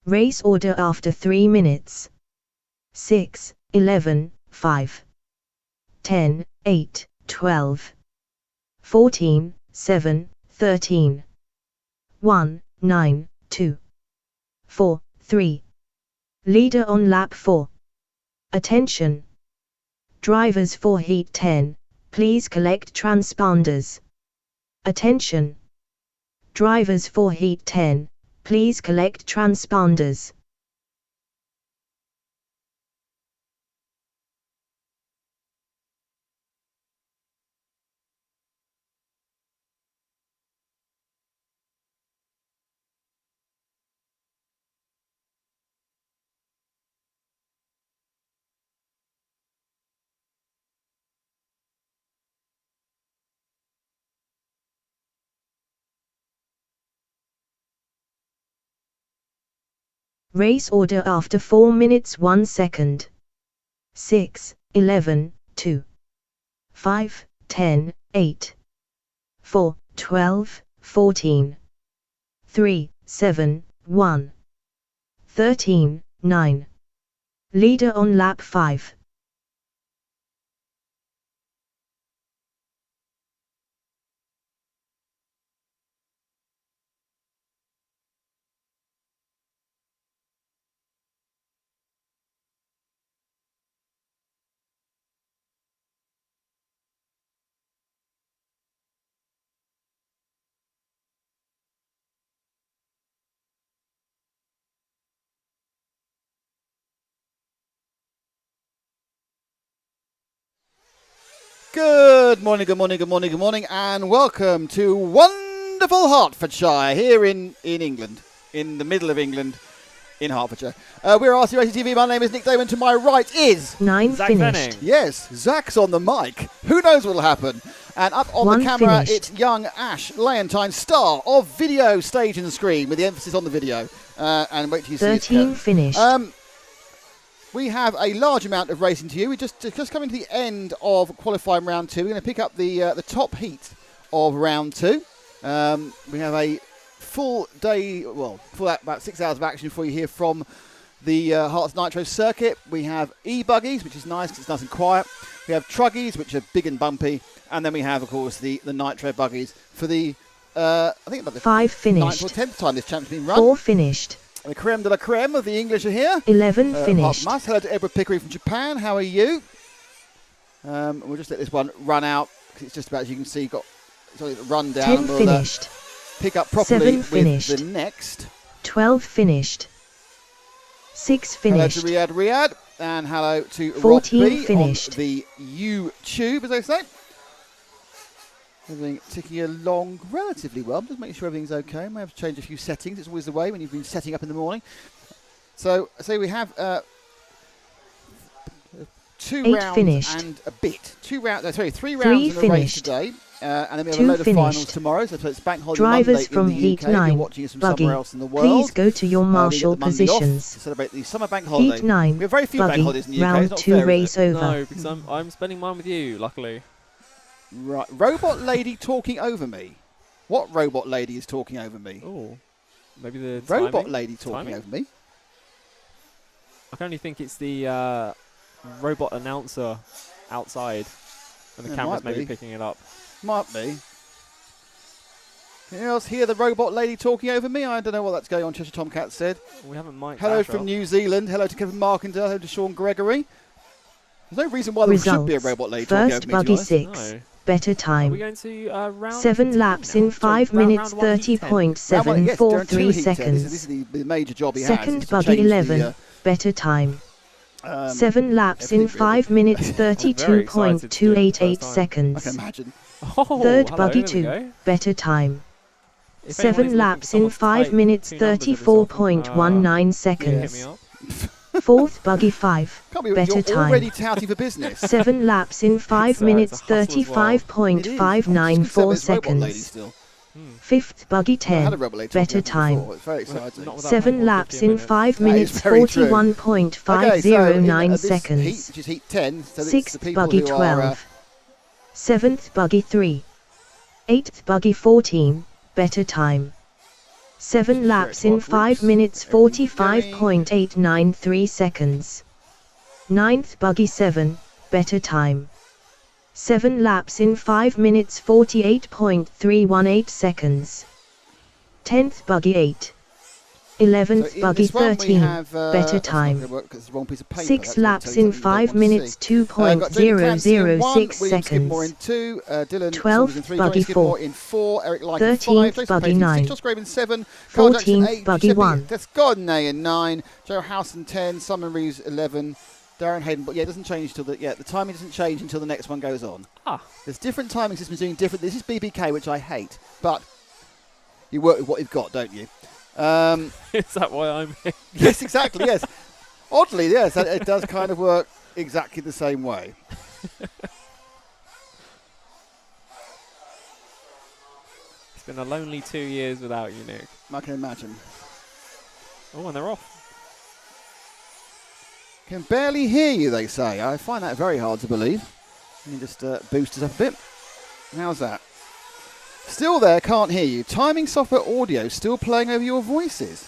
Race order after 3 minutes. 6, 11, 5, 10, 8, 12, 14, 7, 13, 1, 9, 2, 4, 3. Leader on lap 4. Attention! Drivers for heat 10, please collect transponders. Attention! Drivers for heat 10, please collect transponders. Race order after 4 minutes 1 second. 6, 11, 2, 5, 10, 8, 4, 12, 14, 3, 7, 1, 13, 9. Leader on lap 5. Good morning, good morning, good morning, good morning, and welcome to wonderful Hertfordshire here in England, in the middle of England, in Hertfordshire. We're RC Racing TV. My name is Nick Damon. To my right is 9 Zach finished. Fenning. Yes, Zach's on the mic. Who knows what'll happen? And up on 1 the camera, finished. it's young Ash Leontine, star of video, stage, and screen, with the emphasis on the video. And wait till you see it. 13 finished. We have a large amount of racing to you. We're just coming to the end of qualifying round 2. We're going to pick up the top heat of round 2. We have a full day, well, about 6 hours of action for you here from the Herts Nitro Circuit. We have E-buggies, which is nice because it's nice and quiet. We have Truggies, which are big and bumpy. And then we have, of course, the Nitro Buggies for the, I think about the 5 finished. 9th or 10th time this champion's been run. 4 finished. The creme de la creme of the English are here. 11 finished. Hello to Edward Pickery from Japan. How are you? We'll just let this one run out because it's just about, as you can see, got it's only the rundown. 10 and we'll finished. pick up properly 7 with finished. the next. 12 finished. 6 finished. Hello to Riyadh, and hello to 14 Rob B finished. on the YouTube, as they say. Everything ticking along relatively well. I'm just making sure everything's okay. I may have to change a few settings. It's always the way when you've been setting up in the morning. So we have 2 8 rounds finished. and a bit. 3 rounds 3 in a race finished. today. And then we have 2 a load of finals finished. tomorrow. So it's Bank Holiday Drivers Monday from in the Heat UK. If you're 9, watching us from Buggy, somewhere else in the world. please go to your We marshal get the Monday off positions. to celebrate the summer bank holiday. Heat 9, We have very few bank Buggy, holidays in the UK. round It's not 2 fair, is race it? over. No, because I'm spending mine with you, luckily. Right. Robot lady talking over me. What robot lady is talking over me? Oh, maybe the Robot timing? lady talking Timing? over me. I can only think it's the robot announcer outside, and the It camera's might maybe be. picking it up. Might be. Can anyone else hear the robot lady talking over me? I don't know what that's going on, Cheshire Tomcat said. We haven't mic'd Hello Ash from up. New Zealand. Hello to Kevin Markendale. Hello to Sean Gregory. There's no reason why there should be a Results. robot lady talking First over me, to be Buggy honest. 6. No. Better Are we time. going to round 7 15 laps now? in Sorry, 5 round minutes one, heat 10. Round one, yes, there are 2 30.743 heats there. seconds. This is the major job he has. Second is to Buggy change 11. Better time. 7 laps in everything 5 minutes very excited to do it for the 32.288 first time. I seconds. can imagine. Oh, Third hello, Buggy there we 2. go. Better time. If anyone is 7 looking laps for in someone to 5 type minutes 2 numbers every so often, 34.19 hit seconds. me up. Fourth Buggy 5. Can't be Better you're already time. touting for business. 7 laps in 5 It's a minutes hustle as well. It is. 35.594 Robot lady seconds. still. Fifth Buggy I had a 10. robot lady talking Better over me time. before. It's very exciting. Not without 7 paying laps 50 in minutes. 5 That is minutes very true. 41.509 this seconds. heat, which is heat 10, so it's the Sixth people Buggy who 12. are... Seventh Buggy 3. Eighth Buggy 14. Better time. 7 laps in 5 minutes 45.893 seconds. 9th buggy 7, better time. 7 laps in 5 minutes 48.318 seconds. 10th buggy 8. 11th buggy 13, better time. 6 laps in 5 minutes 2.006 seconds. 12th buggy 4. 13th buggy 9. 14th buggy 1. That's Gardner in 9. Joe Howson 10. Simon Reeves 11. Darren Hayden, but yeah, it doesn't change till the timing doesn't change until the next one goes on. There's different timing systems doing different. This is BBK, which I hate, but you work with what you've got, don't you? Is that why I'm here? Yes, exactly. Yes, oddly, yes, it does kind of work exactly the same way. It's been a lonely 2 years without you, Nick. I can imagine. Oh, and they're off. Can barely hear you, they say. I find that very hard to believe. Let me just boost it up a bit. How's that? Still there, can't hear you. Timing software audio still playing over your voices.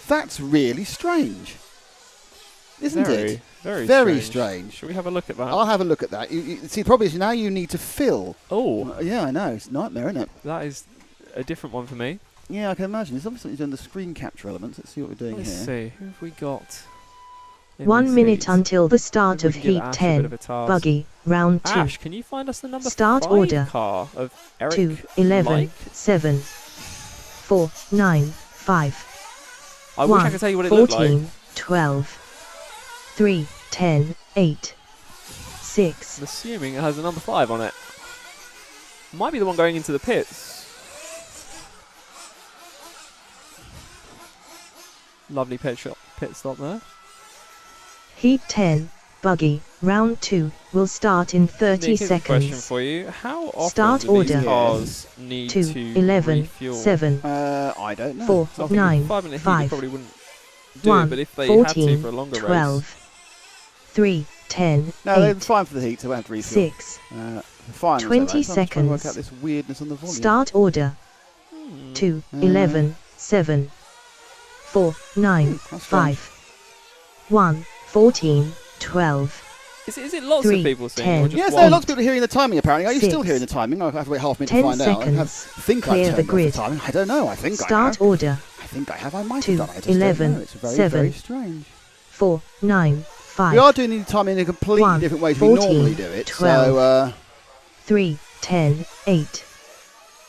That's really strange. Isn't it? Very strange. Shall we have a look at that? I'll have a look at that. You see, the problem is now you need to fill. Oh. Yeah, I know. It's a nightmare, isn't it? That is a different one for me. Yeah, I can imagine. There's obviously done the screen capture elements. Let's see what we're doing Let's here. see. Who have we got? 1 minute until the start of Heat 10, Buggy, Round 2. Ash, can you find us the number Start 5 order. car of Eric 2, 11, Mike? 7, 4, 9, 5. I 1, wish I could tell you what it looked 14, like. 12, 3, 10, 8, 6. I'm assuming it has the number 5 on it. Might be the one going into the pits. Lovely pit stop there. Heat 10, Buggy, Round 2, will start in 30 Nick, here's a question seconds. for you. How often Start do order. these cars need 2, to 11, refuel? 7, I don't know. 4, So I think 9, 5 minute heat 5, probably wouldn't do 1, it, but if they 14, had to for a longer 12, race. 3, 10, No, they're 8, fine for the heat, so we have to refuel. 6, Fine, 20 I'm trying to work seconds. out this weirdness on the volume. Start order. 2, 11, 7, 4, 9, that's 5, 1, 14, 12. Is it lots 3, of people saying 10, or just Yes, one? there are lots of people hearing the timing apparently. Are you 6, still hearing the timing? I have to wait half a minute 10 to find out. I seconds. think Clear I've the turned off grid. the timing. I don't know. I think I Start have. order. I think I have. I might 2, have done. I just 11, don't know. It's very, 7, very strange. 4, 9, 5. We are doing the timing in a completely 1, different way to 14, we normally do it. 12, So 3, 10, 8,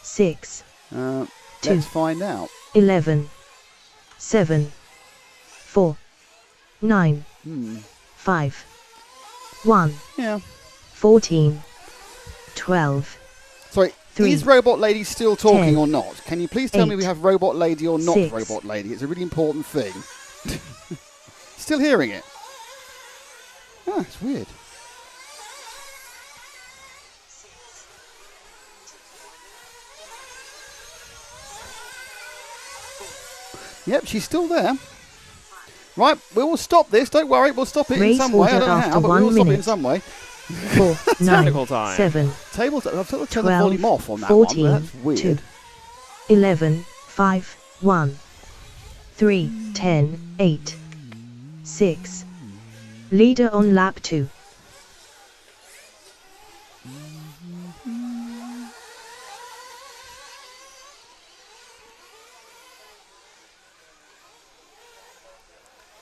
6, 2, let's find out. 11, 7, 4, 9, 5, 1, Yeah. 14, 12. Sorry, 3, is Robot Lady still talking 10, or not? Can you please tell me 8, we have Robot Lady or not 6. Robot Lady? It's a really important thing. Still hearing it? Oh, it's weird. Yep, she's still there. Right, we will stop this. Don't worry, we'll stop it in Race some way. I order don't know after how, but we 1 will stop it in minute. some way. 4, 9, Technical time. 7, I've sort of turned the 12, volume off on that 14, one. That's weird. 2, 11, 5, 1, 3, 10, 8, 6. Leader on lap 2.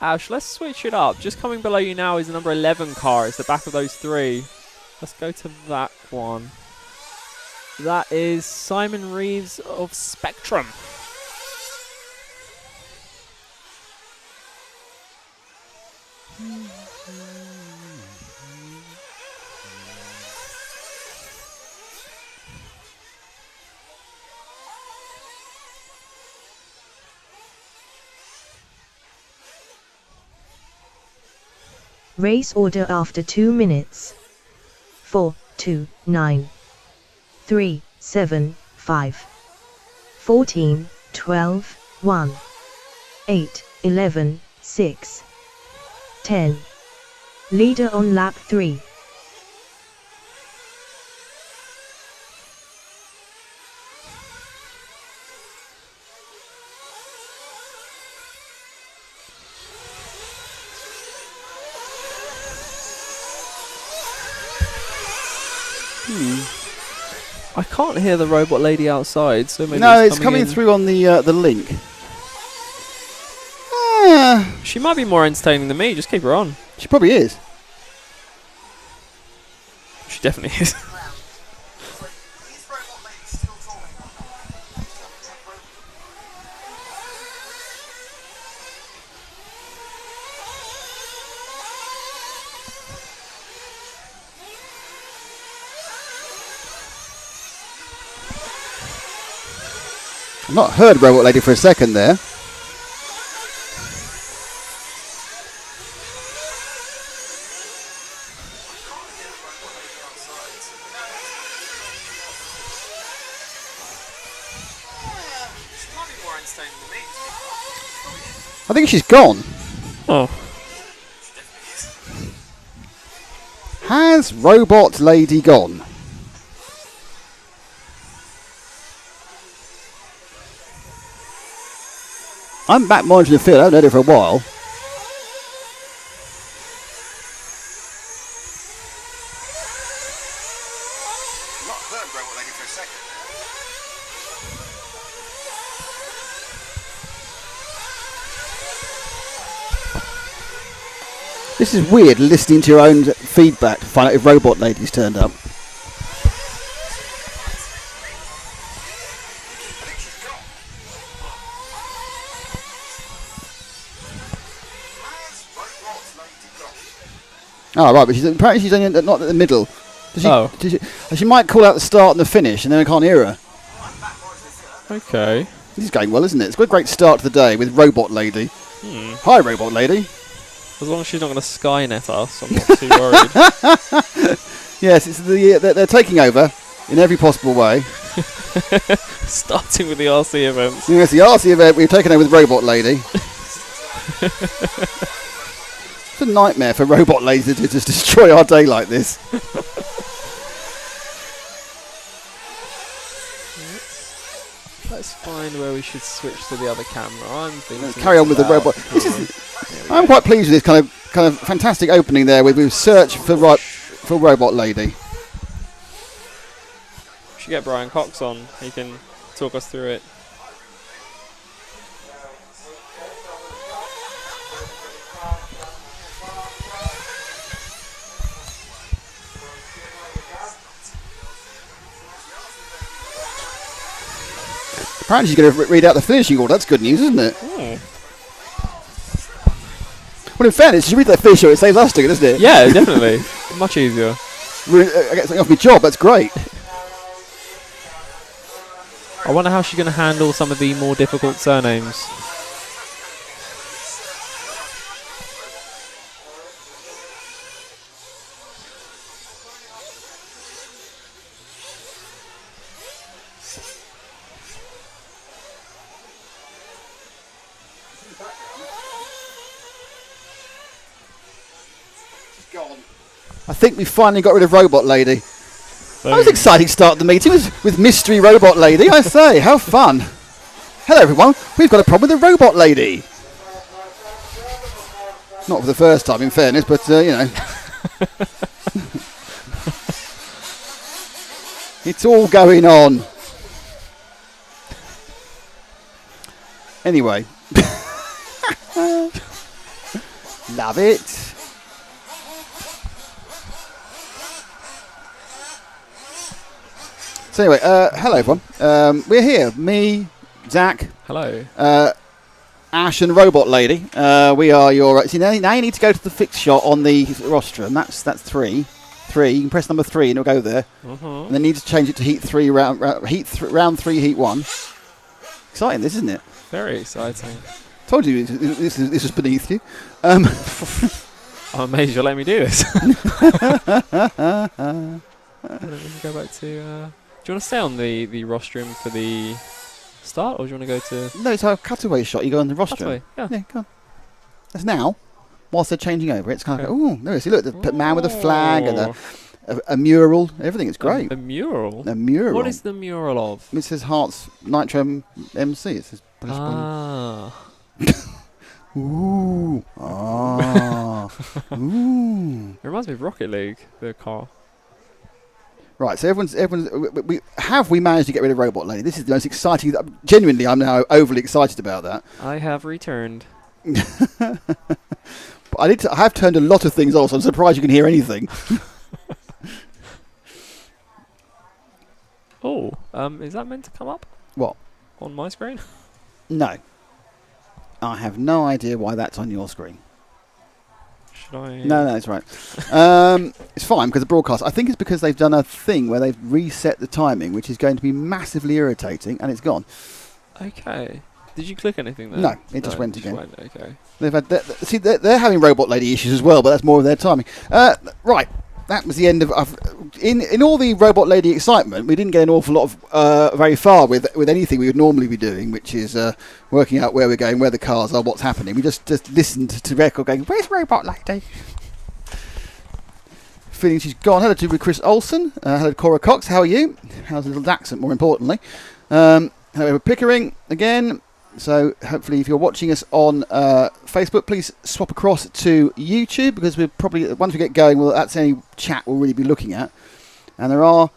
Ash, let's switch it up. Just coming below you now is the number 11 car. It's the back of those 3. Let's go to that one. That is Simon Reeves of Spectrum. Race order after 2 minutes. 4, 2, 9, 3, 7, 5, 14, 12, 1, 8, 11, 6, 10. Leader on lap 3. I can't hear the robot lady outside, so maybe No, it's coming through on the link. She might be more entertaining than me. Just keep her on. She probably is. She definitely is. I've not heard Robot Lady for a second there. I think she's gone. Oh. Has Robot Lady gone? I'm back monitoring the field. I haven't heard it for a while. Not heard Robot Lady for a second. This is weird, listening to your own feedback to find out if Robot Lady's turned up. Oh, right, but apparently she's only not at the middle. She might call out the start and the finish, and then I can't hear her. Okay. This is going well, isn't it? It's got a great start to the day with Robot Lady. Hi, Robot Lady. As long as she's not going to Skynet us, I'm not too worried. Yes, it's they're taking over in every possible way. Starting with the RC events. Yes, the RC event, we've taken over with Robot Lady. It's a nightmare for Robot Lady to just destroy our day like this. Let's find where we should switch to the other camera. I'm thinking. Let's carry on with the robot. I'm quite pleased with this kind of fantastic opening there with search for Robot Lady. We should get Brian Cox on. He can talk us through it. Apparently she's going to read out the finishing order. That's good news, isn't it? Well, in fairness, she read that finishing order. It saves us doing it, doesn't it? Yeah, definitely. Much easier. I get something off my job. That's great. I wonder how she's going to handle some of the more difficult surnames. I think we finally got rid of Robot Lady. That was an exciting start to the meeting with Mystery Robot Lady. I say, how fun. Hello, everyone. We've got a problem with the Robot Lady. Not for the first time, in fairness, but, you know. It's all going on. Anyway. Love it. So anyway, hello everyone. We're here. Me, Zach. Hello. Ash and Robot Lady. We are your. See, now you need to go to the fix shot on the rostrum. That's 3. 3. You can press number 3 and it'll go there. And then you need to change it to heat 3 round 3 heat 1. Exciting, this isn't it? Very exciting. Told you this was beneath you. I'm amazed you're letting me do this. Let me go back to. Do you want to stay on the rostrum for the start, or do you want to go to? No, it's our cutaway shot. You go on the rostrum. Cutaway, yeah. Go on. That's now. Whilst they're changing over, it's kind of oh, there is. Look, the man with a flag and a mural. Everything. It's great. A mural. A mural. What is the mural of? It says Herts Nitro MC. It says. Ooh. Ah. Ooh. It reminds me of Rocket League, the car. Right, so we managed to get rid of Robot Lady? This is the most exciting. Genuinely, I'm now overly excited about that. I have returned. But I have turned a lot of things off, so I'm surprised you can hear anything. Oh, is that meant to come up? What? On my screen? No. I have no idea why that's on your screen. Should I? No, it's right. It's fine because the broadcast. I think it's because they've done a thing where they've reset the timing, which is going to be massively irritating, and it's gone. Okay. Did you click anything there? No, it just went again. Okay. They've had they're having Robot Lady issues as well, but that's more of their timing. Right. That was the end of in all the Robot Lady excitement. We didn't get an awful lot of very far with anything we would normally be doing, which is working out where we're going, where the cars are, what's happening. We just listened to record going, "Where's Robot Lady?" Feeling she's gone. Hello to Chris Olsen. Hello to Cora Cox. How are you? How's the little accent? More importantly, hello Pickering again. So hopefully if you're watching us on Facebook, please swap across to YouTube, because we're probably, once we get going, that's the only chat we'll really be looking at. And I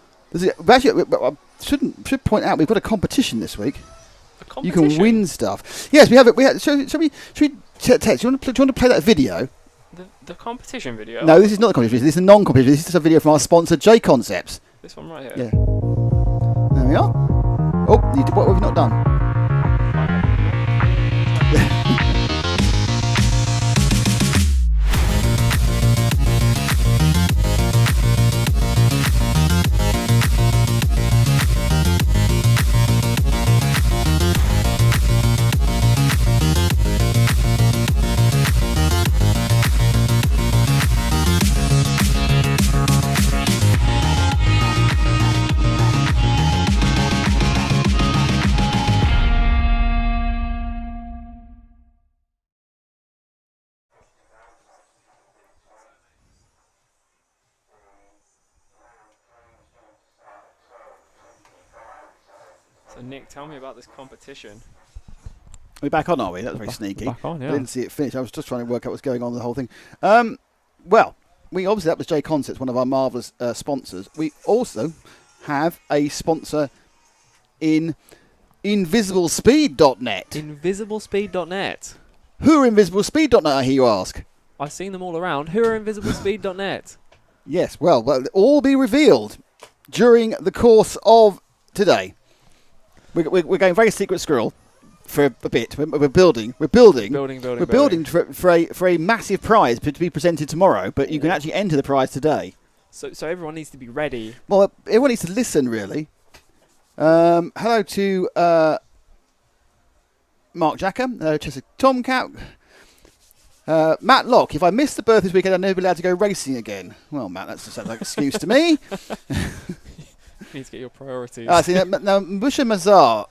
should point out we've got a competition this week. A competition? You can win stuff. Yes, we have it. Should we text? Do you want to play that video? The competition video? No, this is not the competition. This is a non-competition. This is just a video from our sponsor, J Concepts. This one right here? Yeah. There we are. Oh, what have we not done? So Nick, tell me about this competition. We're back on, are we? That's very sneaky. Back on, yeah. I didn't see it finish. I was just trying to work out what's going on with the whole thing. Well, that was J Concepts, one of our marvellous sponsors. We also have a sponsor in InvisibleSpeed.net. InvisibleSpeed.net. Who are InvisibleSpeed.net, I hear you ask? I've seen them all around. Who are InvisibleSpeed.net? Yes, well, all be revealed during the course of today. We're going very secret squirrel for a bit. We're building for a massive prize to be presented tomorrow, but you can actually enter the prize today. So everyone needs to be ready. Well, everyone needs to listen, really. Hello to Mark Jacker, Chester Tomcat, Matt Locke. If I miss the birth this weekend, I'll never be allowed to go racing again. Well, Matt, that sounds like an excuse to me. You need to get your priorities. See, now Musha Mazar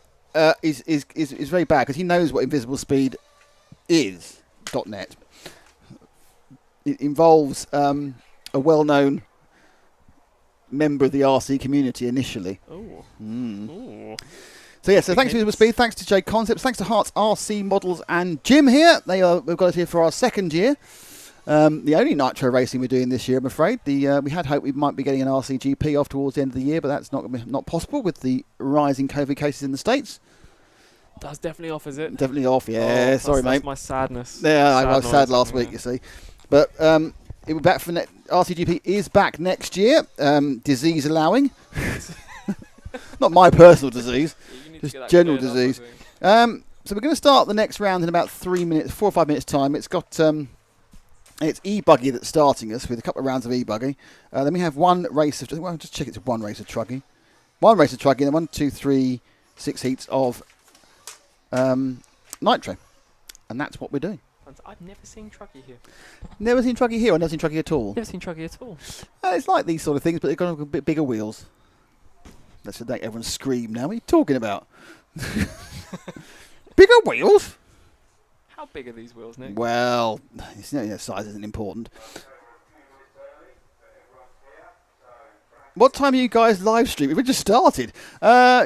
is very bad because he knows what Invisible Speed is. .net. It involves a well-known member of the RC community initially. Oh. Mm. So thanks to Invisible Speed, thanks to J Concepts, thanks to Herts RC Models and Jim here. We've got us here for our second year. The only Nitro racing we're doing this year, I'm afraid. We had hoped we might be getting an RC GP off towards the end of the year, but that's not possible with the rising COVID cases in the States. That's definitely off, is it? Definitely off, yeah. Sorry, mate. That's my sadness. Yeah, I was sad last week, you see. But it will be back for RCGP is back next year, disease allowing. Not my personal disease, just general disease. So we're going to start the next round in about 4 or 5 minutes time. It's got it's E-buggy that's starting us with a couple of rounds of E-buggy. Then we have one race of, well, just check it's one race of Truggy. One race of Truggy, and then 1, 2, 3, 6 heats of Nitro. And that's what we're doing. I've never seen Truggy here. Never seen Truggy here, or never seen Truggy at all? Never seen Truggy at all. It's like these sort of things, but they've got a bit bigger wheels. Let's make everyone scream now. What are you talking about? Bigger wheels? How big are these wheels, Nick? Well, size isn't important. What time are you guys live streaming? We've just started.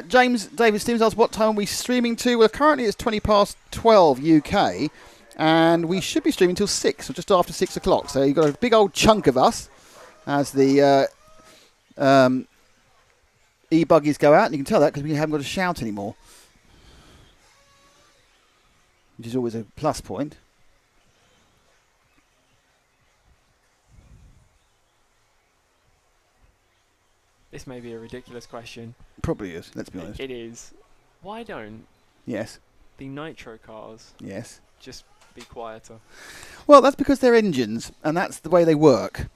James David Stevens asks, what time are we streaming to? Well, currently it's 12 UK, and we should be streaming till 6, or just after 6 o'clock. So you've got a big old chunk of us as the E-buggies go out, and you can tell that because we haven't got a shout anymore, which is always a plus point. This may be a ridiculous question. Probably is, let's be honest. It is. Why don't Yes. the nitro cars Yes. just be quieter? Well, that's because they're engines, and that's the way they work.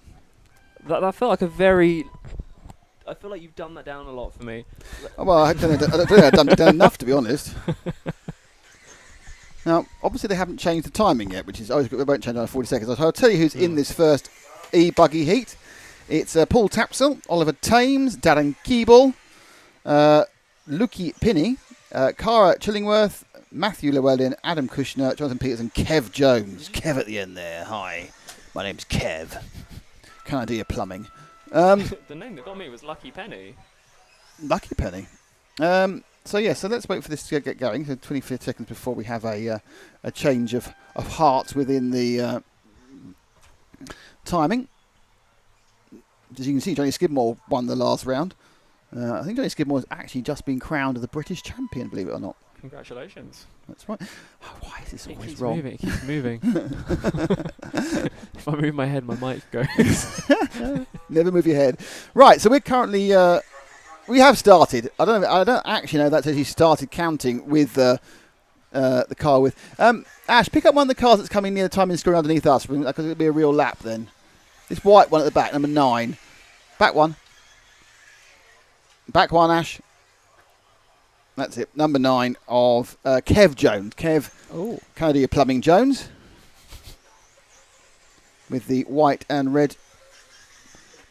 That felt like a very... I feel like you've done that down a lot for me. Well, I don't think I've done enough, to be honest. Now, obviously they haven't changed the timing yet, which is... Oh, it won't change after 40 seconds. I'll tell you who's in this first E-buggy heat. It's Paul Tapsell, Oliver Thames, Darren Keeble, Lukey Pinney, Cara Chillingworth, Matthew Llewellyn, Adam Kushner, Jonathan Peters and Kev Jones. Kev at the end there. Hi, my name's Kev. Can I do your plumbing? The name that got me was Lucky Penny. Lucky Penny. So let's wait for this to get going. So 25 seconds before we have a change of hearts within the timing. As you can see, Johnny Skidmore won the last round. I think Johnny Skidmore has actually just been crowned the British champion, believe it or not. Congratulations. That's right. Oh, why is this always keeps wrong? Moving, it keeps moving. If I move my head, my mic goes. Never move your head. Right, so we're currently... we have started. I don't actually know that's actually started counting with the car with... Ash, pick up one of the cars that's coming near the timing screen underneath us, because it'll be a real lap then. This white one at the back, number 9. Back one. Back one, Ash. That's it. Number 9 of Kev Jones. Kev, can I do your plumbing, Jones? With the white and red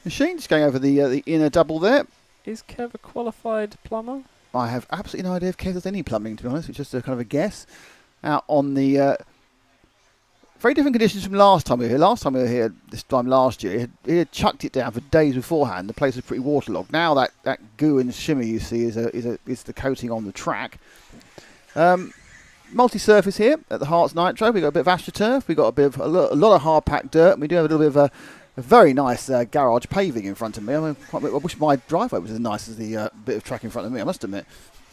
machine. Just going over the inner double there. Is Kev a qualified plumber? I have absolutely no idea if Kev does any plumbing, to be honest. It's just a kind of a guess. Out on the... very different conditions from last time we were here. Last time we were here, this time last year, he had chucked it down for days beforehand. The place was pretty waterlogged. Now that goo and shimmer you see is the coating on the track. Multi-surface here at the Herts Nitro. We've got a bit of AstroTurf. We've got a lot of hard-packed dirt. And we do have a little bit of a very nice garage paving in front of me. I wish my driveway was as nice as the bit of track in front of me, I must admit.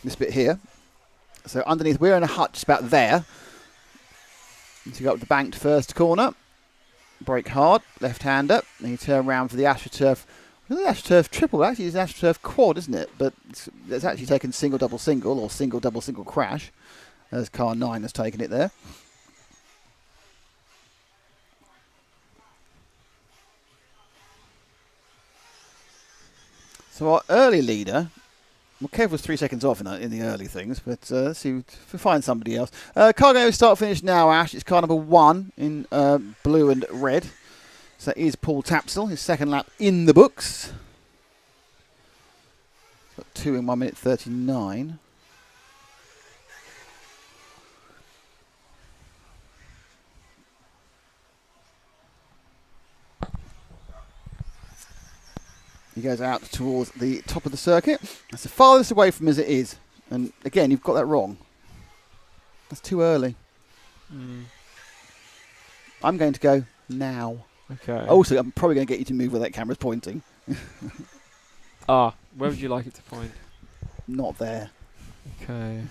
This bit here. So underneath, we're in a hut just about there. So you go up the banked first corner, brake hard, left-hander, and you turn around for the AstroTurf. The AstroTurf triple, actually it's AstroTurf quad, isn't it? But it's actually taken single, double, single, or single, double, single crash, as car 9 has taken it there. So our early leader... Well, Kev was 3 seconds off in the early things, but let's see if we find somebody else. Car going start-finish now, Ash. It's car number 1 in blue and red. So that is Paul Tapsell, his second lap in the books. Got 2 in 1 minute 39. He goes out towards the top of the circuit. That's the farthest away from as it is. And again, you've got that wrong. That's too early. I'm going to go now. Okay. Also, I'm probably going to get you to move where that camera's pointing. Where would you like it to point? Not there. Okay.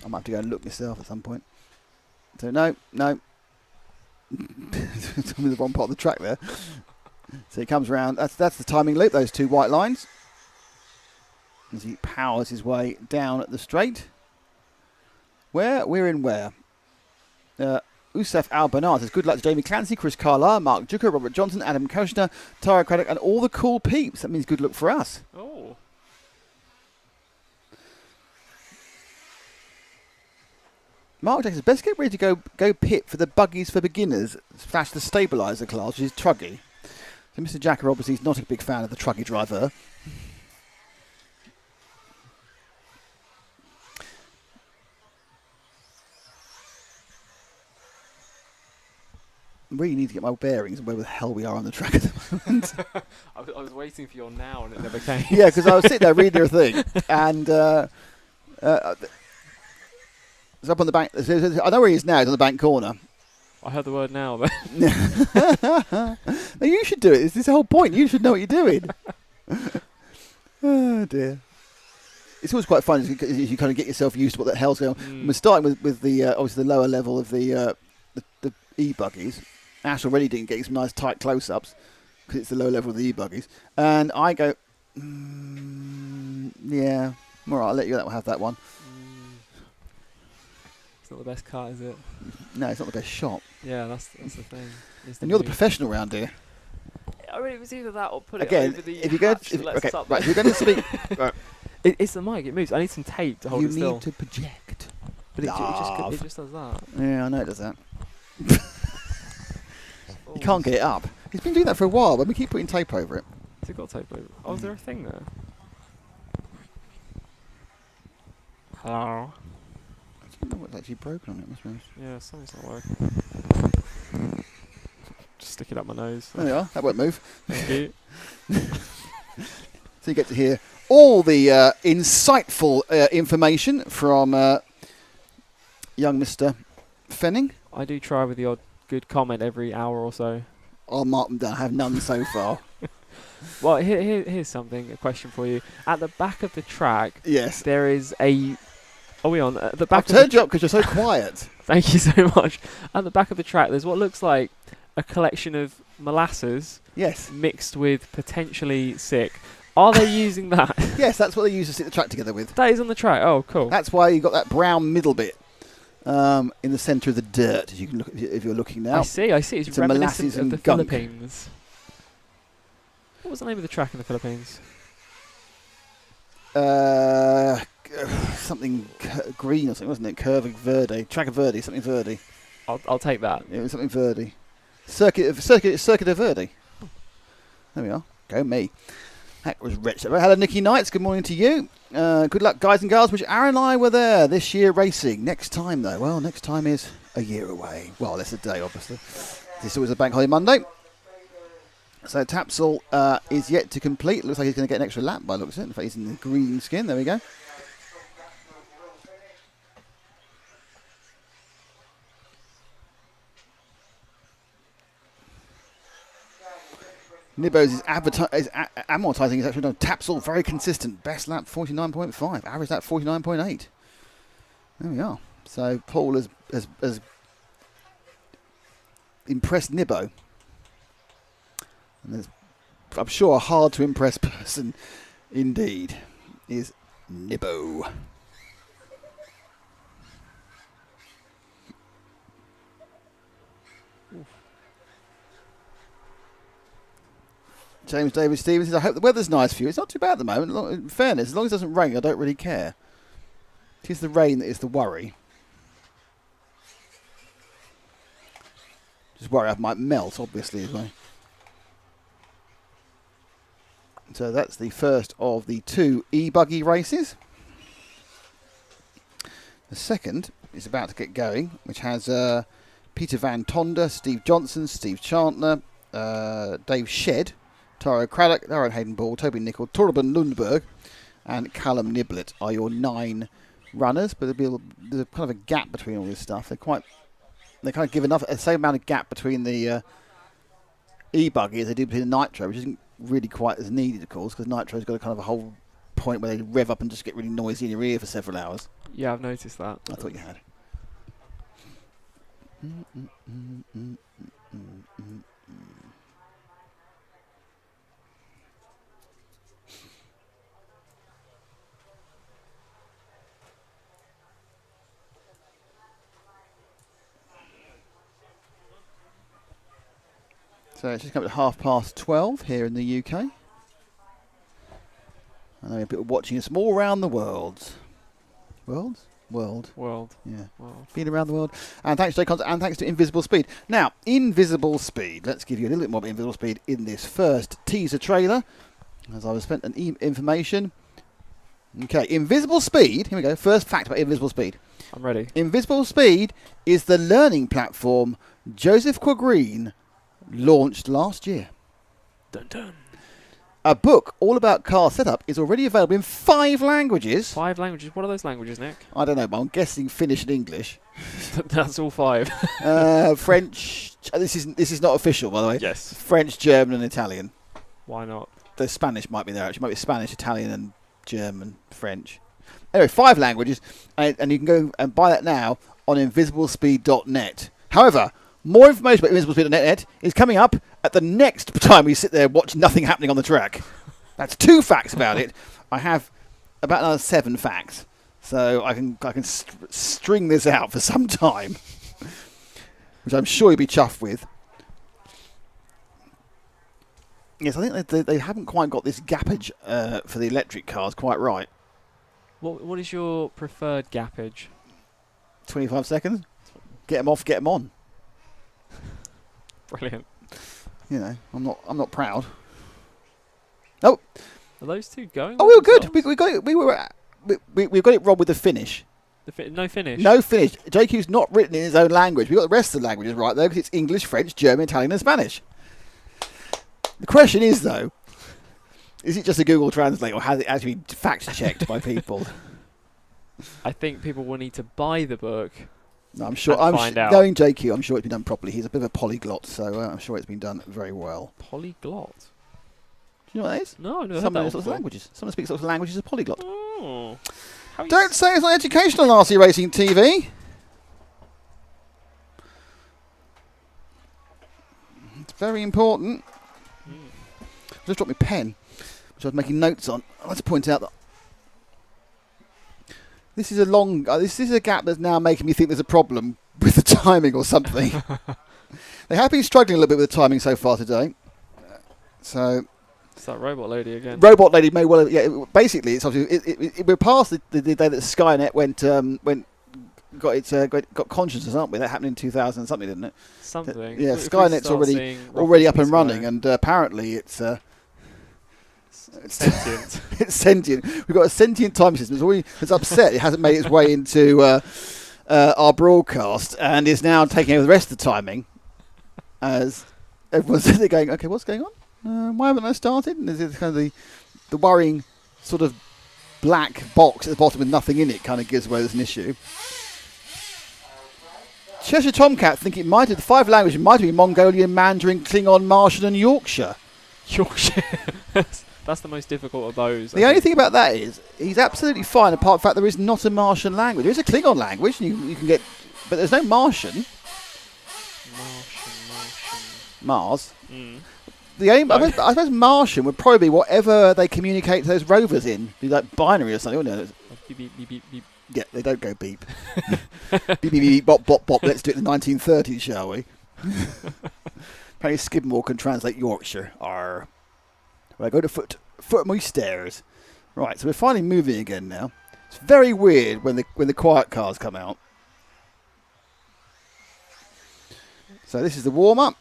I might have to go and look myself at some point. So no. Told me the wrong part of the track there. So he comes round. That's the timing loop, those 2 white lines. As he powers his way down at the straight. We're in where? Usaf Al-Banat says, good luck to Jamie Clancy, Chris Carlisle, Mark Jucker, Robert Johnson, Adam Koshner, Tara Craddock, and all the cool peeps. That means good luck for us. Oh. Mark Jack says, best get ready to go pit for the buggies for beginners / the stabiliser class, which is Truggy. So Mr. Jacker obviously is not a big fan of the Truggy driver. I really need to get my bearings and where the hell we are on the track at the moment. I was waiting for your now and it never came. Yeah, because I was sitting there reading your thing, and it's up on the bank. I know where he is now. He's on the bank corner. I heard the word now. But No, you should do it. This is the whole point. You should know what you're doing. Oh dear. It's always quite fun as you kind of get yourself used to what the hell's going on. We're starting with the obviously the lower level of the E-buggies. Ash already didn't get some nice tight close-ups because it's the low level of the E-buggies. And I go, yeah, all right, I'll let you have that one. It's not the best car, is it? No, it's not the best shot. Yeah, that's the thing. And you're the professional round here. I mean, it was either that or put Again, it over the if you're going to, if you're going to speak, right. It's the mic. It moves. I need some tape to hold You it still. need to project. But it just does that. Yeah, I know it does that. You can't get it up. He's been doing that for a while, but we keep putting tape over it. Has it got tape over it? Oh, is there a thing there? Hello? I don't know what's actually broken on it, must be honest. Yeah, something's not working. Just stick it up my nose. There you are. That won't move. Thank you. So you get to hear all the insightful information from young Mr. Fenning. I do try with the odd good comment every hour or so. I'll mark them down. I have none so far. Well, here's something, a question for you. At the back of the track, Yes. there is a... Are we on? At the back I've turned you up because you're so quiet. Thank you so much. At the back of the track, there's what looks like a collection of molasses Yes. mixed with potentially sick. Are they using that? Yes, that's what they use to stick the track together with. That is on the track. Oh, cool. That's why you got that brown middle bit in the centre of the dirt, as you can look if you're looking now. I see. It's It's a reminiscent molasses of and the gunk. Philippines. What was the name of the track in the Philippines? Something green or something, wasn't it? Curving Verde, Track of Verde, something Verde. I'll take that. It was something Verde. Circuit of Verde. There we are. Go me. That was rich. Hello, Nicky Knights. Good morning to you. Good luck, guys and girls. Which Aaron and I were there this year racing. Next time, though. Well, next time is a year away. Well, less a day, obviously. This is always a bank holiday Monday. So Tapsell is yet to complete. Looks like he's going to get an extra lap by the looks of it. In fact, he's in the green skin. There we go. Nibbo's is amortising is actually done. Tapsell, very consistent. Best lap 49.5. Average lap 49.8. There we are. So Paul has impressed Nibbo. And there's, I'm sure, a hard to impress person indeed is Nibbo. James David Stevens says, I hope the weather's nice for you. It's not too bad at the moment. In fairness, as long as it doesn't rain, I don't really care. It is the rain that is the worry. Just worry I might melt, obviously, as well. So that's the first of the 2 E-buggy races. The second is about to get going, which has Peter Van Tonder, Steve Johnson, Steve Chantler, Dave Shedd, Taro Craddock, Aaron Hayden Ball, Toby Nicol, Torben Lundberg, and Callum Niblett are your 9 runners. But there's kind of a gap between all this stuff. They kind of give enough the same amount of gap between the E-buggy as they do between the Nitro, which isn't really quite as needed, of course, because Nitro's got a kind of a whole point where they rev up and just get really noisy in your ear for several hours. Yeah, I've noticed that. I thought you had. So it's just coming at 12:30 here in the UK. And there are people watching us from all around the world. World. Yeah. World. Been around the world. And thanks to and thanks to Invisible Speed. Now, Invisible Speed. Let's give you a little bit more about Invisible Speed in this first teaser trailer. As I've spent an information. Okay, Invisible Speed. Here we go. First fact about Invisible Speed. I'm ready. Invisible Speed is the learning platform Joseph Quagreen launched last year. Dun dun. A book all about car setup is already available in 5 languages. 5 languages. What are those languages, Nick? I don't know, but I'm guessing Finnish and English. That's all 5. French. This is not official, by the way. Yes. French, German, and Italian. Why not? the Spanish might be there. Actually, might be Spanish, Italian, and German, French. Anyway, 5 languages, and you can go and buy that now on invisiblespeed.net. However, more information about invisiblespeed.net is coming up at the next time we sit there and watch nothing happening on the track. That's 2 facts about it. I have about another 7 facts, so I can string this out for some time, which I'm sure you'll be chuffed with. Yes, I think they haven't quite got this gappage for the electric cars quite right. What is your preferred gappage? 25 seconds. Get them off, get them on. Brilliant. You know, I'm not proud. Oh, Are those two going? we were good. We got it. We got it wrong with the finish. No finish. No finish. JQ's not written in his own language. We got the rest of the languages right though, because it's English, French, German, Italian, and Spanish. The question is though, is it just a Google Translate, or has it actually been fact checked by people? I think people will need to buy the book. No, I'm sure. Find out. Knowing JQ, I'm sure it's been done properly. He's a bit of a polyglot, so I'm sure it's been done very well. Polyglot. Do you know what that is? No, I've never Someone heard knows that lots of languages. Someone speaks lots of languages. Is a polyglot. Oh. Don't say it's not educational on RC Racing TV. It's very important. I just dropped my pen, which I was making notes on. I'd like to point out that this is a long. This is a gap that's now making me think there's a problem with the timing or something. They have been struggling a little bit with the timing so far today. So. It's that robot lady again. Robot lady may well. Yeah. Basically, it's obviously we're past the day that Skynet got consciousness, aren't we? That happened in 2000 and something, didn't it? Something. Yeah. Skynet's already up and running, and apparently it's sentient. It's sentient. We've got a sentient time system. It's upset. It hasn't made its way into our broadcast, and is now taking over the rest of the timing. As everyone's sitting there going, okay, what's going on? Why haven't I started? And there's kind of the worrying sort of black box at the bottom with nothing in it kind of gives away there's an issue. Cheshire Tomcat think it might have, the 5 languages might have been Mongolian, Mandarin, Klingon, Martian and Yorkshire. Yorkshire. That's the most difficult of those. The only thing about that is he's absolutely fine apart from the fact there is not a Martian language. There is a Klingon language and you can get, but there's no Martian. Mars. Mm. The aim, I suppose Martian would probably be whatever they communicate to those rovers in. Be like binary or something, wouldn't it? Beep, beep, beep, beep, beep. Yeah, they don't go beep. Beep, beep, beep, bop, bop, bop. Let's do it in the 1930s, shall we? Apparently Skidmore can translate Yorkshire. Arr. Well, I go to foot my stairs. Right, so we're finally moving again now. It's very weird when the quiet cars come out. So this is the warm-up,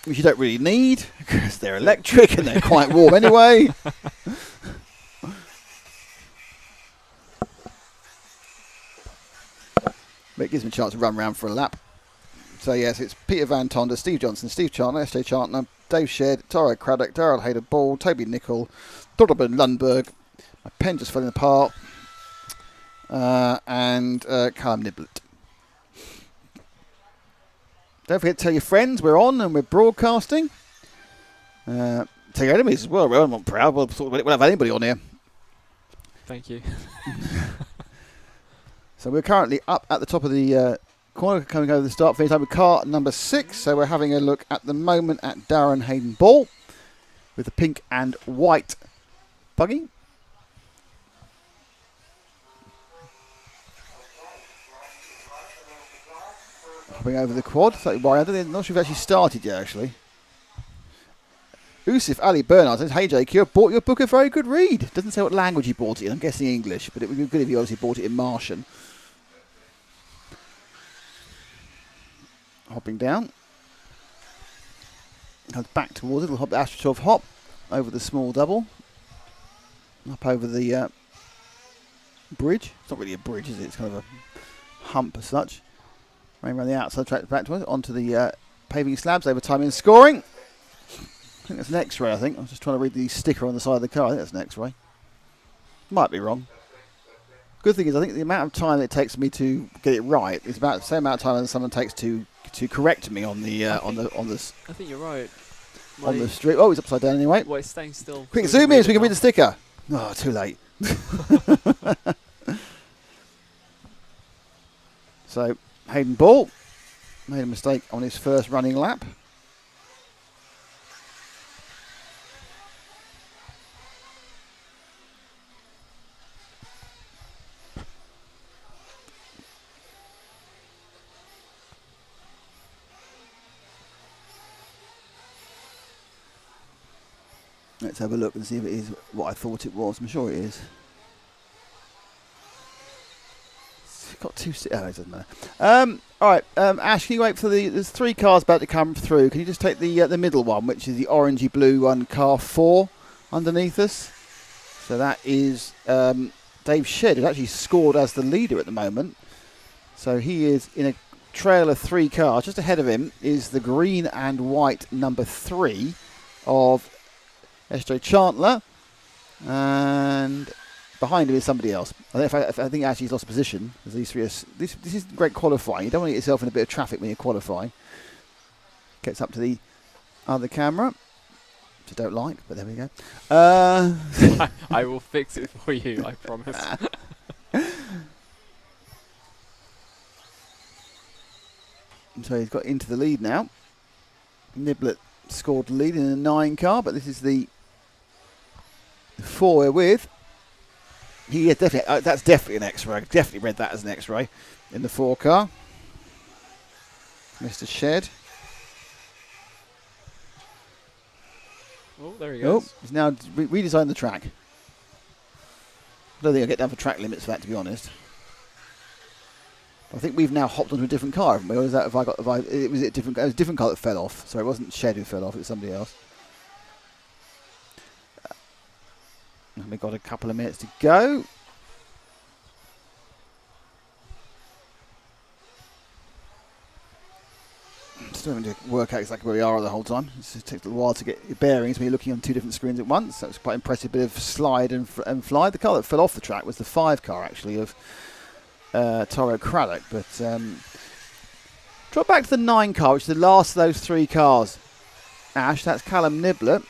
which you don't really need because they're electric and they're quite warm anyway. But it gives me a chance to run around for a lap. So yes, it's Peter Van Tonder, Steve Johnson, Steve Chartner, SJ Chartner, Dave Shedd, Taro Craddock, Daryl Hayder Ball, Toby Nicol, Donovan Lundberg. My pen just fell apart. And Callum Niblett. Don't forget to tell your friends we're on and we're broadcasting. Tell your enemies as well. We're not proud. We'll have anybody on here. Thank you. So we're currently up at the top of the corner, coming over the start finish time with car number 6. So we're having a look at the moment at Darren Hayden Ball with the pink and white buggy. Hopping over the quad, slightly worried. I'm not sure if we've actually started yet, actually. Usif Ali Bernard says, hey JQ, I've bought your book a very good read. Doesn't say what language he bought it in. I'm guessing English, but it would be good if you obviously bought it in Martian. Hopping down. Comes back towards it. We'll hop the AstroTurf hop over the small double. Up over the bridge. It's not really a bridge, is it? It's kind of a hump as such. Running around the outside track back towards it, onto the paving slabs, over time and scoring. I think that's an X-ray, I think. I was just trying to read the sticker on the side of the car. I think that's an X-ray. Might be wrong. Good thing is, I think the amount of time it takes me to get it right is about the same amount of time as someone takes to correct me on the on this. I think you're right. on the street. Oh, he's upside down anyway. Well, it's staying still. Quick, zoom in so we can read the sticker. Oh, too late. So, Hayden Ball made a mistake on his first running lap. Let's have a look and see if it is what I thought it was. I'm sure it is. It's got two... Oh, it doesn't matter. All right, Ash, can you wait for the... There's 3 cars about to come through. Can you just take the middle one, which is the orangey-blue one, car 4, underneath us? So that is Dave Shedd, who's actually scored as the leader at the moment. So he is in a trail of 3 cars. Just ahead of him is the green and white number 3 of... S.J. Chandler, and behind him is somebody else. I think actually he's lost position. As these 3 are, this is great qualifying. You don't want to get yourself in a bit of traffic when you're qualifying. Gets up to the other camera, which I don't like, but there we go. I will fix it for you, I promise. So he's got into the lead now. Niblet scored the lead in a 9 car, but this is the 4 we're with. He is definitely, that's definitely an X-ray. Definitely read that as an X-ray in the 4 car. Mr. Shedd. Oh, there he goes. Oh, he's now redesigned the track. I don't think I'll get down for track limits for that, to be honest. I think we've now hopped onto a different car, haven't we? Or is that it was a different car that fell off. So it wasn't Shedd who fell off, it was somebody else. And we've got a couple of minutes to go. Still having to work out exactly where we are the whole time. It takes a little while to get your bearings when you're looking on 2 different screens at once. That was quite impressive bit of slide and fly. The car that fell off the track was the 5 car, actually, of Toro Craddock. But drop back to the 9 car, which is the last of those 3 cars. Ash, that's Callum Niblet,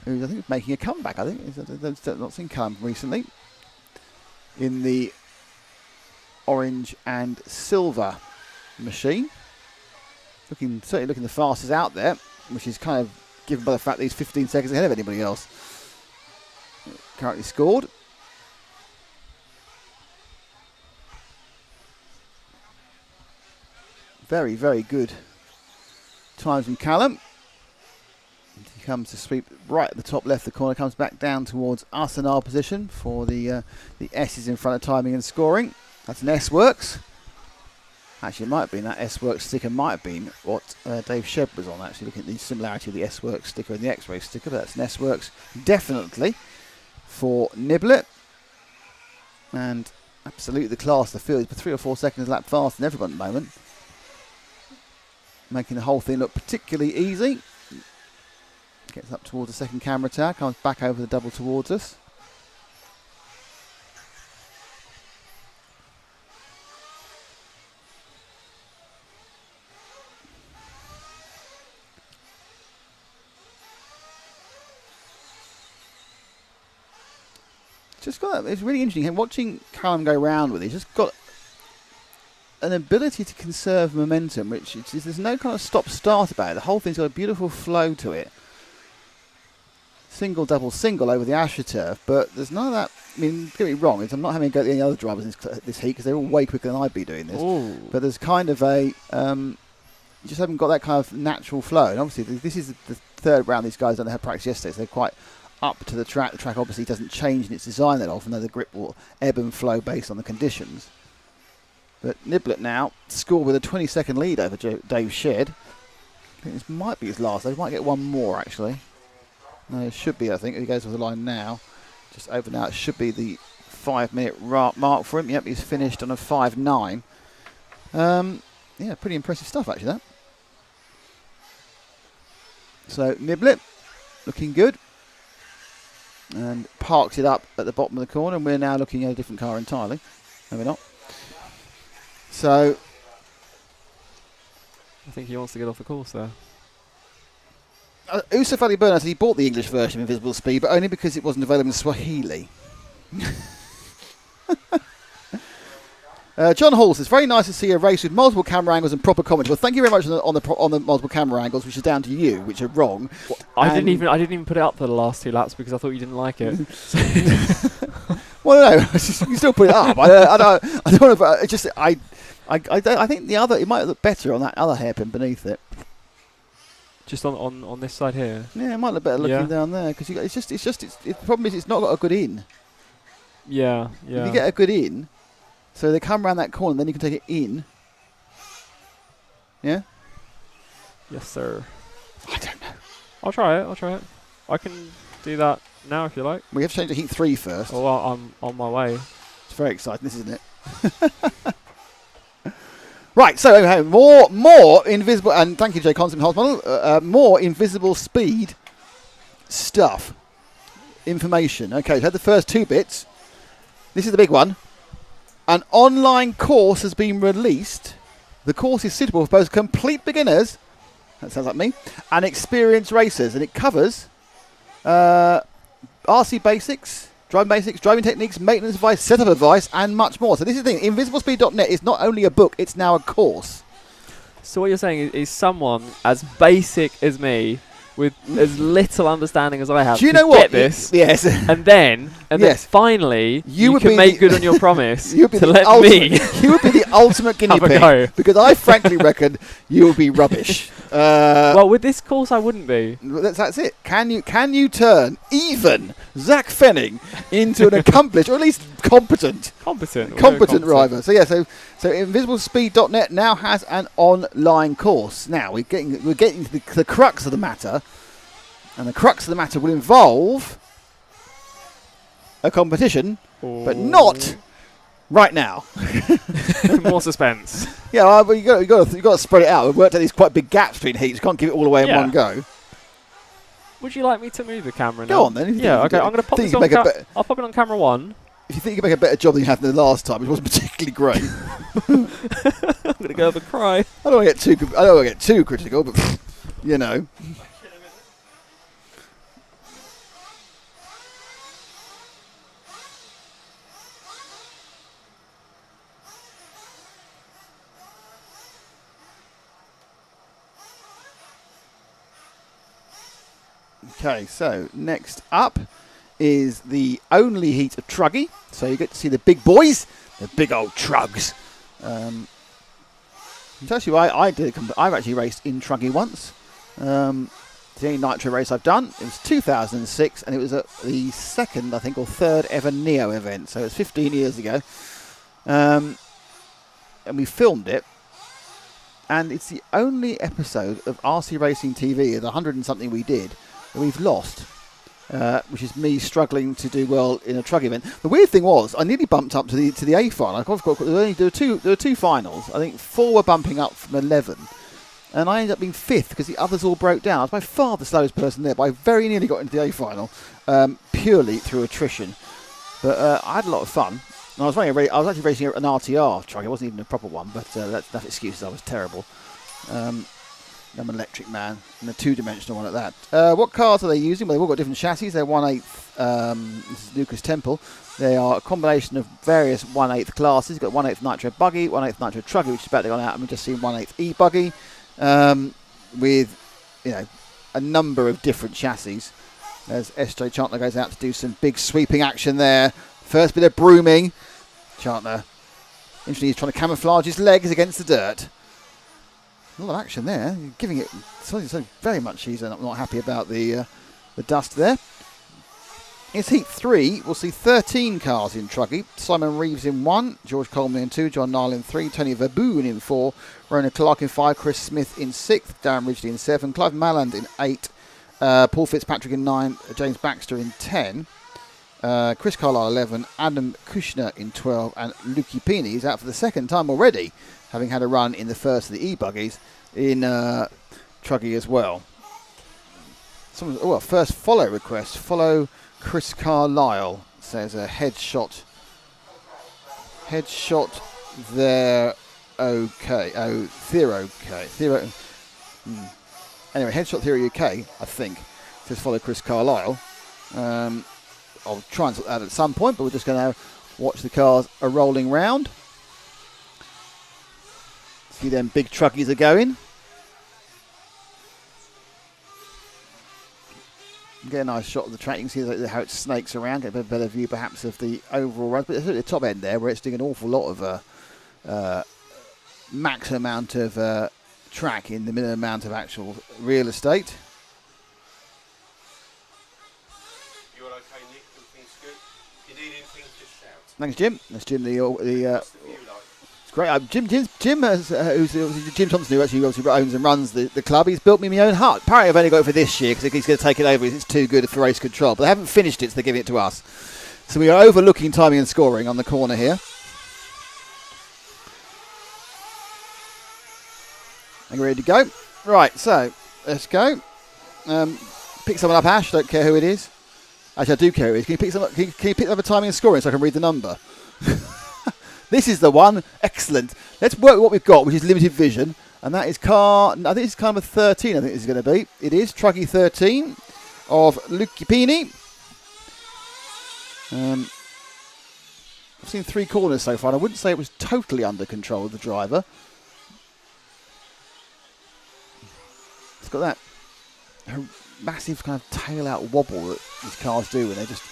who's I think is making a comeback. I think I've not seen Callum recently in the orange and silver machine. Certainly looking the fastest out there, which is kind of given by the fact that he's 15 seconds ahead of anybody else. Currently scored. Very, very good times from Callum. He comes to sweep right at the top left of the corner, comes back down towards us in our position for the S's in front of timing and scoring. That's an S-Works. Actually, it might have been that S-Works sticker might have been what Dave Shedd was on, actually, looking at the similarity of the S-Works sticker and the X-Ray sticker. But that's an S-Works definitely for Niblet. And absolutely the class of the field. He's 3 or 4 seconds lap faster than everyone at the moment, making the whole thing look particularly easy. Gets up towards the second camera tower, comes back over the double towards us. It's really interesting watching Callum go round with it. He's just got an ability to conserve momentum, which there's no kind of stop-start about it. The whole thing's got a beautiful flow to it. Single, double, single over the AstroTurf, but there's none of that. I mean, don't get me wrong, I'm not having to go to any other drivers in this heat because they're all way quicker than I'd be doing this. Ooh. But there's kind of a... you just haven't got that kind of natural flow. And obviously, this is the 3rd round these guys done. They had practice yesterday, so they're quite up to the track. The track obviously doesn't change in its design that often, though the grip will ebb and flow based on the conditions. But Niblet now scored with a 20-second lead over Dave Shedd. I think this might be his last. They might get one more, actually. No, it should be, I think. He goes with the line now. Just over now. It should be the 5-minute mark for him. Yep, he's finished on a 5.9. Yeah, pretty impressive stuff, actually, that. So, Niblet, looking good. And parks it up at the bottom of the corner. And we're now looking at a different car entirely. No, we're not. So, I think he wants to get off the course there. Usuf Ali Burnett said he bought the English version of Invisible Speed, but only because it wasn't available in Swahili. John Hall says, very nice to see a race with multiple camera angles and proper commentary. Well, thank you very much on the multiple camera angles, which is down to you, which are wrong. I didn't even put it up for the last 2 laps because I thought you didn't like it. Well, no, you still put it up. I don't want to. It's just I think the other, it might look better on that other hairpin beneath it. Just on this side here. Yeah, it might look better looking down there because the problem is it's not got a good in. Yeah. If you get a good in, so they come around that corner, and then you can take it in. Yeah. Yes, sir. I don't know. I'll try it. I can do that now if you like. We have to change to heat 3 first. Oh, well, I'm on my way. It's very exciting, this, isn't it? Right, so more invisible, and thank you, Jay Constant Hospital. More invisible speed stuff, information. Okay, we've had the first 2 bits. This is the big one. An online course has been released. The course is suitable for both complete beginners, that sounds like me, and experienced racers, and it covers RC basics, driving techniques, maintenance advice, setup advice, and much more. So this is the thing, invisiblespeed.net is not only a book, it's now a course. So what you're saying is someone as basic as me, with as little understanding as I have, do you know what? Get this, yes, and then finally you can make good on your promise to let me. You would be the ultimate guinea pig because I frankly reckon you will be rubbish. Well, with this course, I wouldn't be. That's it. Can you turn even Zach Fenning into an accomplished or at least competent driver? So yeah, so invisiblespeed.net now has an online course. Now we're getting to the crux of the matter, and the crux of the matter will involve a competition, but not right now. More suspense. Yeah, well, you got to spread it out. We've worked out these quite big gaps between heats. You can't give it all away in one go. Would you like me to move the camera now? Go on then. Yeah, okay. I'm going to pop this on. I'll pop it on camera 1. If you think you can make a better job than you had the last time, which wasn't particularly great, I'm going to go over and cry. I don't want to get too critical, but you know. Okay, so next up is the only heat of Truggy. So you get to see the big boys, the big old Trugs. Actually, I've actually raced in Truggy once. It's the only Nitro race I've done. It was 2006, and it was at the 2nd, I think, or 3rd ever Neo event. So it was 15 years ago. And we filmed it. And it's the only episode of RC Racing TV, the 100 and something we did, that we've lost, which is me struggling to do well in a Truggy event. The weird thing was, I nearly bumped up to the A final. There were 2 finals. I think 4 were bumping up from 11, and I ended up being 5th because the others all broke down. I was by far the slowest person there, but I very nearly got into the A final purely through attrition. But I had a lot of fun. And I was actually racing an RTR Truggy. It wasn't even a proper one, but that's enough excuses. I was terrible. I'm an electric man, and a 2-dimensional one at that. What cars are they using? Well, they've all got different chassis. They're 1/8. This is Lucas Temple. They are a combination of various 1/8 classes. You've got 1/8 Nitro Buggy, 1/8 Nitro Truggy, which is about to go out, and we've just seen 1/8 E-buggy with a number of different chassis. As SJ Chantler goes out to do some big sweeping action there. First bit of brooming. Chantler, interestingly, he's trying to camouflage his legs against the dirt. A lot of action there. Giving it so very much. He's not happy about the dust there. It's Heat 3. We'll see 13 cars in Truggy. Simon Reeves in 1, George Coleman in 2, John Niall in 3, Tony Verboon in 4, Rona Clark in 5, Chris Smith in 6th, Darren Ridgely in 7, Clive Malland in 8, Paul Fitzpatrick in 9, James Baxter in 10, Chris Carlisle 11, Adam Kushner in 12, and Luki Pini is out for the 2nd time already, having had a run in the first of the E-buggies in Truggy as well. First follow request. Follow Chris Carlisle, says a headshot there OK. Oh, Zero K. Zero. Anyway, Headshot Theory UK, I think, just follow Chris Carlisle. I'll try and sort that out at some point, but we're just going to watch the cars are rolling round. See them big truckies are going. Get a nice shot of the track. You can see how it snakes around. Get a better view, perhaps, of the overall run. But it's at the top end there, where it's doing an awful lot of max amount of track in the minimum amount of actual real estate. You're okay, Nick? Everything's good? If you need anything, just shout. Thanks, Jim. That's Jim. What's the view like? It's great. Jim has, who's Jim Thompson, who actually obviously owns and runs the club. He's built me my own hut. Apparently, I've only got it for this year because he's going to take it over. It's too good for race control. But they haven't finished it, so they're giving it to us. So we are overlooking timing and scoring on the corner here. And we're ready to go. Right, so let's go. Pick someone up, Ash. Don't care who it is. Actually, I do care who it is. Can you pick someone up? Can you pick up a timing and scoring so I can read the number? This is the one. Excellent. Let's work with what we've got, which is limited vision, and that is car. I think it's car number 13. I think this is going to be. It is Truggy 13 of Lucchipini. I've seen 3 corners so far, and I wouldn't say it was totally under control of the driver. It's got that massive kind of tail out wobble that these cars do when they just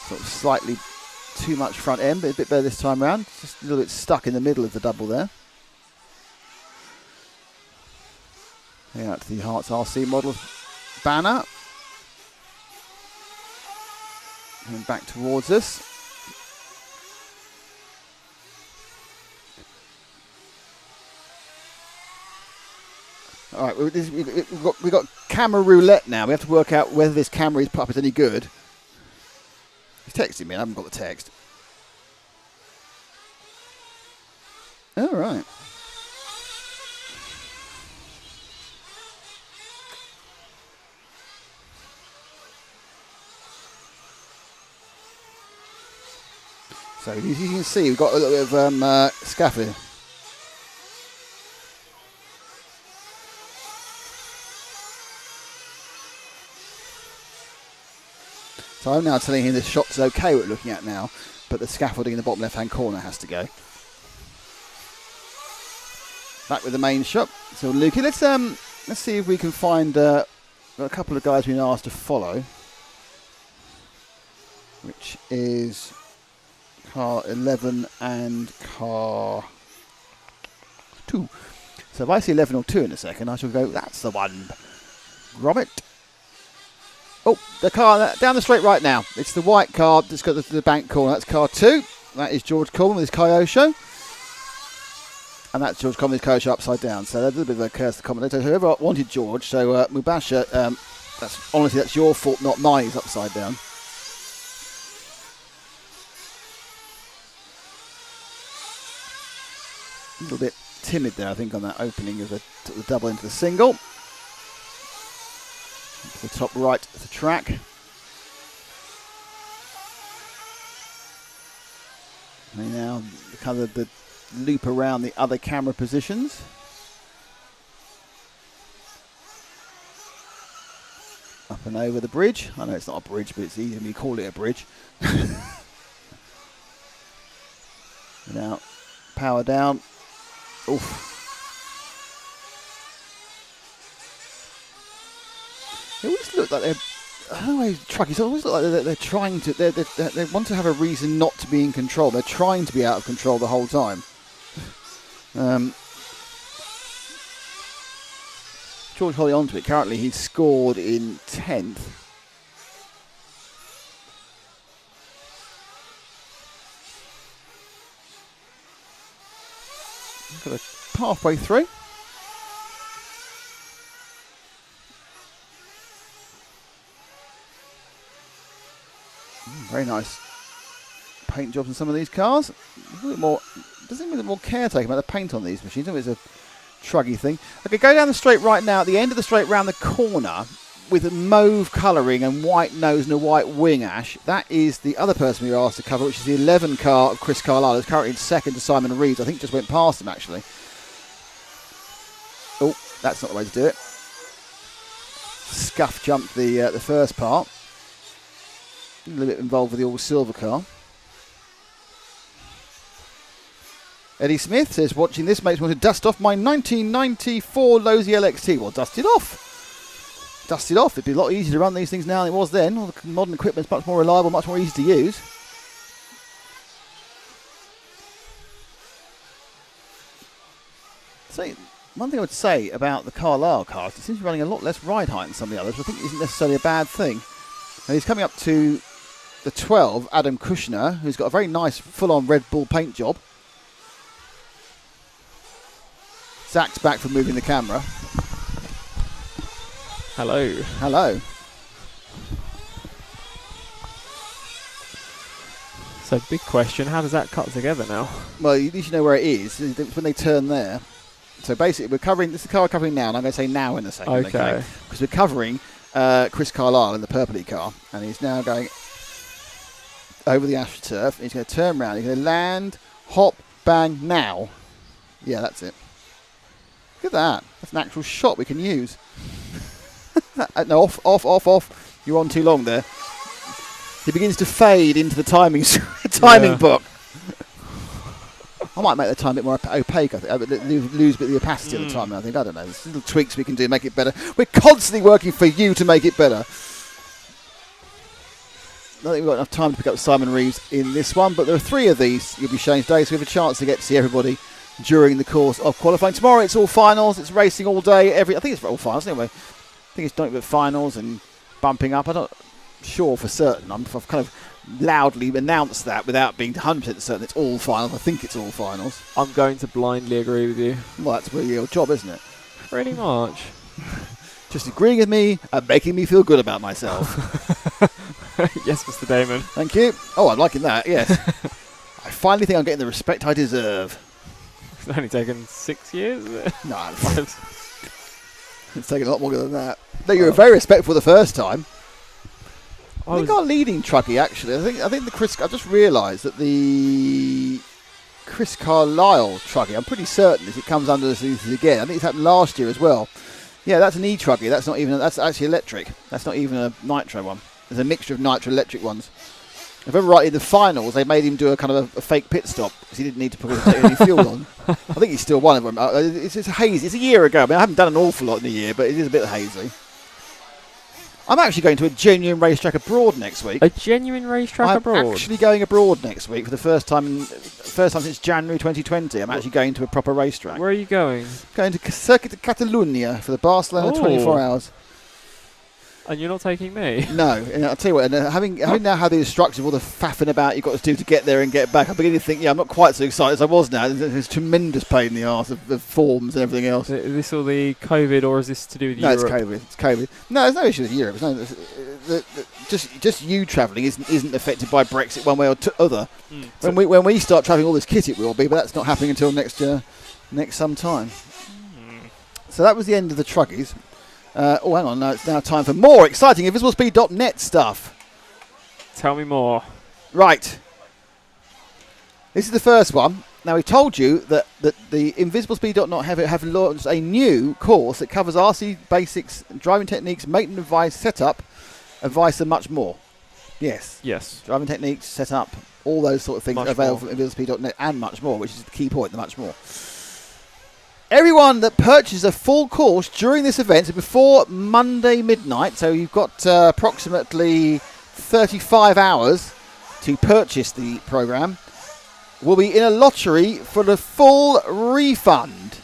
sort of slightly too much front end, but a bit better this time round. Just a little bit stuck in the middle of the double there. Heading out to the Herts RC model banner. Coming back towards us. All right, we've got camera roulette now. We have to work out whether this camera he's put up is any good. He's texting me. I haven't got the text. All right. So as you can see, we've got a little bit of scaffolding. So I'm now telling him the shot's okay what we're looking at now, but the scaffolding in the bottom left-hand corner has to go. Back with the main shot. So Lukey, let's see if we can find a couple of guys we've been asked to follow, which is car 11 and car 2. So if I see 11 or 2 in a second, I shall go, that's the one. Grommet. Oh, the car down the straight right now. It's the white car that's got the bank corner. That's car 2. That is George Coleman with his Kyosho. And that's George Coleman with his Kyosho upside down. So that's a bit of a curse to comment. Whoever wanted George, so Mubasha, that's your fault, not mine. He's upside down. A little bit timid there, I think, on that opening of the double into the single. The top right of the track. And now kind of the loop around the other camera positions. Up and over the bridge. I know it's not a bridge, but it's easy when you call it a bridge. Now, power down. Oof. They always look like they're, I don't know, truckies always look like they're trying to, they want to have a reason not to be in control. They're trying to be out of control the whole time. George holding on to it. Currently he's scored in 10th. Got a halfway through. Very nice paint jobs on some of these cars. A little bit more, doesn't seem a bit more caretaking about the paint on these machines. It's a truggy thing. Okay, go down the straight right now. At the end of the straight round the corner, with mauve colouring and white nose and a white wing, Ash. That is the other person we were asked to cover, which is the 11 car of Chris Carlisle. It's currently in second to Simon Reeves. I think just went past him, actually. Oh, that's not the way to do it. Scuff jumped the first part. A little bit involved with the all-silver car. Eddie Smith says, watching this makes me want to dust off my 1994 Losi LXT. Well, dust it off. Dust it off. It'd be a lot easier to run these things now than it was then. All the modern equipment's much more reliable, much more easy to use. So, one thing I would say about the Carlisle cars, it seems to be running a lot less ride height than some of the others, which I think isn't necessarily a bad thing. Now, he's coming up to the 12, Adam Kushner, who's got a very nice full-on Red Bull paint job. Zach's back from moving the camera. Hello. Hello. So, big question, how does that cut together now? Well, you need to know where it is. It's when they turn there. So basically, we're covering, this is the car we're covering now, and I'm going to say now in a second. Okay. Because we're covering Chris Carlisle in the purpley car, and he's now going over the AstroTurf. He's going to turn around. He's going to land, hop, bang, now. Yeah, that's it. Look at that. That's an actual shot we can use. No, off. You're on too long there. He begins to fade into the timing book. I might make the time a bit more opaque. I think lose a bit of the opacity of the timing. I think, I don't know. There's little tweaks we can do to make it better. We're constantly working for you to make it better. I don't think we've got enough time to pick up Simon Reeves in this one, but there are 3 of these you'll be showing today, so we have a chance to get to see everybody during the course of qualifying. Tomorrow it's all finals. It's racing all day. I think it's all finals anyway. I think it's nothing but finals and bumping up. I'm not sure for certain. I've kind of loudly announced that without being 100% certain it's all finals. I think it's all finals. I'm going to blindly agree with you. Well, that's really your job, isn't it? Pretty much. Just agreeing with me and making me feel good about myself. Yes, Mr. Damon. Thank you. Oh, I'm liking that, yes. I finally think I'm getting the respect I deserve. It's only taken 6 years, is it? No, it's taken a lot longer than that. No, you were very respectful the first time. I think our leading Truggy, actually. I think the Chris. I just realised that the Chris Carlisle Truggy. I'm pretty certain if it comes under this again. I think it's happened last year as well. Yeah, that's an E-Truggy. That's not even. That's actually electric. That's not even a nitro one. There's a mixture of nitro electric ones. If I remember right, in the finals, they made him do a kind of a fake pit stop because he didn't need to put any fuel on. I think he's still one of them. It's hazy. It's a year ago. I mean, I haven't done an awful lot in a year, but it is a bit hazy. I'm actually going to a genuine racetrack abroad next week. A genuine racetrack abroad? I'm actually going abroad next week for the first time since January 2020. I'm actually going to a proper racetrack. Where are you going? Going to Circuit de Catalunya for the Barcelona 24 hours. And you're not taking me? No, and I'll tell you what, and having now had the instructions of all the faffing about you've got to do to get there and get back, I'm beginning to think, I'm not quite so excited as I was now. There's tremendous pain in the arse of forms and everything else. Is this all the COVID, or is this to do with Europe? No, it's COVID. No, there's no issue with Europe. Just you travelling isn't affected by Brexit one way or other. When we start travelling all this kit, it will be, but that's not happening until next some time. So that was the end of the Truggies. Hang on, no, it's now time for more exciting InvisibleSpeed.net stuff. Tell me more. Right. This is the first one. Now, we've told you that the InvisibleSpeed.net have launched a new course that covers RC basics, driving techniques, maintenance advice, setup, advice, and much more. Yes. Driving techniques, setup, all those sort of things are available from InvisibleSpeed.net and much more, which is the key point, the much more. Everyone that purchases a full course during this event, so before Monday midnight, so you've got approximately 35 hours to purchase the programme, will be in a lottery for the full refund.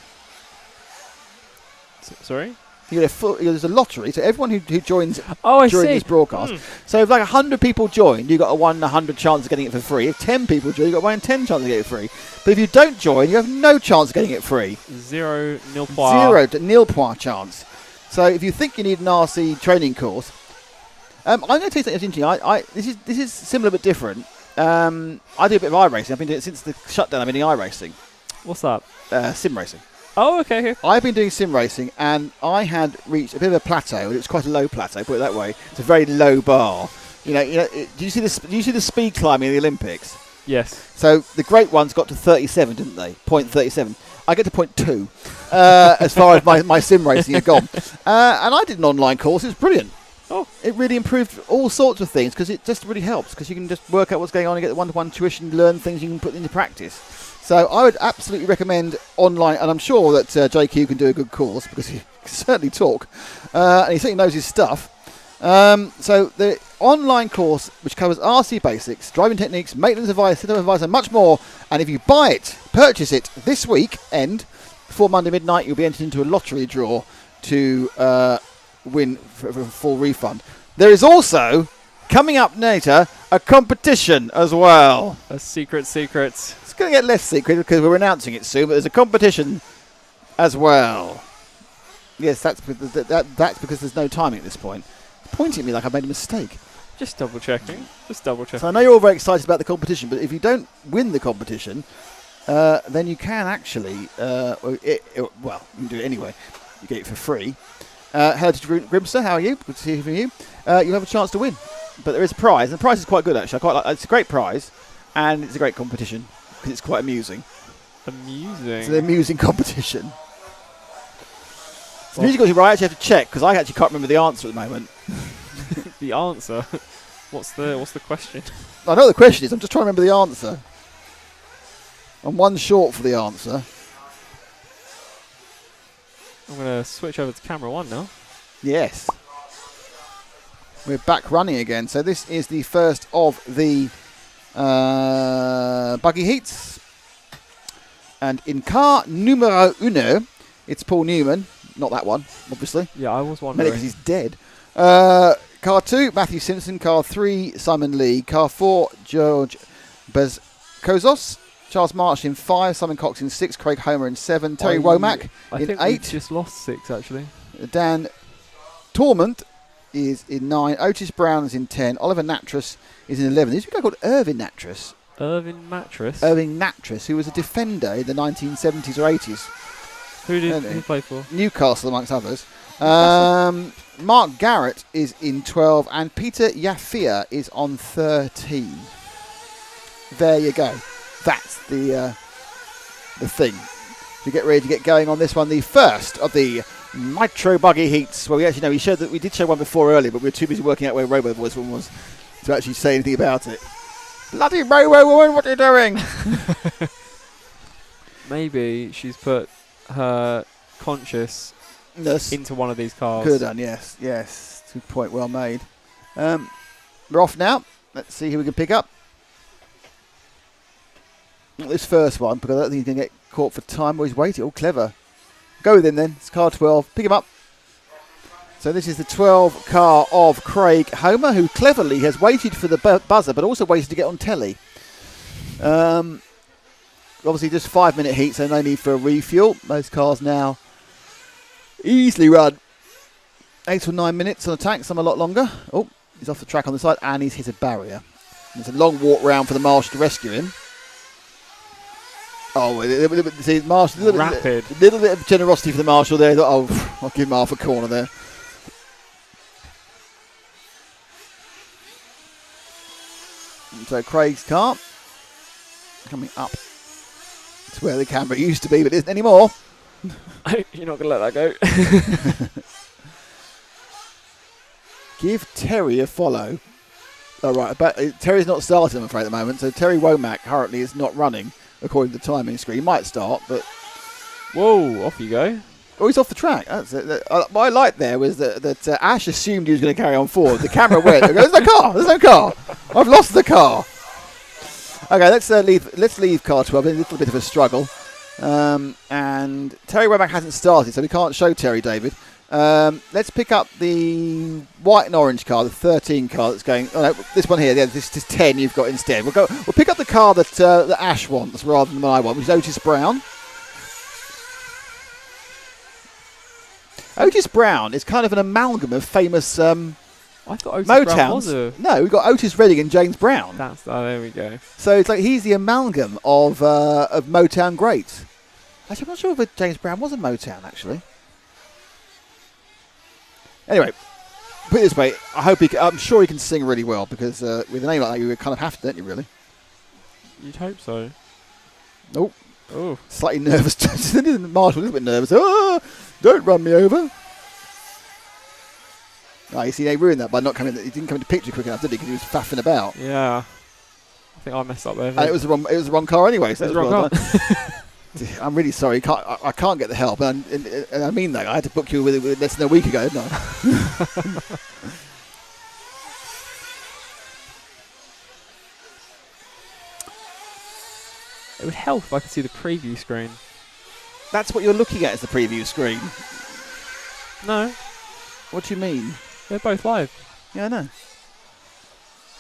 Sorry? There's a lottery, so everyone who joins during this broadcast. So if like 100 people join, you've got a 1 in 100 chance of getting it for free. If 10 people join, you've got 1 in 10 chance of getting it free. But if you don't join, you have no chance of getting it free. Zero nil point chance. So if you think you need an RC training course, I'm going to tell you something interesting. This is similar but different. I do a bit of iRacing. I've been doing it since the shutdown. I've been doing iRacing. What's that? Sim racing. Oh, okay. Here. I've been doing sim racing, and I had reached a bit of a plateau. It was quite a low plateau, put it that way. It's a very low bar. Do you see this? Do you see the speed climbing in the Olympics? Yes. So the great ones got to 37, didn't they? 0.37. I get to 0.2 as far as my sim racing had gone. And I did an online course. It was brilliant. Oh. It really improved all sorts of things because it just really helps because you can just work out what's going on and get the one-to-one tuition, learn things you can put into practice. So I would absolutely recommend online, and I'm sure that JQ can do a good course because he can certainly talk, and he certainly knows his stuff. So the online course, which covers RC basics, driving techniques, maintenance advice, setup advice, and much more. And if you purchase it this weekend, before Monday midnight, you'll be entered into a lottery draw to win for a full refund. There is also, coming up later, a competition as well. A secret. It's going to get less secret because we're announcing it soon, but there's a competition as well. Yes, that's because there's no timing at this point. Pointing at me like I made a mistake. Just double checking. So I know you're all very excited about the competition, but if you don't win the competition, then you can actually, you can do it anyway. You get it for free. Hello to Grimster, how are you? Good to hear from you. You have a chance to win, but there is a prize, and the prize is quite good actually. I quite like. It's a great prize, and it's a great competition because it's quite amusing. It's an amusing competition. The musical where I actually have to check because I actually can't remember the answer at the moment. The answer? What's the question? I know what the question is. I'm just trying to remember the answer. I'm one short for the answer. I'm going to switch over to camera 1 now. Yes. We're back running again. So this is the first of the buggy heats. And in car numero uno, it's Paul Newman. Not that one, obviously. Yeah, I was wondering. Maybe because he's dead. Car 2, Matthew Simpson. Car 3, Simon Lee. Car 4, George Bezkozos. Charles Marsh in 5. Simon Cox in 6. Craig Homer in 7. Terry Womack in 8. I think we just lost 6, actually. Dan Tormont is in 9. Otis Brown is in 10. Oliver Natras is in 11. There's a guy called Irving Natras. Irving Natras, who was a defender in the 1970s or 80s. Who did he play for? Newcastle, amongst others. Mark Garrett is in 12, and Peter Yafia is on 13. There you go. That's the thing. To get ready to get going on this one, the first of the Nitro Buggy heats. Well, we actually know we did show one before earlier, but we were too busy working out where Robo Voice one was to actually say anything about it. Bloody Robo woman, what are you doing? Maybe she's put her consciousness into one of these cars. Good done, yes. Good point, well made. We're off now. Let's see who we can pick up. Not this first one, because I don't think he's going to get caught for time. Well, he's waiting. Oh, clever. Go with him then. It's car 12. Pick him up. So this is the 12 car of Craig Homer, who cleverly has waited for the buzzer, but also waited to get on telly. Obviously just 5-minute heat, so no need for a refuel. Most cars now easily run 8 or 9 minutes on a tank, some a lot longer. Oh, he's off the track on the side, and he's hit a barrier. There's a long walk round for the marshal to rescue him. Oh, see, marshal, Rapid. A little bit of generosity for the marshal there. Oh, I'll give him half a corner there. So Craig's car coming up to where the camera used to be, but isn't anymore. You're not going to let that go. Give Terry a follow. All right, but Terry's not starting, I'm afraid, at the moment. So Terry Womack currently is not running, according to the timing screen. He might start, but... Whoa, off you go. Oh, he's off the track. That's it. What I liked there was that Ash assumed he was going to carry on forward. The camera went, there's no car. I've lost the car. Okay, let's leave car 12. A little bit of a struggle. And Terry Womack hasn't started, so we can't show Terry, David. Let's pick up the white and orange car, the 13 car that's going... Oh, no, this one here. Yeah, this is 10 you've got instead. We'll pick up the car that Ash wants rather than the one I want, which is Otis Brown. Otis Brown is kind of an amalgam of famous I thought Otis Motowns. Brown was a... No, we've got Otis Redding and James Brown. There we go. So it's like he's the amalgam of Motown greats. Actually, I'm not sure if James Brown was a Motown, actually. Anyway, put it this way, I'm sure he can sing really well, because with a name like that, you kind of have to, don't you, really? You'd hope so. Nope. Oh. Slightly nervous. Marshall a little bit nervous. Oh, don't run me over. Oh, you see, they ruined that by not coming. He didn't come into picture quick enough, did he? Because he was faffing about. Yeah. I think I messed up there. And it was the wrong car anyway. So it was the wrong car. I'm really sorry. I can't get the help, and I mean that. I had to book you with less than a week ago, didn't I? It would help if I could see the preview screen. That's what you're looking at, is the preview screen. No, What do you mean? they're both live. Yeah, I know.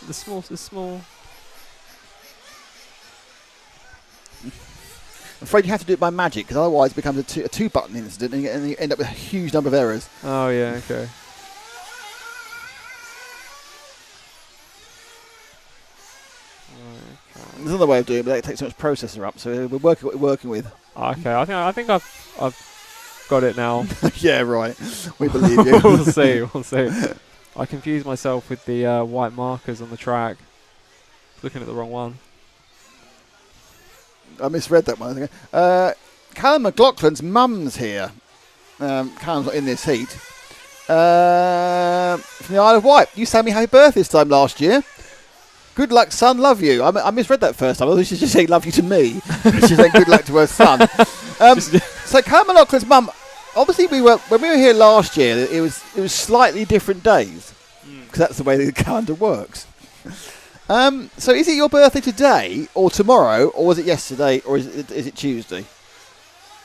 The small. I'm afraid you have to do it by magic, because otherwise it becomes a two-button incident, and you end up with a huge number of errors. Oh yeah, okay. There's another way of doing it, but that takes so much processor up. So we're working what we're working with. Okay, I think I've got it now. Yeah, right. We believe you. We'll see. I confused myself with the white markers on the track. Looking at the wrong one. I misread that one. Callum McLaughlin's mum's here. Callum's not in this heat. From the Isle of Wight. You sang me happy birthday this time last year. Good luck, son. Love you. I misread that first time. I thought she just saying love you to me. She said good luck to her son. So Callum McLaughlin's mum. Obviously, when we were here last year, it was slightly different days, because that's the way the calendar works. So is it your birthday today or tomorrow, or was it yesterday, or is it Tuesday?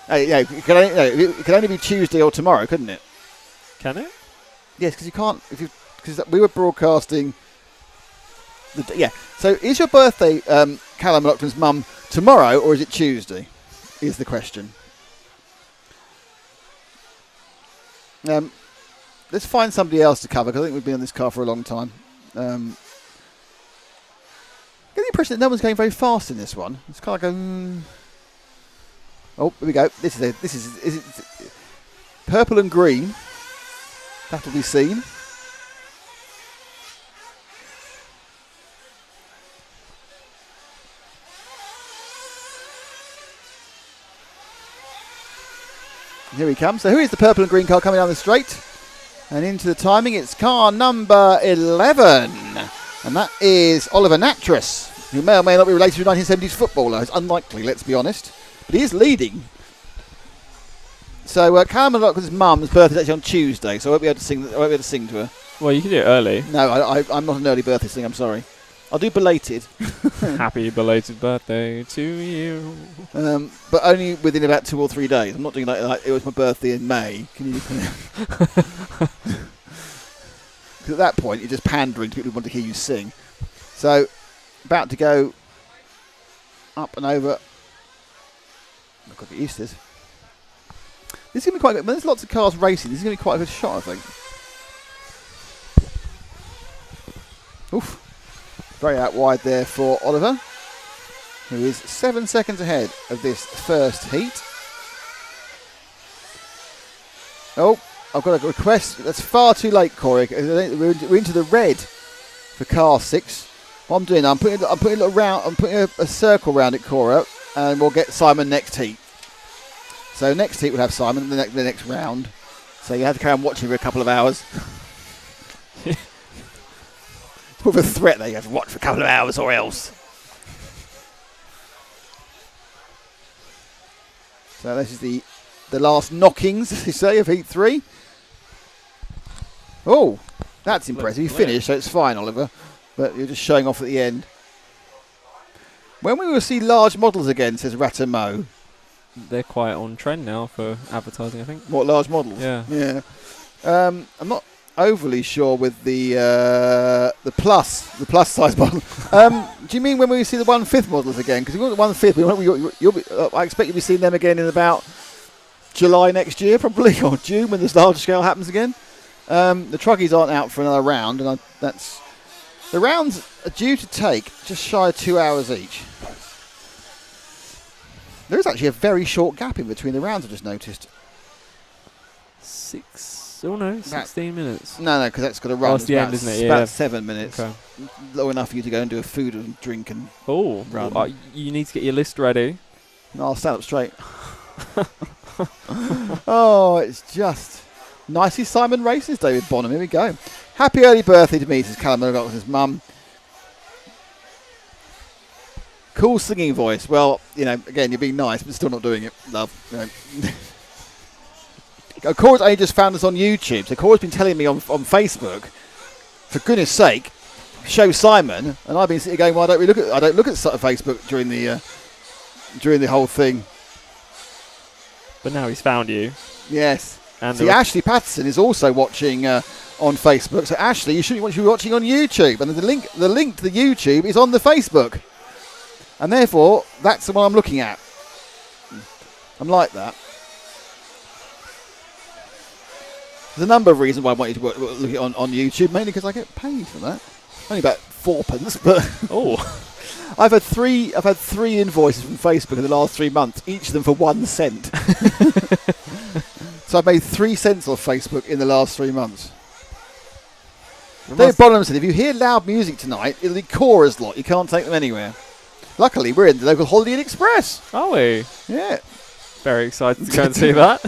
Yeah, it could only be Tuesday or tomorrow, couldn't it? Can it? Yes, because you can't. Because we were broadcasting. Yeah. So is your birthday, Callum McLaughlin's mum, tomorrow, or is it Tuesday? Is the question. Let's find somebody else to cover, because I think we've been on this car for a long time. I get the impression that no one's going very fast in this one. It's kind of like oh, here we go. Is it purple and green? That'll be seen. Here he comes. So who is the purple and green car coming down the straight? And into the timing, it's car number 11. And that is Oliver Nattrass, who may or may not be related to a 1970s footballer. It's unlikely, let's be honest. But he is leading. So Callum McLaughlin's mum's birthday is actually on Tuesday, so I won't be able to sing to her. Well, you can do it early. No, I'm not an early birthday singer, I'm sorry. I'll do belated. Happy belated birthday to you. But only within about 2 or 3 days. I'm not doing like it was my birthday in May. Can you? Because at that point, you're just pandering to people who want to hear you sing. So, about to go up and over. I've got to get used to this. This is going to be quite good. When there's lots of cars racing, this is going to be quite a good shot, I think. Oof. Very out wide there for Oliver, who is 7 seconds ahead of this first heat. Oh, I've got a request. That's far too late, Corey. We're into the red for car 6. What I'm doing, I'm putting a circle around it, Cora, and we'll get Simon next heat. So next heat we'll have Simon the next round. So you have to carry on watching for a couple of hours. With a threat that you have to watch for a couple of hours or else. So this is the last knockings, as you say, of heat 3. Oh, that's impressive. You finished, so it's fine, Oliver. But you're just showing off at the end. When we will see large models again, says Ratamo. They're quite on trend now for advertising, I think. What, large models? Yeah. Yeah. I'm not overly sure with the plus size model. Do you mean when we see the 1/5 models again? Because we want the 1/5. I expect you'll be seeing them again in about July next year, probably, or June, when this large scale happens again. The Truggies aren't out for another round, and the rounds are due to take just shy of 2 hours each. There is actually a very short gap in between the rounds, I just noticed. 16 minutes. No, because that's got to run. Oh, it's the end, isn't it? It's Yeah. about 7 minutes. Okay. Low enough for you to go and do a food and drink and run. You need to get your list ready. No, I'll stand up straight. Oh, it's just nicely Simon races, David Bonham. Here we go. Happy early birthday to me, says Callum Murdoch with his mum. Cool singing voice. Well, again, you're being nice, but still not doing it, love. Cora's only just found us on YouTube, so Cora's been telling me on Facebook, for goodness sake, show Simon, and I've been sitting going, well, I don't look at Facebook during the whole thing. But now he's found you. Yes. And see, Ashley Patterson is also watching on Facebook. So Ashley, you should be watching on YouTube, and the link to the YouTube is on the Facebook, and therefore that's the one I'm looking at. I'm like that. There's a number of reasons why I want you to look at it on YouTube, mainly because I get paid for that. Only about 4p, but I've had three invoices from Facebook in the last 3 months, each of them for 1 cent. So I've made 3 cents off Facebook in the last 3 months. David Bonham said, if you hear loud music tonight, it'll be Cora's lot. You can't take them anywhere. Luckily, we're in the local Holiday Inn Express. Are we? Yeah. Very excited to go and see that.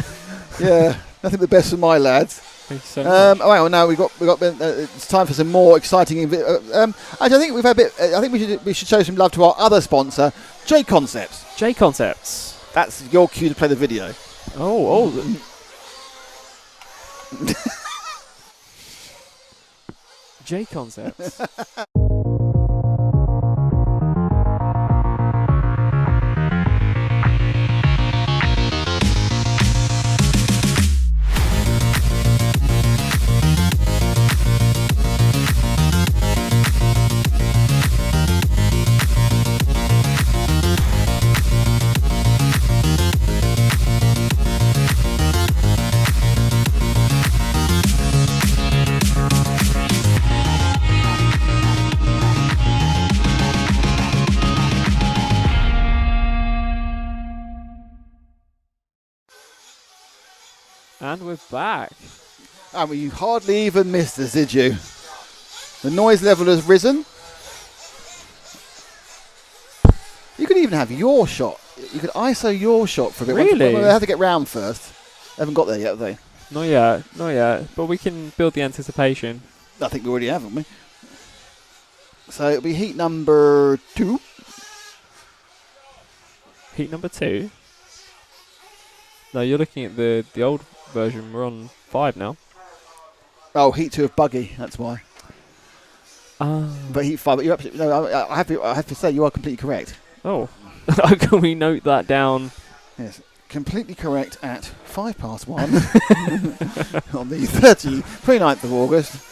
Yeah. Nothing but best for my lads. Thank you so much. Well, now we got. It's time for some more exciting. Actually, I think we've had a bit. I think we should show some love to our other sponsor, J Concepts. J Concepts. That's your cue to play the video. Oh. J Concepts. And we're back. And you hardly even missed us, did you? The noise level has risen. You could even have your shot. You could ISO your shot for a bit. Really? They have to get round first. They haven't got there yet, have they? Not yet. But we can build the anticipation. I think we already have, haven't we? So it'll be heat number 2. Heat number 2? No, you're looking at the old version. We're on 5 now. Oh, heat 2 of Buggy. That's why. But heat 5. But you're absolutely no. I have to say you are completely correct. Oh, can we note that down? Yes, completely correct at 1:05 on the 29th of August.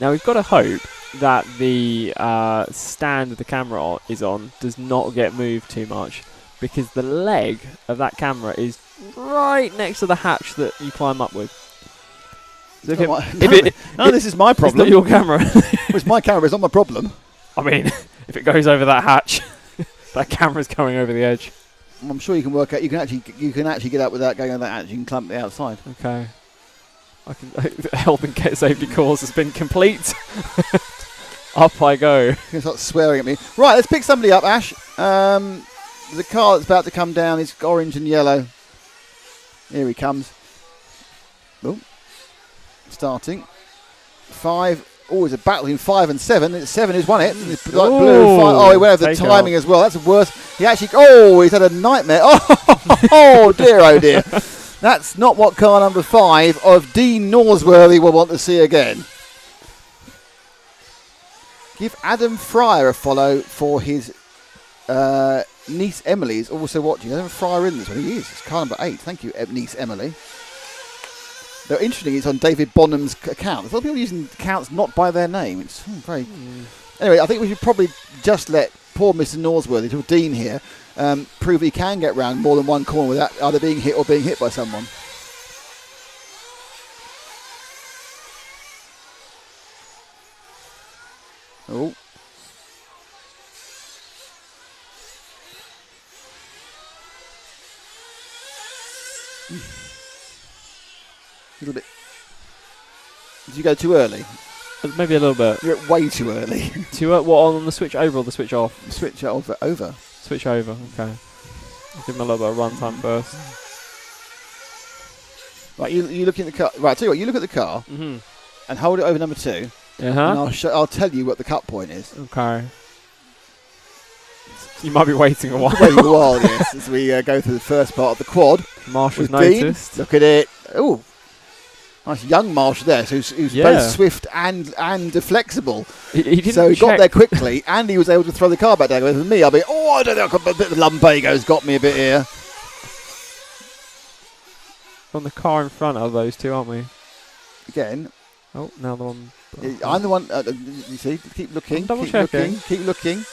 Now we've got to hope that the stand the camera is on does not get moved too much, because the leg of that camera is right next to the hatch that you climb up with. So this is my problem. It's not your camera. It's my camera. It's not my problem. I mean, if it goes over that hatch, that camera's going over the edge. I'm sure you can work out. You can actually get out without going on that hatch. You can climb the outside. Okay. Health and safety course has been complete. Up I go. You're going to start swearing at me. Right, let's pick somebody up, Ash. The car that's about to come down is orange and yellow. Here he comes. Oh, starting. 5. Oh, it's a battle in 5 and 7. 7 has won it. It's like blue. 5. Oh, he went over the timing as well. That's worse. He actually. Oh, he's had a nightmare. Oh dear, oh dear. That's not what car number 5 of Dean Norsworthy will want to see again. Give Adam Fryer a follow for his niece Emily is also watching. Adam Fryer in this one. He is. It's car number 8. Thank you, niece Emily. They're interesting. It's on David Bonham's account. There's a lot of people using accounts not by their name. It's very. Anyway, I think we should probably just let poor Mr. Norsworthy, little Dean here, prove he can get round more than one corner without either being hit or being hit by someone. Oh. A little bit. Did you go too early? Maybe a little bit. You're way too early. What, on the switch over or the switch off? Switch over. Switch over, okay. I'll give him a little bit of run time first. Right, you look in the car. Right, tell you what, you look at the car and hold it over number 2. And I'll tell you what the cut point is. Okay. You might be waiting a while. Waiting a while, yes, as we go through the first part of the quad. Marshall's with Dean. noticed. Look at it. Oh, nice young Marshall there, who's both swift and flexible. He didn't so he got check. there quickly, and he was able to throw the car back down. With me, I'll be, I don't know, a bit of lumbago's got me a bit here. On the car in front of those two, aren't we? Again. Oh, now the one. I'm the one. You see, keep looking. Double keep checking. looking. Keep looking.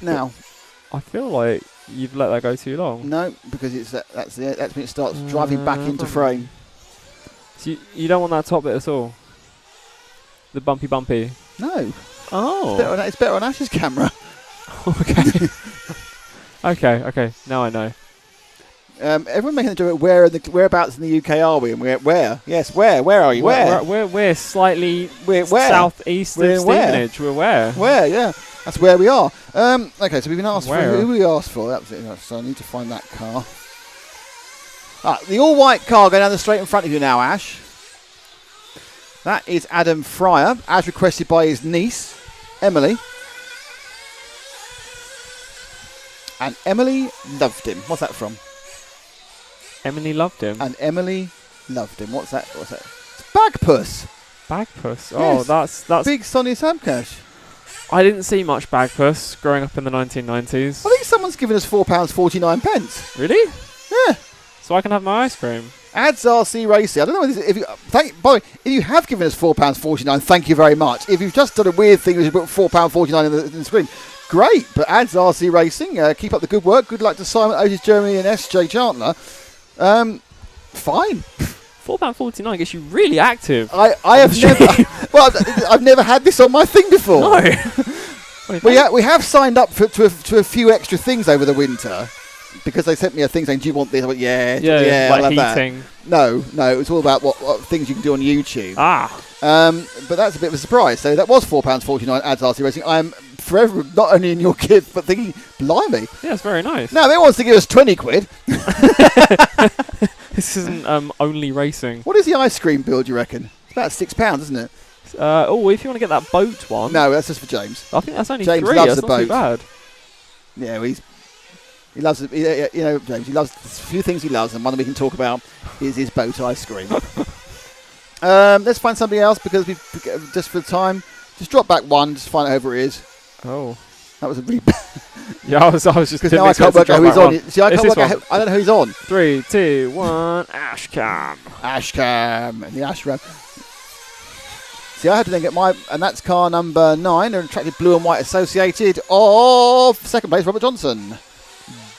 Now, I feel like you've let that go too long. No, because that's when it starts driving back into frame. So you don't want that top bit at all? The bumpy? No. Oh. It's better on Ash's camera. Okay. okay. Now I know. Everyone making a joke. Whereabouts in the UK are we? And where? Yes, where? Where are you? We're slightly where? southeast of Stevenage. We're where? Where? Yeah, that's where we are. Okay, so we've been asked Where? for who we asked for. That was it. So I need to find that car. The all-white car going down the straight in front of you now, Ash. That is Adam Fryer, as requested by his niece, Emily. And Emily loved him. What's that from? Emily loved him. And Emily loved him. What's that? It's Bagpuss. Bagpuss. Yes. Oh, that's Big Sonny Samcash. I didn't see much Bagpuss growing up in the 1990s. I think someone's given us £4.49. Really? Yeah. So I can have my ice cream. Ads RC Racing. I don't know if you. By the way, if you have given us £4.49, thank you very much. If you've just done a weird thing, you put £4.49 in the screen. Great, but Ads RC Racing, keep up the good work. Good luck to Simon, Otis, Jeremy, and SJ Chandler. Fine. £4.49 gets you really active. I have never. Well, I've never had this on my thing before. No. We have signed up to a few extra things over the winter because they sent me a thing saying, "Do you want this?" I went, "Yeah, like I'll have heating. that." No, it's all about what things you can do on YouTube. But that's a bit of a surprise. So that was £4.49 Ads RC Racing. I am forever not only in your gift but thinking, blimey. Yeah, it's very nice. Now they wants to give us £20. This isn't only racing. What is the ice cream bill, do you reckon? It's about £6, isn't it? If you want to get that boat one. No, that's just for James. I think that's only James £3. loves That's the not too boat. bad. Yeah, he loves it. James, he loves a few things he loves, and one that we can talk about is his boat ice cream. Let's find somebody else because we just for time. Just drop back one, just find out whoever it is. Oh. That was a really bad. Yeah, I was just because now I can't work out who he's on. See, I can't work out. I don't know who he's on. 3, 2, 1. Ashcam. And the Ashram. See, I had to then get and that's car number 9. They're attractive blue and white associated of second place, Robert Johnson.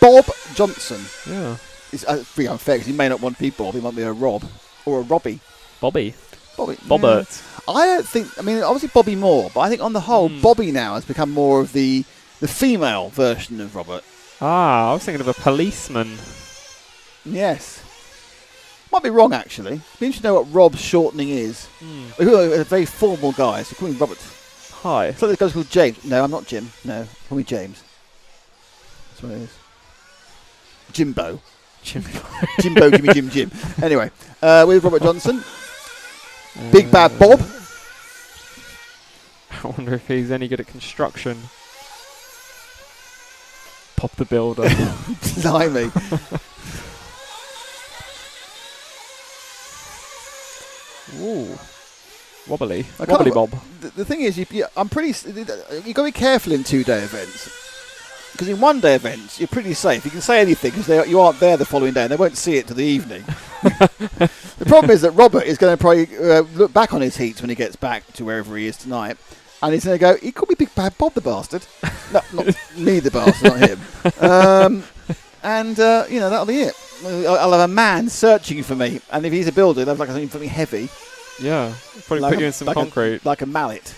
Bob Johnson. Yeah. It's pretty unfair because he may not want to be Bob. He might be a Rob or a Robbie. Bobby. Yeah. Bobbert. I don't think. I mean, obviously Bobby Moore, but I think on the whole, Bobby now has become more of the female version of Robert. I was thinking of a policeman. Yes. Might be wrong, actually. Be interesting to know what Rob's shortening is. We're a very formal guy, so call me Robert. Hi. So this guy's called James. No, I'm not Jim. No, call me James. That's what it is. Jimbo. Jimbo, Jimmy, Jim. Anyway, with Robert Johnson. Big Bad Bob. I wonder if he's any good at construction. Pop the builder. Blimey. Ooh. Wobbly I can't- bob. The thing is, you got to be careful in 2-day events. Because in 1-day events, you're pretty safe. You can say anything because you aren't there the following day and they won't see it till the evening. The problem is that Robert is going to probably look back on his heats when he gets back to wherever he is tonight. And he's going to go, he called me Big Bad Bob the bastard. No, not me the bastard, not him. That'll be it. I'll have a man searching for me. And if he's a builder, they'll have like something heavy. Yeah, probably put you in some concrete. Like a mallet.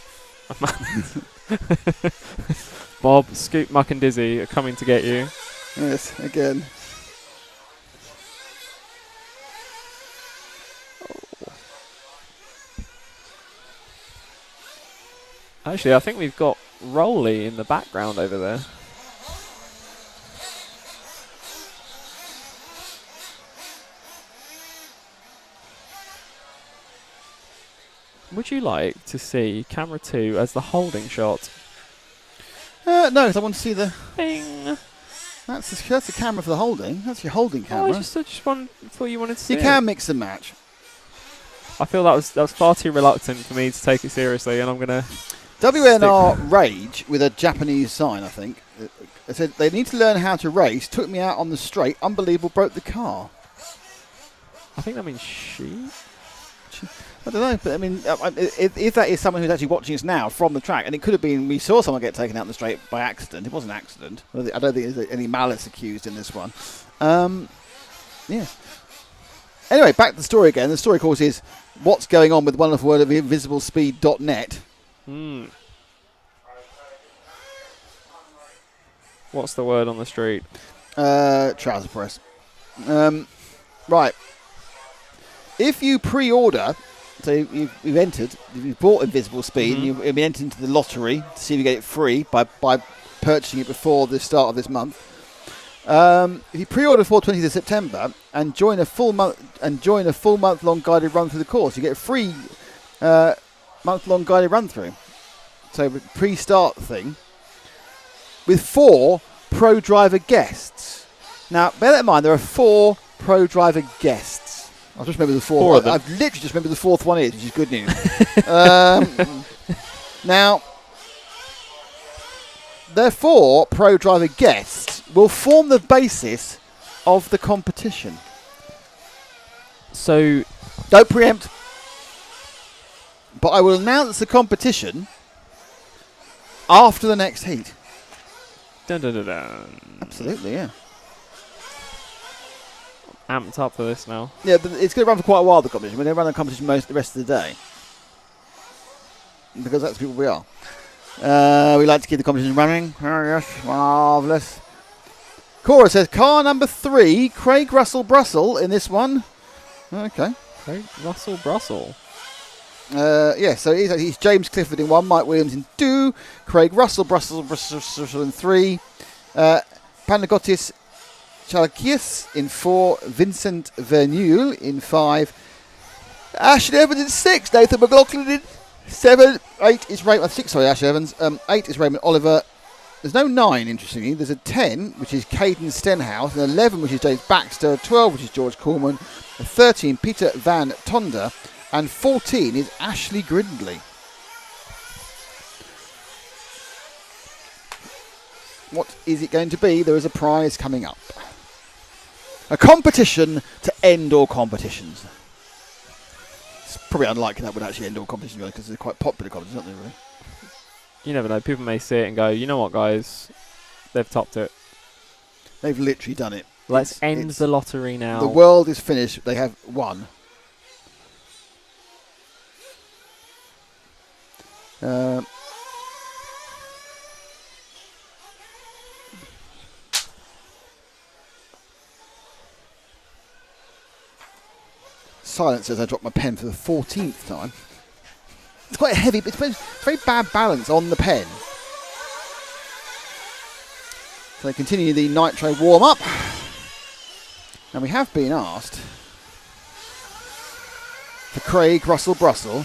Bob, Scoop, Muck and Dizzy are coming to get you. Yes, again. Actually, I think we've got Rolly in the background over there. Would you like to see camera 2 as the holding shot? No, because I want to see the... Bing! That's the camera for the holding. That's your holding camera. I just thought you wanted to see You it. can mix and match. I feel that was far too reluctant for me to take it seriously, and I'm going to... WNR Rage with a Japanese sign, I think. It said they need to learn how to race. Took me out on the straight. Unbelievable. Broke the car. I think that means she. I don't know, but I mean, if that is someone who's actually watching us now from the track, and it could have been we saw someone get taken out on the straight by accident. It was an accident. I don't think there's any malice accused in this one. Yes. Anyway, back to the story again. The story, of course, is what's going on with the wonderful world of invisiblespeed.net. What's the word on the street? Trouser press. Right. If you pre-order, so you've entered, you've bought Invisible Speed, and you've been entered into the lottery to see if you get it free by purchasing it before the start of this month. If you pre-order before 20th of September and join a full month-long guided run through the course, you get a free month-long guided run through. So pre-start thing with 4 pro driver guests. Now, bear that in mind, there are 4 pro driver guests. I've just remembered the 4th. I've literally just remembered the 4th one is, which is good news. Now, their 4 pro driver guests will form the basis of the competition. So, don't preempt. But I will announce the competition after the next heat. Dun, dun, dun, dun. Absolutely, yeah. Amped up for this now. Yeah, but it's going to run for quite a while, the competition. We're going to run the competition the rest of the day. Because that's people we are. We like to keep the competition running. Oh, yes, marvellous. Cora says, car number 3, Craig Russell Brussel in this one. Okay. Craig Russell Brussel. Yeah, so he's James Clifford in 1, Mike Williams in 2, Craig Russell Brussel in 3, Panagotis Chalakias in 4, Vincent Verneuil in 5, Ashley Evans in 6, Nathan McLaughlin in 7, 8 is Raymond, 6, sorry, Ashley Evans, 8 is Raymond Oliver. There's no 9, interestingly. There's a 10, which is Caden Stenhouse, and 11, which is James Baxter, 12, which is George Coleman, 13, Peter Van Tonder, and 14 is Ashley Grindley. What is it going to be? There is a prize coming up. A competition to end all competitions. It's probably unlikely that would actually end all competitions because they're quite popular competitions, aren't they, really? You never know. People may see it and go, you know what, guys? They've topped it. They've literally done it. Let's end the lottery now. The world is finished. They have won. Silence as I drop my pen for the 14th time. It's quite heavy, but it's very bad balance on the pen. So they continue the Nitro warm-up. And we have been asked for Craig Russell Brussel.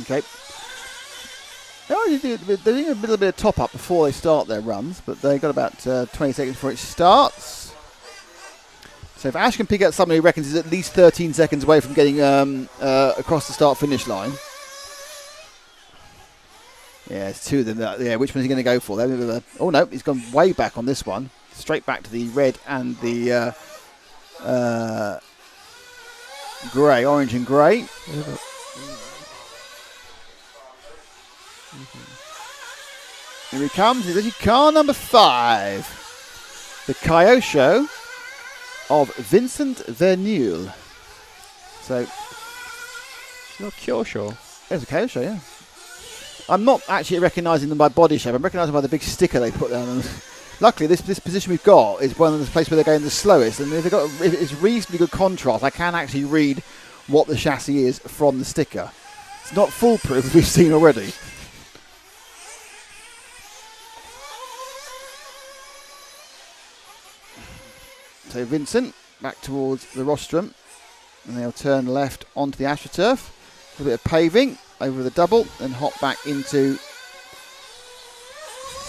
Okay. They're doing a little bit of top up before they start their runs, but they've got about 20 seconds before it starts. So if Ash can pick out somebody who reckons he's at least 13 seconds away from getting across the start-finish line. Yeah, it's two of them. Which one is he going to go for? Oh, no, he's gone way back on this one. Straight back to the red and the grey, orange and grey. Here he comes. He's actually car number 5. The Kyosho of Vincent Verneuil. So, It's not Kyosho. there's a Kyosho, yeah. I'm not actually recognising them by body shape. I'm recognising them by the big sticker they put down. Luckily, this position we've got is one of the places where they're going the slowest. And if it's reasonably good contrast, I can actually read what the chassis is from the sticker. It's not foolproof, as we've seen already. So Vincent back towards the rostrum, and they'll turn left onto the AstroTurf. A little bit of paving over the double, and hop back into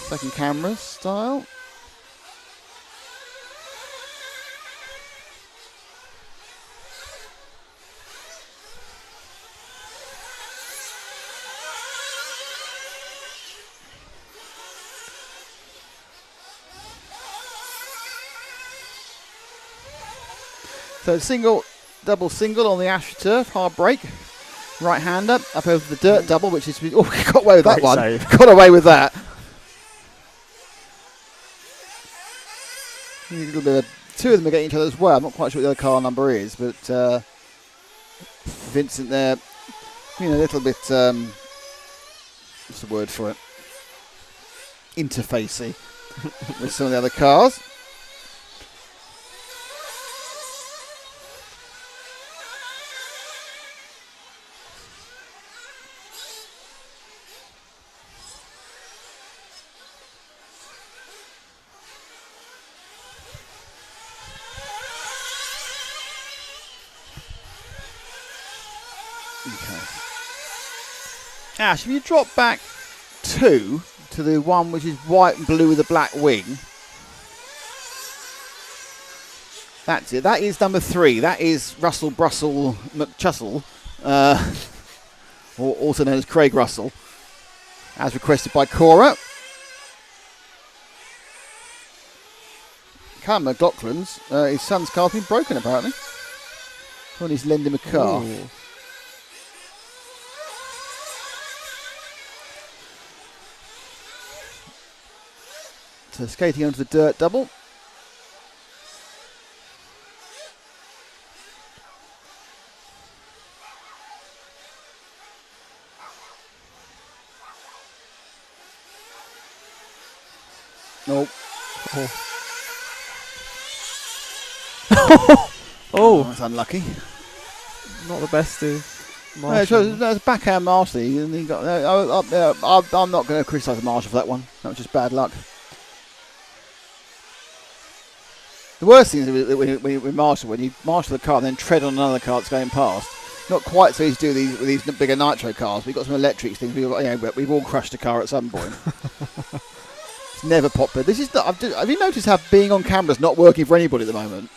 second camera style. So single, double single on the AstroTurf, hard brake. Right hander up over the dirt double, which is... Oh, got away with that Great one. save. Got away with that. A little bit of, two of them are getting each other as well. I'm not quite sure what the other car number is, but Vincent there, a little bit... what's the word for it? Interfacey with some of the other cars. Okay. Ash, if you drop back 2 to the one which is white and blue with a black wing, that's it. That is number 3. That is Russell Brussel McChussel, or also known as Craig Russell, as requested by Cora. Callum McLaughlin's, his son's car's been broken apparently. Well, he's lending him a car. Ooh. So skating onto the dirt double. Nope. Oh, That's unlucky. not the best of No, Marshall. that's backhand Marshall. And he got, I'm not going to criticise Marshall for that one. That was just bad luck. The worst thing is with Marshall, when you marshal the car and then tread on another car that's going past. Not quite so easy to do these with these bigger nitro cars. We've got some electric things. We've all crushed a car at some point. It's never popular. This is have you noticed how being on camera is not working for anybody at the moment?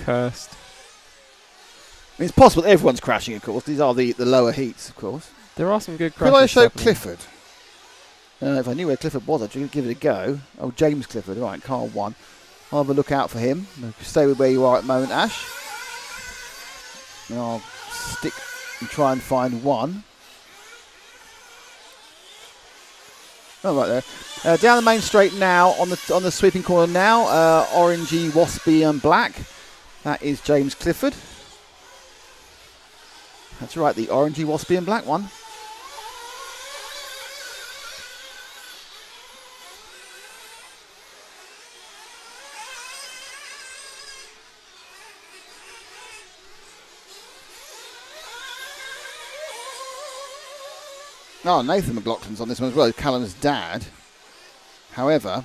Cursed. I mean, it's possible that everyone's crashing, of course. These are the lower heats, of course. There are some good Could crashes. I show happening. Clifford? If I knew where Clifford was, I'd give it a go. Oh, James Clifford. Right, car 1. I'll have a look out for him. Stay with where you are at the moment, Ash. And I'll stick and try and find 1. Oh, right there. Down the main straight now, on the sweeping corner now, orangey, waspy and black. That is James Clifford. That's right, the orangey, waspy and black one. Oh, Nathan McLaughlin's on this one as well, Callum's dad. However,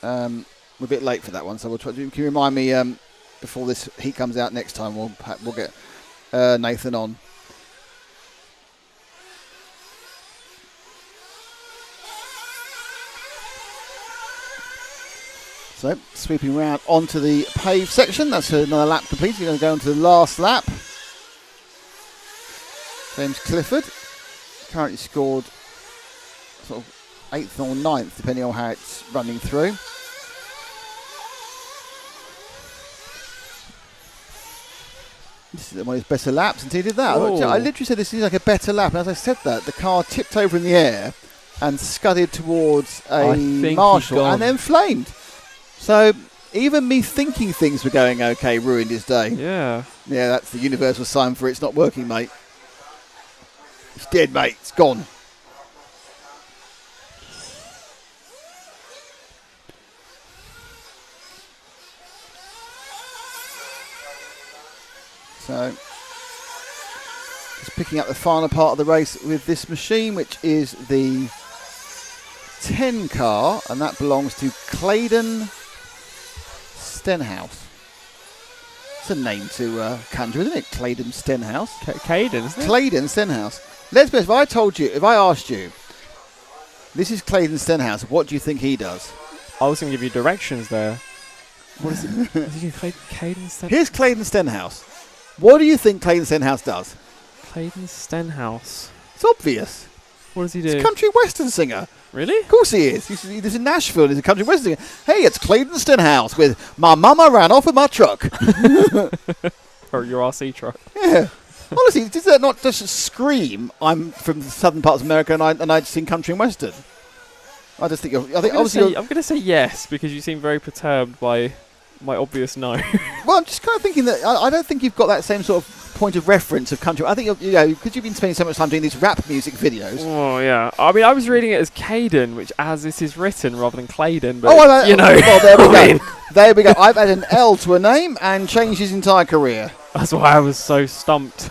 we're a bit late for that one, so we'll try. Can you remind me before this heat comes out next time? We'll get Nathan on. So, sweeping round onto the paved section. That's another lap complete. We're going to go on to the last lap. James Clifford currently scored sort of 8th or 9th, depending on how it's running through. This is one of his better laps, and he did that. I literally said this is like a better lap, and as I said that, the car tipped over in the air and scudded towards a marshal and then flamed. So even me thinking things were going okay ruined his day. Yeah. Yeah, that's the universal sign for it's not working, mate. It's dead, mate. It's gone. So, just picking up the final part of the race with this machine, which is the 10 car, and that belongs to Claydon Stenhouse. It's a name to conjure, isn't it? Claydon Stenhouse. Claydon, isn't it? Claydon Stenhouse. Let's be honest, if I asked you, this is Claydon Stenhouse, what do you think he does? I was going to give you directions there. What is it? Is it Claydon Stenhouse? Here's Claydon Stenhouse. What do you think Claydon Stenhouse does? Claydon Stenhouse. It's obvious. What does he do? He's a country western singer. Really? Of course he is. He lives in Nashville. He's a country western singer. Hey, it's Claydon Stenhouse with My Mama Ran Off with My Truck. Or your RC truck. Yeah. Honestly, does that not just scream, I'm from the southern parts of America and I sing country and western? I just think you're... I think I'm obviously going to say yes, because you seem very perturbed by my obvious no. Well, I'm just kind of thinking that I don't think you've got that same sort of point of reference of country. I think, because you've been spending so much time doing these rap music videos. Oh, yeah. I mean, I was reading it as Caden, which as this is written, rather than Claydon, but, Well, there we go. mean. There we go. I've added an L to a name and changed his entire career. That's why I was so stumped.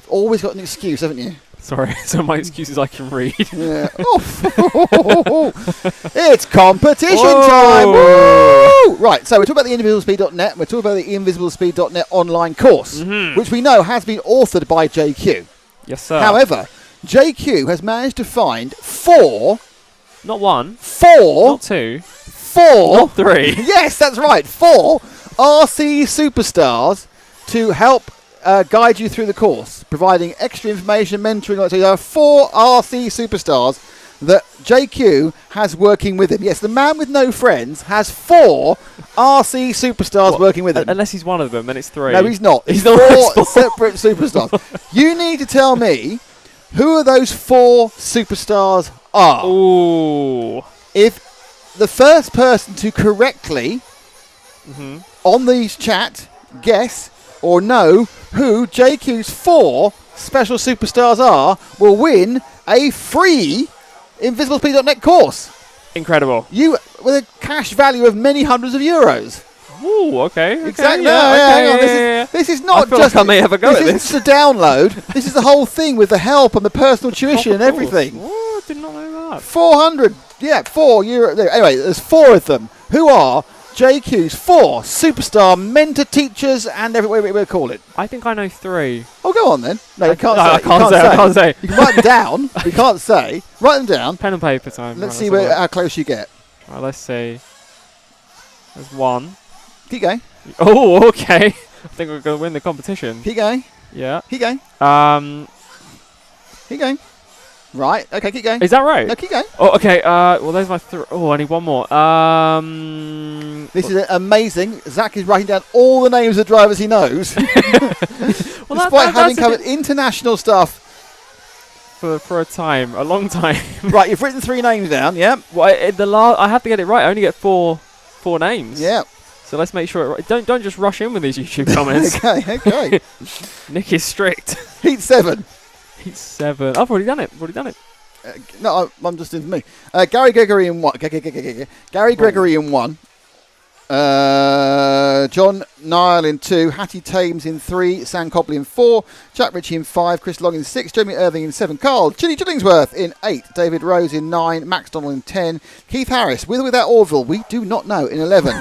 Always got an excuse, haven't you? Sorry, so my excuse is I can read. Yeah. It's competition Whoa. time! Woo! Right, so we're talking about the invisiblespeed.net. We're talking about the invisiblespeed.net online course, which we know has been authored by JQ. Yes, sir. However, JQ has managed to find four, Not one, not not two, four, not three. yes, that's right, 4 RC superstars to help guide you through the course, providing extra information, mentoring. So there are 4 RC superstars that JQ has working with him. Yes, the man with no friends has 4 RC superstars working with him. Unless he's one of them, then it's 3. No, he's not. He's It's not 4 separate superstars. You need to tell me who are those 4 superstars are. Ooh. If the first person to correctly on the chat guess or know who JQ's 4 special superstars are, will win a free invisiblespeed.net course. Incredible. You with a cash value of many hundreds of euros. Ooh, okay. Exactly. Yeah, Hang on. yeah. This is not I feel just. like I may have a go at this. this. Isn't just a download. This is the whole thing with the help and the personal tuition and everything. Oh, I did not know that. 400. Yeah, €4. Anyway, there's 4 of them. Who are JQ's 4 superstar mentor teachers and every way we call it. I think I know 3. Oh, go on then. No, you can't No, say. I can't say. You can write them down. You can't say. Write them down. Pen and paper time. Let's Right, see how close you get. Right, let's see. There's 1. Keep going. Oh, okay. I think we're going to win the competition. Keep going. Yeah. Keep going. Keep going. Right. Okay, keep going. Is that right? No, keep going. Oh, okay. Well, there's my... I need one more. This is amazing. Zach is writing down all the names of drivers he knows. Despite having covered international stuff. For a time. A long time. Right, you've written 3 names down, yeah. Well, I have to get it right. I only get 4 names. Yeah. So let's make sure... Don't just rush in with these YouTube comments. Okay. Nick is strict. Heat 7. Heat 7. I've already done it. No, I'm just in for me. Gary Gregory in 1. Gary Gregory in 1. John Niall in 2. Hattie Thames in 3. Sam Cobley in 4. Jack Ritchie in 5. Chris Long in 6. Jeremy Irving in 7. Carl Chilly Chillingsworth in 8. David Rose in 9. Max Donald in 10. Keith Harris, with or without Orville, we do not know, in 11.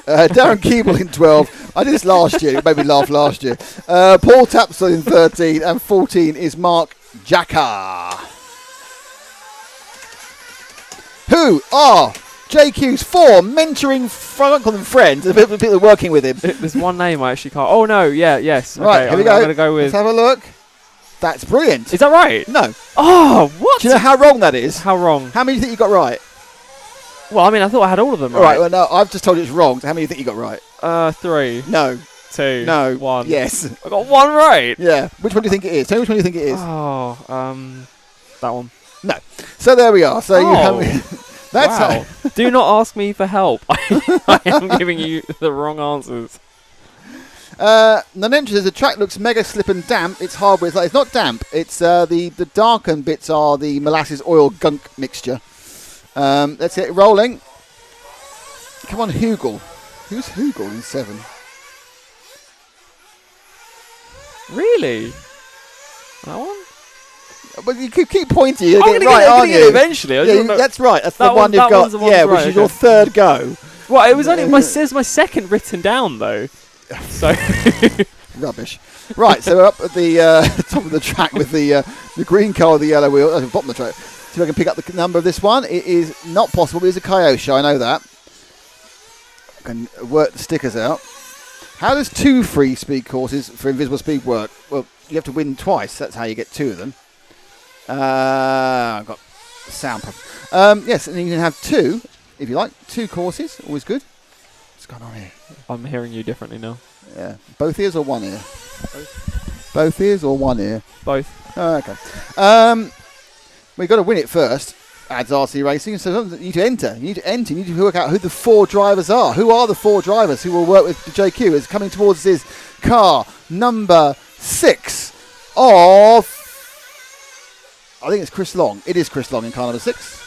Darren Keeble in 12. I did this last year. It made me laugh last year. Paul Tapsell in 13. And 14 is Mark Jacka. Who are JQ's 4 mentoring, I don't call them friends, the people that are working with him. There's one name I actually can't. Oh no, yes. Right, okay, here we go. I'm going to go with. Let's have a look. That's brilliant. Is that right? No. Oh, what? Do you know how wrong that is? How wrong? How many do you think you got right? Well, I mean, I thought I had all of them All right, right. well, no, I've just told you it's wrong. So how many do you think you got right? 3, No. 2, No. 1. Yes. I got one right. Yeah. Which one do you think it is? Tell me which one you think it is. Oh, that one. No. So there we are. So you Oh. have. That's Wow. how. Do not ask me for help. I am giving you the wrong answers. Nanentra says the track looks mega slip and damp. It's hardware. It's not damp. It's the darkened bits are the molasses oil gunk mixture. Let's get it rolling. Come on, Hugel. Who's Hugel in 7? Really? That one? But you keep pointing. You're I'm getting going right, to aren't get it you? eventually. I Yeah, don't know. that's right. That's That the one one- you've that got. one's the one Yeah, that's which right, is your okay. third go. Well, it was only my second written down though. So Rubbish. Right, so we're up at the top of the track with the green car with the yellow wheel at the bottom of the track. See if I can pick up the number of this one. It is not possible. It is a Kyosho, I know that. I can work the stickers out. How does 2 free speed courses for Invisible Speed work? Well, you have to win twice. That's how you get 2 of them. I've got the sound problem. Yes, and you can have 2, if you like. 2 courses, always good. What's going on here? I'm hearing you differently now. Yeah, both ears or one ear? Both ears or one ear? Both. Oh, okay. We've got to win it first. Adds RC Racing. So you need to enter. You need to enter. You need to work out who the 4 drivers are. Who are the 4 drivers who will work with the JQ? Is coming towards his car number 6 of. I think it's Chris Long. It is Chris Long in car number 6.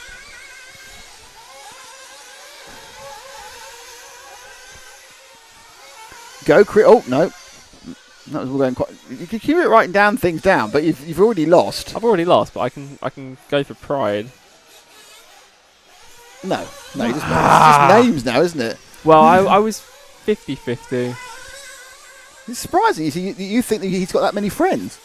Go, Chris. Oh no. That was all going quite. You can keep it writing down things down, but you've already lost. I've already lost, but I can go for pride. No, you just, it's just names now, isn't it? Well, I was 50-50. It's surprising. You think that he's got that many friends?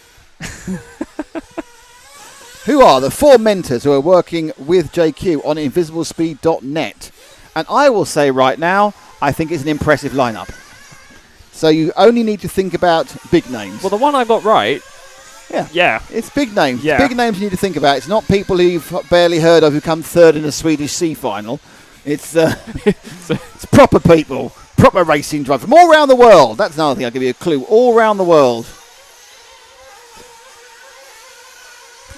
Who are the 4 mentors who are working with JQ on invisiblespeed.net? And I will say right now, I think it's an impressive lineup. So you only need to think about big names. Well, the one I got right. Yeah. It's big names. Yeah. Big names you need to think about. It's not people you've barely heard of who come 3rd in a Swedish C final. It's it's proper people, proper racing drivers from all around the world. That's another thing. I'll give you a clue. All around the world.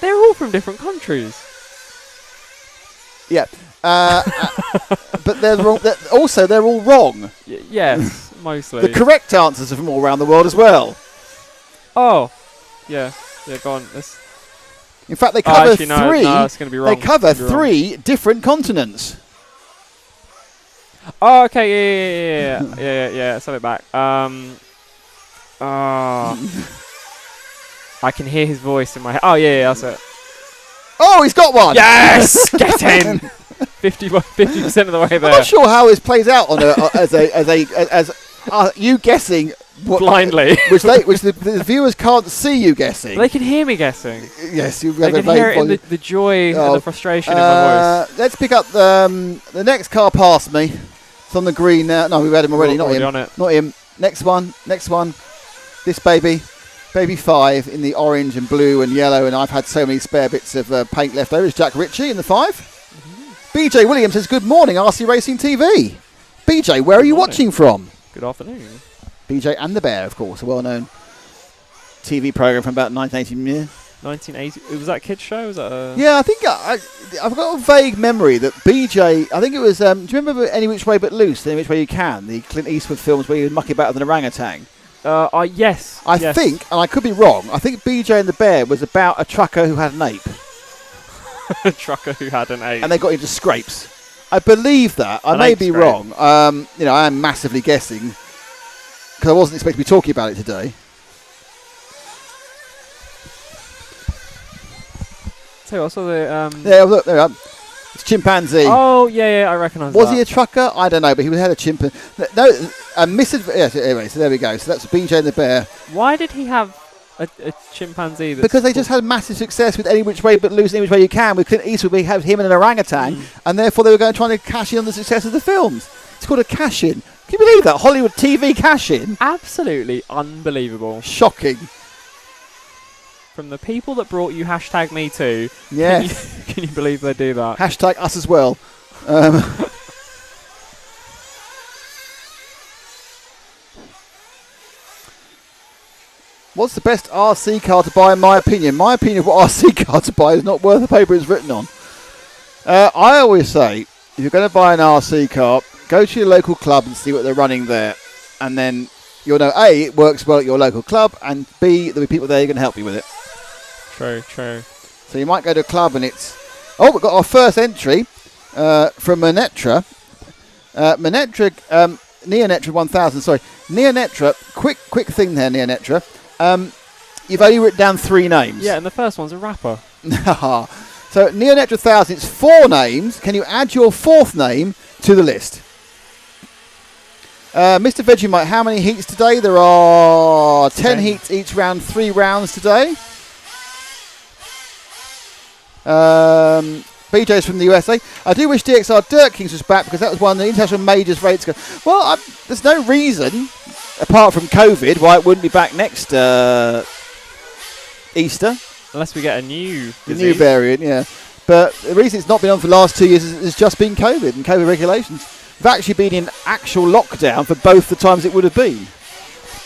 They're all from different countries. Yeah. But they're wrong. They're all wrong. Yes, mostly. The correct answers are from all around the world as well. Oh, yeah. Go on. In fact, they cover actually, no, 3. No, it's going to be wrong. They cover It's gonna be wrong. 3 different continents. Oh, okay. Yeah. Send it back. I can hear his voice in my head. Oh, yeah, that's it. Oh, he's got one. Yes, get in. 50% of the way there. I'm not sure how this plays out on as you guessing blindly, which the viewers can't see you guessing. They can hear me guessing. Yes, you they have can hear it in the joy and the frustration in my voice. Let's pick up the next car past me. It's on the green now. No, we've had him already. Not him. On it. Not him. Next one. This baby 5 in the orange and blue and yellow, and I've had so many spare bits of paint left over. It's Jack Ritchie in the 5. BJ Williams says, good morning, RC Racing TV. BJ, where are you watching from? Good afternoon. BJ and the Bear, of course, a well-known TV program from about 1980. 1980. Was that a kids' show? Was that Yeah, I think I've got a vague memory that BJ, I think it was, do you remember Any Which Way But Loose, Any Which Way You Can, the Clint Eastwood films where he would muck about with an orangutan? Yes. I think, and I could be wrong, I think BJ and the Bear was about a trucker who had an ape. A trucker who had an ape. And they got into scrapes. I believe that. I may be wrong. I am massively guessing because I wasn't expecting to be talking about it today. So I saw the. Yeah, look, there we are. It's chimpanzee. Oh yeah, I recognise. Was he a trucker? I don't know, but he had a chimpanzee. No, anyway, so there we go. So that's BJ and the Bear. Why did he have a chimpanzee that's Because they just had massive success with Any Which Way But Loose, Any Which Way You Can. With Clint Eastwood, we have him and an orangutan, and therefore they were going to try to cash in on the success of the films. It's called a cash-in. Can you believe that? Hollywood TV cash-in? absolutely unbelievable. Shocking. From the people that brought you #MeToo, Yes. can you believe they do that? Hashtag us as well. What's the best RC car to buy in my opinion? My opinion of what RC car to buy is not worth the paper it's written on. I always say, if you're going to buy an RC car, go to your local club and see what they're running there. And then you'll know, A, it works well at your local club, and B, there'll be people there who can help you with it. True, true. So you might go to a club and it's... Oh, we've got our first entry from Manetra. Neonetra 1000, sorry. Neonetra, quick thing there, Neonetra. You've only written down 3 names. Yeah, and the first one's a rapper. So Neonetra 1000, it's 4 names. Can you add your 4th name to the list? Mr. Vegemite, how many heats today? There are 10 heats each round, 3 rounds today. BJ's from the USA. I do wish DXR Dirt Kings was back because that was one of the international majors rates. Well, there's no reason, apart from COVID, why it wouldn't be back next Easter. Unless we get a new The new variant, yeah. But the reason it's not been on for the last 2 years is just been COVID and COVID regulations. We've actually been in actual lockdown for both the times it would have been.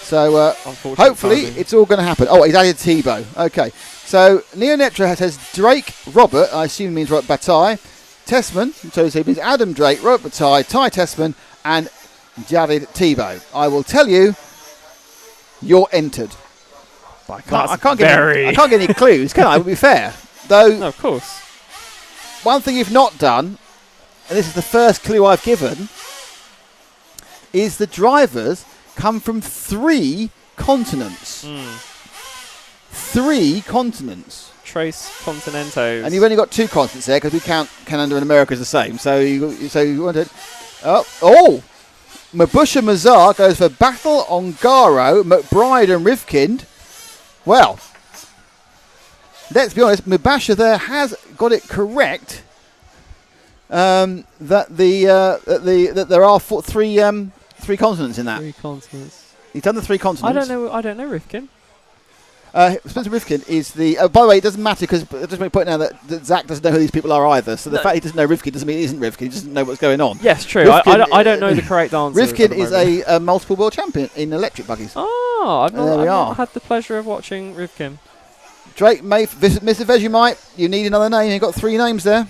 So hopefully it's all going to happen. Oh, he's added Tebow. Okay. So Neonetra says Drake, Robert, I assume means Robert Bataille, Tessman, so it means Adam Drake, Robert Bataille, Ty Tessman, and Jared Tebow. I will tell you, you're entered. But I can't get any clues, can I? It would be fair. Though, no, of course. One thing you've not done, and this is the first clue I've given, is the drivers come from 3 continents. 3 continents. Trace Continentos. And you've only got 2 continents there because we count Canada and America as the same. So you wanted. Oh! Mabusha Mazar goes for Battle, Ongaro, McBride, and Rifkind. Well, let's be honest. Mabasha there has got it correct. That there are 3 continents in that. 3 continents. He's done the 3 continents. I don't know Rifkin. Spencer Rifkin is the... by the way, it doesn't matter because I just want to point out that Zach doesn't know who these people are either. So the fact he doesn't know Rifkin doesn't mean he isn't Rifkin. He doesn't know what's going on. Yes, true. I don't know the correct answer. Rifkin is a multiple world champion in electric buggies. Oh, I've not had the pleasure of watching Rifkin. Drake, Mr. Vegemite, you need another name. You've got 3 names there.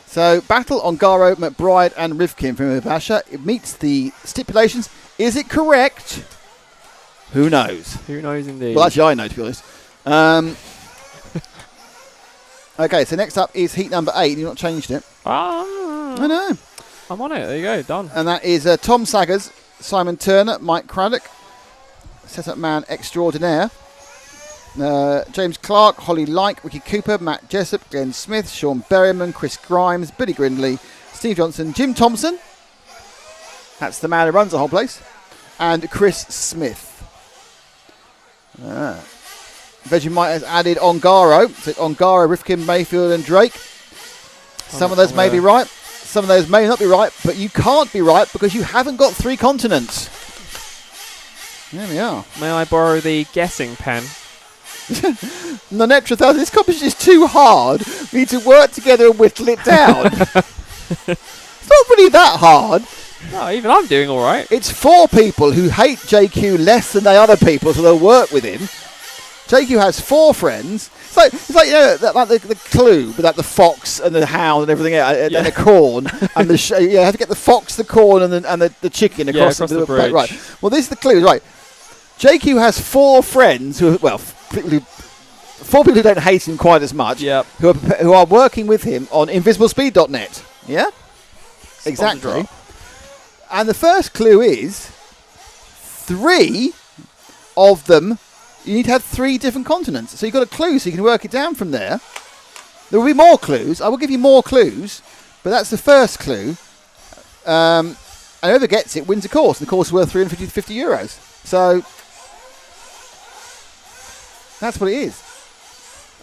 So, Battle, Ongaro, McBride, and Rifkin from Mabasha. It meets the stipulations. Is it correct? Who knows? Who knows indeed. Well, actually, I know, to be honest. Okay, so next up is heat number 8. You've not changed it. I know. I'm on it. There you go. Done. And that is Tom Saggers, Simon Turner, Mike Craddock, setup man extraordinaire. James Clark, Holly Like, Ricky Cooper, Matt Jessup, Glenn Smith, Sean Berryman, Chris Grimes, Billy Grindley, Steve Johnson, Jim Thompson. That's the man who runs the whole place. And Chris Smith. Vegemite has added Ongaro. So Ongaro, Rifkin, Mayfield and Drake. Some of those may be right. Some of those may not be right. But you can't be right because you haven't got 3 continents. There we are. May I borrow the guessing pen? Neonetra 1000, this competition is too hard. We need to work together and whittle it down. It's not really that hard. No, even I'm doing all right. It's 4 people who hate JQ less than they other people, so they'll work with him. JQ has 4 friends. It's like you know, like the clue, with like the fox and the hound and everything, and the corn and the you have to get the fox, the corn, and the chicken across the bridge. Right. Well, this is the clue, right? JQ has 4 friends who, 4 people who don't hate him quite as much, who are working with him on invisiblespeed.net. Yeah? Exactly. And the first clue is 3 of them, you need to have 3 different continents. So you've got a clue so you can work it down from there. There will be more clues. I will give you more clues. But that's the first clue. And whoever gets it wins a course. And the course is worth 350 euros. So that's what it is.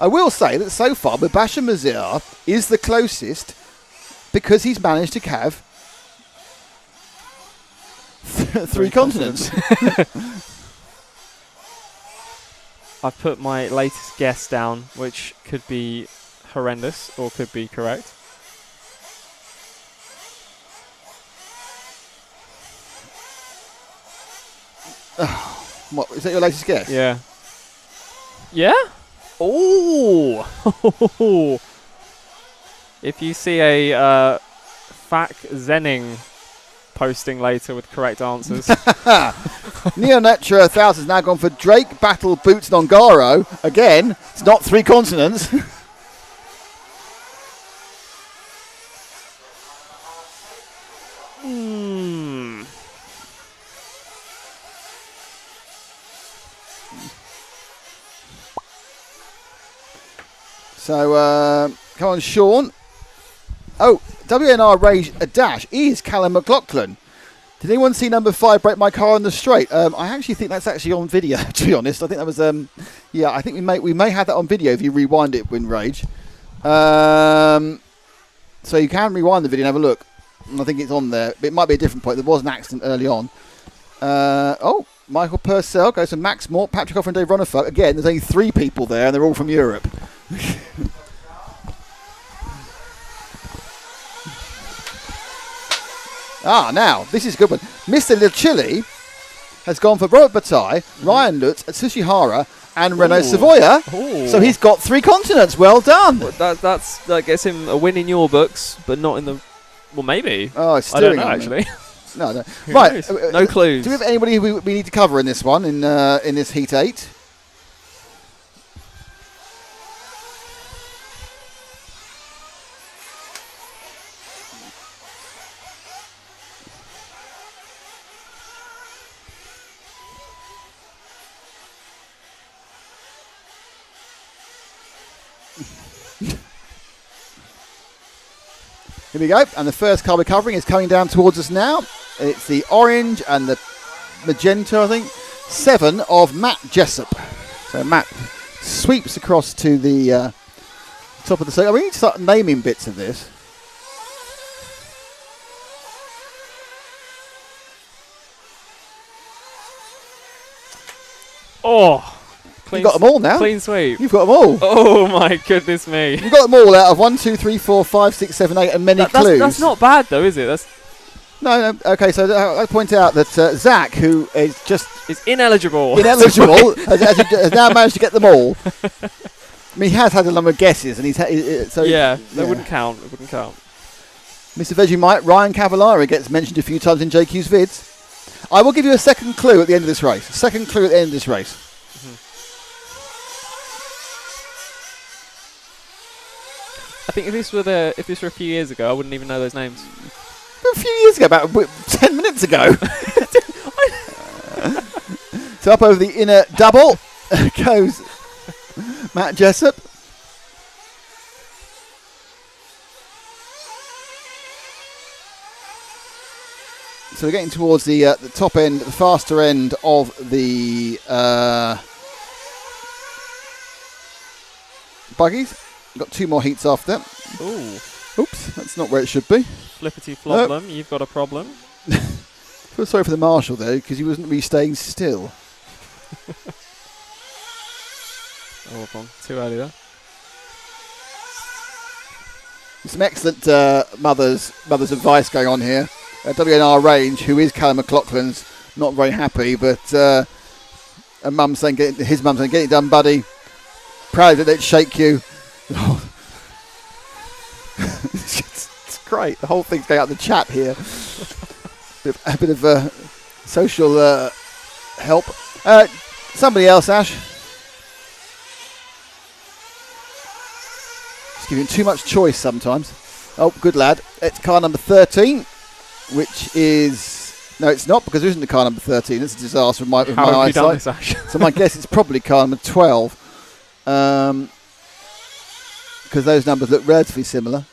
I will say that so far, Mubasher Mazir is the closest because he's managed to have three continents. I've put my latest guess down, which could be horrendous or could be correct. What, is that your latest guess? Yeah. Yeah? Oh! If you see a Fak Zenning posting later with correct answers. Neo Nitro 1000 has now gone for Drake, Battle, Boots and Ongaro. Again, it's not three consonants. So, come on, Sean. Oh, WNR Rage a Dash is Callum McLaughlin. Did anyone see number 5 break my car on the straight? I actually think that's actually on video, to be honest. I think that was, yeah, I think we may have that on video if you rewind it in Rage. So you can rewind the video and have a look. I think it's on there. It might be a different point. There was an accident early on. Oh, Michael Purcell goes to Max Mort, Patrick Hoff and Dave Ronifer. Again, there's only 3 people there and they're all from Europe. Now, this is a good one. Mr. Lichili has gone for Robert Bataille, Ryan Lutz, Tsushihara, and Renault Savoya. Ooh. So he's got 3 continents. Well done. Well, that gets him a win in your books, but not in the... Well, maybe. Oh, it's I don't steering know, on me. actually. No. Who Right. knows? No clues. Do we have anybody who we need to cover in this one, in this Heat 8? Here we go, and the first car we're covering is coming down towards us now. It's the orange and the magenta, I think. 7 of Matt Jessup. So Matt sweeps across to the top of the circuit. We need to start naming bits of this. Oh! You've got them all now. Clean sweep. You've got them all. Oh my goodness me. You've got them all out of 1, 2, 3, 4, 5, 6, 7, 8 and many clues. That's not bad though, is it? That's No. Okay, so I point out that Zach, who is just It's ineligible. has now managed to get them all. I mean, he has had a number of guesses, and That wouldn't count. It wouldn't count. Mr. Vegemite, Ryan Cavallari gets mentioned a few times in JQ's vids. I will give you a second clue at the end of this race. Second clue at the end of this race. I think if this were a few years ago, I wouldn't even know those names. A few years ago, about 10 minutes ago. So up over the inner double goes Matt Jessup. So we're getting towards the top end, the faster end of the buggies. Got 2 more heats after. Ooh. Oops, that's not where it should be. Flippity floblum, you've got a problem. Feel sorry for the marshal though, because he wasn't really staying still. Oh, wrong. Too early there. Some excellent mother's advice going on here. WNR Range, who is Callum McLaughlin's, not very happy, but his mum's saying, get it done, buddy. Proud that it shake you. It's great. The whole thing's going out the chat here. A bit of social help. Somebody else, Ash. Just giving too much choice sometimes. Oh, good lad. It's car number 13, which is... No, it's not, because there isn't a car number 13. It's a disaster with my How have you done eyesight. this, Ash? So my guess is probably car number 12. Because those numbers look relatively similar.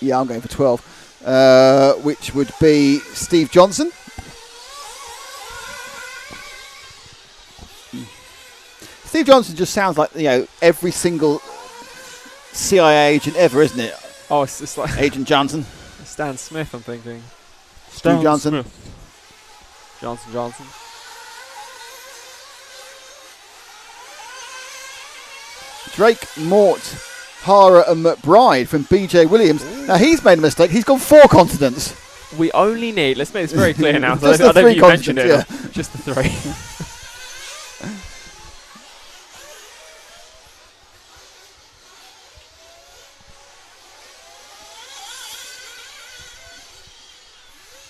Yeah, I'm going for 12, which would be Steve Johnson. Steve Johnson just sounds like, every single CIA agent ever, isn't it? Oh, it's just like Agent Johnson. Stan Smith, I'm thinking. Steve Johnson. Johnson. Drake, Mort, Hara and McBride from BJ Williams. Ooh. Now, he's made a mistake. He's gone 4 continents. We only need, let's make this very clear now. Just I the don't 3 think you mentioned it. Yeah. Just the 3.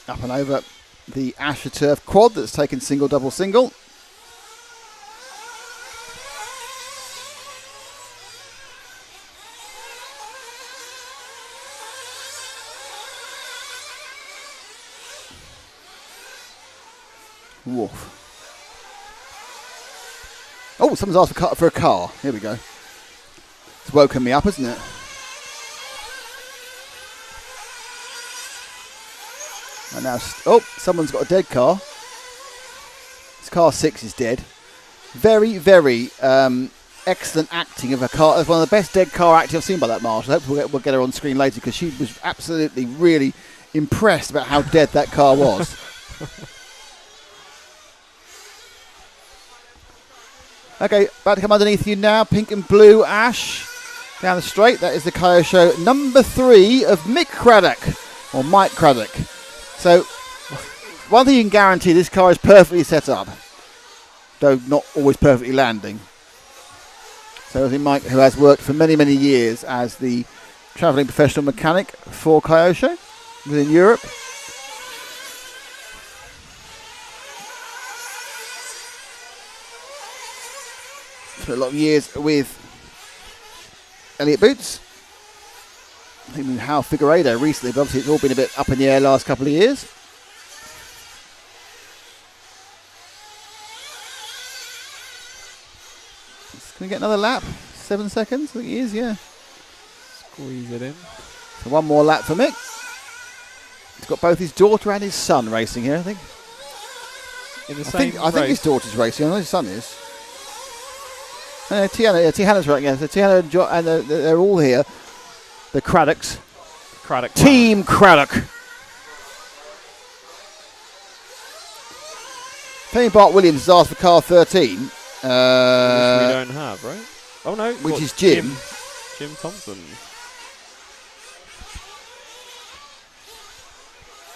Up and over the AstroTurf quad that's taken single, double, single. Woof. Oh, someone's asked for a car. Here we go. It's woken me up, isn't it? And now, someone's got a dead car. It's car 6 is dead. Very, very excellent acting of a car. It's one of the best dead car acting I've seen by that marshal. I hope we'll get her on screen later because she was absolutely, really impressed about how dead that car was. Okay, about to come underneath you now. Pink and blue Ash down the straight. That is the Kyosho number 3 of Mick Craddock, or Mike Craddock. So, one thing you can guarantee, this car is perfectly set up, though not always perfectly landing. So I think Mike, who has worked for many, many years as the travelling professional mechanic for Kyosho within Europe. Spent a lot of years with Elliott Boots. Even Hal Figueiredo recently, but obviously it's all been a bit up in the air last couple of years. Can we get another lap? 7 seconds, I think he is, yeah. Squeeze it in. So one more lap for Mick. He's got both his daughter and his son racing here, I think. In the same I think his daughter's racing, I know his son is. Tiana's right, yeah. So Tiana and they're all here. The Craddocks. Team Craddock. Penny Bart Williams has asked for car 13. Which we don't have, right? Oh no. Which is Jim. Jim Thompson.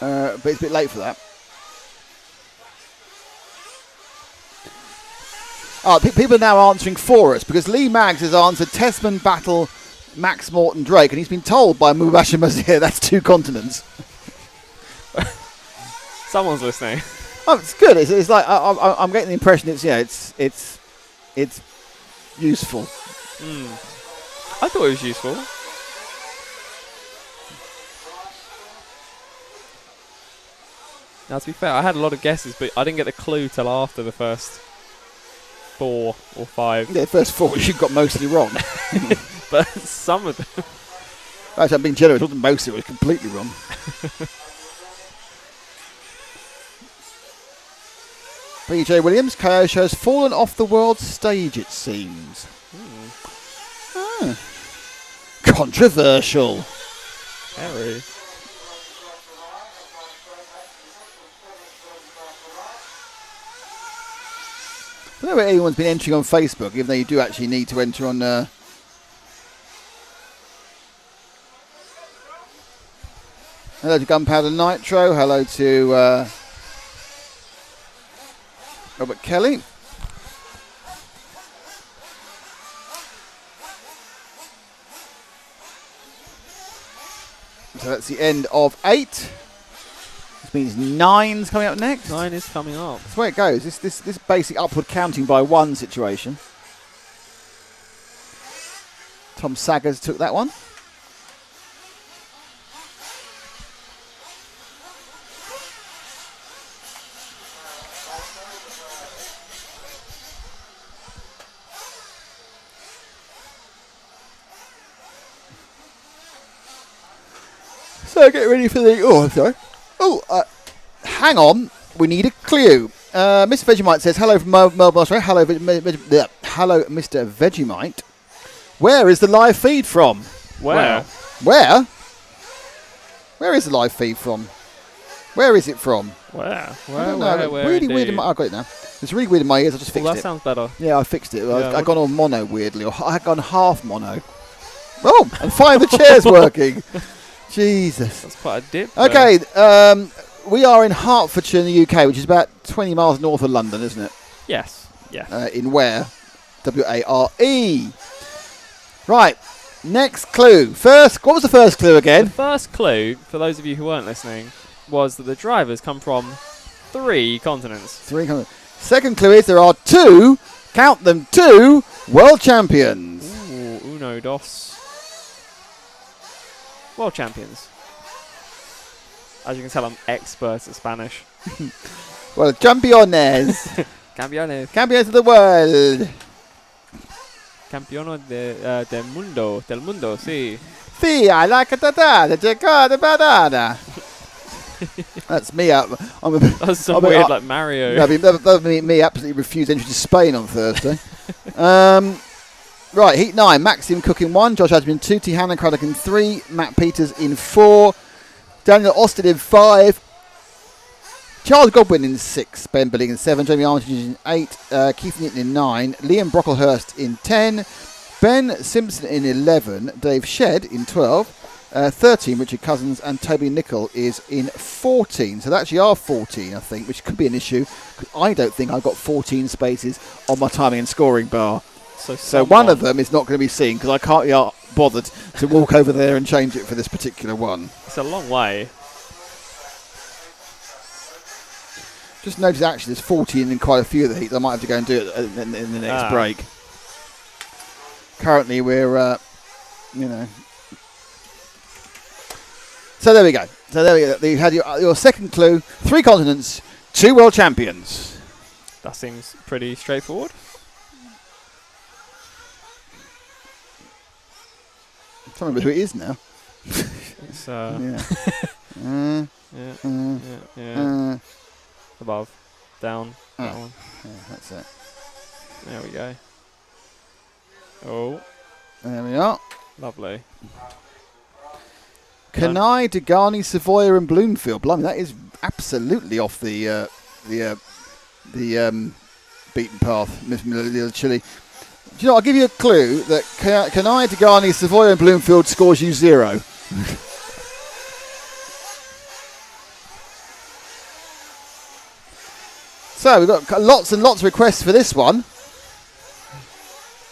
But it's a bit late for that. People are now answering for us because Lee Maggs has answered Tessman Battle Max Morton Drake, and he's been told by Mubasher Mazir that's 2 continents. Someone's listening. Oh, it's good. It's like I'm getting the impression it's useful. I thought it was useful. Now, to be fair, I had a lot of guesses, but I didn't get the clue till after the first 4 or 5. Yeah, first 4 you got mostly wrong. But some of them. Actually, I'm being generous. It wasn't mostly, it was completely wrong. BJ Williams, Kyosho has fallen off the world stage, it seems. Controversial. Very. I don't know if anyone's been entering on Facebook, even though you do actually need to enter on... Hello to Gunpowder Nitro. Hello to Robert Kelly. So that's the end of 8. This means 9's coming up next. 9 is coming up. That's where it goes. This basic upward counting by 1 situation. Tom Saggers took that one. So get ready for the... Oh, I'm sorry. Oh, hang on. We need a clue. Mr. Vegemite says, hello from Melbourne, Australia. Hello, hello, Mr. Vegemite. Where is the live feed from? Where? Where? Where is the live feed from? Where is it from? Where? I don't know. Really weird in my... I've got it now. It's really weird in my ears. I just fixed Well, that it. sounds better. Yeah, I fixed it. Yeah, I've gone on mono weirdly, or I've gone half mono. Oh, and finally the chair's working. Jesus. That's quite a dip. Okay, we are in Hertfordshire in the UK, which is about 20 miles north of London, isn't it? Yes. Yeah. In Ware. W-A-R-E. Right, next clue. What was the first clue again? The first clue, for those of you who weren't listening, was that the drivers come from 3 continents. 3 continents. Second clue is there are 2, count them, 2 world champions. Ooh, uno, dos. World champions. As you can tell, I'm expert at Spanish. Well, campeones. Campeones. Campeons of the world. Campeones del mundo. Del mundo, sí. Sí, I like it. That's me up. That's some weird, like Mario. That'd be me absolutely refused entry to Spain on Thursday. Right, Heat 9. Maxim Cook in 1. Josh Admin in 2. T. Hannon Craddock in 3. Matt Peters in 4. Daniel Austin in 5. Charles Godwin in 6. Ben Billing in 7. Jamie Armitage in 8. Keith Newton in 9. Liam Brocklehurst in 10. Ben Simpson in 11. Dave Shedd in 12. 13, Richard Cousins, and Toby Nicol is in 14. So they actually are 14, I think, which could be an issue. I don't think I've got 14 spaces on my timing and scoring bar. So one of them is not going to be seen because I can't be bothered to walk over there and change it for this particular one. It's a long way. Just notice actually there's 14 in quite a few of the heats. I might have to go and do it in the next break. Currently we're, So there we go. You had your second clue. 3 continents, 2 world champions. That seems pretty straightforward. I'm trying to remember who it is now. It's, yeah. Above. Down. That one. Yeah, that's it. There we go. Oh. There we are. Lovely. Kenai, Degani, Savoya, and Bloomfield. Blimey, that is absolutely off the beaten path, Miss Little Chili. Do you know? I'll give you a clue that Kenai, Degani, Savoya, and Bloomfield scores you 0. So we've got lots and lots of requests for this one.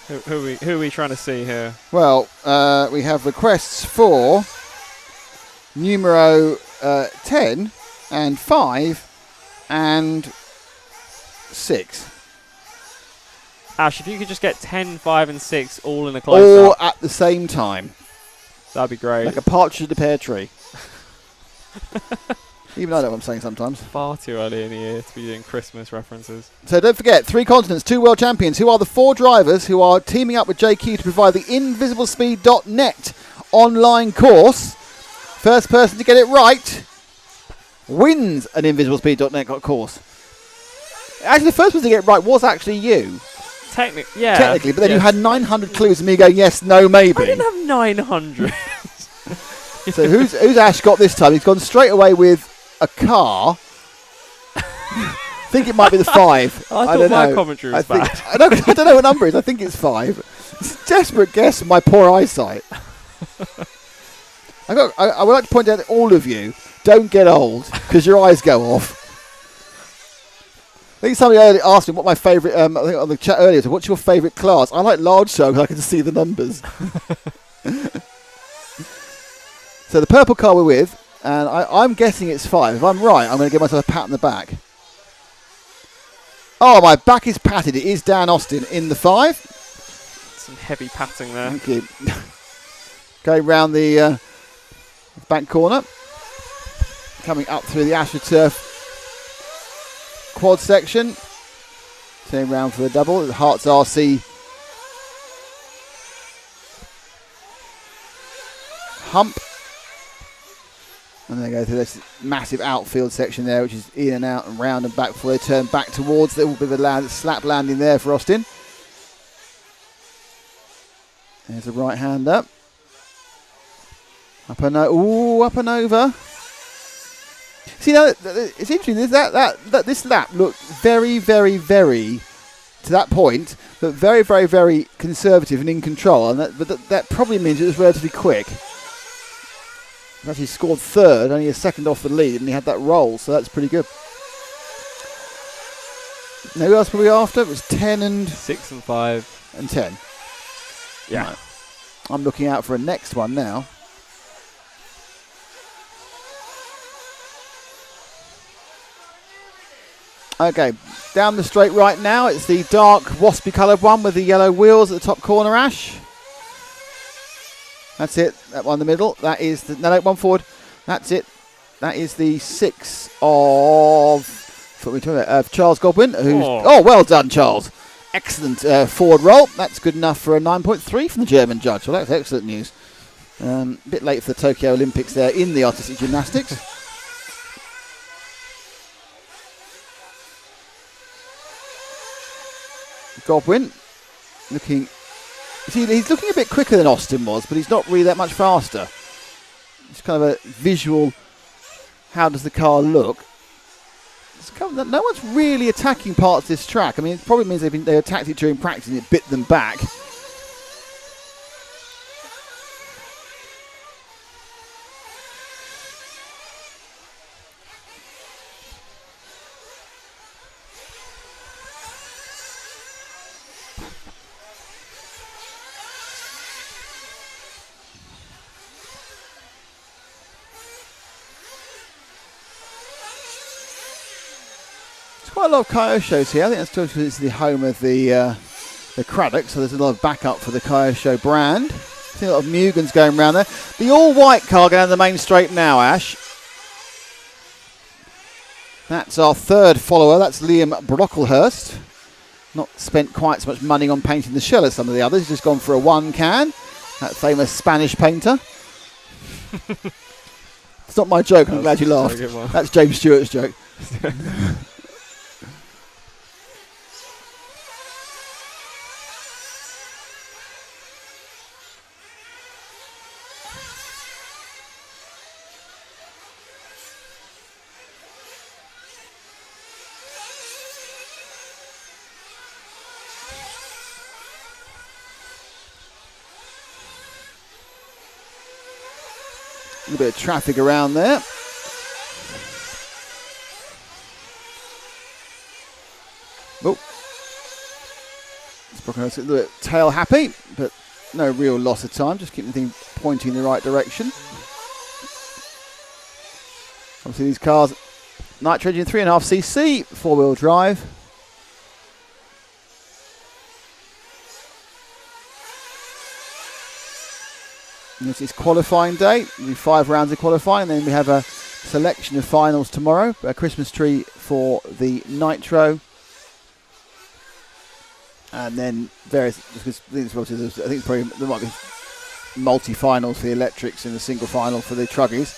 Who are we trying to see here? Well, we have requests for numero 10 and 5 and 6. Ash, if you could just get 10, 5 and 6 all in a close-up. All at the same time. That'd be great. Like a partridge in a pear tree. Even I know what I'm saying sometimes. Far too early in the year to be doing Christmas references. So don't forget, 3 continents, 2 world champions. Who are the 4 drivers who are teaming up with JQ to provide the invisiblespeed.net online course? First person to get it right wins an invisiblespeed.net course. Actually, the first person to get it right was actually you. Technically, but then you had 900 clues and me going, yes, no, maybe. I didn't have 900. So who's Ash got this time? He's gone straight away with a car. I think it might be the 5. I thought my commentary was bad. I don't know what number it is. I think it's 5. It's a desperate guess from my poor eyesight. I would like to point out that all of you don't get old because your eyes go off. I think somebody earlier asked me what my favourite, I think on the chat earlier, so what's your favourite class? I like large show because I can see the numbers. So the purple car we're with, and I'm guessing it's 5. If I'm right, I'm going to give myself a pat on the back. Oh, my back is patted. It is Dan Austin in the 5. Some heavy patting there. Thank you. Going round the back corner. Coming up through the AstroTurf quad section. Turning round for the double. The Herts RC hump. And they go through this massive outfield section there, which is in and out and round and back before they turn back towards. There will be a slap landing there for Austin. There's a right hand up. Up and over. See, now it's interesting. That this lap looked very, very, very, to that point, but very, very, very conservative and in control. And that probably means it was relatively quick. He actually scored third, only a second off the lead, and he had that roll, so that's pretty good. Now, who else were we after? It was 10 and 6 and 5 and 10. Yeah. Right. I'm looking out for a next one now. Okay, down the straight right now, it's the dark waspy coloured one with the yellow wheels at the top corner, Ash. That's it, that one in the middle. That is the, no, one forward. That's it. That is the 6 of Charles Godwin. Oh, well done, Charles. Excellent forward roll. That's good enough for a 9.3 from the German judge. Well, that's excellent news. A bit late for the Tokyo Olympics there in the artistic gymnastics. Godwin looking... See, he's looking a bit quicker than Austin was, but he's not really that much faster. It's kind of a visual, how does the car look? No one's really attacking parts of this track. I mean, it probably means they attacked it during practice and it bit them back. Quite a lot of Kyosho here. I think that's because it's the home of the Craddock, so there's a lot of backup for the Kyosho brand. See a lot of Mugans going around there. The all-white car going down the main straight now, Ash. That's our third follower. That's Liam Brocklehurst. Not spent quite so much money on painting the shell as some of the others. He's just gone for a one can. That famous Spanish painter. It's not my joke. I'm glad you laughed. That's James Stewart's joke. A little bit of traffic around there. Oh. It's a little bit tail happy, but no real loss of time. Just keeping things pointing in the right direction. Obviously these cars, nitro engine 3.5cc, four-wheel drive. This is qualifying day. We do 5 rounds of qualifying, then we have a selection of finals tomorrow. A Christmas tree for the nitro, and then various. I think it's probably there might be multi-finals for the electrics and a single final for the truggies.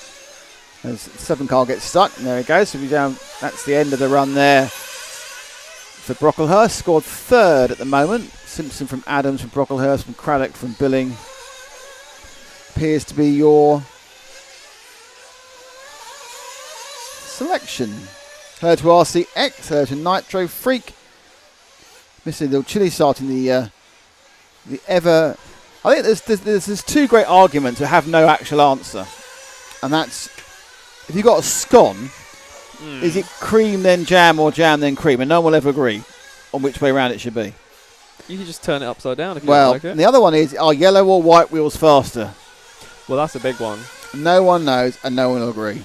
As the 7 car gets stuck, and there it goes. So we down. That's the end of the run there. For Brocklehurst, scored 3rd at the moment. Simpson from Adams, from Brocklehurst, from Craddock, from Billing. Appears to be your selection. Herts RCX, Herts Nitro Freak. Missing the little chili start in the ever. I think there's 2 great arguments that have no actual answer, and that's if you've got a scone, is it cream then jam or jam then cream, and no one will ever agree on which way around it should be. You can just turn it upside down if you don't like it. And the other one is, are yellow or white wheels faster? Well, that's a big one. No one knows, and no one will agree.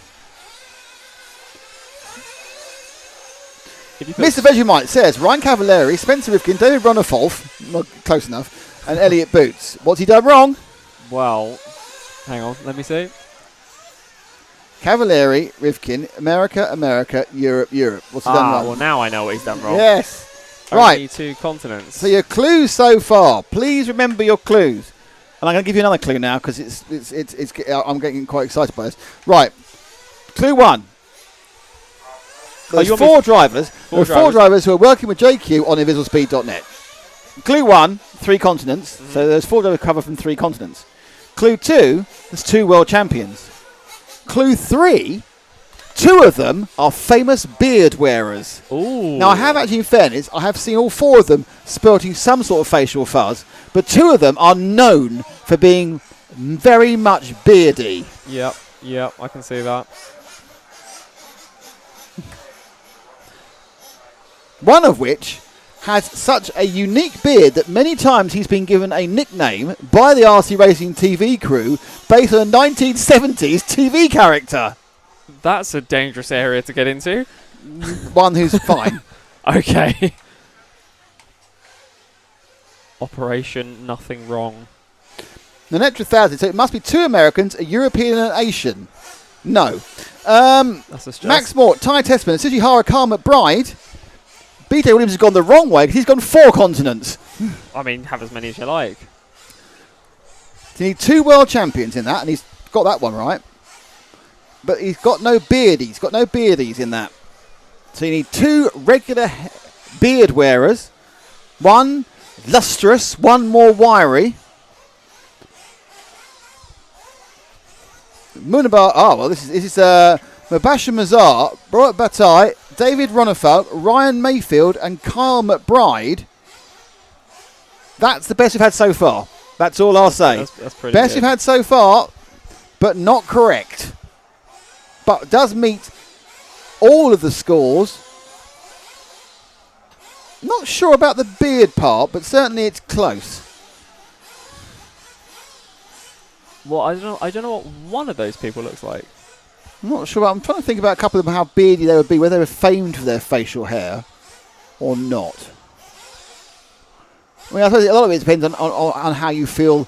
Mr. Vegemite says, Ryan Cavalieri, Spencer Rifkin, David Brunnerfolf, not close enough, and Elliot Boots. What's he done wrong? Well, hang on, let me see. Cavalieri, Rifkin, America, Europe. What's he done wrong? Well, now I know what he's done wrong. Yes. Only Right. 2 continents. So your clues so far. Please remember your clues. And I'm going to give you another clue now because I'm getting quite excited by this. Right. Clue 1. There's you want me four drivers. There are four drivers. drivers who are working with JQ on invisiblespeed.net. Clue 1, 3 continents. So there's 4 drivers covered from 3 continents. Clue 2, there's 2 world champions. Clue 3, 2 of them are famous beard wearers. Ooh. Now, I have actually, in fairness, I have seen all 4 of them sporting some sort of facial fuzz, but 2 of them are known for being very much beardy. Yep, I can see that. One of which has such a unique beard that many times he's been given a nickname by the RC Racing TV crew based on a 1970s TV character. That's a dangerous area to get into. One who's fine. Okay. Operation Nothing Wrong. The Nitro 1000, so it must be 2 Americans, a European and an Asian. No. That's a stress. Max Mort, Ty Tessman, Tsujihara Khan McBride. BJ Williams has gone the wrong way because he's gone 4 continents. I mean, have as many as you like. So you need 2 world champions in that, and he's got that one right. But he's got no beardies. He's got no beardies in that. So you need 2 regular beard wearers. 1 lustrous, 1 more wiry. Munabar. Oh, well, this is Mubasher Mazar, Robert Bataille, David Ronefeld, Ryan Mayfield, and Kyle McBride. That's the best we've had so far. That's all I'll say. That's pretty Best good. we've had so far, but not correct. But does meet all of the scores. Not sure about the beard part, but certainly it's close. Well, I don't know what one of those people looks like. I'm not sure. I'm trying to think about a couple of them, how beardy they would be, whether they were famed for their facial hair or not. I mean, I suppose a lot of it depends on how you feel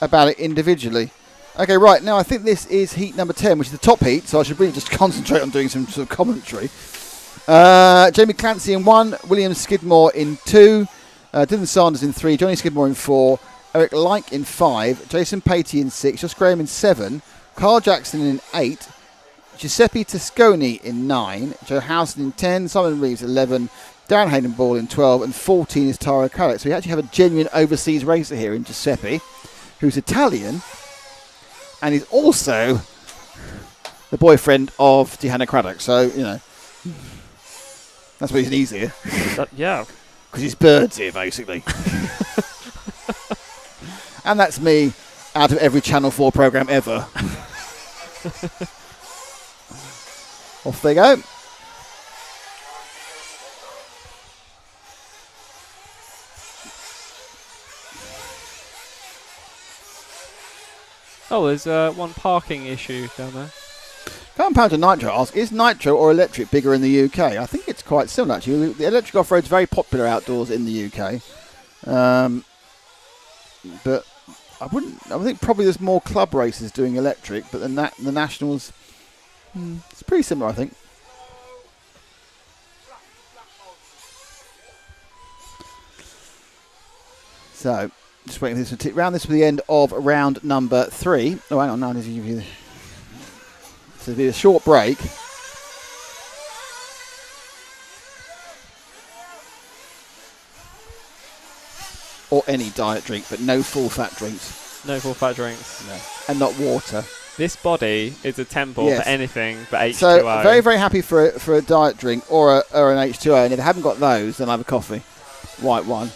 about it individually. Okay, right. Now, I think this is heat number 10, which is the top heat, so I should really just concentrate on doing some sort of commentary. Jamie Clancy in 1, William Skidmore in 2, Dylan Sanders in 3, Johnny Skidmore in 4, Eric Like in 5, Jason Patey in 6, Josh Graham in 7, Carl Jackson in 8, Giuseppe Tosconi in 9, Joe Howson in 10, Simon Reeves 11, Darren Hayden Ball in 12, and 14 is Taro Craddock. So we actually have a genuine overseas racer here in Giuseppe, who's Italian, and he's also the boyfriend of Dehanna Craddock. So, you know, that's why he's easier. Yeah. Because he's birds here, basically. And that's me out of every Channel 4 programme ever. Off they go. Oh, there's one parking issue down there. Compound to Nitro asks, is Nitro or electric bigger in the UK? I think it's quite similar, actually. The electric off-road's very popular outdoors in the UK. But I think probably there's more club races doing electric, but than that, the Nationals, it's pretty similar, I think. So, just waiting for this to round this to the end of round number 3. Oh, hang on, no, I need to give you. So it'll be a short break. Or any diet drink, but no full fat drinks. No full fat drinks. No. And not water. This body is a temple Yes. for anything but H2O. So very, very happy for a diet drink or an H2O. And if they haven't got those, then I have a coffee. White wine.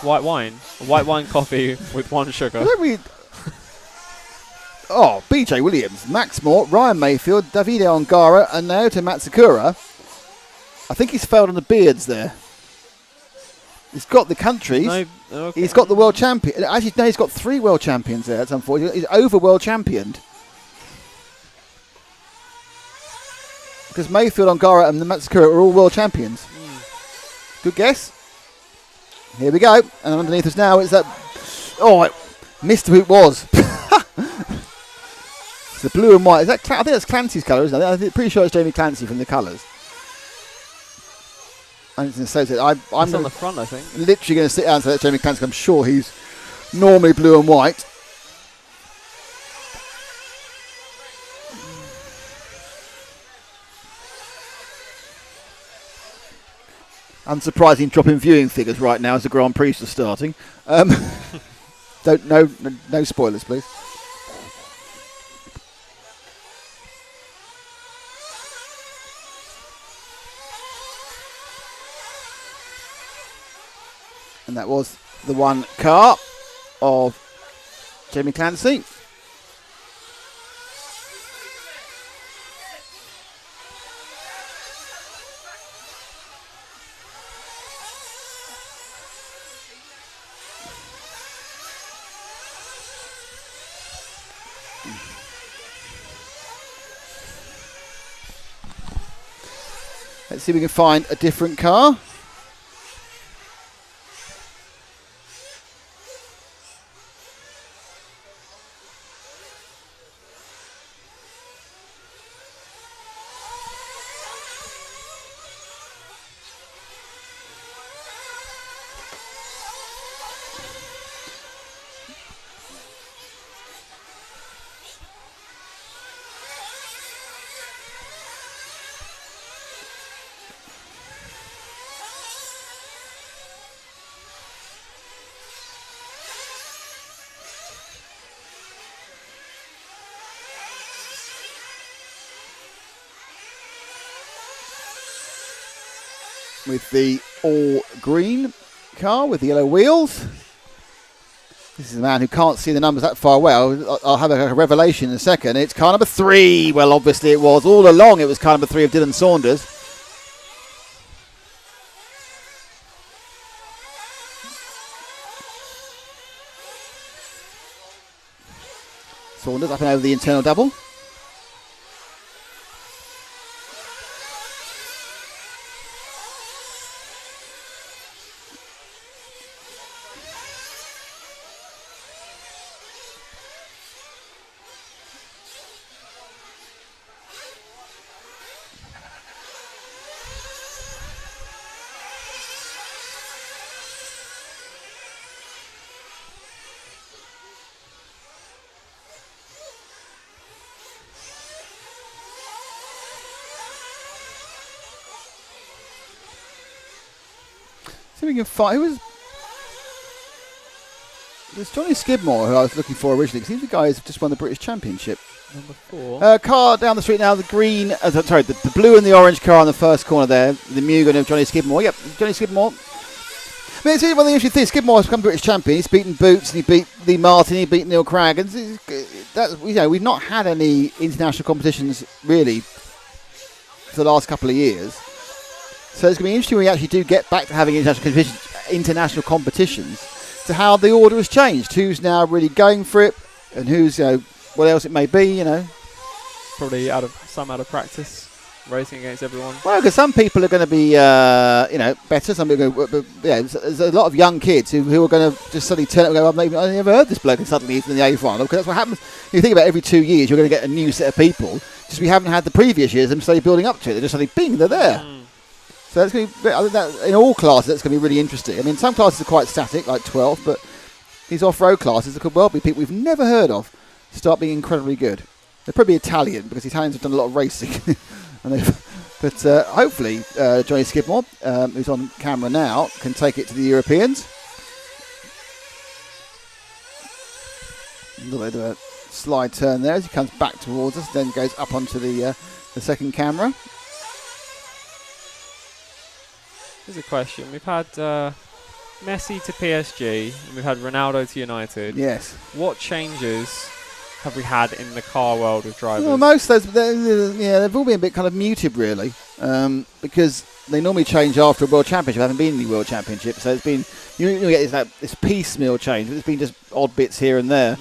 White wine. White wine coffee with 1 sugar. Oh, BJ Williams, Max Mort, Ryan Mayfield, Davide Ongara, and Naoto Matsukura. I think he's failed on the beards there. He's got the countries. No, okay. He's got the world champion. Actually, no, he's got 3 world champions there. That's unfortunate. He's over world championed. Because Mayfield, Ongara, and the Matsukura are all world champions. Good guess. Here we go. And underneath us now is that... Oh, I missed who it was. It's the blue and white. Is that I think that's Clancy's colour, isn't it? I'm pretty sure it's Jamie Clancy from the colours. I'm just going to say that I'm on the front, I think. Literally going to sit down and say that's Jamie Clancy. I'm sure he's normally blue and white. Unsurprising drop in viewing figures right now as the Grand Prix is starting. No spoilers, please. And that was the one car of Jamie Clancy. Let's see if we can find a different car. With the all green car with the yellow wheels. This is a man who can't see the numbers that far away. I'll have a revelation in a second. It's car number 3. Well, obviously it was. All along it was car number 3 of Dylan Saunders. Saunders up and over the internal double. See if we can find. Who was? There's Johnny Skidmore, who I was looking for originally, because he's the guy who's just won the British Championship. Number 4. Car down the street now, the green, the blue and the orange car on the first corner there, the Mugen of Johnny Skidmore. Yep, Johnny Skidmore. I mean, it's one of the interesting things. Skidmore has become British champion. He's beaten Boots, and he beat Lee Martin, he beat Neil Cragg. And we've not had any international competitions really for the last couple of years. So it's going to be interesting when we actually do get back to having international competitions to how the order has changed. Who's now really going for it, and who's, what else it may be, Probably out of practice, racing against everyone. Well, because some people are going to be, better. Some people are going to, there's a lot of young kids who are going to just suddenly turn up and go, I never heard this bloke, and suddenly he's in the A final. Because that's what happens. You think about every 2 years, you're going to get a new set of people. Just we haven't had the previous years, them slowly building up to it. They're just suddenly, bing, they're there. So that's going to be, I think that in all classes, that's going to be really interesting. I mean, some classes are quite static, like 12, but these off-road classes, there could well be people we've never heard of start being incredibly good. They're probably Italian, because the Italians have done a lot of racing. But hopefully, Johnny Skidmore, who's on camera now, can take it to the Europeans. A little bit of a slide turn there as he comes back towards us, then goes up onto the second camera. Here's a question. We've had Messi to PSG, and we've had Ronaldo to United. Yes. What changes have we had in the car world of drivers? Well, most of those, they've all been a bit kind of muted, really, because they normally change after a World Championship. Haven't been in the World Championship, so it's been you get this piecemeal change. It's been just odd bits here and there.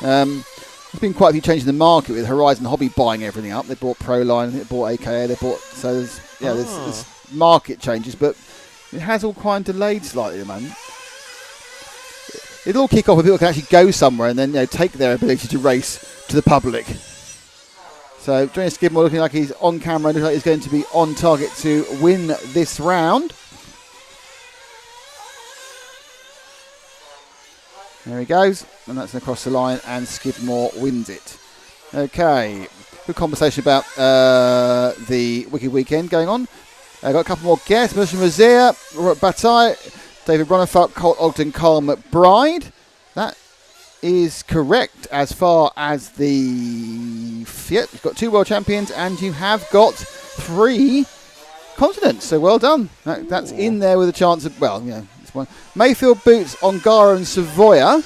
There's been quite a few changes in the market with Horizon Hobby buying everything up. They bought Proline, they bought AKA, there's market changes, but it has all quite delayed slightly at the moment. It'll all kick off when people can actually go somewhere and then take their ability to race to the public. So Johnny Skidmore looking like he's on camera, looking like he's going to be on target to win this round. There he goes, and that's across the line, and Skidmore wins it. Okay, good conversation about the Wicked Weekend going on. I've got a couple more guests. Muslim Razia, Robert Bataille, David Bronifant, Colt Ogden, Carl McBride. That is correct as far as the... Yep, you've got 2 world champions and you have got 3 continents. So well done. That's in there with a chance of... Well, it's one. Mayfield Boots, Ongara and Savoya.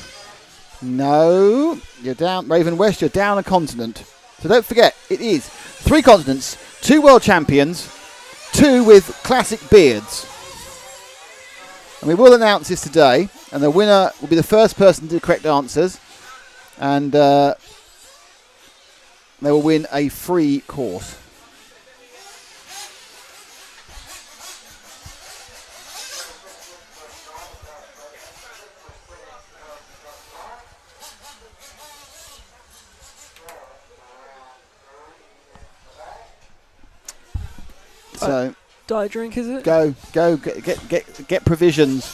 No, you're down. Raven West, you're down a continent. So don't forget, it is 3 continents, 2 world champions, 2 with classic beards. And we will announce this today, and the winner will be the first person to do correct answers, and they will win a free course. So diet drink, is it? Go, get provisions.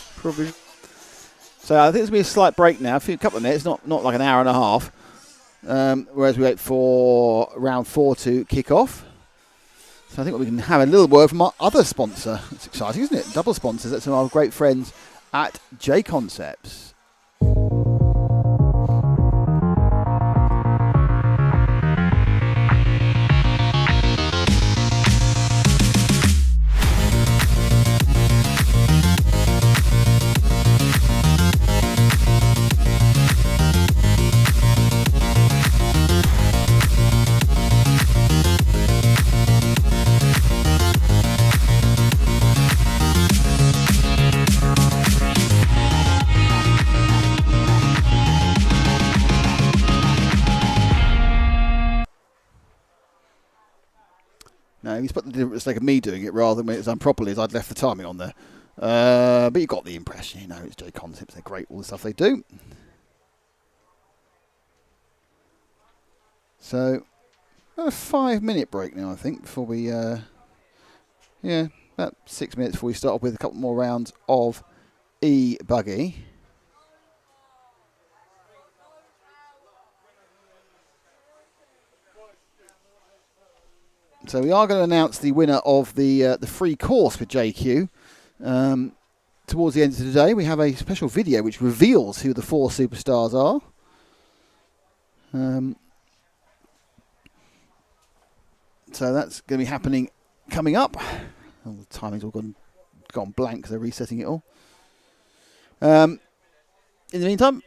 So I think there's going to be a slight break now, a couple of minutes, not like an hour and a half. Whereas we wait for round 4 to kick off. So I think we can have a little word from our other sponsor. It's exciting, isn't it? Double sponsors. That's some of our great friends at J Concepts. No, he's put the different mistake of me doing it rather than when it's done properly, as I'd left the timing on there. But you got the impression, it's J Concepts. They're great, all the stuff they do. So, about a 5-minute break now, I think, before we... about 6 minutes before we start off with a couple more rounds of E-buggy. So we are going to announce the winner of the free course with JQ. Towards the end of today, we have a special video which reveals who the 4 superstars are. So that's going to be happening coming up. Oh, the timing's all gone blank because they're resetting it all. In the meantime,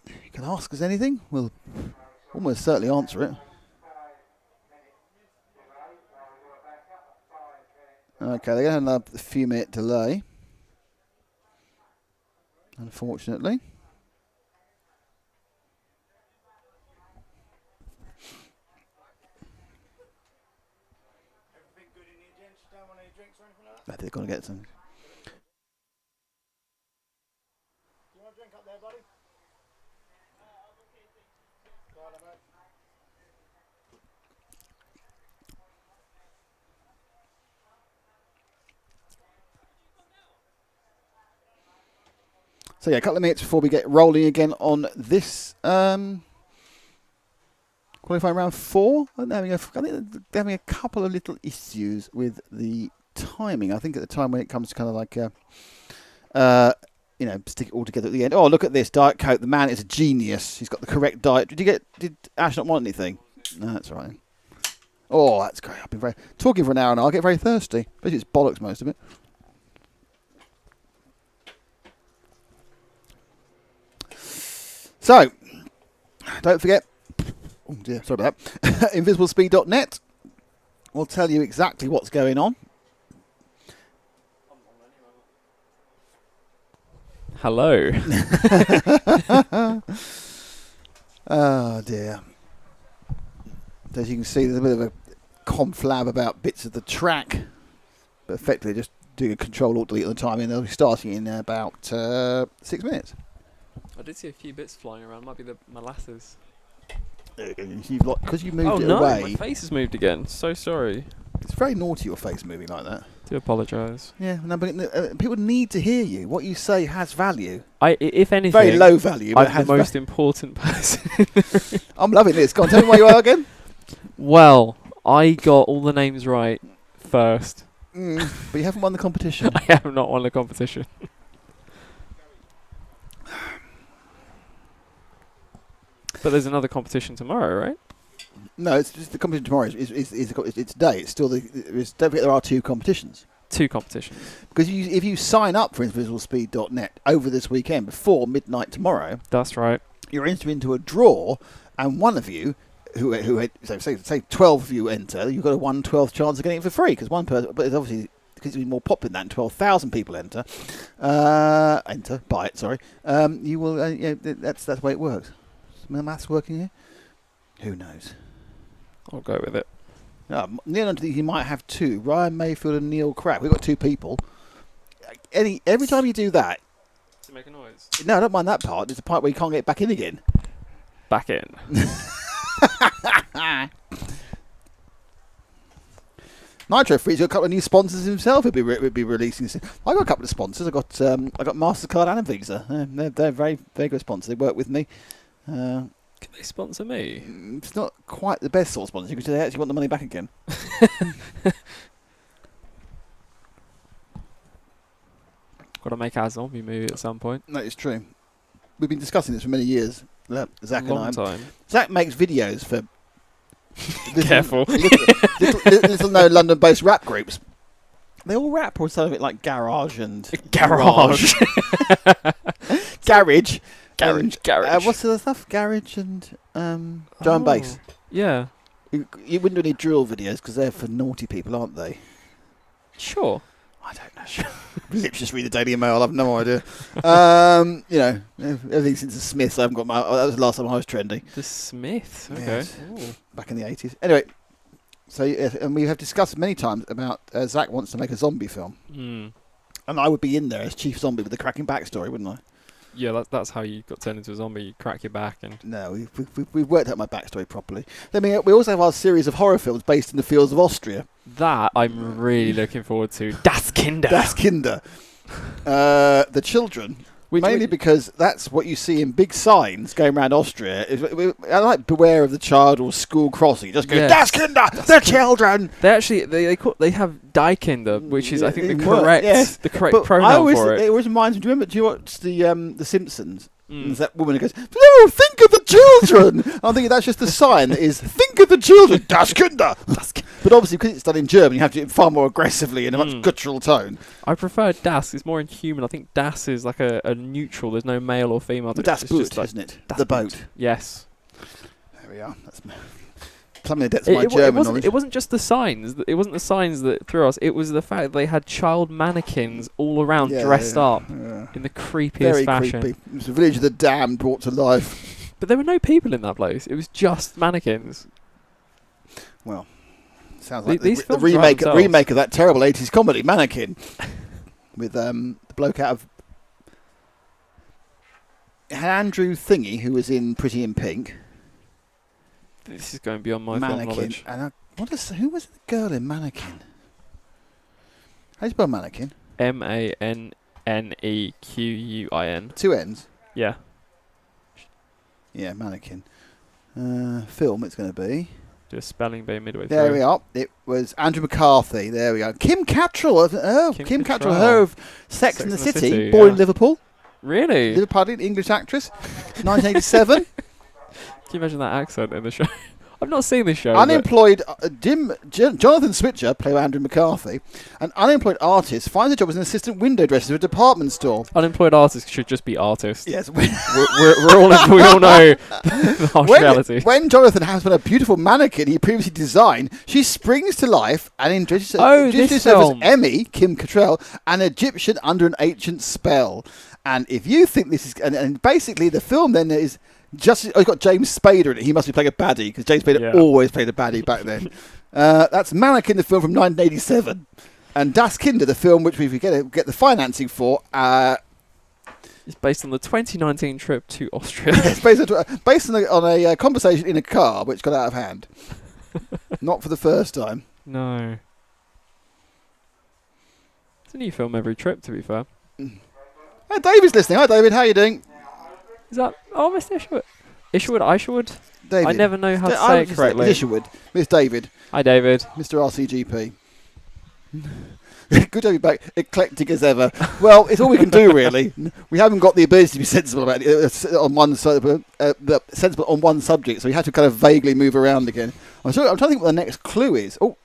you can ask us anything. We'll almost certainly answer it. Okay, they're going to have a few minute delay, unfortunately. Everything good in here, gents? You don't want any drinks or anything like that? They're going to get some. Do you want a drink up there, buddy? Right, mate. So yeah, a couple of minutes before we get rolling again on this qualifying round 4. I think they're having a couple of little issues with the timing. I think at the time when it comes to kind of like, stick it all together at the end. Oh, look at this Diet Coke. The man is a genius. He's got the correct diet. Did Ash not want anything? No, that's all right. Oh, that's great. I've been talking for an hour and I'll get very thirsty. Basically, it's bollocks, most of it. So, don't forget, oh dear, sorry about that, invisiblespeed.net will tell you exactly what's going on. Hello. Oh dear. As you can see, there's a bit of a conflab about bits of the track, but effectively just doing a Control-Alt-Delete at the time, and they'll be starting in about 6 minutes. I did see a few bits flying around. Might be the molasses. Because you moved it no, away. my face has moved again. So sorry. It's very naughty, your face moving like that. Do apologise. Yeah, no, but people need to hear you. What you say has value. If anything, Very low value, but it I'm has the most important person. I'm loving this. Go on, tell me where you are again. Well, I got all the names right first. But you haven't won the competition. I have not won the competition. But there's another competition tomorrow, right? No, it's just the competition tomorrow. It's today. It's still don't forget there are 2 competitions. 2 competitions. Because if you sign up for invisiblespeed.net over this weekend before midnight tomorrow, That's right. you're entered into a draw, and one of you, say 12 of you enter, you've got a 1/12 chance of getting it for free. Because one person, but it's obviously because it's more popular than that, and 12,000 people enter, buy it. Sorry, you will. That's the way it works. The maths working here? Who knows? I'll go with it. Neil, he might have 2. Ryan Mayfield and Neil Crack. We've got 2 people. Every time you do that, To make a noise. no, I don't mind that part. There's a part where you can't get back in again. Back in. Nitro Free's got a couple of new sponsors himself. He'll be releasing soon. I got a couple of sponsors. I got Mastercard and Visa. They're very very good sponsors. They work with me. Can they sponsor me? It's not quite the best sort of sponsor because they actually want the money back again. Got to make our zombie movie at some point. No, it's true. We've been discussing this for many years. Zach and I. Long time. Zach makes videos for Careful. little known London-based rap groups. They all rap, or some of it like Garage and Garage. Garage. Garage. What's the other stuff? Garage and drum and bass. Yeah. You wouldn't do any drill videos because they're for naughty people, aren't they? Sure. I don't know. Literally just read the Daily Mail. I've no idea. Everything since the Smiths. I haven't got my. That was the last time I was trendy. The Smiths. Okay. Yes. Back in the 80s. Anyway, so and we have discussed many times about Zach wants to make a zombie film, and I would be in there as chief zombie with a cracking backstory, wouldn't I? Yeah, that's how you got turned into a zombie. You crack your back and... No, we've worked out my backstory properly. Then we also have our series of horror films based in the fields of Austria. That I'm really looking forward to. Das Kinder. Das Kinder. The children. Mainly because that's what you see in big signs going around Austria. I like Beware of the Child or School Crossing. You just go, Das Kinder, the children. They actually they have Die Kinder, which is I think the correct but pronoun for it. It always reminds me. Do you watch the Simpsons? There's that woman who goes, "No, think of the children." I'm thinking that's just the sign that is, "Think of the children, Das Kinder." But obviously, because it's done in German, you have to do it far more aggressively in a much guttural tone. I prefer Das. It's more inhuman. I think Das is like a neutral. There's no male or female. Das Boot, isn't it? The boat. Yes. There we are. That's something that's my German knowledge. It wasn't just the signs. It wasn't the signs that threw us. It was the fact that they had child mannequins all around dressed up in the creepiest fashion. Creepy. It was the Village of the Damned brought to life. But there were no people in that place. It was just mannequins. Well, sounds like these the films remake of that terrible 80s comedy, Mannequin, with the bloke out of Andrew Thingy, who was in Pretty in Pink. This is going beyond my film knowledge. And who was the girl in Mannequin? How do you spell Mannequin? Mannequin. 2 N's? Yeah. Yeah, Mannequin. Film it's going to be. Do a spelling bee midway through. There we are. It was Andrew McCarthy. There we go. Kim Cattrall. Kim Cattrall, her of Sex and the City, born in Liverpool. Really? Liverpudlian English actress. 1987. Can you imagine that accent in the show? I've not seen this show. Unemployed Jonathan Switcher, played by Andrew McCarthy, an unemployed artist finds a job as an assistant window dresser at a department store. Unemployed artists should just be artists. Yes. we all know the harsh reality. When Jonathan has a beautiful mannequin he previously designed, she springs to life and introduces herself as Emmy, Kim Cattrall, an Egyptian under an ancient spell. And if you think this is... And basically the film then is... It's got James Spader in it. He must be playing a baddie because James Spader always played a baddie back then. That's Mannequin, the film from 1987, and Das Kinder, the film which we get the financing for. It's based on the 2019 trip to Austria. It's based on a conversation in a car which got out of hand. Not for the first time. No. It's a new film every trip, to be fair. David's listening. Hi, David. How are you doing? Is that... Oh, Mr. Isherwood? David. I never know how to say it correctly. Isherwood. Miss David. Hi, David. Mr. RCGP. Good to have you back. Eclectic as ever. Well, it's all we can do, really. We haven't got the ability to be sensible about it, on one sensible on one subject, so we have to kind of vaguely move around again. I'm trying to think what the next clue is. I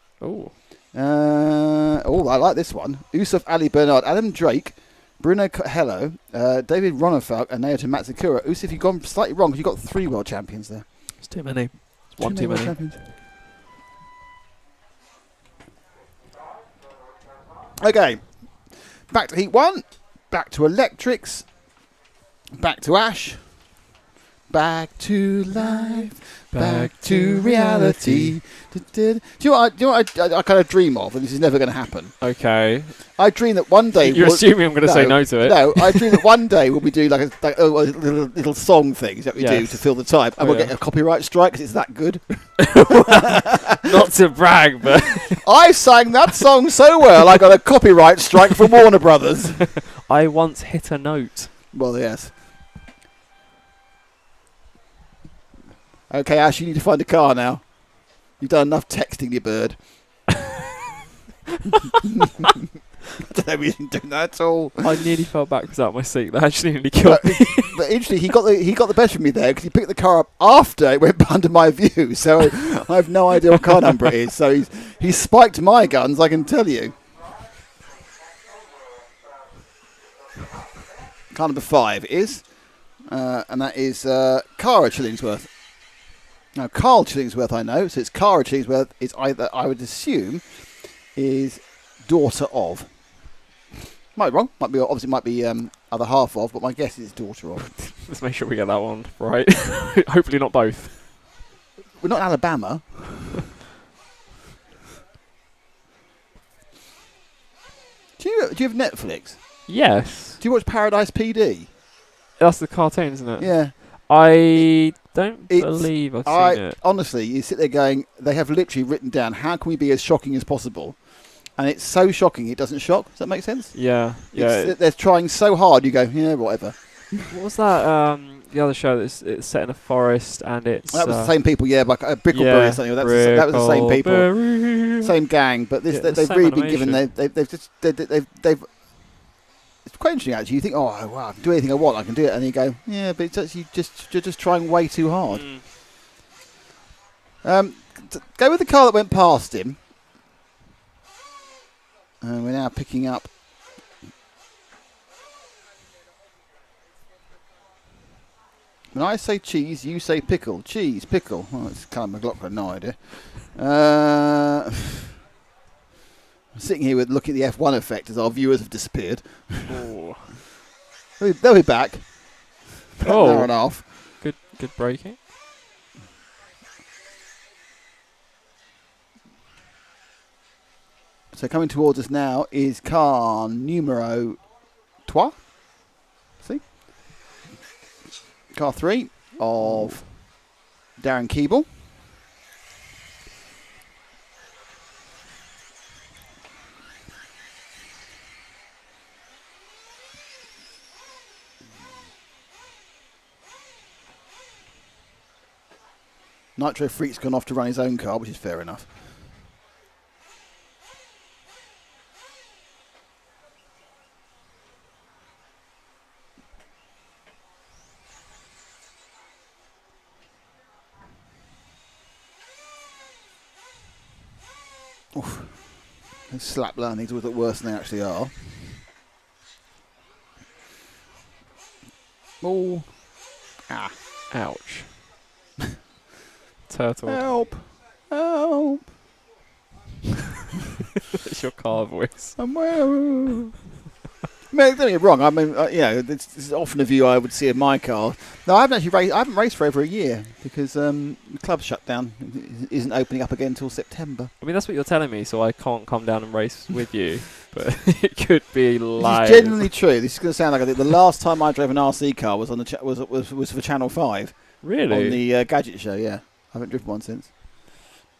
like this one. Yusuf Ali Bernard, Adam Drake, Bruno Hello, David Ronafalk, and Naoto Matsukura. Yusuf, you've gone slightly wrong because you've got 3 world champions there. It's too many. It's one too many. Champions. Okay, back to Heat 1, back to Electrics, back to Ash, back to life, back to reality. Do you know what I kind of dream of, and this is never going to happen? Okay. I dream that one day... You're assuming I'm going to say no to it. No, I dream that one day we'll be doing like a little song thing that we do to fill the time, and we'll get a copyright strike because it's that good. Not to brag, but... I sang that song so well, I got a copyright strike from Warner Brothers. I once hit a note. Well, yes. Okay, Ash, you need to find a car now. You've done enough texting your bird. I don't know if you didn't do that at all. I nearly fell backwards out of my seat. That actually nearly killed me. But interestingly, he got the better of me there because he picked the car up after it went under my view. So I have no idea what car number it is. So he's spiked my guns, I can tell you. Car number 5 is, and that is Cara Chillingsworth. Now, Carl Chillingsworth, I know, so it's Cara Chillingsworth is either, I would assume, is daughter of. Might be wrong. Might be other half of, but my guess is daughter of. Let's make sure we get that one right. Hopefully not both. We're not in Alabama. Do you have Netflix? Yes. Do you watch Paradise PD? That's the cartoon, isn't it? Yeah. I don't believe I've seen it. Honestly, you sit there going, they have literally written down, how can we be as shocking as possible? And it's so shocking, it doesn't shock. Does that make sense? Yeah. They're trying so hard, you go, yeah, whatever. What was that? The other show that's it's set in a forest and it's... That was the same people, yeah, like Brickleberry or something. That was the same people. Same gang, but they've really been given... They've It's quite interesting, actually. You think, oh, wow, I can do anything I want, I can do it. And you go, yeah, but it's actually you're just trying way too hard. Go with the car that went past him. And we're now picking up. When I say cheese, you say pickle. Cheese, pickle. Oh, it's kind of McLaughlin, no idea. I'm sitting here looking at the F1 effect as our viewers have disappeared. Oh. They'll be back. An hour and a half. Good braking. So coming towards us now is car numero 3. See? Car 3 of Darren Keeble. Nitro Freak's gone off to run his own car, which is fair enough. Oof. Those slap landings always look worse than they actually are. Oh. Ah. Ouch. Turtle. Help. Help. It's your car voice. Don't get me wrong. I mean, this is often a view I would see in my car. No, I haven't raced for over a year because the club's shut down. It isn't opening up again until September. I mean, that's what you're telling me, so I can't come down and race with you. But it could be live. This is genuinely true. This is going to sound like I think the last time I drove an RC car was on the was for Channel 5. Really? On the Gadget Show. Yeah, I haven't driven one since.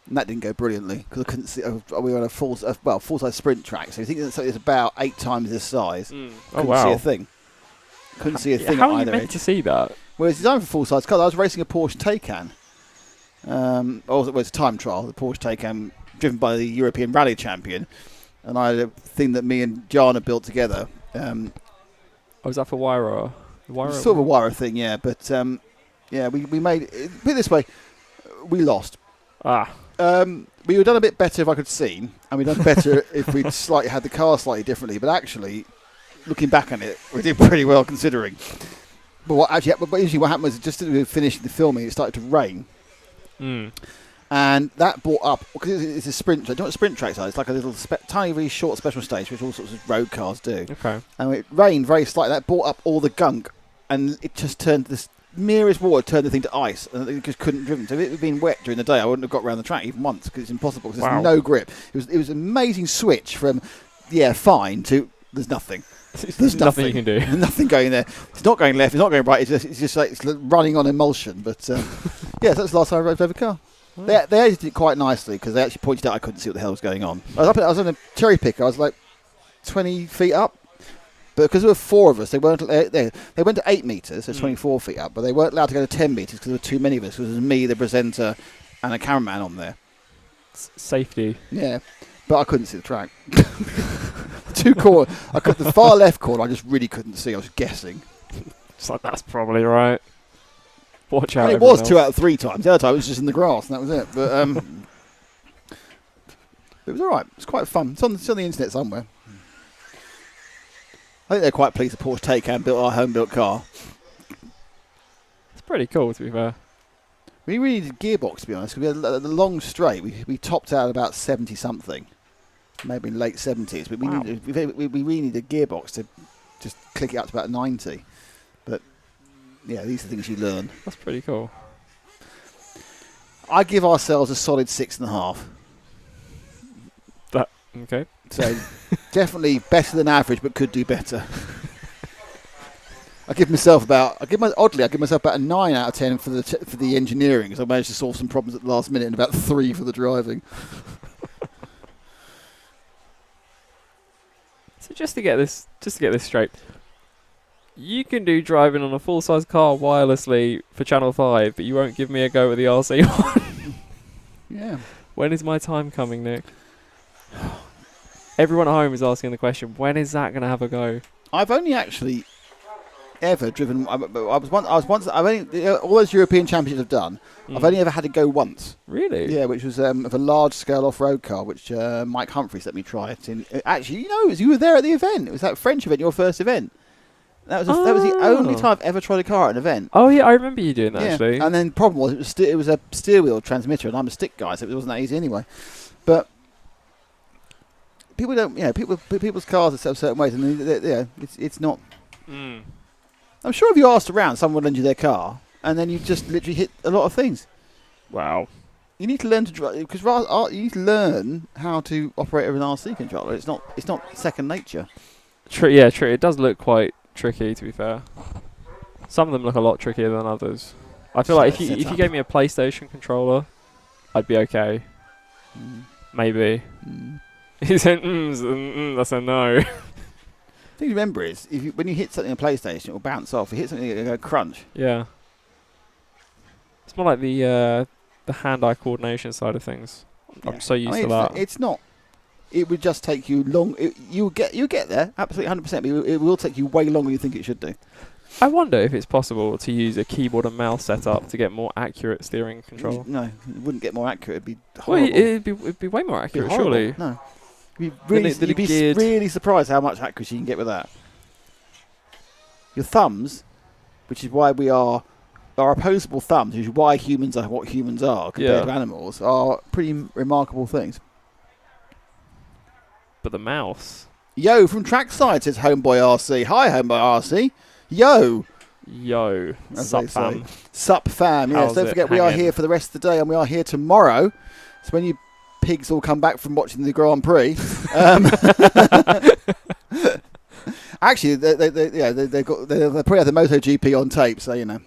And that didn't go brilliantly because I couldn't see. We were on a full-size sprint track, so you think it's about 8 times this size. Couldn't see a thing. Couldn't see a thing. How at are you either meant edge. to see that? Well, it's designed for full-size cars. I was racing a Porsche Taycan. It was a time trial. The Porsche Taycan, driven by the European Rally champion, and I had a thing that me and Jana built together. Was that for Wyra? Sort of a wire thing, yeah. But we made it, put it this way, we lost. We would done a bit better if I could see, and we'd done better if we'd slightly had the car slightly differently. But actually, looking back on it, we did pretty well considering. But usually what happened was just as we finished the filming, it started to rain. And that brought up, because it's a sprint track. Do you know what a sprint tracks are? It's like a little tiny, really short special stage, which all sorts of road cars do. Okay. And it rained very slightly. That brought up all the gunk, and it just turned this merest water, turned the thing to ice, and it just couldn't driven. So if it had been wet during the day, I wouldn't have got around the track even once, because it's impossible, because there's no grip. It was an amazing switch from, fine, to there's nothing. There's nothing you can do. Nothing going there. It's not going left, it's not going right, it's just like it's running on emulsion. But so that's the last time I rode over a car. They edited it quite nicely, because they actually pointed out I couldn't see what the hell was going on. I was on a cherry picker. I was like 20 feet up, but because there were 4 of us, they went to 8 meters, so 24 feet up, but they weren't allowed to go to 10 meters because there were too many of us. Because it was me, the presenter, and a cameraman on there. Safety. Yeah, but I couldn't see the track. 2 corners. The far left corner, I just really couldn't see. I was guessing. It's like, that's probably right. Watch out. And it was 2 out of 3 times. The other time it was just in the grass, and that was it. But it was all right. It was quite fun. It's on the internet somewhere. I think they're quite pleased that Porsche Taycan built our home-built car. It's pretty cool, to be fair. We really needed a gearbox, to be honest, because we had the long straight. We topped out about 70-something, maybe in late 70s. But we really needed a gearbox to just click it up to about 90. But yeah, these are things you learn. That's pretty cool. I give ourselves a solid 6.5. Okay. So definitely better than average, but could do better. I give myself about a 9 out of 10 for the engineering, because I managed to solve some problems at the last minute, and about 3 for the driving. So just to get this straight, you can do driving on a full-size car wirelessly for Channel 5, but you won't give me a go at the RC one. Yeah. When is my time coming, Nick? Everyone at home is asking the question, when is that going to have a go? I've only actually ever driven. I've only all those European championships I've done. I've only ever had to go once. Really? Yeah, which was of a large-scale off-road car, which Mike Humphries let me try it in. Actually, you were there at the event. It was that French event, your first event. That was the only time I've ever tried a car at an event. Oh yeah, I remember you doing that actually. And then the problem was it was a steer wheel transmitter, and I'm a stick guy, so it wasn't that easy anyway. But people don't, people's cars are set up certain ways, and it's not. I'm sure if you asked around, someone would lend you their car, and then you just literally hit a lot of things. Wow. You need to learn to drive, because you need to learn how to operate an RC controller. It's not second nature. True. It does look quite tricky, to be fair. Some of them look a lot trickier than others. I feel like if you gave me a PlayStation controller, I'd be okay. Maybe. He said, that's a no. The thing to remember is, when you hit something on PlayStation, it will bounce off. If you hit something, it'll go crunch. Yeah. It's more like the hand-eye coordination side of things. I'm so used to that. It's not. It would just take you long. You'll get there, absolutely 100%. But it will take you way longer than you think it should do. I wonder if it's possible to use a keyboard and mouse setup to get more accurate steering control. No, it wouldn't get more accurate. It'd be horrible. Well, it'd be way more accurate, surely. No. You'd be really surprised how much accuracy you can get with that. Your thumbs, which is why we are opposable thumbs, which is why humans are what humans are compared to animals, are pretty remarkable things. But the mouse. Yo, from Trackside, says Homeboy RC. Hi, Homeboy RC. Yo. Sup, fam. Sup, fam. Yes, don't forget, we are here for the rest of the day, and we are here tomorrow. So when you pigs all come back from watching the Grand Prix. Actually, they probably have the MotoGP on tape, so you know.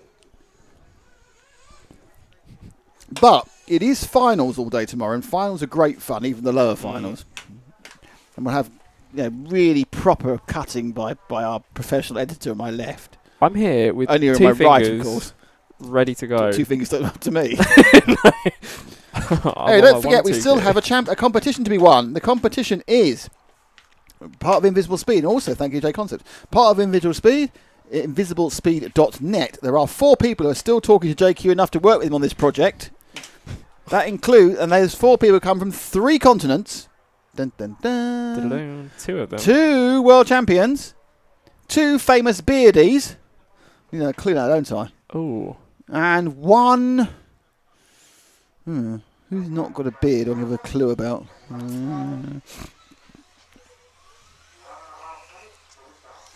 But it is finals all day tomorrow, and finals are great fun, even the lower finals. And we'll have really proper cutting by our professional editor on my left. I'm here with only 2 on my fingers, right, of course. Ready to go. 2 fingers don't up to me. Hey, don't forget, we still have a competition to be won. The competition is Part of Invisible Speed, and also thank you, J Concept. Part of Invisible Speed, invisiblespeed.net. There are 4 people who are still talking to JQ enough to work with him on this project. That includes, and there's 4 people who come from 3 continents. Dun, dun, dun. Diddle-doo, 2 of them. 2 world champions, 2 famous beardies. You know, clue that, don't I? Ooh. And 1. Who's not got a beard? I'll give a clue about.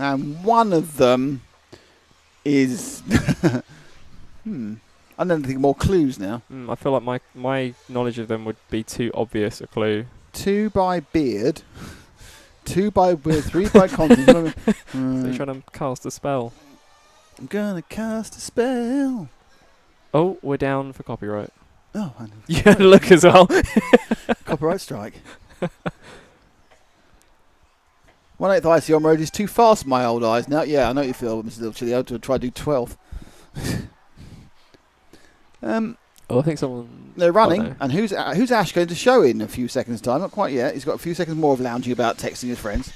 And one of them is. I don't think more clues now. I feel like my knowledge of them would be too obvious a clue. 2 by beard, 2 by beard, 3 by continent. So you're trying to cast a spell. I'm gonna cast a spell. Oh, we're down for copyright. Oh, I know. You had a look as well. Copyright strike. 1/8 icy on road is too fast for my old eyes. Now, yeah, I know you feel, Mr. Little Chilly. I have to try to do 12. I think someone... They're running, no. and who's Ash going to show in a few seconds' time? Not quite yet. He's got a few seconds more of lounging about, texting his friends.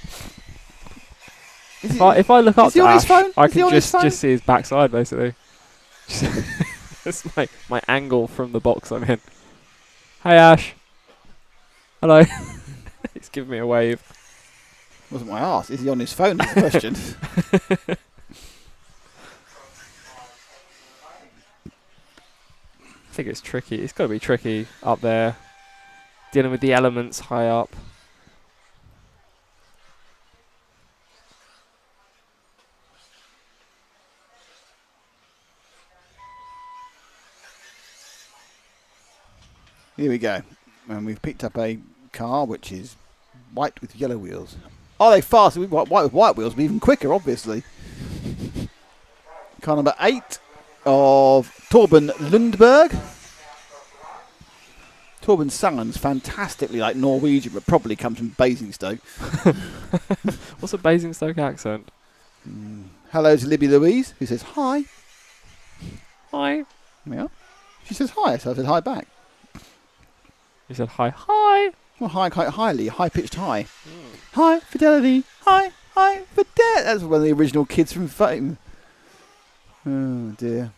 If I look up is he to on his Ash, phone? I Is he can on his phone? just see his backside, basically. That's my angle from the box I'm in. Hey, Ash. Hello. He's giving me a wave. Wasn't my arse. Is he on his phone? Is the question. I think it's tricky. It's got to be tricky up there. Dealing with the elements high up. Here we go. And we've picked up a car which is white with yellow wheels. Are they fast? White with white wheels, but even quicker, obviously. Car number 8 of Torben Lundberg. Torben sounds fantastically like Norwegian, but probably comes from Basingstoke. What's a Basingstoke accent? Hello to Libby Louise, who says hi. Hi. Yeah. She says hi, so I said hi back. You said hi. Hi. Well, hi, quite highly, high-pitched hi. Hi, Fidelity. Hi, Fidelity. That's one of the original kids from Fame. Oh, dear.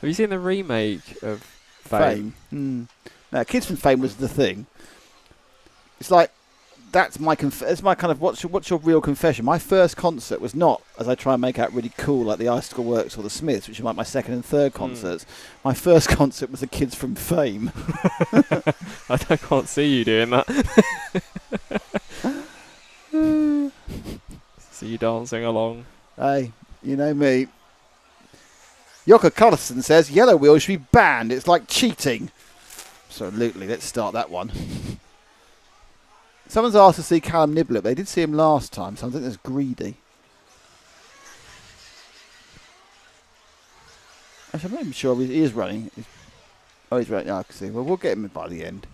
Have you seen the remake of Fame? No, Kids from Fame was the thing. It's like, that's my it's my kind of, what's your real confession? My first concert was not, as I try and make out really cool, like the Icicle Works or the Smiths, which are like my second and third concerts. My first concert was the Kids from Fame. I can't see you doing that. See you dancing along. Hey, you know me. Jokka Carlson says, yellow wheels should be banned. It's like cheating. Absolutely. Let's start that one. Someone's asked to see Callum Niblett. They did see him last time, so I think that's greedy. Actually, I'm not even sure he is running. Oh, he's running. Yeah, I can see. Well, we'll get him by the end.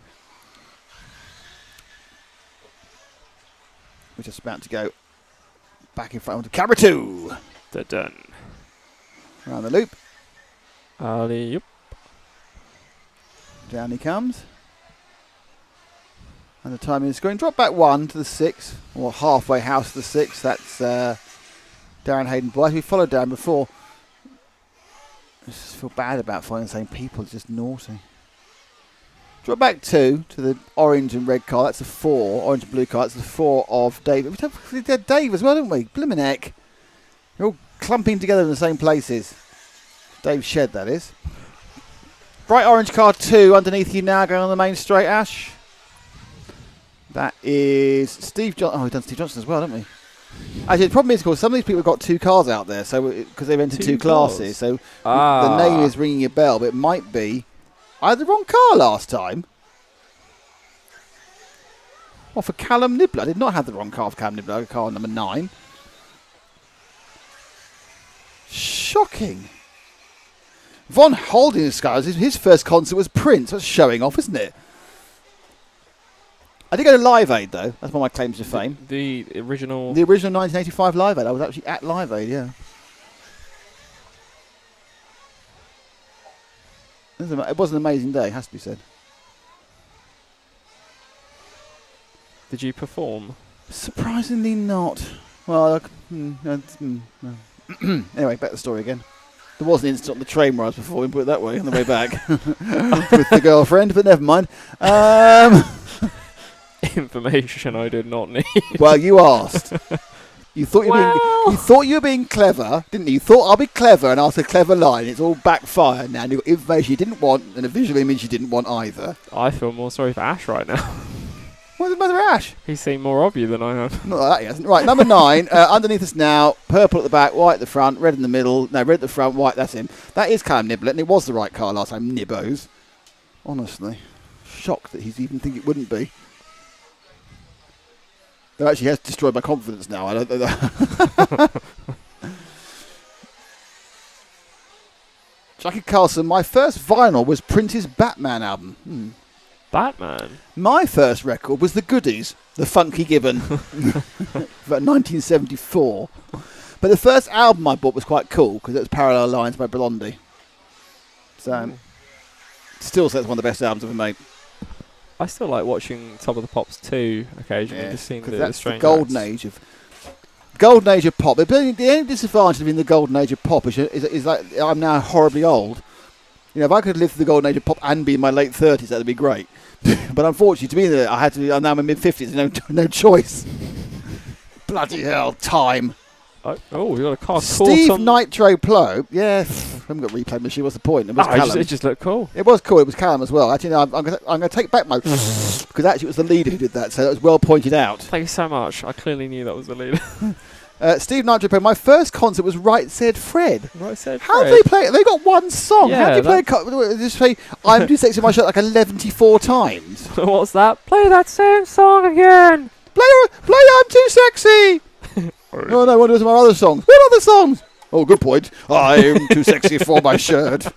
We're just about to go back in front of camera 2. Done. Around the loop. Alley-oop. Down he comes. And the timing is going. Drop back 1 to the 6, or halfway house to the 6. That's Darren Hayden Blythe. We followed Darren before. I just feel bad about following the same people. It's just naughty. Drop back 2 to the orange and red car. That's the 4. Orange and blue car. That's the 4 of Dave. We did Dave as well, didn't we? Blimmin' heck. They're all clumping together in the same places. Dave's shed, that is. Bright orange car 2 underneath you now, going on the main straight, Ash. That is Steve Johnson. Oh, we've done Steve Johnson as well, haven't we? Actually, the problem is, of course, some of these people have got 2 cars out there, so because they've entered 2 classes. So the name is ringing a bell, but it might be I had the wrong car last time. Well, for Callum Nibbler, I did not have the wrong car for Callum Nibbler. I had car number 9. Shocking. Von Holding his first concert was Prince. That's showing off, isn't it? I did go to Live Aid, though. That's one of my claims to fame. The original... The original 1985 Live Aid. I was actually at Live Aid, yeah. It was an amazing day, has to be said. Did you perform? Surprisingly not. Well, anyway, back to the story again. There was an instant on the train where I was performing, put it that way, on the way back with the girlfriend, but never mind. Information I did not need. Well, you asked. You thought you were being clever, didn't you? You thought I'll be clever and ask a clever line. It's all backfired now. And you got information you didn't want and a visual image you didn't want either. I feel more sorry for Ash right now. What's the matter with Ash? He's seen more of you than I have. Not like that, he hasn't. Right, number 9. Underneath us now, purple at the back, white at the front, red in the middle. No, red at the front, white, that's him. That is Callum Niblett, and it was the right car last time, Nibbos. Honestly. Shocked that he's even think it wouldn't be. That actually has destroyed my confidence now. I don't know that. Jackie Carlson, my first vinyl was Prince's Batman album. Batman? My first record was The Goodies, The Funky Gibbon, about 1974. But the first album I bought was quite cool because it was Parallel Lines by Blondie. So, still say it's one of the best albums ever made. I still like watching Top of the Pops 2 occasionally, just seeing the that's strange the golden age of pop. The only disadvantage of being the golden age of pop is like I'm now horribly old. You know, if I could live through the golden age of pop and be in my late 30s, that'd be great. But unfortunately, to me, I'm now in my mid 50s. No choice. Bloody hell, time. Oh, we got a car. Steve Nitro Plo. Yeah, I haven't got a replay machine. What's the point? It was Callum. It just looked cool. It was cool. It was Callum as well. Actually, no, I'm going to take back my because actually it was the leader who did that. So that was well pointed out. Thank you so much. I clearly knew that was the leader. Steve Nitro Plo. My first concert was Right Said Fred. Right Said How Fred. do they play it? They got one song. Yeah, How do you play it? Just say I'm too sexy in my shirt like 74 times. What's that? Play that same song again. Play I'm too sexy. No, I want to do some other songs. What other songs? Oh, good point. I'm too sexy for my shirt.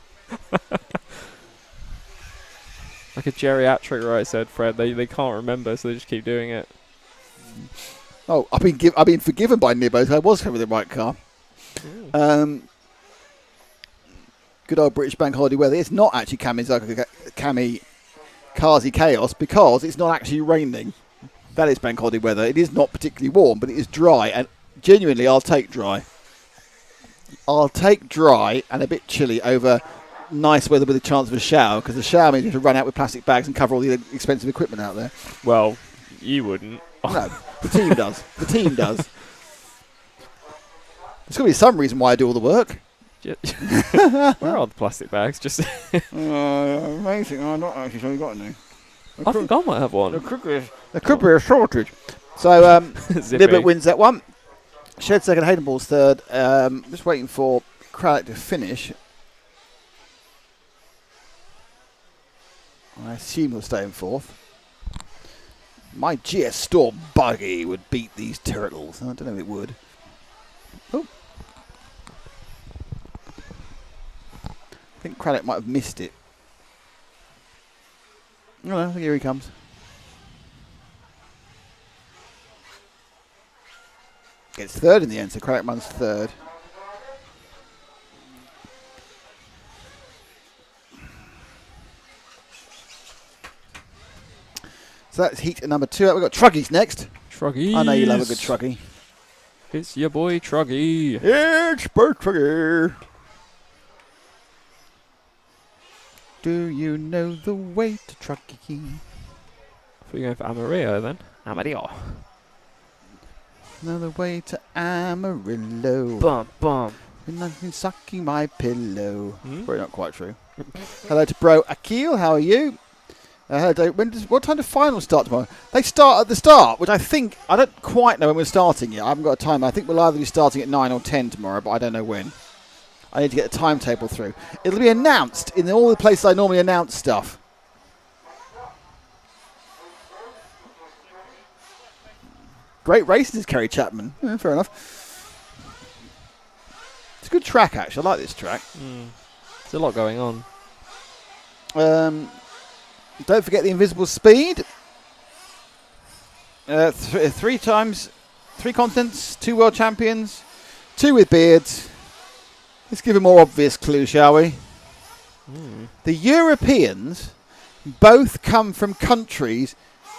Like a geriatric Right Said Fred. They can't remember, so they just keep doing it. Oh, I've been forgiven by Nibbos. I was having the right car. Good old British bank holiday weather. It's not actually Kamikaze Chaos because it's not actually raining. That is bank holiday weather. It is not particularly warm, but it is dry. And genuinely, I'll take dry. I'll take dry and a bit chilly over nice weather with a chance of a shower, because the shower means you have to run out with plastic bags and cover all the expensive equipment out there. Well, you wouldn't. No, the team does. The team does. There's got to be some reason why I do all the work. Where are the plastic bags? Just amazing. I'm not actually sure you got any. I think I might have one. There could be a shortage. So, Nibblet wins that one. Shed second, Hayden Ball's third. Just waiting for Craddock to finish. I assume he'll stay in fourth. My GS Storm Buggy would beat these turtles. I don't know if it would. Oh. I think Craddock might have missed it. No, here he comes. Gets third in the end, so Craddock runs third. So that's heat number 2. We've got Truggies next. Truggies. I know you love a good Truggy. It's your boy Truggy. It's Bert Truggy. Do you know the way to Truggy? I thought you were going for Amarillo then. Amarillo. Know the way to Amarillo. Bum, bum. And I've been sucking my pillow. Probably not quite true. Hello to Bro Akil. How are you? Hello, Dave. What time do finals start tomorrow? They start at the start, which I don't quite know when we're starting yet. I haven't got a time. I think we'll either be starting at 9 or 10 tomorrow, but I don't know when. I need to get the timetable through. It'll be announced in all the places I normally announce stuff. Great races, Kerry Chapman. Yeah, fair enough. It's a good track, actually. I like this track. There's a lot going on. Don't forget the invisible speed. 3 times, 3 continents, 2 world champions, 2 with beards. Let's give a more obvious clue, shall we? The Europeans both come from countries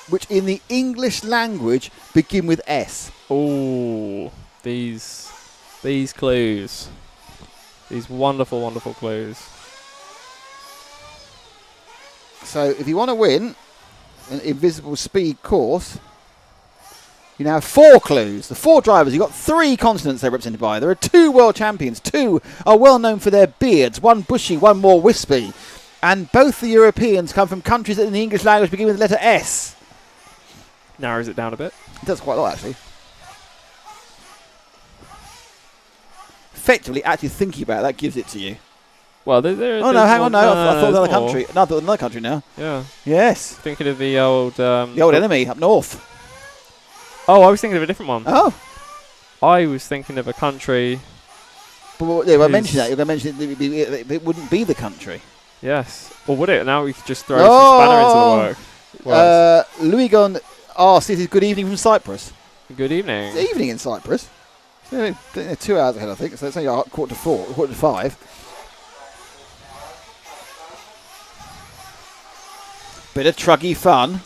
which in the English language begin with S. Oh, these clues. These wonderful, wonderful clues. So if you want to win an invisible speed course, you now have 4 clues. The 4 drivers, you've got 3 continents they're represented by. There are 2 world champions. 2 are well known for their beards. 1 bushy, 1 more wispy. And both the Europeans come from countries that in the English language begin with the letter S. Narrows it down a bit. It does quite a lot, actually. Effectively, actually thinking about it, that gives it to you. Well, Oh, no, hang on, no. I thought another country. Another country now. Yeah. Yes. Thinking of the old... the old enemy up north. Oh, I was thinking of a different one. Oh. I was thinking of a country... But if I mention that, you're going to mention it wouldn't be the country. Yes. Or would it? Now we could just throw some spanner into the work. Louis asks, this is good evening from Cyprus. Good evening. It's evening in Cyprus. So, 2 hours ahead, I think. So it's only quarter to 5. Bit of truggy fun.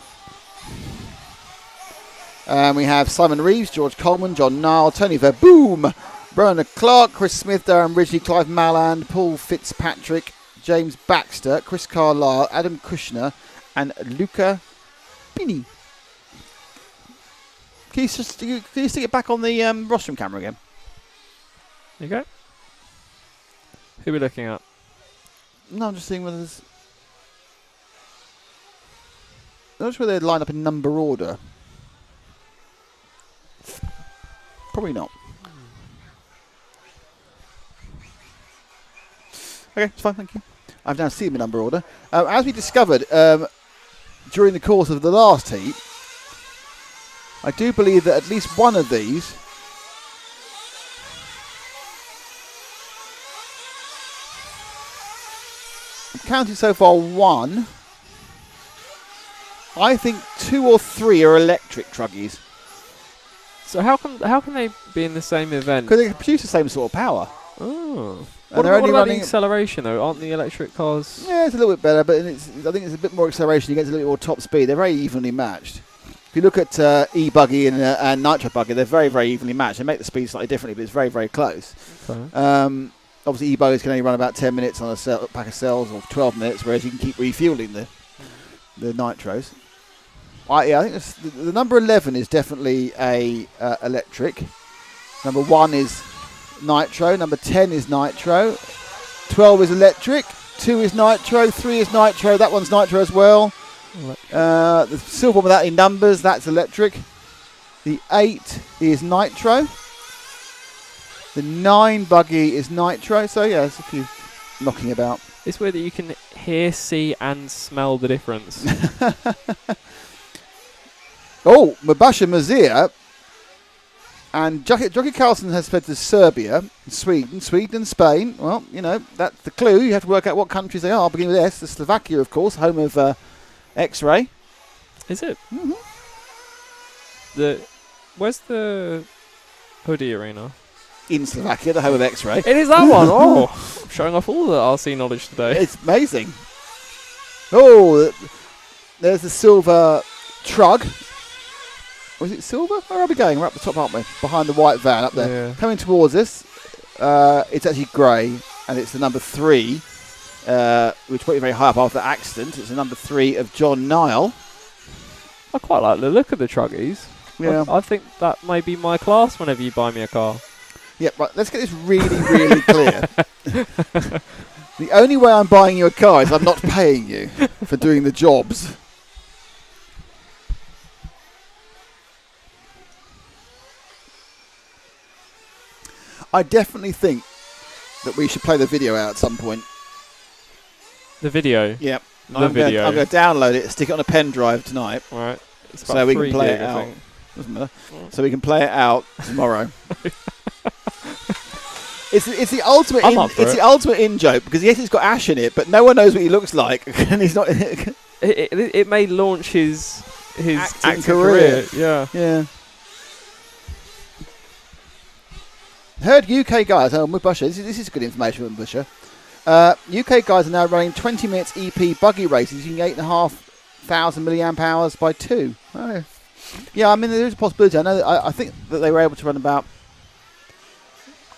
We have Simon Reeves, George Coleman, John Niall, Tony Verboom, Bernard Clark, Chris Smith, Darren Ridgely, Clive Malland, Paul Fitzpatrick, James Baxter, Chris Carlisle, Adam Kushner, and Luca Bini. Can you stick it back on the rostrum camera again? There you go. Who are we looking at? No, I'm just seeing whether there's... I'm not sure they'd line up in number order. Probably not. Okay, it's fine, thank you. I've now seen them in number order. As we discovered during the course of the last heat, I do believe that at least one of these I've counted so far 1. I think 2 or 3 are electric truggies. So how can they be in the same event? Because they produce the same sort of power. Oh. And What they're only about running the acceleration though? Aren't the electric cars... Yeah, it's a little bit better, but I think it's a bit more acceleration. You get a little bit more top speed. They're very evenly matched. If you look at E-buggy and Nitro Buggy, they're very, very evenly matched. They make the speed slightly differently, but it's very, very close. Okay. Obviously, E-buggies can only run about 10 minutes on a pack of cells, or 12 minutes, whereas you can keep refueling the nitros. I think the number 11 is definitely a electric. Number 1 is nitro. Number 10 is nitro. 12 is electric. 2 is nitro. 3 is nitro. That one's nitro as well. The silver one without any numbers, that's electric. The 8 is nitro. The 9 buggy is nitro. So yeah, there's a few knocking about. It's weird that you can hear, see and smell the difference. Oh, Mabasha Mazir and Jockey Carlson has fled to Serbia, Sweden and Spain. Well, you know, that's the clue. You have to work out what countries they are, beginning with S. The Slovakia, of course, home of X-Ray. Is it? Mm-hmm. Where's the hoodie arena? In Slovakia, the home of X-Ray. It is that one. Oh, I'm showing off all the RC knowledge today. It's amazing. Oh, there's the silver Trug. Or is it silver? Where are we going? We're up the top, aren't we? Behind the white van up there. Yeah. Coming towards us. It's actually grey, and it's the number 3, which put you very high up after the accident. It's the number 3 of John Niall. I quite like the look of the truggies. Yeah. I think that may be my class whenever you buy me a car. Yeah, right. Let's get this really, really clear. The only way I'm buying you a car is I'm not paying you for doing the jobs. I definitely think that we should play the video out at some point. The video? Yep. I'm going to download it, stick it on a pen drive tonight. Right. It's So we can play it out. Doesn't matter. So we can play it out tomorrow. It's the ultimate. It's the ultimate in joke because yes, it's got Ash in it, but no one knows what he looks like, and he's not. It may launch his acting career. Yeah. Yeah. Heard UK guys. Oh, Busher. This is good information from Busher. UK guys are now running 20 minutes EP buggy races using 8.5 1,000 milliamp hours by 2. Oh. Yeah, I mean, there is a possibility. I know. I think that they were able to run about.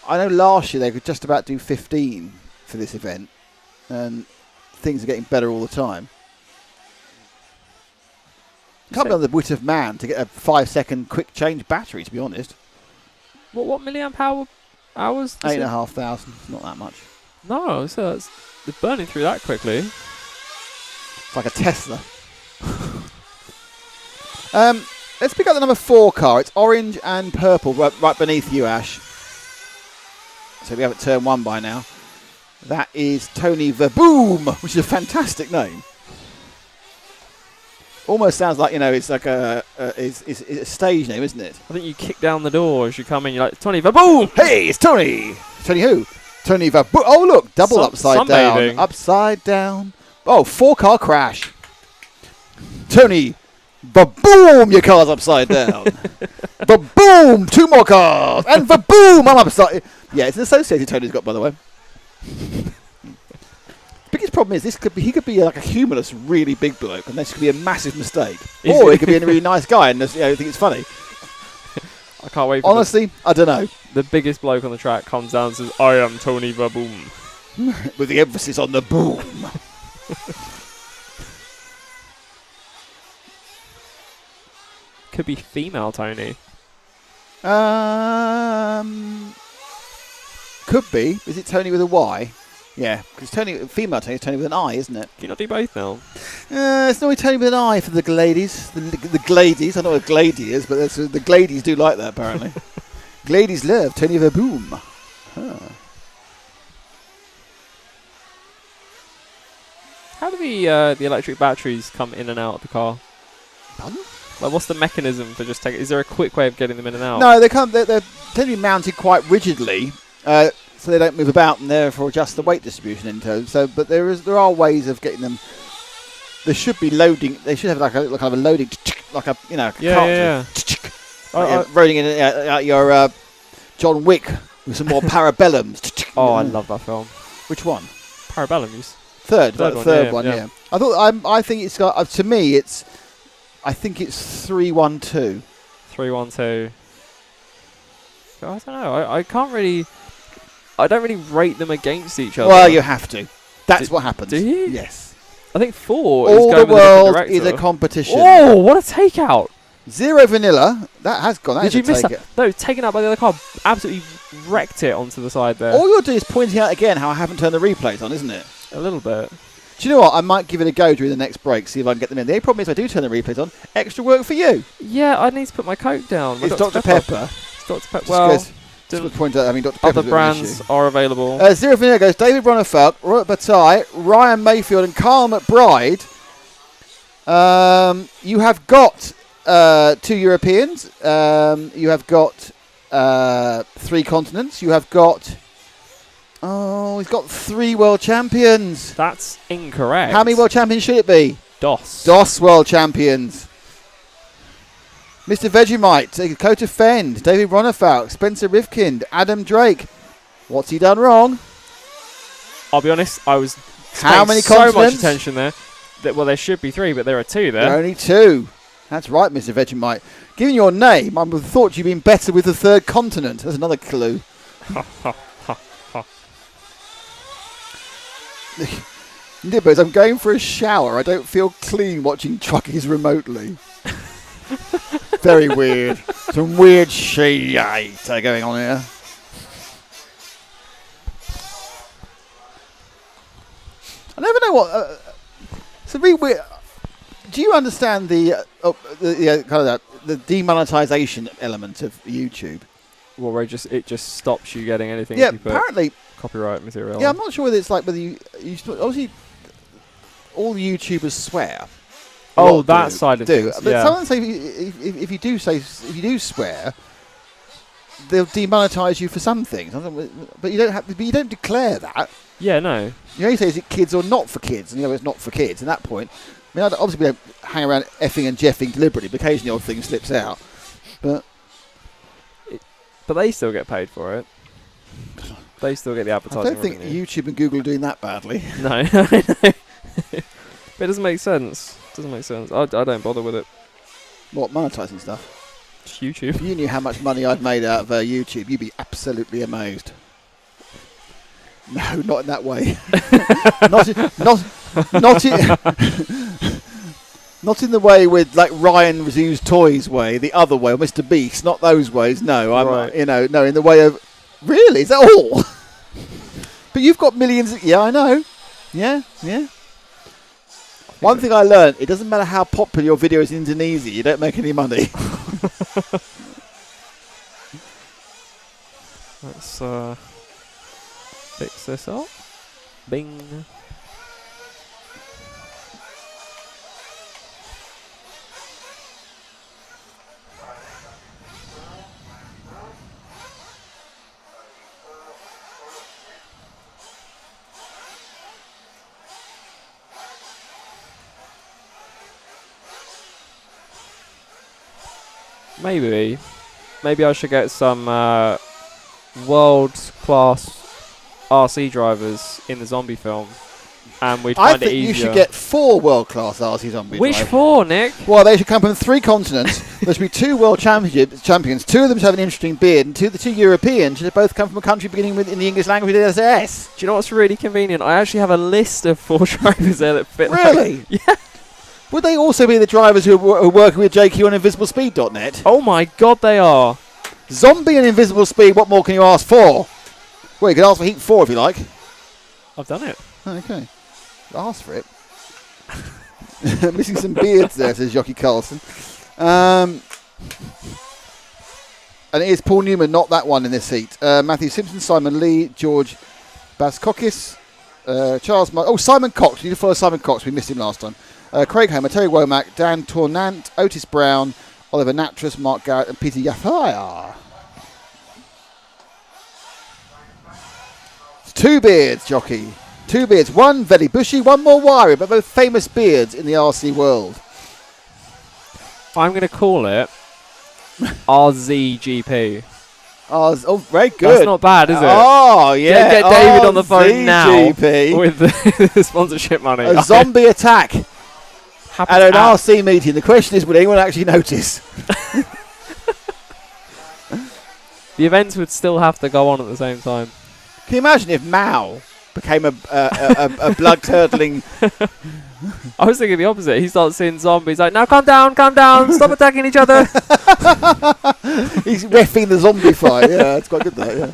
I know last year they could just about do 15 for this event, and things are getting better all the time. Can't be on the wit of man to get a 5-second quick change battery, to be honest. What milliamp hours? 8,500. Not that much. No, so they're burning through that quickly. It's like a Tesla. Let's pick up the number 4 car. It's orange and purple, right beneath you, Ash. So we have it turn 1 by now. That is Tony Verboom, which is a fantastic name. Almost sounds like, it's like it's a stage name, isn't it? I think you kick down the door as you come in. You're like, Tony Verboom! Hey, it's Tony! Tony who? Tony Verboom. Oh, look, double upside down. Sunbathing. Upside down. Oh, 4-car crash. Tony Verboom, your car's upside down. Verboom, 2 more cars. And Verboom, I'm upside. Yeah, it's an associated Tony's got, by the way. Biggest problem is he could be like a humorless, really big bloke, and this could be a massive mistake. Or he could be a really nice guy and think it's funny. I can't wait for Honestly, I don't know. the biggest bloke on the track comes down and says, I am Tony Verboom. With the emphasis on the boom. Could be female Tony. Could be. Is it Tony with a Y? Yeah, because female Tony is Tony with an I, isn't it? Can you not do both now? It's normally Tony with an I for the ladies. The gladies. I don't know what a glady is, but the gladies do like that, apparently. Gladies love Tony Verboom. Huh. How do the electric batteries come in and out of the car? Pardon? Like, what's the mechanism for just taking? Is there a quick way of getting them in and out? No, they can't. They tend to be mounted quite rigidly, so they don't move about and therefore adjust the weight distribution in tow. So, but there are ways of getting them. There should be loading. They should have like kind of a loading, like a Yeah. rolling in your John Wick with some more parabellums. Oh, I love that film. Which one? Parabellums. Third one. yeah. I thought. I think it's got. To me, it's. I think it's 312. 312. I don't know. I can't really. I don't really rate them against each other. Well, you have to. That's what happens. Do you? Yes. I think 4 All is the going with a world different is a director. competition. Oh, what a takeout! 0 vanilla. That has gone. That Did is you a miss take that? it. No, taken out by the other car. Absolutely wrecked it onto the side there. All you're doing is pointing out again how I haven't turned the replays on, isn't it? A little bit. Do you know what? I might give it a go during the next break, see if I can get them in. The only problem is if I do turn the replays on, extra work for you. Yeah, I need to put my Coke down. My It's Dr. Pepper. It's Dr. Pepper. Just Well, goes- just to point out, Dr. Pepper's other brands are available. 0 vanilla goes David Ronafalk, Robert Bataille, Ryan Mayfield, and Carl McBride. You have got 2 Europeans. You have got 3 continents. You have got. Oh, he's got 3 world champions. That's incorrect. How many world champions should it be? DOS world champions. Mr. Vegemite, Dakota Fend, David Ronafalk, Spencer Rifkind, Adam Drake. What's he done wrong? I'll be honest, I was How paying many so much continents? attention there. Well, there should be 3, but there are 2 there. There are only 2. That's right, Mr. Vegemite. Given your name, I would have thought you'd been better with the 3rd continent. That's another clue. Nibbers, I'm going for a shower. I don't feel clean watching truckies remotely. Very weird. Some weird shit going on here. I never know what. It's a really weird. Do you understand the demonetization element of YouTube? Well, where it just stops you getting anything Yeah, if you put apparently. copyright material. Yeah, on. I'm not sure whether it's like whether you obviously all YouTubers swear. A Oh, lot that side of things. But Yeah. someone say if you do swear, they'll demonetize you for some things. But you don't have. But you don't declare that. Yeah, no. You only say is it kids or not for kids, and it's not for kids. At that point, I mean, obviously we don't hang around effing and jeffing deliberately. But occasionally, odd thing slips out. But they still get paid for it. They still get the I advertising. don't think revenue. YouTube and Google are doing that badly. No, but it doesn't make sense Doesn't make sense. I don't bother with it. What, monetising stuff? It's YouTube. If you knew how much money I'd made out of YouTube, you'd be absolutely amazed. No, not in that way. Not in the way with like Ryan Reviews Toys way, the other way, or Mr. Beast, not those ways. No, I'm Right. no, in the way of really, is that all? But you've got millions. Yeah, I know. Yeah. One thing I learned: it doesn't matter how popular your video is in Indonesia, you don't make any money. Let's fix this up. Bing. Maybe I should get some world-class RC drivers in the zombie film, and we'd I find it think you easier. should get 4 world-class RC zombie Which drivers. 4, Nick? Well, they should come from 3 continents. There should be 2 world champions. 2 of them should have an interesting beard, and the 2 Europeans should both come from a country beginning with in the English language with SS. Do you know what's really convenient? I actually have a list of 4 drivers there that fit. Really? Yeah. Would they also be the drivers who are working with JQ on InvisibleSpeed.net? Oh my God, they are. Zombie and Invisible Speed, what more can you ask for? Well, you can ask for Heat 4 if you like. I've done it. Okay. Ask for it. Missing some beards there, says Jockey Carlson. And it is Paul Newman, not that one in this heat. Matthew Simpson, Simon Lee, George Baskokis, Charles... Simon Cox. You need to follow Simon Cox. We missed him last time. Craig Homer, Terry Womack, Dan Tournant, Otis Brown, Oliver Natras, Mark Garrett, and Peter Yafaya. It's 2 beards, Jockey. 2 beards. One very bushy, one more wiry, but both famous beards in the RC world. I'm going to call it RZGP. Oh, very good. That's not bad, is it? Oh, yeah. Get David on the phone now ZGP. with the sponsorship money. A zombie attack Happens at an RC meeting. The question is, would anyone actually notice? The events would still have to go on at the same time. Can you imagine if Mao became a blood-curdling... I was thinking the opposite. He starts seeing zombies like, now calm down, stop attacking each other. He's reffing the zombie fight. Yeah, that's quite good, that,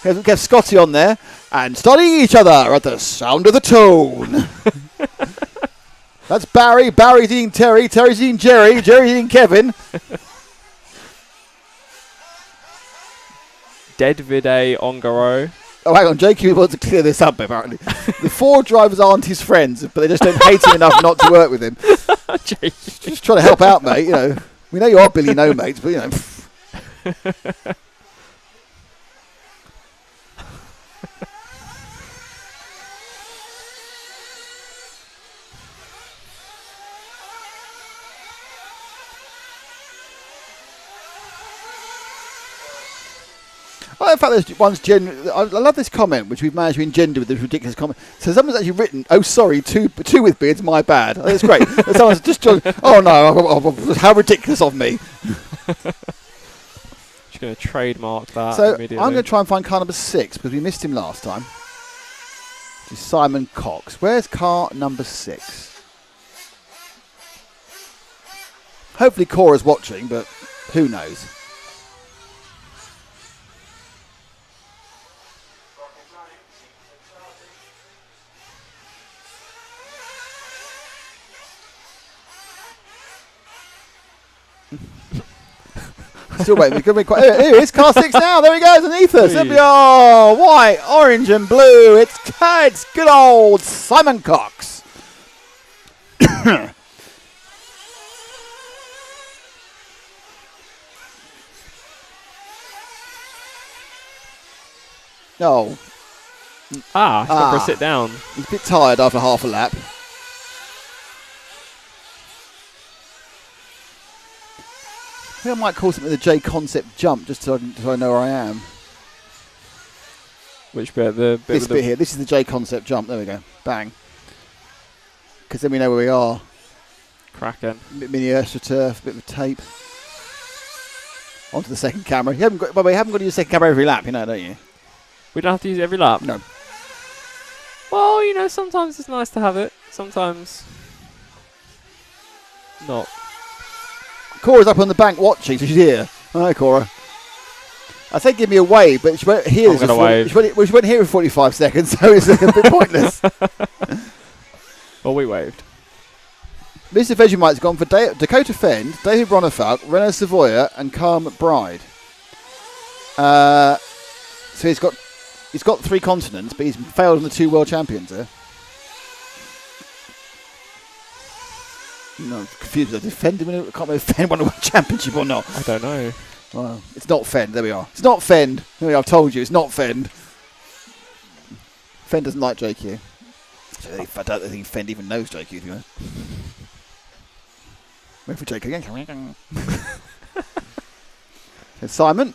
yeah. Get Scotty on there and studying each other at the sound of the tone. That's Barry. Barry's eating Terry. Terry's eating Jerry. Jerry's eating Kevin. Dead Vide Ongaro. Oh, hang on. JQ wants to clear this up, apparently. The 4 drivers aren't his friends, but they just don't hate him enough not to work with him. Just trying to help out, mate. You know, we know you are Billy No Mates, but, you know. I in fact, there's one's I love this comment, which we've managed to engender with this ridiculous comment. So someone's actually written, "Oh, sorry, two with beards, my bad." It's great. Someone's just, "Oh no, how ridiculous of me." Just going to trademark that So immediately. I'm going to try and find car number 6 because we missed him last time. It's Simon Cox. Where's car number 6? Hopefully Cora's watching, but who knows? Still waiting. Here it's car 6 now. There he goes underneath us. Oh, white, orange, and blue. It's good old Simon Cox. No. He's got to sit down. He's a bit tired after half a lap. I think I might call something the J concept jump just so I know where I am. Which bit? The bit This with bit here. This is the J concept jump. There we go. Bang. because then we know where we are. Cracking. Mini AstroTurf, bit of tape. Onto the second camera. You haven't got, by the way, you haven't got to use the second camera every lap, you know, don't you? We don't have to use it every lap? No. Well, you know, sometimes it's nice to have it. Sometimes not. Cora's up on the bank watching, so she's here. Hi, Cora. I said give me a wave, but she won't hear I'm gonna wave. She won't hear in 45 seconds, so it's a bit pointless. Well, we waved. Mr. Vegemite's gone for Dakota Fend, David Bronifalk, Renault Savoia, and Carl McBride. So he's got 3 continents, but he's failed on the 2 world champions there. No, I'm confused. I can't remember if Fend won a world championship or not. I don't know. Well, it's not Fend. There we are. It's not Fend. I've told you, it's not Fend. Fend doesn't like JQ. I don't think Fend even knows JQ, to be honest. Wait for JQ again. So Simon,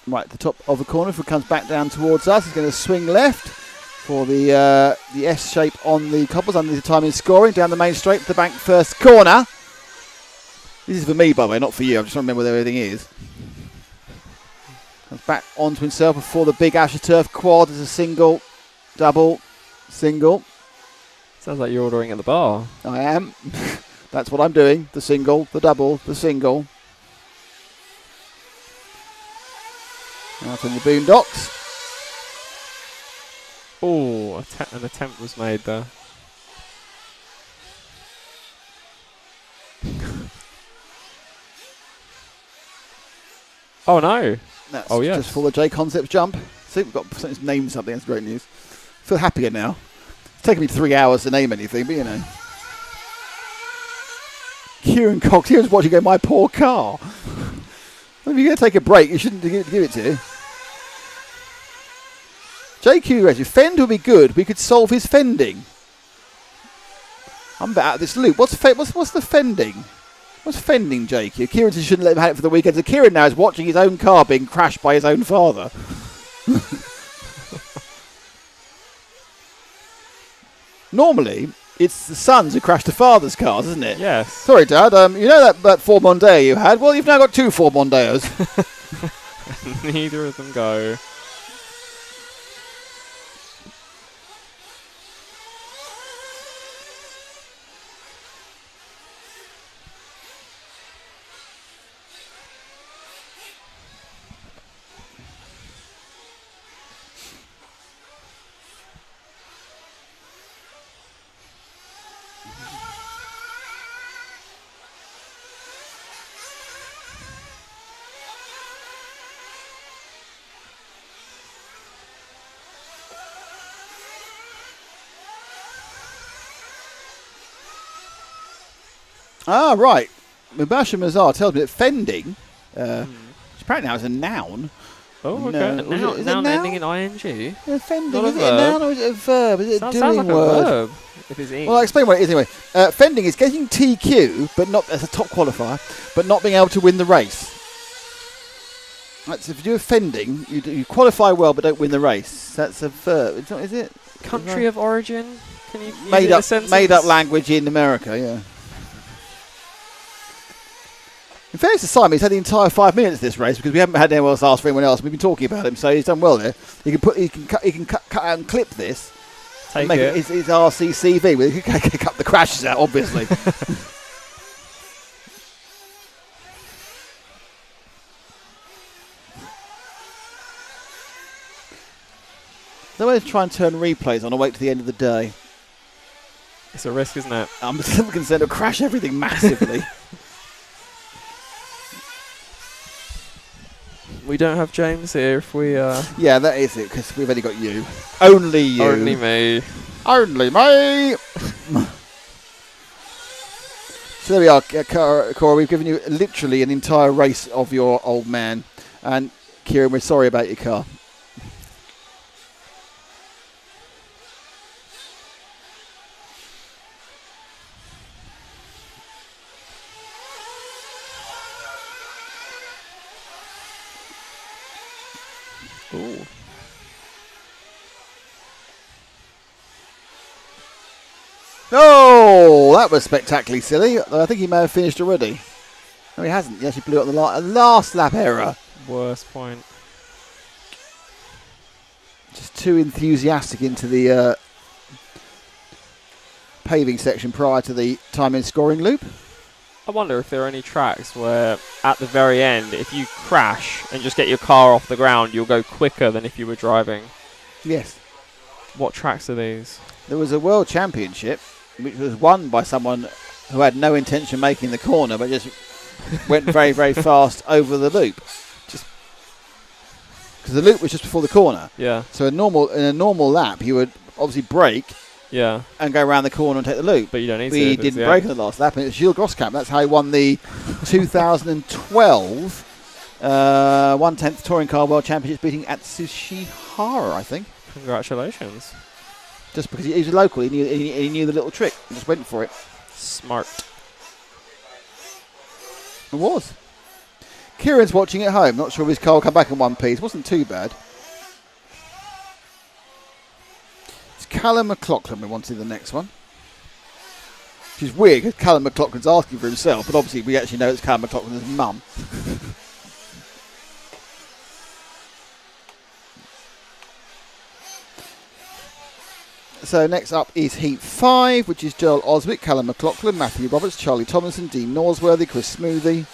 right at the top of the corner, if it comes back down towards us, he's going to swing left for the S shape on the cobbles under the timing scoring down the main straight to the bank first corner. This is for me, by the way, not for you. I'm just trying to remember where everything is. Comes back onto himself before the big AstroTurf quad as a single, double, single. Sounds like you're ordering at the bar. I am. That's what I'm doing. The single, the double, the single. Out in the boondocks. Oh, an attempt was made there. Oh no! That's yes. just for the J Concepts jump. See, we've got to name something. That's great news. Feel happier now. It's taken me 3 hours to name anything, but you know. Kieran Cox, he was watching go, my poor car. If you're going to take a break, you shouldn't give it to. JQ Reggie, Fend would be good. We could solve his fending. I'm a bit out of this loop. What's the fending? What's fending, JQ? Kieran says shouldn't let him have it for the weekend. So Kieran now is watching his own car being crashed by his own father. Normally, it's the sons who crash the father's cars, isn't it? Yes. Sorry, Dad. You know that Ford Mondeo you had? Well, you've now got 2 Ford Mondeos. Neither of them go. Ah, right. Mubasha Mazar tells me that fending, which apparently now is a noun. Oh, okay. No, Noun, is it noun a ending in ing. Yeah, fending, Not a is it a noun or is it a verb? Is it a Sounds doing like word? a verb. If it's ing. Well, I'll explain what it is anyway. Fending is getting TQ, but not as a top qualifier, but not being able to win the race. That's if you do fending, you qualify well but don't win the race. That's a verb. It's not, is it? Country of origin? Can you use it Made in a up sentence? language in America, yeah. In fairness to Simon, he's had the entire 5 minutes of this race because we haven't had anyone else ask for anyone else. We've been talking about him, so he's done well there. He can cut out and clip this. Take make it. his RCCV. Well, he can cut the crashes out, obviously. No way to try and turn replays on or wait to the end of the day. It's a risk, isn't it? I'm still concerned it'll crash everything massively. We don't have James here if we... Yeah, that is it, because we've only got you. Only you. Only me. Only me. So there we are, Cora. We've given you literally an entire race of your old man. And Kieran, we're sorry about your car. Ooh. Oh, that was spectacularly silly. I think he may have finished already. No, he hasn't. He actually blew up the last lap error. Worst point. Just too enthusiastic into the paving section prior to the time-in scoring loop. I wonder if there are any tracks where, at the very end, if you crash and just get your car off the ground, you'll go quicker than if you were driving. Yes. What tracks are these? There was a World Championship, which was won by someone who had no intention of making the corner, but just went very, very fast over the loop. Just because the loop was just before the corner. Yeah. So in a normal lap, he would obviously brake. Yeah. And go around the corner and take the loop. But you don't need to. He didn't brake in the last lap, and it's Gilles Groskamp. That's how he won the 2012 1/10th Touring Car World Championships, beating Atsushihara, I think. Congratulations. Just because he was local, he knew the little trick. He just went for it. Smart. It was. Kieran's watching at home. Not sure if his car will come back in one piece. Wasn't too bad. Callum McLaughlin, we want to see the next one. Which is weird because Callum McLaughlin's asking for himself, but obviously we actually know it's Callum McLaughlin's mum. So next up is Heat 5, which is Joel Oswick, Callum McLaughlin, Matthew Roberts, Charlie Tomlinson, Dean Norsworthy, Chris Smoothie,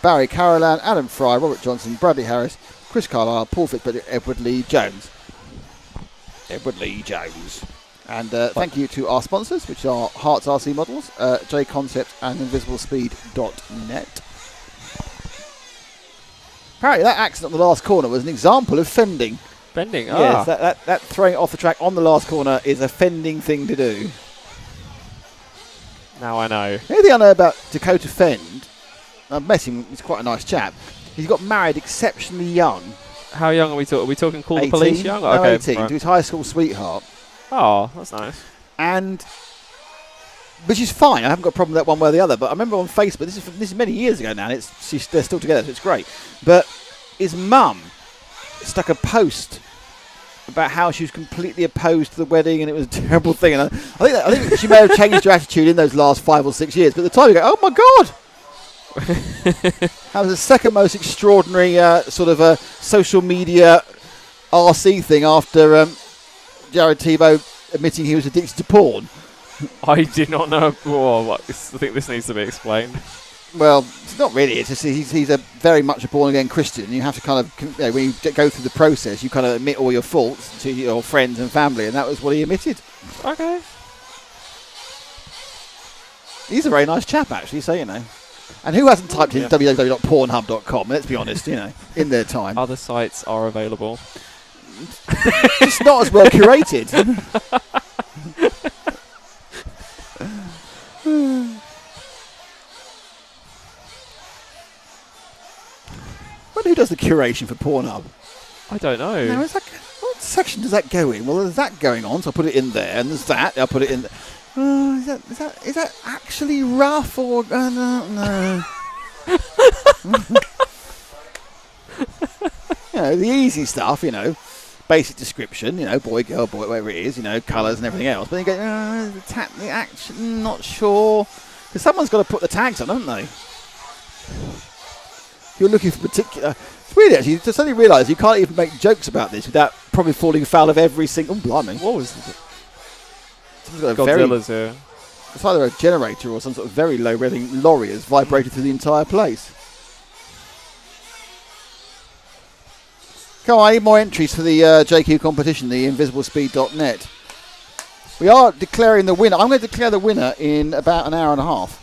Barry Carolan, Adam Fry, Robert Johnson, Bradley Harris, Chris Carlisle, Paul Fitzpatrick, Edward Lee Jones. And thank you to our sponsors, which are Herts RC Models, J Concept, and InvisibleSpeed.net. Apparently, that accident on the last corner was an example of fending. Fending, Yes, that throwing it off the track on the last corner is a fending thing to do. Now I know. The only thing I know about Dakota Fend, I've met him, he's quite a nice chap. He's got married exceptionally young. How young are we talking? Are we talking Call 18? the Police young? No, Okay, 18, right. to his high school sweetheart. Oh, that's nice. And, which is fine, I haven't got a problem with that one way or the other, but I remember on Facebook, this is many years ago now, and they're still together, so it's great. But his mum stuck a post about how she was completely opposed to the wedding, and it was a terrible thing. And I think she may have changed her attitude in those last 5 or 6 years, but at the time you go, oh my God! That was the second most extraordinary sort of social media RC thing after Jared Tebow admitting he was addicted to porn. I did not know. I think this needs to be explained. Well, it's not really. It's just he's a very much a born-again Christian. You have to kind of, when you go through the process, you kind of admit all your faults to your friends and family, and that was what he admitted. Okay. He's a very nice chap, actually, so, you know. And who hasn't typed in www.pornhub.com, let's be honest, you know, in their time. Other sites are available. It's not as well curated. But who does the curation for Pornhub? I don't know. Now, what section does that go in? Well, there's that going on, so I'll put it in there, and there's that, I'll put it in there. Is that actually rough or no? You know, the easy stuff, you know, basic description, you know, boy, girl, boy, whatever it is, you know, colours and everything else. But then you go, the action, not sure. Because someone's got to put the tags on, haven't they? You're looking for particular. It's weird, actually. You suddenly realise you can't even make jokes about this without probably falling foul of every single. Oh, blimey. What was it? Got Godzilla's here. It's either a generator or some sort of very low-revving lorry has vibrated through the entire place. Come on, I need more entries for the JQ competition, the InvisibleSpeed.net. We are declaring the winner. I'm going to declare the winner in about an hour and a half.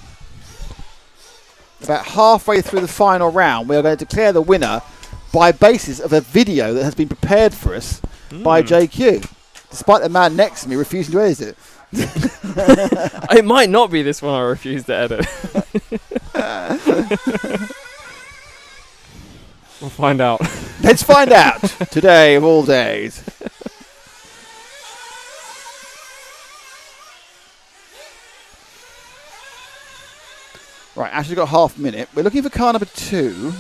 About halfway through the final round, we are going to declare the winner by basis of a video that has been prepared for us by JQ, despite the man next to me refusing to edit it. It might not be this one I refuse to edit. We'll find out. Let's find out today of all days. Right, Ashley's got half a minute. We're looking for car number 2.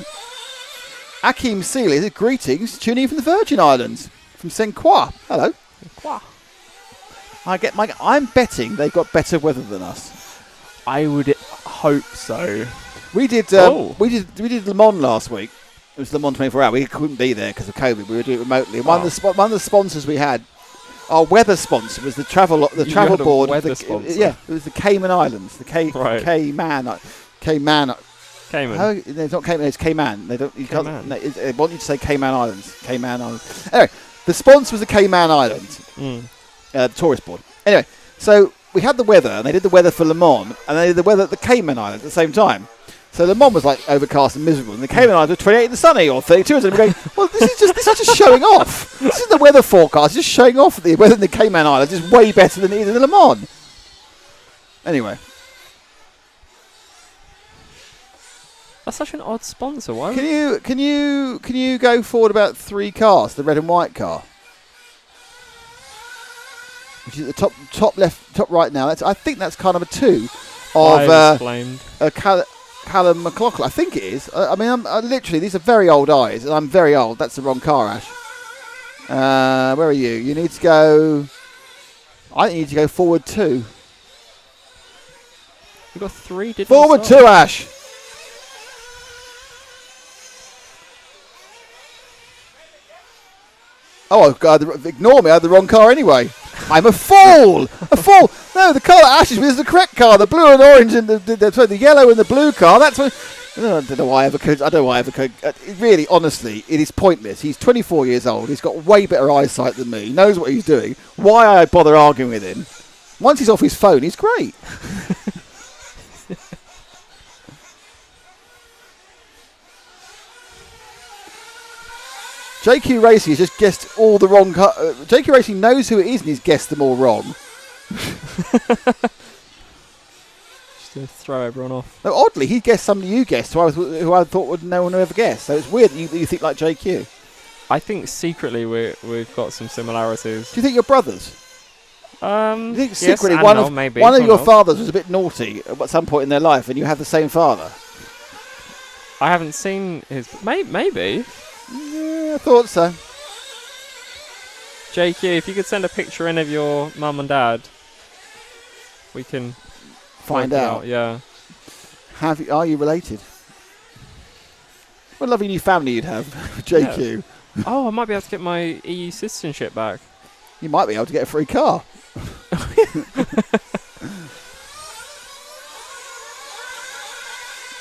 Akeem Seeley, greetings, tuning in from the Virgin Islands, from Saint Croix. Hello. I'm betting they've got better weather than us. I would hope so. We did we did Le Mans last week. It was Le Mans 24 hour. We couldn't be there because of COVID. We were doing it remotely. One of the sponsors we had, our weather sponsor, was the travel board. Weather sponsor. Yeah, it was the Cayman Islands. The Cayman. Cayman. No, it's not Cayman. It's Cayman. They don't. You can't. Cayman. No, they want you to say Cayman Islands. Cayman Islands. Anyway, the sponsor was the Cayman Islands. The tourist board. Anyway, so we had the weather, and they did the weather for Le Mans, and they did the weather at the Cayman Islands at the same time. So Le Mans was like overcast and miserable, and the Cayman Islands were 28 and sunny or 32, and we're going, well, this is just showing off. This is the weather forecast, just showing off that the weather in the Cayman Islands is way better than it is in Le Mans. Anyway. That's such an odd sponsor. Why? Can you go forward about 3 cars, the red and white car, which is at the top left, top right now. I think that's car number 2 of Callum McLaughlin. I think it is. I mean, I'm literally, these are very old eyes, and I'm very old. That's the wrong car, Ash. Where are you? You need to go. I think you need to go forward 2. We've got 3 different. Forward 2, Ash. Oh, God, ignore me. I had the wrong car anyway. I'm a fool. A fool. No, the car that Ash is with is the correct car. The blue and orange and the yellow and the blue car. That's what. I don't know why I ever could. I don't know why I ever could. Really, honestly, it is pointless. He's 24 years old. He's got way better eyesight than me. He knows what he's doing. Why I bother arguing with him? Once he's off his phone, he's great. JQ Racing has just guessed all the wrong. JQ Racing knows who it is and he's guessed them all wrong. Just to throw everyone off. No, oddly, he guessed somebody you guessed who I thought would no one would ever guess. So it's weird that you think like JQ. I think secretly we've got some similarities. Do you think you're brothers? You think secretly yes, one of your knows? fathers was a bit naughty at some point in their life and you have the same father? I haven't seen his. Maybe. Yeah, I thought so. JQ, if you could send a picture in of your mum and dad, we can Find out. Yeah. Are you related? What a lovely new family you'd have, JQ. Yeah. Oh, I might be able to get my EU citizenship back. You might be able to get a free car.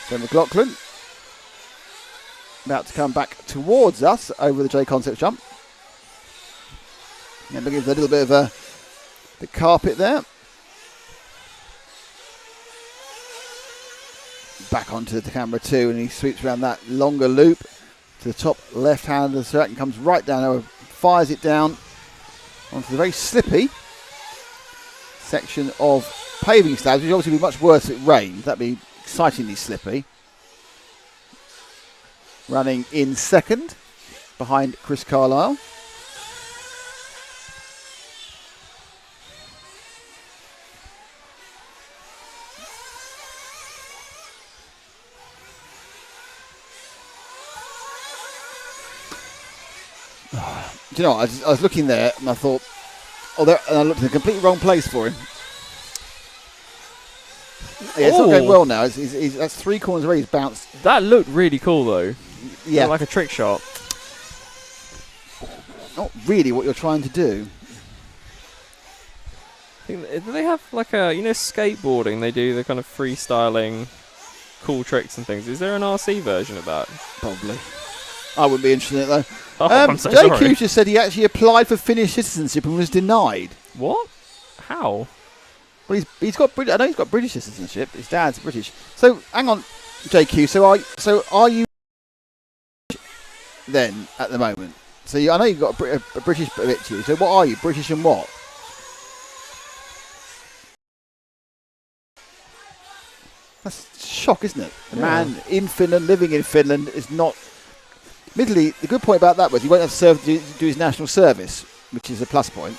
So McLaughlin about to come back towards us over the J-Concept jump. And looking for a little bit of the carpet there. Back onto the camera 2, and he sweeps around that longer loop to the top left hand of the circuit and comes right down over, fires it down onto the very slippy section of paving slabs, which obviously would be much worse if it rained. That'd be excitingly slippy. Running in second behind Chris Carlisle. Do you know what? I was looking there and I thought, and I looked in the completely wrong place for him. Yeah, it's not going well now. That's 3 corners where he's bounced. That looked really cool though. Yeah. Looked like a trick shot. Not really what you're trying to do. Do they have like skateboarding? They do the kind of freestyling, cool tricks and things. Is there an RC version of that? Probably. I wouldn't be interested in it though. Oh, I'm so JQ sorry. just said he actually applied for Finnish citizenship and was denied. What? How? Well, he's got. I know he's got British citizenship. His dad's British. So hang on, JQ. So are you then at the moment? So I know you've got a British bit to you. So what are you? British and what? That's shock, isn't it? A man in Finland, living in Finland, is not. Admittedly, the good point about that was he won't have to do his national service, which is a plus point.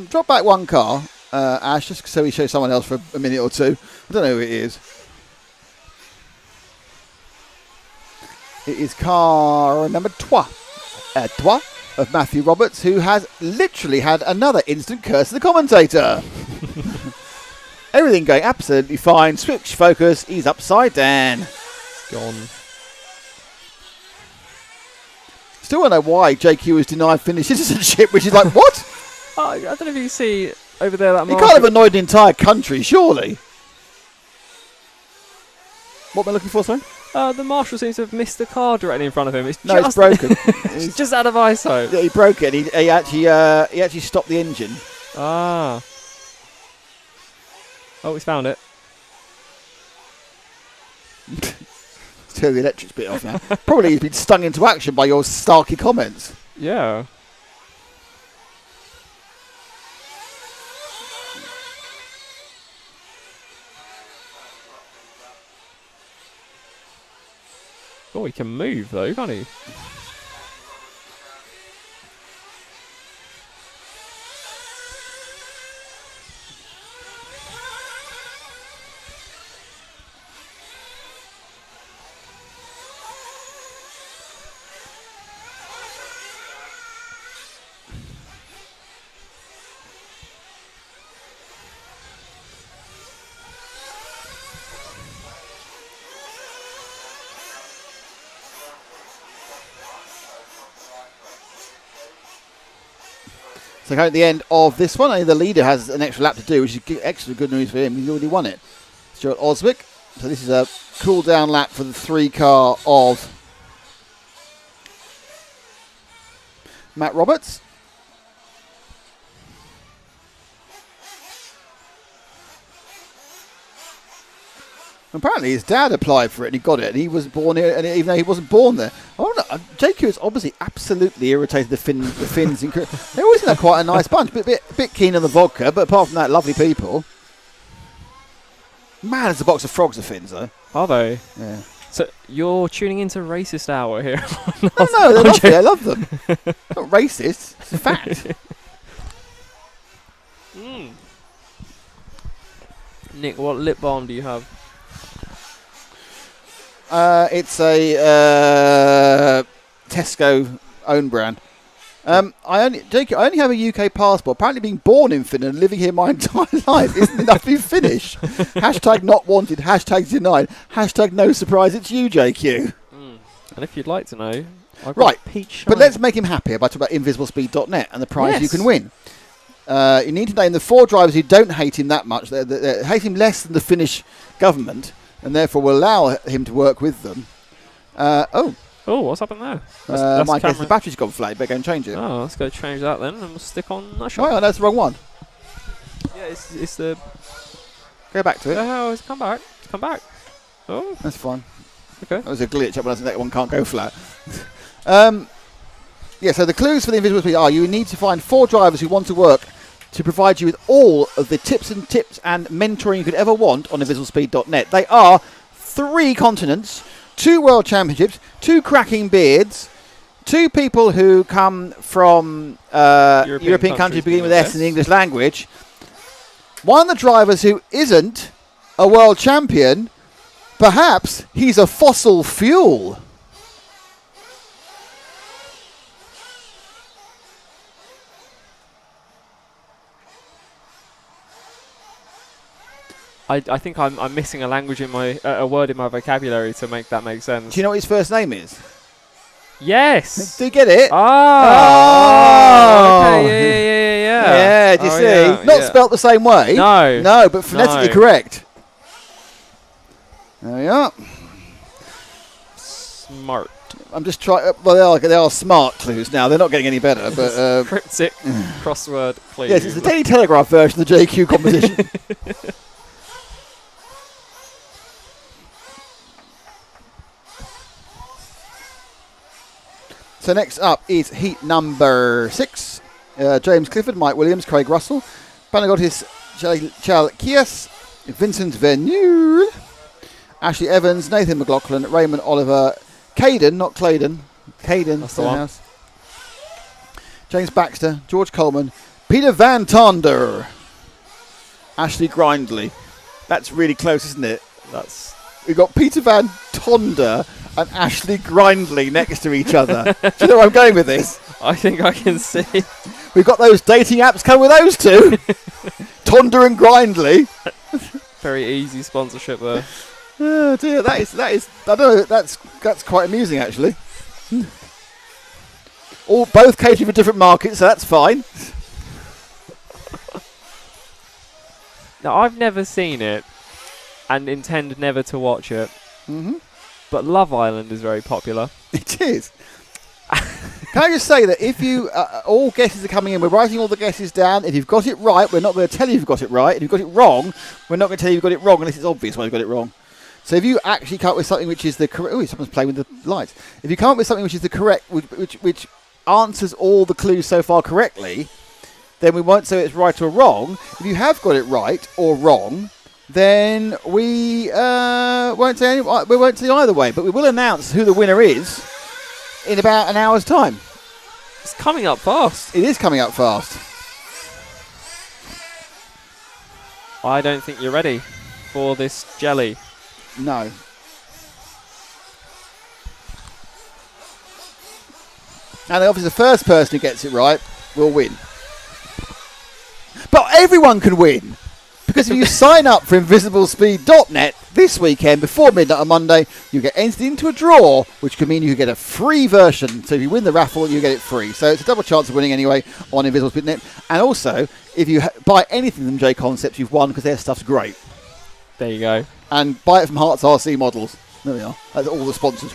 Drop back 1 car, Ash, just so we show someone else for a minute or 2. I don't know who it is. It is car number 3. Toi of Matthew Roberts, who has literally had another instant curse of the commentator. Everything going absolutely fine. Switch focus. He's upside down. Gone. Still don't know why JQ was denied Finnish citizenship, which is like, what? Oh, I don't know if you can see over there that He marker. can't have annoyed the entire country, surely. What am I looking for, sorry? The marshal seems to have missed the car directly in front of him. It's No, it's broken. It's just out of ISO. Yeah, he broke it. He actually stopped the engine. Ah. Oh, he's found it. Turn the electrics bit off now. Probably he's been stung into action by your starky comments. Yeah. Oh, he can move though, can't he? So at the end of this one, only the leader has an extra lap to do, which is extra good news for him. He's already won it. Stuart Oswick. So this is a cool down lap for the 3 car of Matt Roberts. Apparently his dad applied for it and he got it, and he was born here, and even though he wasn't born there. I wonder, JQ is obviously absolutely irritated the Finns. They always seem quite a nice bunch, bit keen on the vodka, but apart from that, lovely people. Man, there's a box of frogs, the Finns, though. Are they? Yeah. So you're tuning into Racist Hour here? No, they're lovely. I love them. Not racist. It's a fact. Nick, what lip balm do you have? It's a Tesco own brand. I only have a UK passport. Apparently being born in Finland and living here my entire life isn't enough to be Finnish. Hashtag not wanted, hashtag denied, hashtag no surprise it's you, JQ. And if you'd like to know, I've got Right, peach shine. but let's make him happier by talking about invisiblespeed.net and the prize you can win. You need to name the 4 drivers who don't hate him that much. They hate him less than the Finnish government, and therefore will allow him to work with them. Oh, what's happened there? My guess the battery's gone flat. Better go and change it. Oh, let's go change that then, and we'll stick on that Oh, shot. yeah, that's the wrong one. Yeah, it's the... Go back to it. Oh, it's come back. It's come back. Oh, That's fine. okay. That was a glitch. I realised that one can't go flat. Yeah, so the clues for the Invisible Speed are you need to find 4 drivers who want to work to provide you with all of the tips and mentoring you could ever want on invisiblespeed.net. They are 3 continents, 2 world championships, 2 cracking beards, 2 people who come from European countries beginning with S in the English language, 1 of the drivers who isn't a world champion, perhaps he's a fossil fuel. I think I'm missing a language in my a word in my vocabulary to make that make sense. Do you know what his first name is? Yes. Do you get it? Oh. Okay. Yeah. Yeah, do you see? Yeah, Not spelt the same way. No. No, but phonetically No. correct. There we are. Smart. I'm just trying. Well, they are smart clues now. They're not getting any better. But Cryptic crossword clue. yes, it's the Daily Telegraph version of the JQ competition. So next up is heat number 6. James Clifford, Mike Williams, Craig Russell, Panagotis Chalkias, Vincent Venule, Ashley Evans, Nathan McLaughlin, Raymond Oliver, Caden, not Claydon, Caden, That's the one. House, James Baxter, George Coleman, Peter Van Tonder, Ashley Grindley. That's really close, isn't it? That's We've got Peter Van Tonda and Ashley Grindley next to each other. Do you know where I'm going with this? I think I can see. We've got those dating apps coming with those two. Tonda and Grindley. Very easy sponsorship there. Oh dear, that is. I don't know. That's quite amusing actually. All both catering for different markets, so that's fine. Now, I've never seen it and intend never to watch it. Mm-hmm. But Love Island is very popular. It is. Can I just say that if you, all guesses are coming in, we're writing all the guesses down. If you've got it right, we're not going to tell you you've got it right. If you've got it wrong, we're not going to tell you you've got it wrong unless it's obvious why you've got it wrong. So if you actually come up with something which is the correct... Oh, someone's playing with the lights. If you come up with something which is the correct... which answers all the clues so far correctly, then we won't say it's right or wrong. If you have got it right or wrong, then we won't say either way. But we will announce who the winner is in about an hour's time. It's coming up fast. It is coming up fast. I don't think you're ready for this jelly. No. And obviously the first person who gets it right will win. But everyone can win. Because if you sign up for invisiblespeed.net this weekend before midnight on Monday, you get entered into a draw, which could mean you get a free version. So if you win the raffle, you get it free. So it's a double chance of winning anyway on invisiblespeed.net. And also, if you buy anything from J Concepts, you've won because their stuff's great. There you go. And buy it from Herts RC Models. There we are. That's all the sponsors.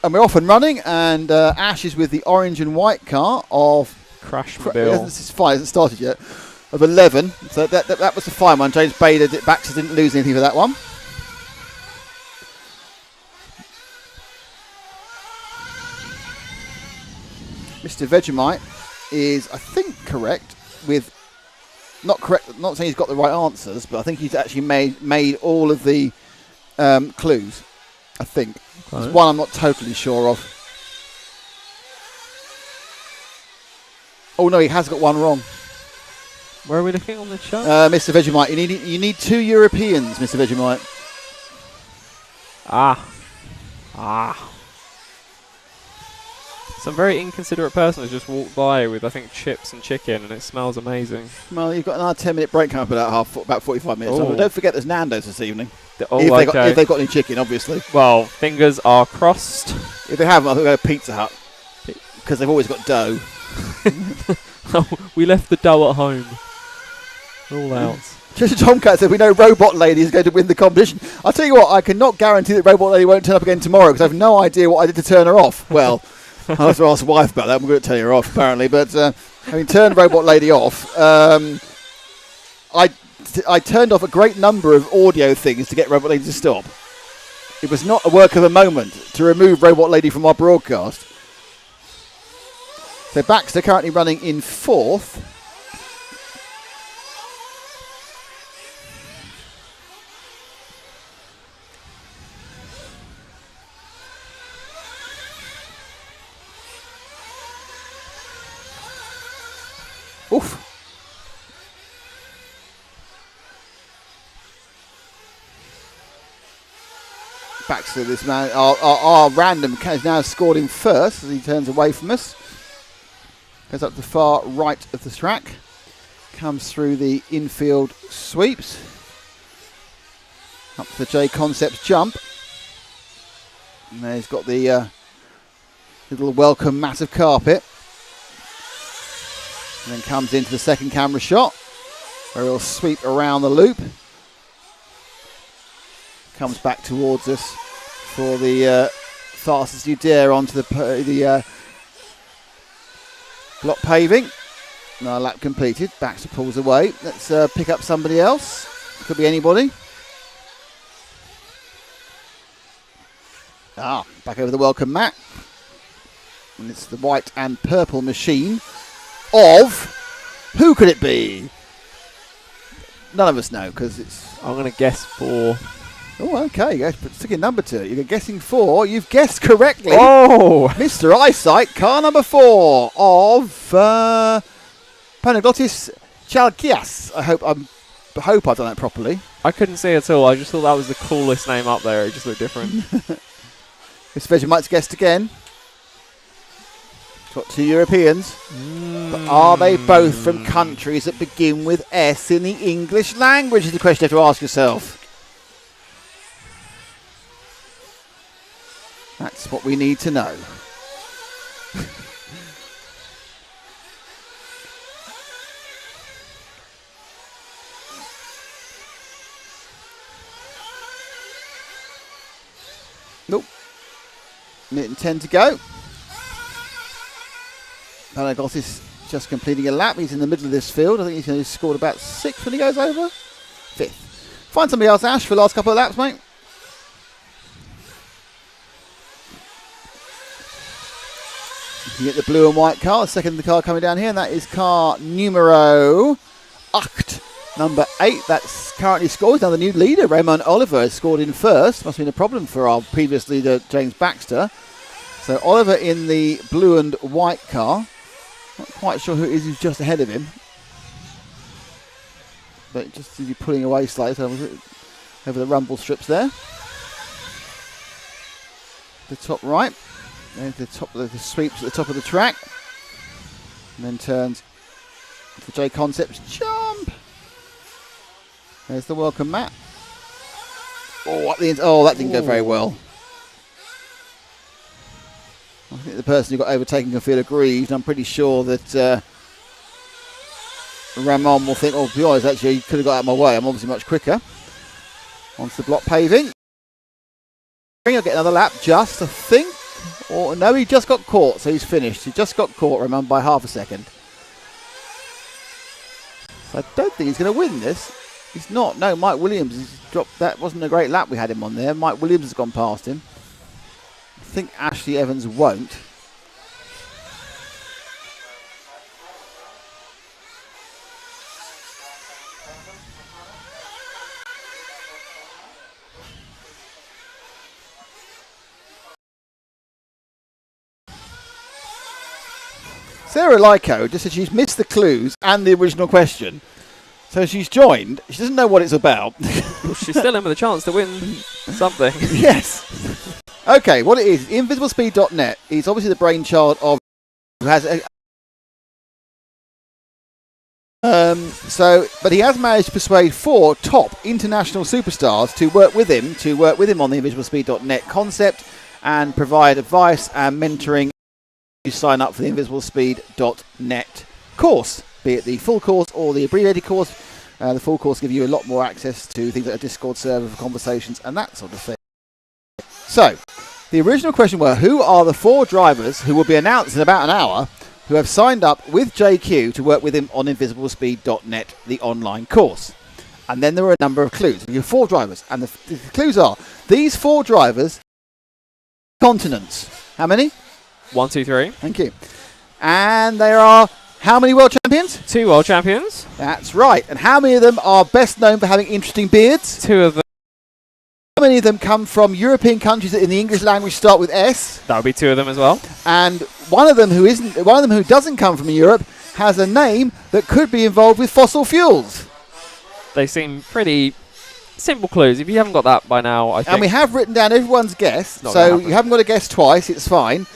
And we're off and running. And Ash is with the orange and white car of... Crashmobile. It's fine. It hasn't started yet. Of 11. So that was a fine one. James Baxter didn't lose anything for that one. Mr. Vegemite is, I think, correct with... Not correct. Not saying he's got the right answers, but I think he's actually made all of the clues. I think. Right. There's one I'm not totally sure of. Oh no, he has got one wrong. Where are we looking on the chart? Mr. Vegemite, you need 2 Europeans, Mr. Vegemite. Some very inconsiderate person has just walked by with, I think, chips and chicken, and it smells amazing. Well, you've got another 10-minute break coming up about 45 minutes. Oh. Don't forget there's Nando's this evening. Okay. If they've got any chicken, obviously. Well, fingers are crossed. If they haven't, I think they'll go to Pizza Hut. Because they've always got dough. We left the dough at home. All out. Trisha Tomcat said, we know Robot Lady is going to win the competition. I'll tell you what, I cannot guarantee that Robot Lady won't turn up again tomorrow because I have no idea what I did to turn her off. Well, I'll have to ask the wife about that. I'm going to tell her off, apparently. But having turned Robot Lady off, I turned off a great number of audio things to get Robot Lady to stop. It was not a work of a moment to remove Robot Lady from our broadcast. So Baxter currently running in 4th. Oof. Baxter, this man, our random has now scored him first as he turns away from us. Goes up the far right of the track. Comes through the infield sweeps. Up to the J Concepts jump. And there he's got the little welcome mat of carpet. And then comes into the second camera shot, where he'll sweep around the loop. Comes back towards us for the fastest you dare onto the block paving. Now lap completed. Baxter pulls away. Let's pick up somebody else. Could be anybody. Back over the welcome mat. And it's the white and purple machine of... Who could it be? None of us know because it's... I'm going to guess 4. Oh, okay. Yes, but stick a number to it. You're guessing 4. You've guessed correctly. Oh! Mr. Eyesight, car number 4 of Panaglottis Chalkias. I hope I'm hope I've done that properly. I couldn't see at all. I just thought that was the coolest name up there. It just looked different. Mr. Vegemite's guessed again. Got 2 Europeans. But are they both from countries that begin with S in the English language is the question you have to ask yourself. That's what we need to know. Nope. Minute and 10 to go. Panagos is just completing a lap. He's in the middle of this field. I think he's scored about 6th when he goes over. 5th. Find somebody else, Ash, for the last couple of laps, mate. You get the blue and white car. The second car coming down here, and that is car numero 8. Number 8, that's currently scored. Now the new leader, Raymond Oliver, has scored in first. Must have been a problem for our previous leader, James Baxter. So Oliver in the blue and white car. Not quite sure who it is who's just ahead of him. But just as you're pulling away slightly over the rumble strips there. The top right. There's the top of the sweeps at the top of the track. And then turns to J Concepts. Jump! There's the welcome mat. Oh, at the end. Oh, that didn't go very well. I think the person who got overtaken can feel aggrieved. I'm pretty sure that Ramon will think, oh, to be honest, actually, you could have got out of my way. I'm obviously much quicker. Onto the block paving. He'll get another lap, just, I think. Or no, he just got caught, so he's finished. He just got caught, Ramon, by half a second. So I don't think he's going to win this. He's not. No, Mike Williams has dropped. That wasn't a great lap we had him on there. Mike Williams has gone past him. I think Ashley Evans won't. Sarah Lyko just said she's missed the clues and the original question. So she's joined. She doesn't know what it's about. Well, she's still in with a chance to win something. Yes. Okay, what it is, invisiblespeed.net is obviously the brainchild of who has but he has managed to persuade 4 top international superstars to work with him on the invisiblespeed.net concept and provide advice and mentoring. You sign up for the invisiblespeed.net course, be it the full course or the abbreviated course. The full course gives you a lot more access to things like a Discord server for conversations and that sort of thing. So, the original question were, who are the 4 drivers who will be announced in about an hour who have signed up with JQ to work with him on invisiblespeed.net, the online course? And then there were a number of clues. You have 4 drivers, and the clues are, these 4 drivers, continents. How many? 1, 2, 3. Thank you. And there are how many world champions? 2 world champions. That's right. And how many of them are best known for having interesting beards? 2 of them. How many of them come from European countries that in the English language start with S? That would be 2 of them as well. And one of them who doesn't come from Europe has a name that could be involved with fossil fuels. They seem pretty simple clues. If you haven't got that by now, I think. And we have written down everyone's guess, so you haven't got to guess twice. It's fine.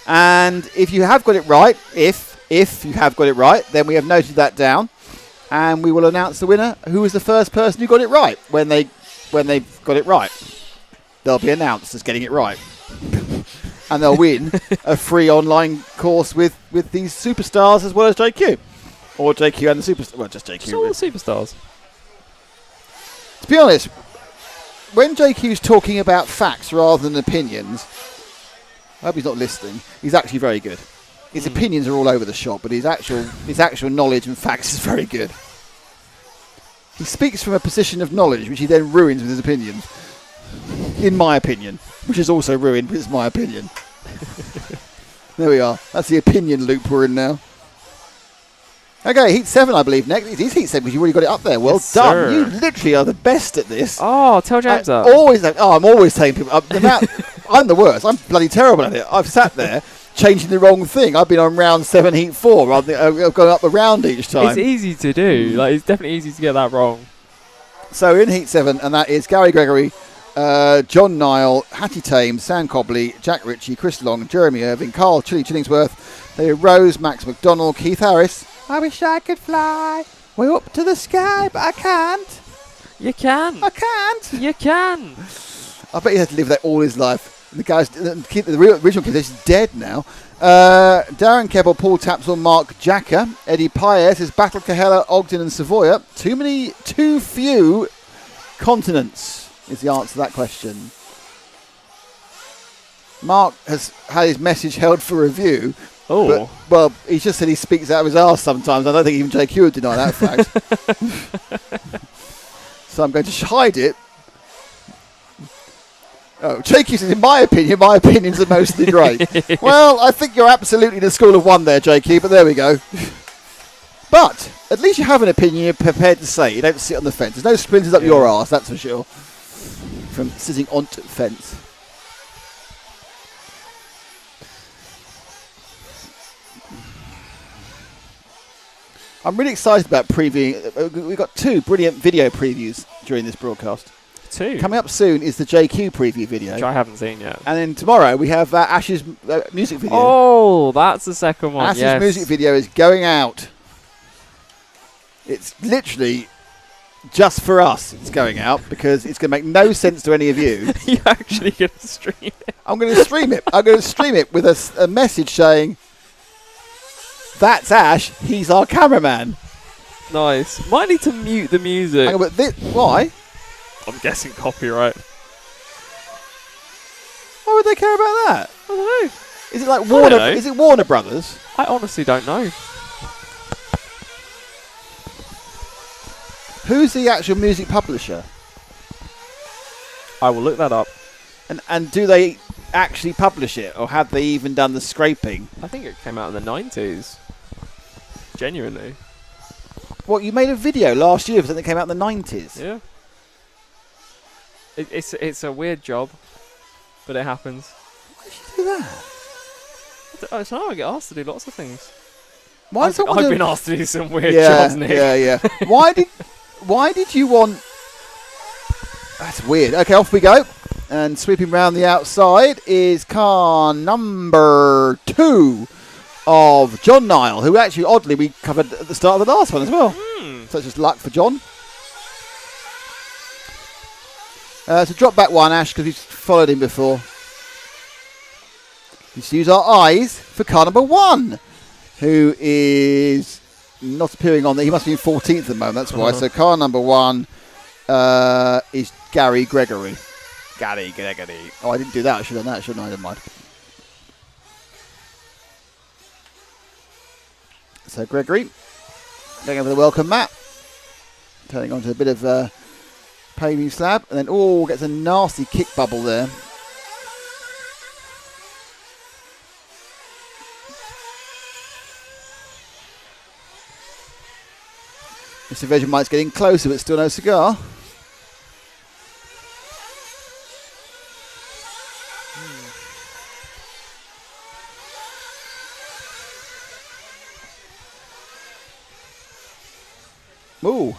And if you have got it right, if you have got it right, then we have noted that down, and we will announce the winner. Who was the first person who got it right? When they got it right, they'll be announced as getting it right, and they'll win a free online course with these superstars as well as JQ, or JQ and the superstars. Well, just JQ. Just all the superstars. To be honest, when JQ's talking about facts rather than opinions, I hope he's not listening. He's actually very good. His opinions are all over the shop, but his actual knowledge and facts is very good. He speaks from a position of knowledge, which he then ruins with his opinions. In my opinion, which is also ruined, but it's my opinion. There we are. That's the opinion loop we're in now. Okay, Heat 7, I believe, next. It is Heat 7 because you already got it up there. Well yes, done. Sir. You literally are the best at this. Oh, tell James that. I'm always telling people. I'm the worst. I'm bloody terrible at it. I've sat there changing the wrong thing. I've been on round 7, Heat 4. I've gone up the round each time. It's easy to do. Like, it's definitely easy to get that wrong. So in Heat 7, and that is Gary Gregory, John Niall, Hattie Thames, Sam Cobley, Jack Ritchie, Chris Long, Jeremy Irving, Carl Chillingsworth, David Rose, Max McDonald, Keith Harris. I wish I could fly way up to the sky, but I can't. You can. I can't. You can. I bet he had to live that all his life. The guy's the original kid is dead now. Darren Keppel, Paul Tapsell, Mark Jacker, Eddie Paez is Battle Kahela, Ogden and Savoya. Too few continents is the answer to that question. Mark has had his message held for review. Oh. But, well, he just said he speaks out of his arse sometimes. I don't think even JQ would deny that fact. So I'm going to hide it. Oh, JQ says, in my opinions are mostly great. Well, I think you're absolutely in a school of one there, JQ, but there we go. But at least you have an opinion you're prepared to say. You don't sit on the fence. There's no splinters up your arse, that's for sure. From sitting on the fence. I'm really excited about previewing. We've got 2 brilliant video previews during this broadcast. 2? Coming up soon is the JQ preview video. Which I haven't seen yet. And then tomorrow we have Ash's music video. Oh, that's the second one. Ash's music video is going out. It's literally just for us it's going out because it's going to make no sense to any of you. You're actually going to stream it? I'm going to stream it. I'm going to stream it with a message saying, "That's Ash. He's our cameraman." Nice. Might need to mute the music. Hang on, but why? I'm guessing copyright. Why would they care about that? I don't know. Is it like don't Warner? know. Is it Warner Brothers? I honestly don't know. Who's the actual music publisher? I will look that up. And do they actually publish it, or have they even done the scraping? I think it came out in the 90s. Genuinely. What, you made a video last year for something that came out in the 90s? Yeah. It's a weird job, but it happens. Why did you do that? I don't know, I get asked to do lots of things. Why I've been asked to do some weird yeah, jobs, Nick. Yeah. Why did you want... That's weird. Okay, off we go. And sweeping round the outside is car number 2 of John Niall, who actually, oddly, we covered at the start of the last one as well. So it's just luck for John. So drop back one, Ash, because we've followed him before. Let's use our eyes for car number 1, who is not appearing on there. He must be in 14th at the moment, that's why. So car number 1 is Gary Gregory. Gary Gregory. Oh, I didn't do that. I should have done that, shouldn't I? Never mind. So Gregory, going over the welcome mat. Turning onto a bit of paving slab. And then, gets a nasty kick bubble there. Mr. Vegemite's getting closer, but still no cigar. Ooh.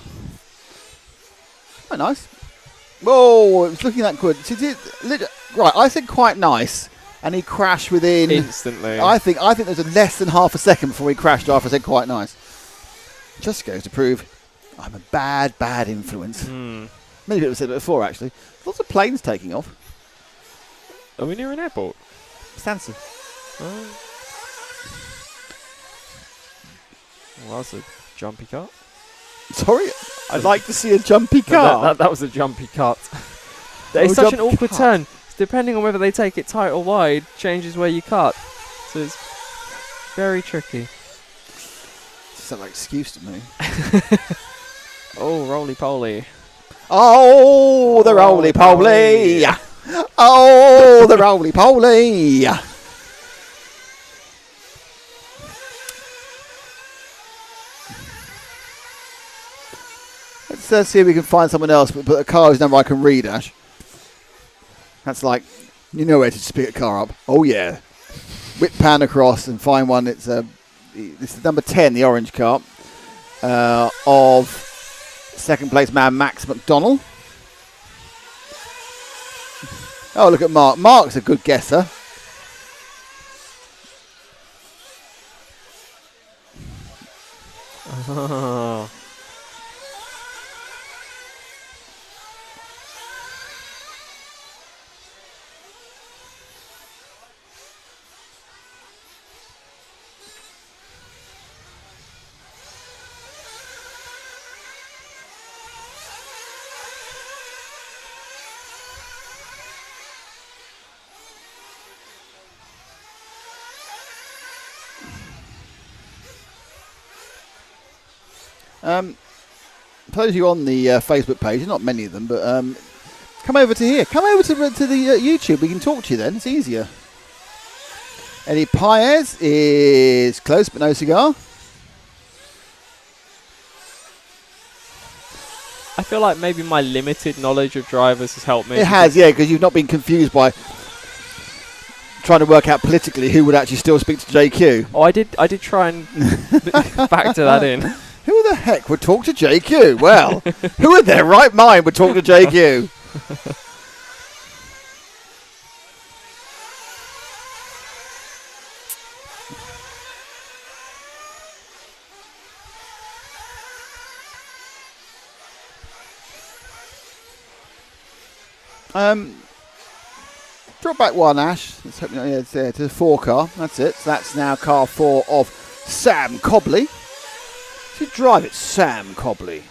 Quite nice. Whoa, it was looking that good. Right, I said quite nice, and he crashed within... Instantly. I think there's a less than half a second before he crashed after I said quite nice. Just goes to prove I'm a bad influence. Many people have said it before, actually. Lots of planes taking off. Are we near an airport? Stansted. Well, that's a jumpy cut. Sorry? I'd like to see a jumpy car. That was a jumpy cut. It's such an awkward turn. Depending on whether they take it tight or wide, changes where you cut. So it's very tricky. Sounds like an excuse to me. Oh, roly-poly. Oh, the roly-poly. Oh, the roly-poly. Let's see if we can find someone else, but a car whose number I can read, Ash. That's like, you know where to pick a car up. Oh, yeah. Whip pan across and find one. This is number 10, the orange car, of second place man Max McDonnell. Oh, look at Mark. Mark's a good guesser. Oh. For those of you on the Facebook page, there's not many of them, but come over to here. Come over to the YouTube. We can talk to you then. It's easier. Eddie Paez is close, but no cigar. I feel like maybe my limited knowledge of drivers has helped me. It has, yeah, because you've not been confused by trying to work out politically who would actually still speak to JQ. Oh, I did try and factor that in. Who the heck would talk to JQ? Well, who in their right mind would talk to JQ? Drop back one, Ash. Let's hope it's there to the 4 car. That's it. So that's now car 4 of Sam Cobley. To drive it, Sam Cobley.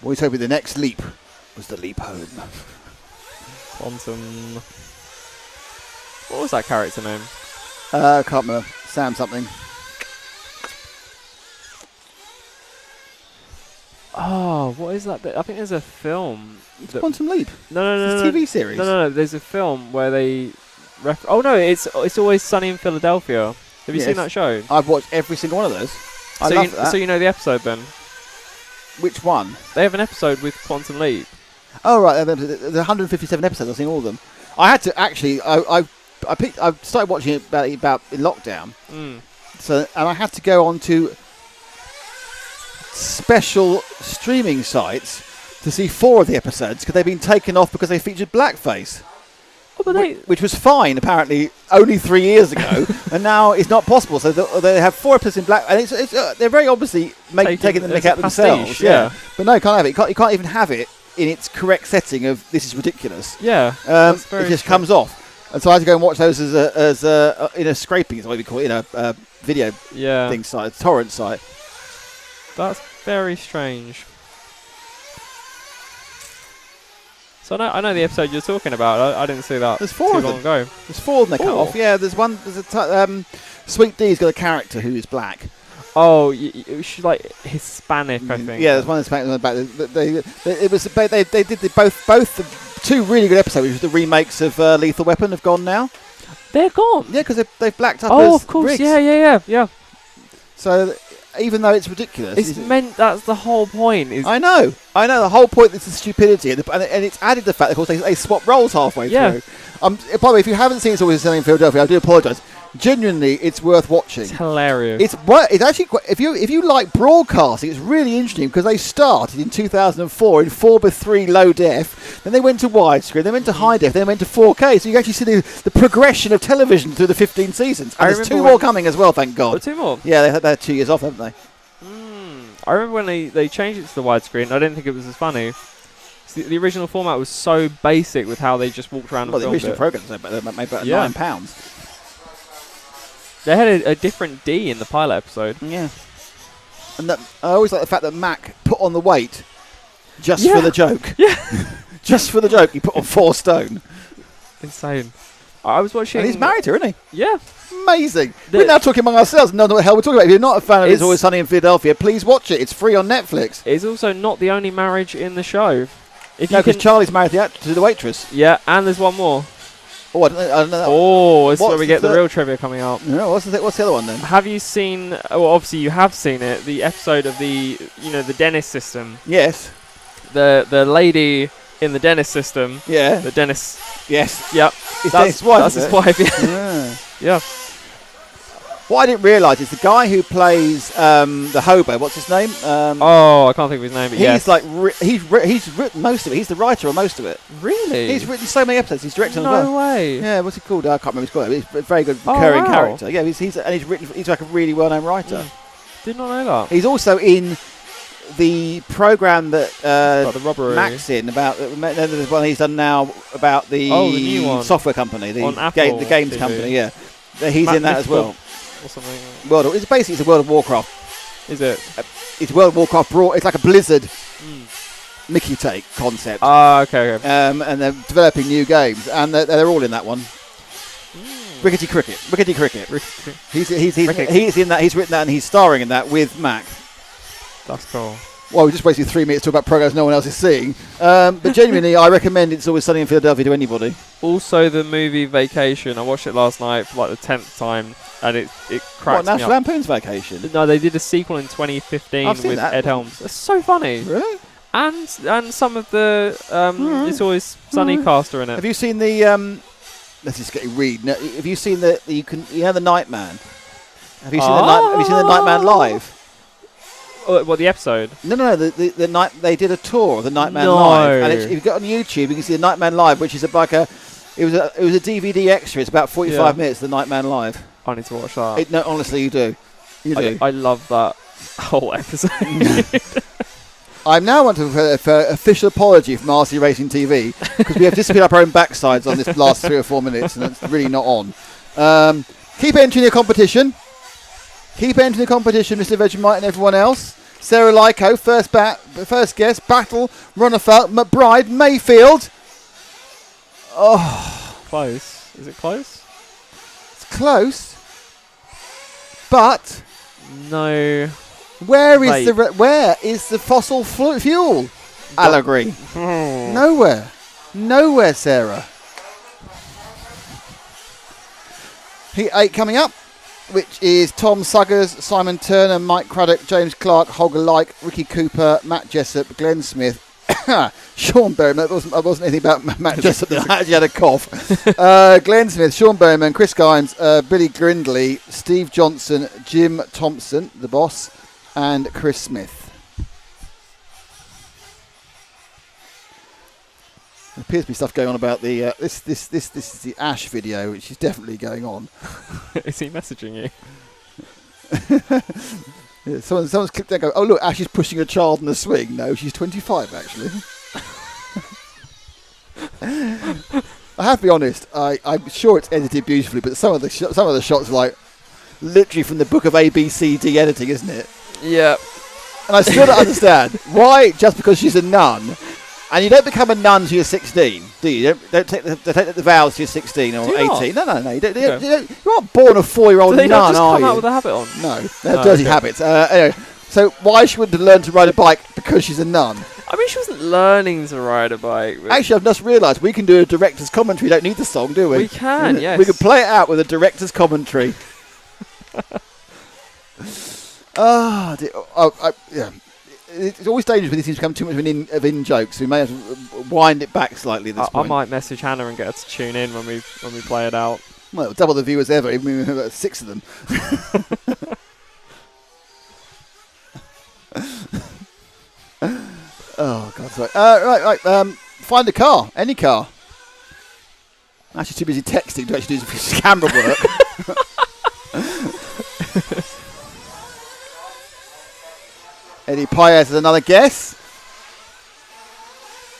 Always hoping the next leap was the leap home. Quantum. What was that character name? I can't remember. Sam something. Oh, what is that? I think there's a film. Quantum Leap. No. It's a TV series. No. There's a film where they. Oh no, it's Always Sunny in Philadelphia. Have you seen that show? I've watched every single one of those. I love that. So you know the episode then? Which one? They have an episode with Quantum Leap. Oh right, the 157 episodes. I've seen all of them. I had to actually. I started watching it about in lockdown. So and I had to go on to special streaming sites to see 4 of the episodes because they've been taken off because they featured blackface. Oh, but which was fine apparently only 3 years ago, and now it's not possible. So they have 4 episodes in black, and it's they're very obviously taking the mick out themselves. Yeah, but no, you can't have it. You can't even have it in its correct setting of this is ridiculous. Yeah, it just comes off, and so I had to go and watch those as in a scraping, is what we call it, in a video thing site, torrent site. That's very strange. So I know the episode you're talking about. I didn't see that. There's 4 of them. Long ago. There's 4 of them they cut off. Yeah, there's one. There's a Sweet D's got a character who is black. Oh, she's like Hispanic, I think. Yeah, there's one Hispanic on the back. They did both 2 really good episodes, which was the remakes of Lethal Weapon have gone now. They're gone. Yeah, because they've blacked up. Oh, as of course. rigs. Yeah. So even though it's ridiculous, it's meant. That's the whole point. I know. The whole point is the stupidity, and it's added the fact that, of course, they swap roles halfway through. By the way, if you haven't seen It's Always Sunny in Philadelphia, I do apologise. Genuinely, it's worth watching. It's hilarious. It's actually quite, if you like broadcasting, it's really interesting because they started in 2004 in 4:3 low def, then they went to widescreen, then went to high def, then went to 4K. So you actually see the progression of television through the 15 seasons. And there's 2 more coming as well, thank God. 2 more? Yeah, they had 2 years off, haven't they? I remember when they changed it to the widescreen. I didn't think it was as funny. The original format was so basic with how they just walked around and filmed the original it. programmes made about £9. They had a different D in the pilot episode. Yeah. And I always like the fact that Mac put on the weight just for the joke. Yeah. Just for the joke, he put on 4 stone. Insane. I was watching... And he's married to her, isn't he? Yeah. Amazing. We're now talking among ourselves and don't know what the hell we're talking about. If you're not a fan of It's Always Sunny in Philadelphia, please watch it. It's free on Netflix. It's also not the only marriage in the show. Because Charlie's married to the waitress. Yeah, and there's one more. Oh, I don't know. Oh, this is where we get the real trivia coming up. No, what's the other one then? Have you seen? Well, obviously you have seen it. The episode of the dentist system. Yes. The lady in the dentist system. Yeah. The dentist. Yes. Yep. That's his wife. That's his wife. Yeah. Yeah. What I didn't realise is the guy who plays the hobo. What's his name? Oh, I can't think of his name. But He's yes. like he's written most of it. He's the writer of most of it. Really? He's written so many episodes. He's directed as well. No way. Yeah, what's he called? I can't remember his called. He's a very good Oh, recurring wow. character. Yeah, he's written. He's like a really well-known writer. Did not know that. He's also in the program that About the robbery. Mac's in about. There's one he's done now about the new one. software company, the On Apple the games TV. company. Yeah, he's in that as well. Or something. It's a World of Warcraft. Is it? It's World of Warcraft brought. It's like a Blizzard Mickey take concept. Ah, okay. And they're developing new games, and they're all in that one. Rickety Cricket. He's in that. He's written that, and he's starring in that with Mac. That's cool. Well, we just wasted 3 minutes talking about programs no one else is seeing. But genuinely, I recommend It's Always Sunny in Philadelphia to anybody. Also, the movie Vacation. I watched it last night for like the 10th time, and it cracks What, me National up. Lampoon's Vacation? No, they did a sequel in 2015 I've seen with that. Ed Helms. It's so funny. Really? And some of the It's Always Sunny cast are in it. Have you seen the? Let's just get you read. No, have you seen the? The Nightman? Have you seen Have you seen the Nightman live? Oh, what, the episode? No. The night they did a tour of the Nightman No. live, and if you go on YouTube, you can see the Nightman live, which is like a. It was a DVD extra. It's about 45 minutes. The Nightman live. I need to watch that. No, honestly, you do. You do. I love that whole episode. I now want to for official apology from RC Racing TV because we have disappeared up our own backsides on this last 3 or 4 minutes, and it's really not on. Keep entering the competition. Mr. Vegemite and everyone else. Sarah Lyko, first guest, Battle, Runnerfelt, McBride, Mayfield. Oh, Close. Is it close? it's close, but No. where is the fossil fuel allegory? Nowhere, Sarah. Heat 8 coming up, which is Tom Suggers, Simon Turner, Mike Craddock, James Clark, Holger Like, Ricky Cooper, Matt Jessup, Glenn Smith, Sean Berryman. It wasn't anything about Matt Jessup. I actually had a cough. Glenn Smith, Sean Berryman, Chris Gymes, Billy Grindley, Steve Johnson, Jim Thompson, the boss, and Chris Smith. There appears to be stuff going on about the this is the Ash video, which is definitely going on. Is he messaging you? Yeah, someone's clicked there and go, oh look, Ash is pushing a child in a swing. No, she's 25 actually. I have to be honest, I'm sure it's edited beautifully, but some of the shots are like literally from the book of ABCD editing, isn't it? Yeah. And I still don't understand why, just because she's a nun, and you don't become a nun till you're 16, do you? You don't take the vows till you're 16 or 18. No. You aren't born a 4-year-old Do they nun, not just are come you? out with a habit on? No, they're dirty habits. Anyway, so why she wouldn't learn to ride a bike because she's a nun? I mean, she wasn't learning to ride a bike. But Actually, I've just realised we can do a director's commentary. We don't need the song, do we? we can, yes. We can play it out with a director's commentary. Yeah. It's always dangerous when these things become too much of in jokes. We may have to wind it back slightly at this I point. might message Hannah and get her to tune in when we play it out. Well, double the viewers ever, even if we have 6 of them. Oh, God, sorry. Right. Find a car. Any car. I'm actually too busy texting to actually do some camera work. Eddie Paez is another guess.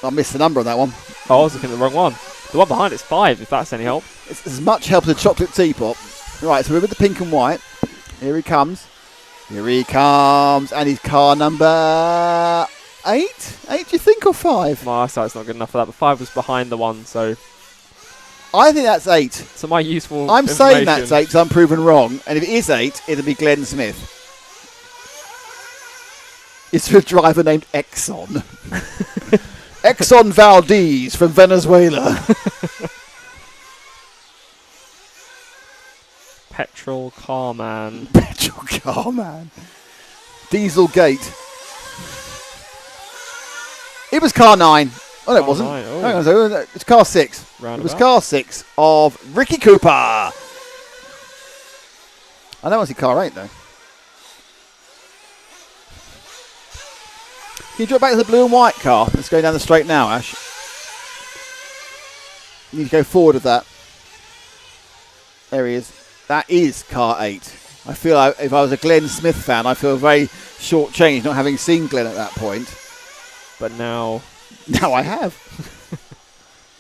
I missed the number on that one. Oh, I was looking at the wrong one. The one behind it's 5, if that's any help. It's as much help as a chocolate teapot. Right, so we're with the pink and white. Here he comes. And he's car number 8? 8, do you think, or 5? My eyesight's not good enough for that, but 5 was behind the one, so... I think that's 8. So my useful I'm saying that's information- 8 because I'm proven wrong. And if it is 8, it'll be Glenn Smith. It's for a driver named Exxon. Exxon Valdez from Venezuela. Petrol car man. Petrol car man. Dieselgate. It was car 9. Oh, no, it Car wasn't. 9, oh. Hang on, so it's car 6. It was Roundabout. car 6 of Ricky Cooper. I don't want to see car 8 though. Can you drop back to the blue and white car? Let's go down the straight now, Ash. You need to go forward with that. There he is. That is car 8. I feel like if I was a Glenn Smith fan, I feel very shortchanged not having seen Glenn at that point. But now... Now I have.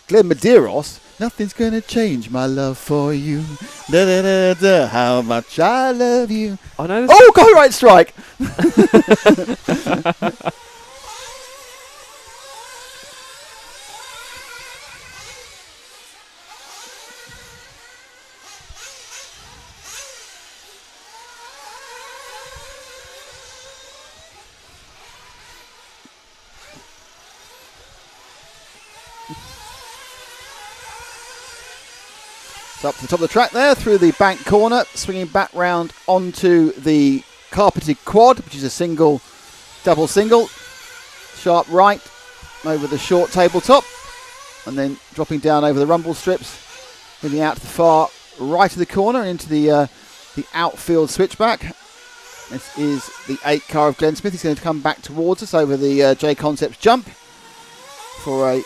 Glenn Medeiros. Nothing's going to change my love for you. Da, da, da, da, how much I love you. I know this. Oh, copyright strike! So up to the top of the track there, through the bank corner, swinging back round onto the carpeted quad, which is a single, double single. Sharp right over the short tabletop, and then dropping down over the rumble strips, moving out to the far right of the corner and into the outfield switchback. This is the 8 car of Glenn Smith. He's going to come back towards us over the J Concepts jump for a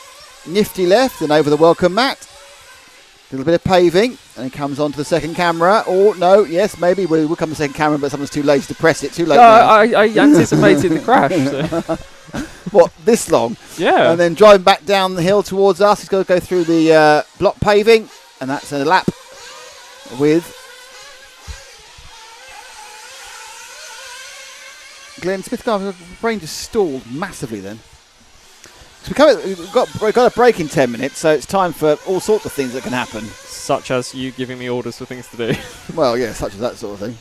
nifty left and over the welcome mat. A little bit of paving, and it comes onto the second camera. Oh, no, yes, maybe we will come to the second camera, but someone's too lazy to press it. Too late No, now. I anticipated the crash. So. What, this long? Yeah. And then driving back down the hill towards us, he's got to go through the block paving, and that's a lap with Glenn Smith. God, my brain just stalled massively then. So we've got a break in 10 minutes, so it's time for all sorts of things that can happen. Such as you giving me orders for things to do. Well, yeah, such as that sort of thing.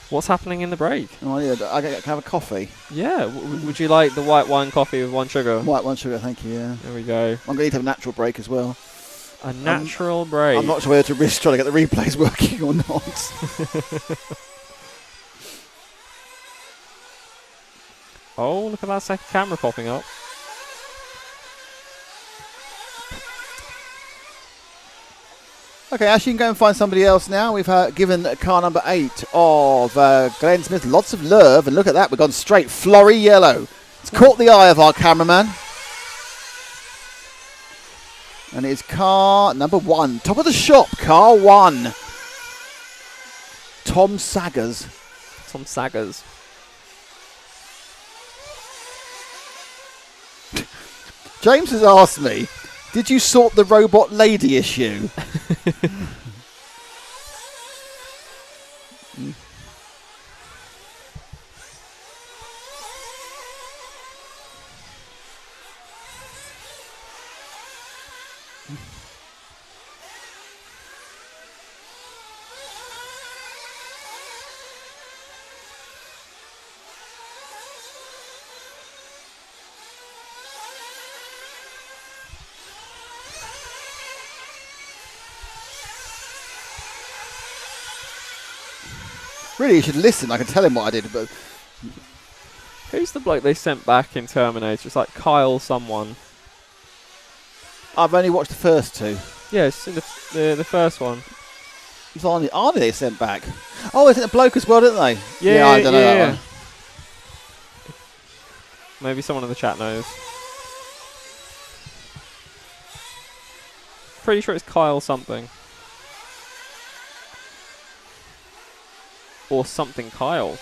What's happening in the break? Oh, yeah, I can have a coffee. Yeah. Would you like the white wine coffee with 1 sugar? White one sugar, thank you, yeah. There we go. I'm going to need to have a natural break as well. A natural break. I'm not sure whether to risk trying to get the replays working or not. Oh, look at that second camera popping up. Okay, Ash, you can go and find somebody else now. We've given car number 8 of Glenn Smith lots of love, and look at that, we've gone straight flory yellow. It's caught the eye of our cameraman. And it's car number 1, top of the shop, car 1. Tom Saggers. Tom Saggers. James has asked me, did you sort the robot lady issue? Really, you should listen. I can tell him what I did, but Who's the bloke they sent back in Terminator? It's like Kyle someone. I've only watched the first 2. Yes, in the first one. It's Arnie they sent back. Oh, isn't it a bloke as well, didn't they? Yeah, I don't know that one. Maybe someone in the chat knows. Pretty sure it's Kyle something. Or something Kyle.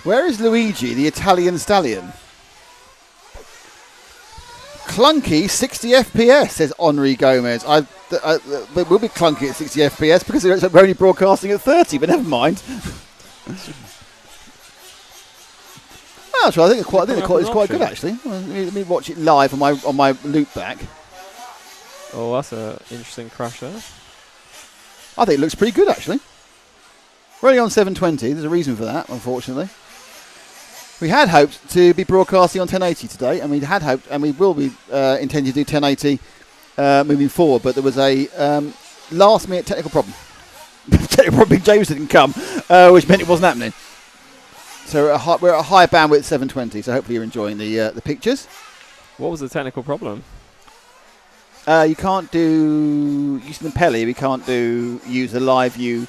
Where is Luigi, the Italian stallion? Clunky 60 FPS, says Henri Gomez. It will be clunky at 60 FPS because we're only broadcasting at 30, but never mind. Oh, so I think it's Coming up as quite an good option. actually. Well, let me watch it live on my loop back. Oh, that's an interesting crash there. I think it looks pretty good actually. We're only on 720. There's a reason for that, unfortunately. We had hoped to be broadcasting on 1080 today, and we had hoped, and we will be intending to do 1080 moving forward. But there was a last-minute technical problem. Technical problem. James didn't come, which meant it wasn't happening. So we're at a high bandwidth 720. So hopefully you're enjoying the pictures. What was the technical problem? You can't do using the Pelly. We can't use the live view.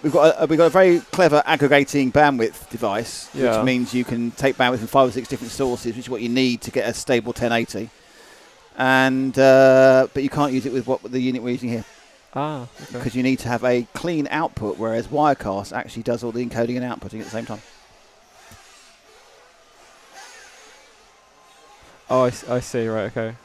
We've got a very clever aggregating bandwidth device, Yeah. which means you can take bandwidth from 5 or 6 different sources, which is what you need to get a stable 1080. And but you can't use it with the unit we're using here Ah, okay. because you need to have a clean output, whereas Wirecast actually does all the encoding and outputting at the same time. Oh, I see. Right, okay.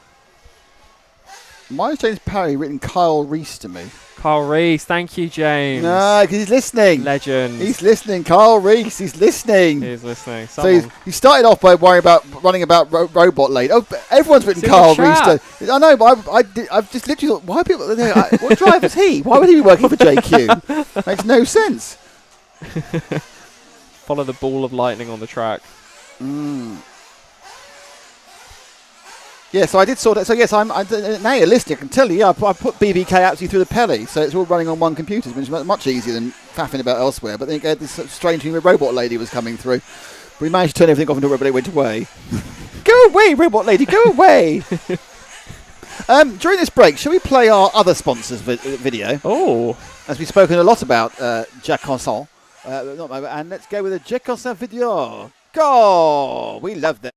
Why has James Parry written Kyle Reese to me? Carl Reese, thank you, James. No, because he's listening. Legend. He's listening. Kyle Reese, he's listening. He's listening. So he started off by worrying about running about Robot Lady. Oh, but everyone's written It's in Carl the Reese. chat. I know, but I've just literally thought, why are people? What driver is he? Why would he be working for JQ? Makes no sense. Follow the ball of lightning on the track. Yeah, so I did sort it. So yes, I'm now you're listening. I can tell you, I put BBK actually through the Pelly, so it's all running on one computer, which is much easier than faffing about elsewhere. But then this strange thing with Robot Lady was coming through. But we managed to turn everything off until Robot Lady went away. Go away, Robot Lady, go away. During this break, shall we play our other sponsors video? Oh. As we've spoken a lot about Jacques Constant. And let's go with a Jacques Constant video. Go! We love that.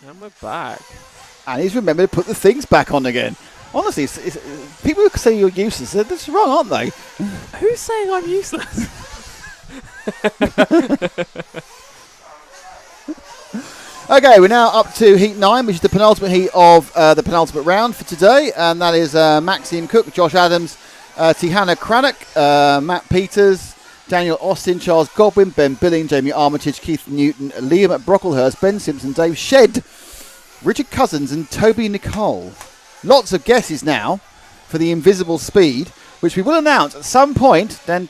And we're back. And he's remembered to put the things back on again. Honestly, people who say you're useless, they're just wrong, aren't they? Who's saying I'm useless? Okay, we're now up to Heat 9, which is the penultimate heat of the penultimate round for today. And that is Maxime Cook, Josh Adams, Tihana Crannock, Matt Peters, Daniel Austin, Charles Godwin, Ben Billing, Jamie Armitage, Keith Newton, Liam Brocklehurst, Ben Simpson, Dave Shedd, Richard Cousins and Toby Nicole. Lots of guesses now for the invisible speed, which we will announce at some point during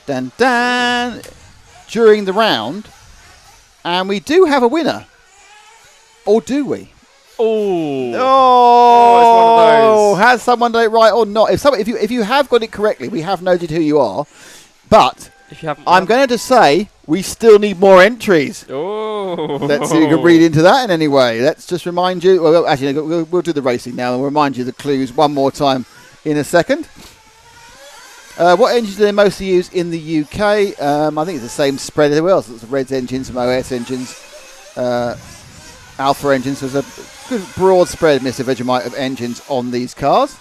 the round. And we do have a winner. Or do we? Oh. Oh, it's one of those. Has someone done it right or not? If you have got it correctly, we have noted who you are. But If you haven't, I'm going to say we still need more entries. Oh. Let's see if you can read into that in any way. Let's just remind you. Well, actually, we'll do the racing now, and we'll remind you the clues one more time in a second. What engines do they mostly use in the UK? I think it's the same spread everywhere else. It's Reds engines, some OS engines, Alpha engines. So there's a good broad spread, Mr. Vegemite, of engines on these cars.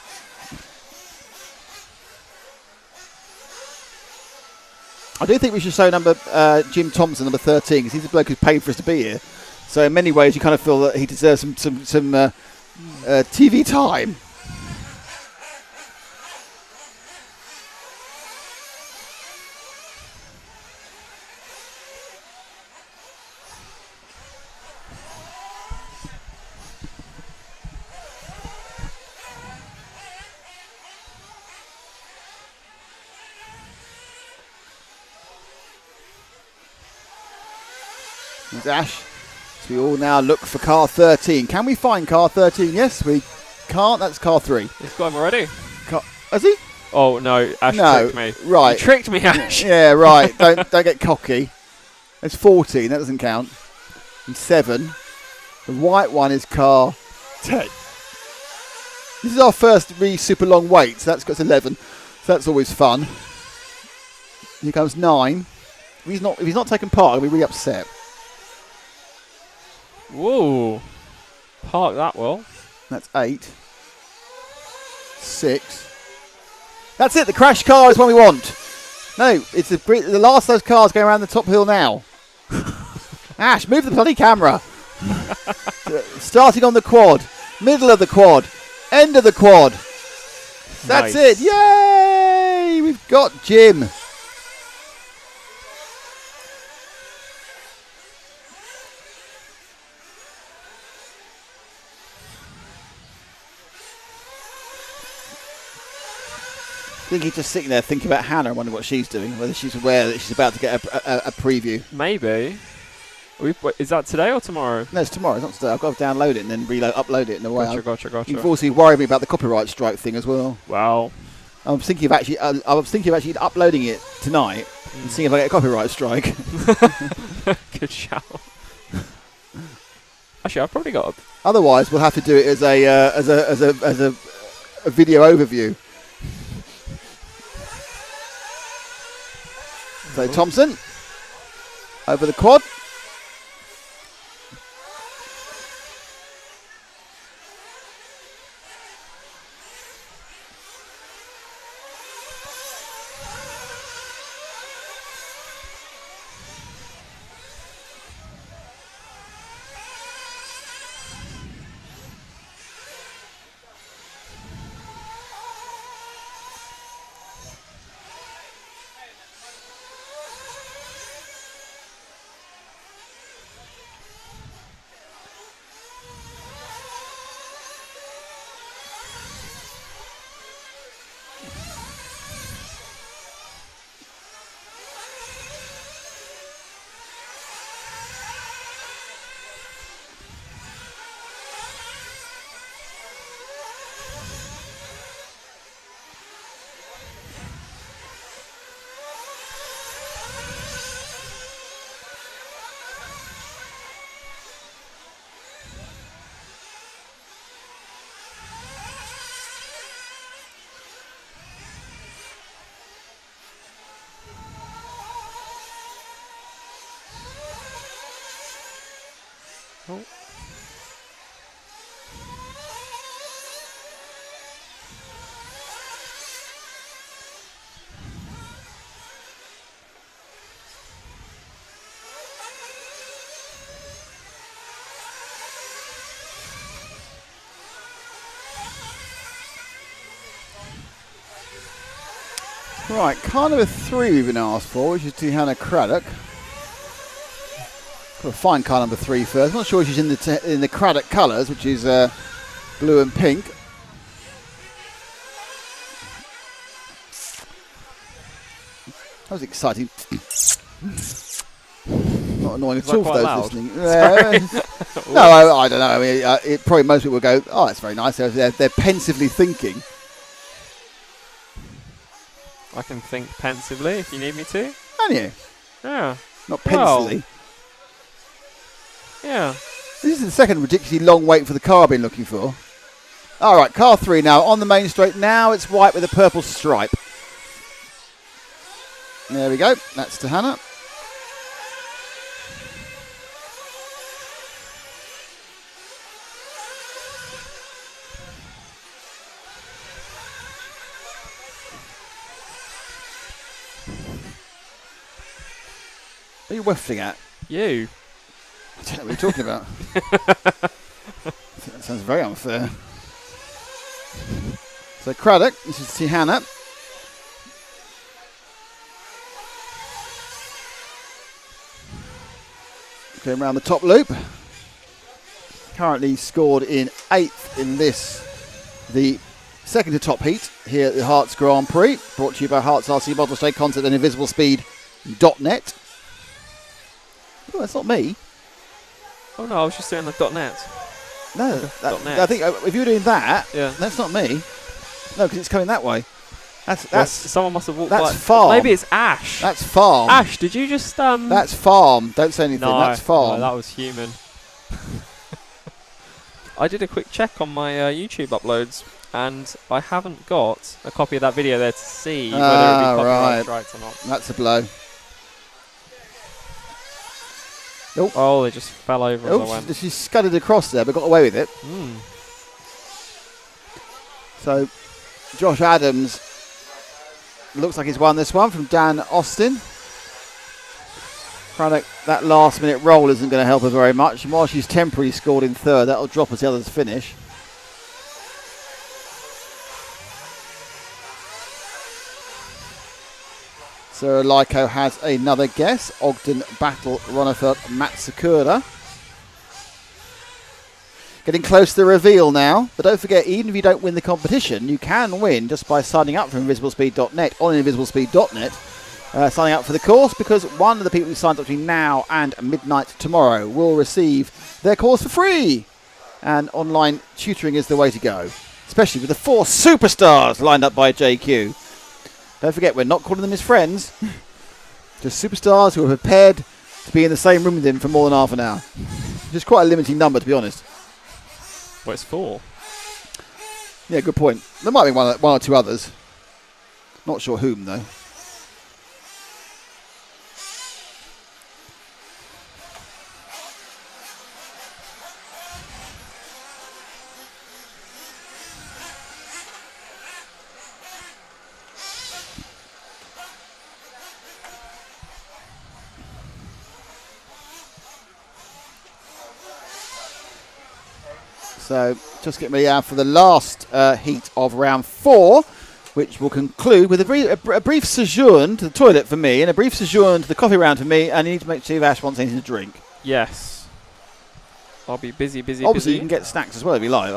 I do think we should show Jim Thompson, number 13, because he's the bloke who's paid for us to be here. So in many ways, you kind of feel that he deserves some TV time. There's Ash. So we all now look for car 13. Can we find car 13? Yes, we can't. That's car 3. He's got him already. Has he? Oh, no. Ash No, tricked me. right. You tricked me, Ash. Yeah, right. don't get cocky. There's 14. That doesn't count. And 7. The white one is car 10. This is our first really super long wait. So that's got 11. that's always fun. Here comes 9. If he's not taken part, I'll be really upset. Whoa. Park that well. That's 8. 6. That's it. The crash car is one we want. No, it's the last of those cars going around the top hill now. Ash, move the bloody camera. Starting on the quad, middle of the quad, end of the quad. That's Nice. it. Yay! We've got Jim. I think he's just sitting there thinking about Hannah and wondering what she's doing, whether she's aware that she's about to get a preview. Maybe. Is that today or tomorrow? No, it's tomorrow. It's not today. I've got to download it and then upload it in a way. Gotcha. You've also worried me about the copyright strike thing as well. Wow. I was thinking of actually uploading it tonight and seeing if I get a copyright strike. Good shout. Actually, I've probably got. Otherwise, we'll have to do it as a video overview. So Thompson over the quad. Oh. Right, car number 3 we've been asked for, which is Tihanna Craddock. Got to find car number 3 first. I'm not sure if she's in the Craddock colours, which is blue and pink. That was exciting. Not annoying at all for those loud? listening. No, I don't know. I mean, probably most people will go, "Oh, that's very nice." They're pensively thinking. I can think pensively if you need me to. Can you? Yeah. Not Well. pensively. Yeah. This is the second ridiculously long wait for the car I've been looking for. All right, car 3 now on the main straight. Now it's white with a purple stripe. There we go. That's Tihanna. What are you whiffling at? You. I don't know what you're talking about. I think that sounds very unfair. So Craddock, this is Tihanna. Going around the top loop. Currently scored in 8th in this, the second to top heat here at the Herts Grand Prix. Brought to you by Herts RC Model State Concept and InvisibleSpeed.net. Oh, that's not me. Oh no, I was just doing the .net. No, .net. I think if you were doing that, Yeah. that's not me. No, because it's coming that way. That's Someone must have walked that's by. farm. Maybe it's Ash. That's farm. Ash, did you just That's farm. Don't say anything. No, That's farm. no, that was human. I did a quick check on my YouTube uploads. and I haven't got a copy of that video there to see whether it would be copyright strikes or not. That's a blow. Oh, they just fell over as I Oops, went. she scudded across there, but got away with it. So, Josh Adams looks like he's won this one from Dan Austin. Craddock, that last minute roll isn't going to help her very much. And while she's temporarily scored in third, that'll drop as the others finish. Sarah Lyko has another guess. Ogden Battle, Ronefeld, Matsukura. Getting close to the reveal now. But don't forget, even if you don't win the competition, you can win just by signing up from invisiblespeed.net on invisiblespeed.net. Signing up for the course, because one of the people who signs up between now and midnight tomorrow will receive their course for free. And online tutoring is the way to go, especially with the 4 superstars lined up by JQ. Don't forget, we're not calling them his friends. Just superstars who are prepared to be in the same room with him for more than half an hour. Which is quite a limiting number, to be honest. Well, it's 4. Yeah, good point. There might be one or two others. Not sure whom, though. So, just getting ready now for the last heat of round 4, which will conclude with a brief sojourn to the toilet for me and a brief sojourn to the coffee round for me, and you need to make sure if Ash wants anything to drink. Yes. I'll be busy. Obviously, you can get snacks as well if you like.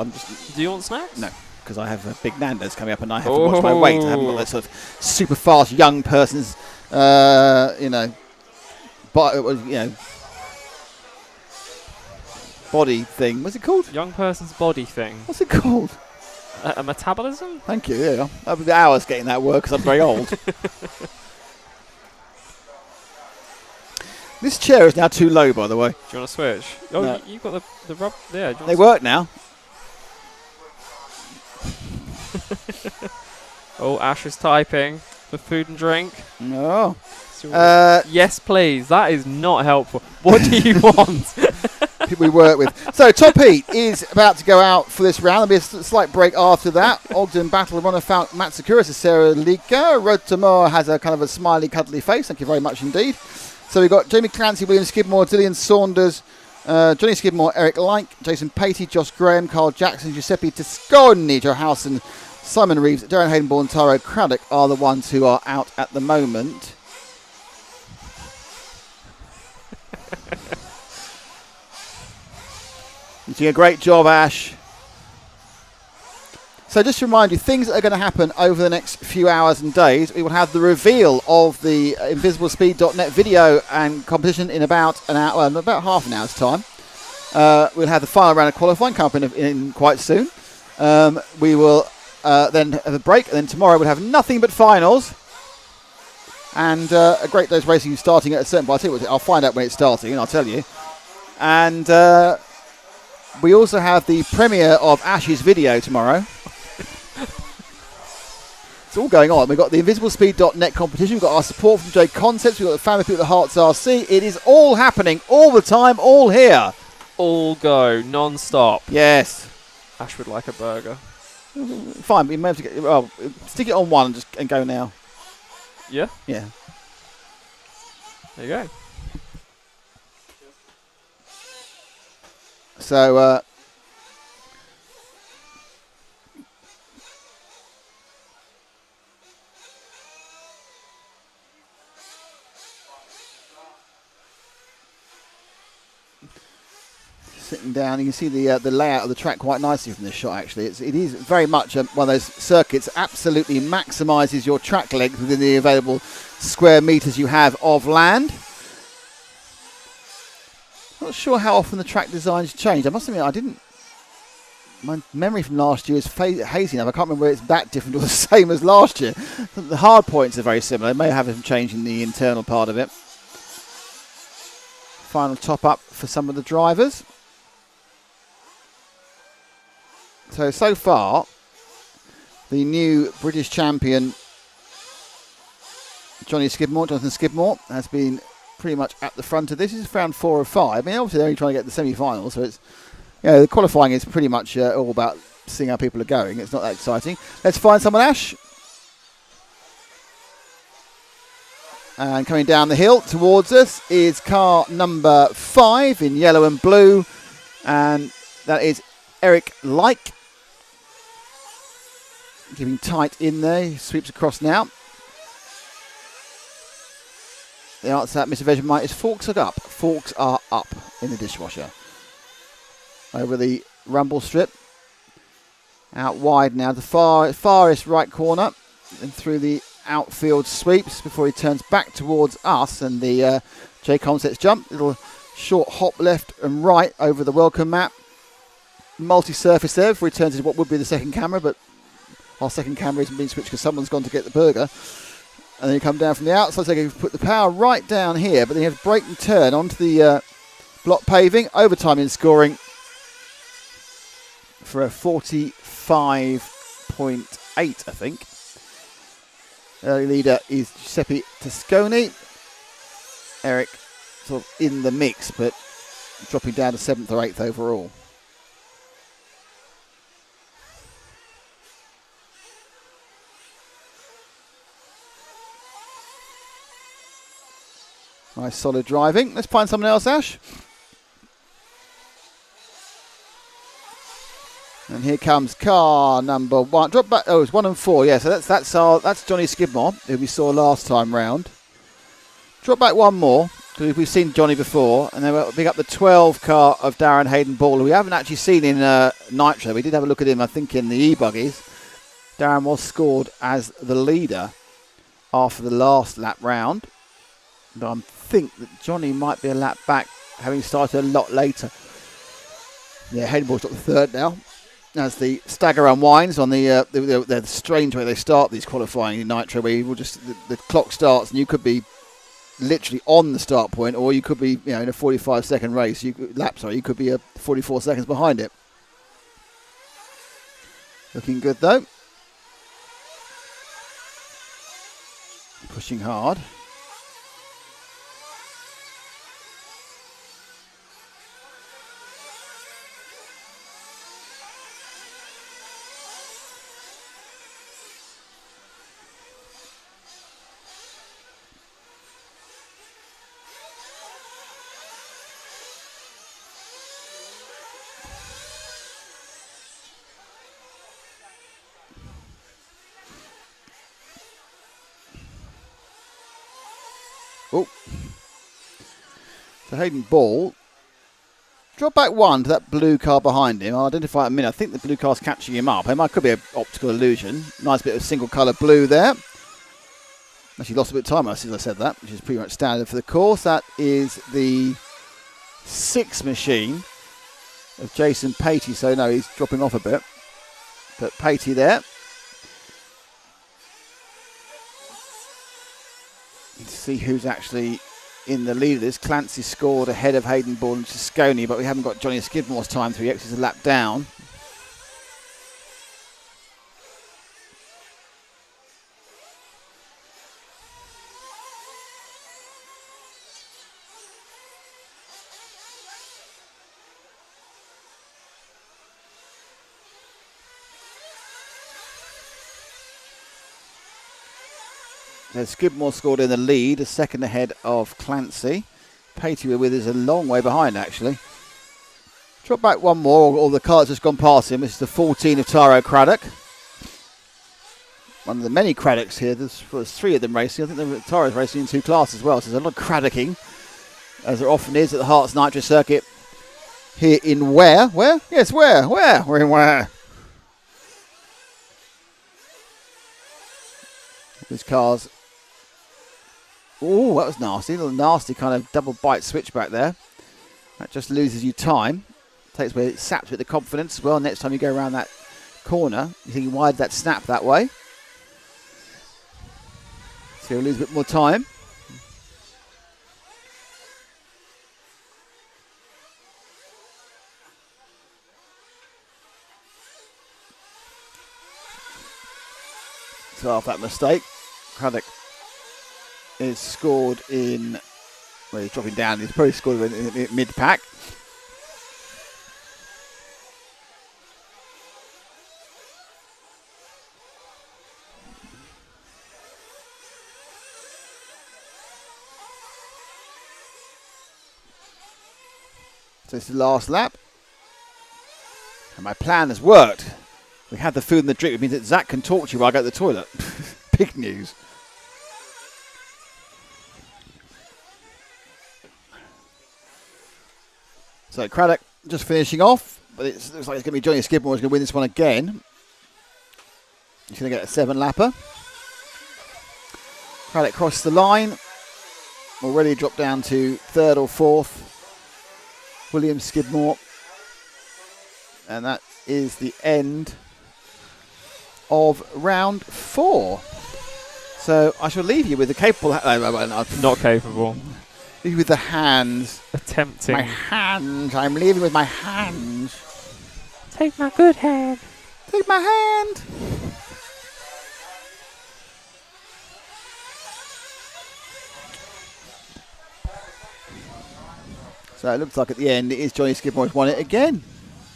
Do you want snacks? No, because I have Big Nando's coming up and I have to watch my weight. I haven't got that sort of super fast young person's, body thing. What's it called? Young person's body thing. What's it called? A metabolism? Thank you, yeah. I'll be hours getting that word because I'm very old. This chair is now too low, by the way. Do you want to switch? Oh, No. you've got the rub there. They work now. Oh, Ash is typing for food and drink. No. Yes, please. That is not helpful. What do you want? People we work with. So, top heat is about to go out for this round. There'll be a slight break after that. Ogden Battle, Ronefeld, Matsukura to Sarah Lika. Road to Moore has a kind of a smiley, cuddly face. Thank you very much indeed. So, we've got Jamie Clancy, William Skidmore, Dillian Saunders, Johnny Skidmore, Eric Like, Jason Patey, Josh Graham, Carl Jackson, Giuseppe Tosconi, Joe Howson, Simon Reeves, Darren Haydenborn, Taro Craddock are the ones who are out at the moment. You're doing a great job, Ash. So just to remind you, things that are going to happen over the next few hours and days, we will have the reveal of the invisiblespeed.net video and competition in about an hour, well, about half an hour's time. We'll have the final round of qualifying coming up in quite soon. We will then have a break, and then tomorrow we'll have nothing but finals. And a great day's racing starting at a certain point. I'll find out when it's starting, and I'll tell you. And we also have the premiere of Ash's video tomorrow. It's all going on. We've got the invisiblespeed.net competition. We've got our support from J Concepts. We've got the family people at Herts RC. It is all happening all the time, all here. All go, non-stop. Yes. Ash would like a burger. Fine, we may have to get... Well, stick it on one and go now. Yeah? Yeah. There you go. So, sitting down, you can see the layout of the track quite nicely from this shot. Actually, it is very much one of those circuits. Absolutely maximises your track length within the available square meters you have of land. Not sure how often the track designs change. I must admit, I didn't. My memory from last year is hazy enough. I can't remember whether it's that different or the same as last year. The hard points are very similar. It may have some change in the internal part of it. Final top up for some of the drivers. So far, the new British champion, Jonathan Skidmore, has been pretty much at the front of this. This is round 4 of 5. I mean, obviously they're only trying to get the semi-finals, so it's, the qualifying is pretty much all about seeing how people are going. It's not that exciting. Let's find someone, Ash. And coming down the hill towards us is car number 5 in yellow and blue, and that is Eric Like. Giving tight in there, he sweeps across now. The answer to that, Mr. Vegemite, is forks are up. Forks are up in the dishwasher. Over the rumble strip. Out wide now, the farthest right corner, and through the outfield sweeps before he turns back towards us, and the J Concepts jump. Little short hop left and right over the welcome mat. Multi-surface there before he turns into what would be the second camera, but our second camera isn't being switched because someone's gone to get the burger. And then you come down from the outside, so you can put the power right down here, but then you have to brake and turn onto the block paving. Overtime in scoring for a 45.8, I think. Early leader is Giuseppe Tosconi. Eric sort of in the mix, but dropping down to 7th or 8th overall. Nice solid driving. Let's find someone else, Ash. And here comes car number 1. Drop back. Oh, it's 1 and 4. Yeah, so that's Johnny Skidmore, who we saw last time round. Drop back one more, because we've seen Johnny before, and then we'll pick up the 12 car of Darren Hayden Ball, who we haven't actually seen in Nitro. We did have a look at him, I think, in the E-buggies. Darren was scored as the leader after the last lap round. But I think that Johnny might be a lap back, having started a lot later. Yeah, Hayden Ball's got the 3rd now. As the stagger unwinds on the strange way they start these qualifying in Nitro, where you will just the clock starts and you could be literally on the start point, or you could be in a 45-second race. You could be 44 seconds behind it. Looking good though. Pushing hard. Oh, so Hayden Ball, drop back 1 to that blue car behind him. I'll identify it in a minute. I think the blue car's catching him up. It could be an optical illusion. Nice bit of single colour blue there. Actually lost a bit of time as I said that, which is pretty much standard for the course. That is the 6 machine of Jason Patey. So no, he's dropping off a bit. But Patey there. Let's see who's actually in the lead of this. Clancy scored ahead of Hayden Ball and Tosconi, but we haven't got Johnny Skidmore's time through yet because he's a lap down. So Skidmore scored in the lead, a second ahead of Clancy. Patey with is a long way behind, actually. Drop back one more, or the car's just gone past him. This is the 14 of Taro Craddock. One of the many Craddocks here. There's 3 of them racing. I think Taro's racing in 2 classes as well, so there's a lot of Craddocking, as there often is at the Herts Nitro Circuit. Here in Ware. Where? Yes, Ware. Where? We're in Ware. This car's... Oh, that was nasty. A little nasty kind of double bite switch back there. That just loses you time. Takes away, it saps with the confidence as well. Next time you go around that corner, you think, why did that snap that way? So you'll lose a bit more time. So after that mistake, Craddock is scored in, well, he's dropping down, he's probably scored in mid-pack. So this is the last lap. And my plan has worked. We have the food and the drink. It means that Zach can talk to you while I go to the toilet. Big news. So Craddock just finishing off. But it looks like it's going to be Johnny Skidmore who's going to win this one again. He's going to get a 7-lapper. Craddock crossed the line. Already dropped down to 3rd or 4th. William Skidmore. And that is the end of round 4. So I shall leave you with the capable... Not capable. Leave you with the hands. Attempting. My hands. I'm leaving with my hands. Take my good hand. Take my hand. So it looks like at the end it is Johnny Skidmore who's won it again.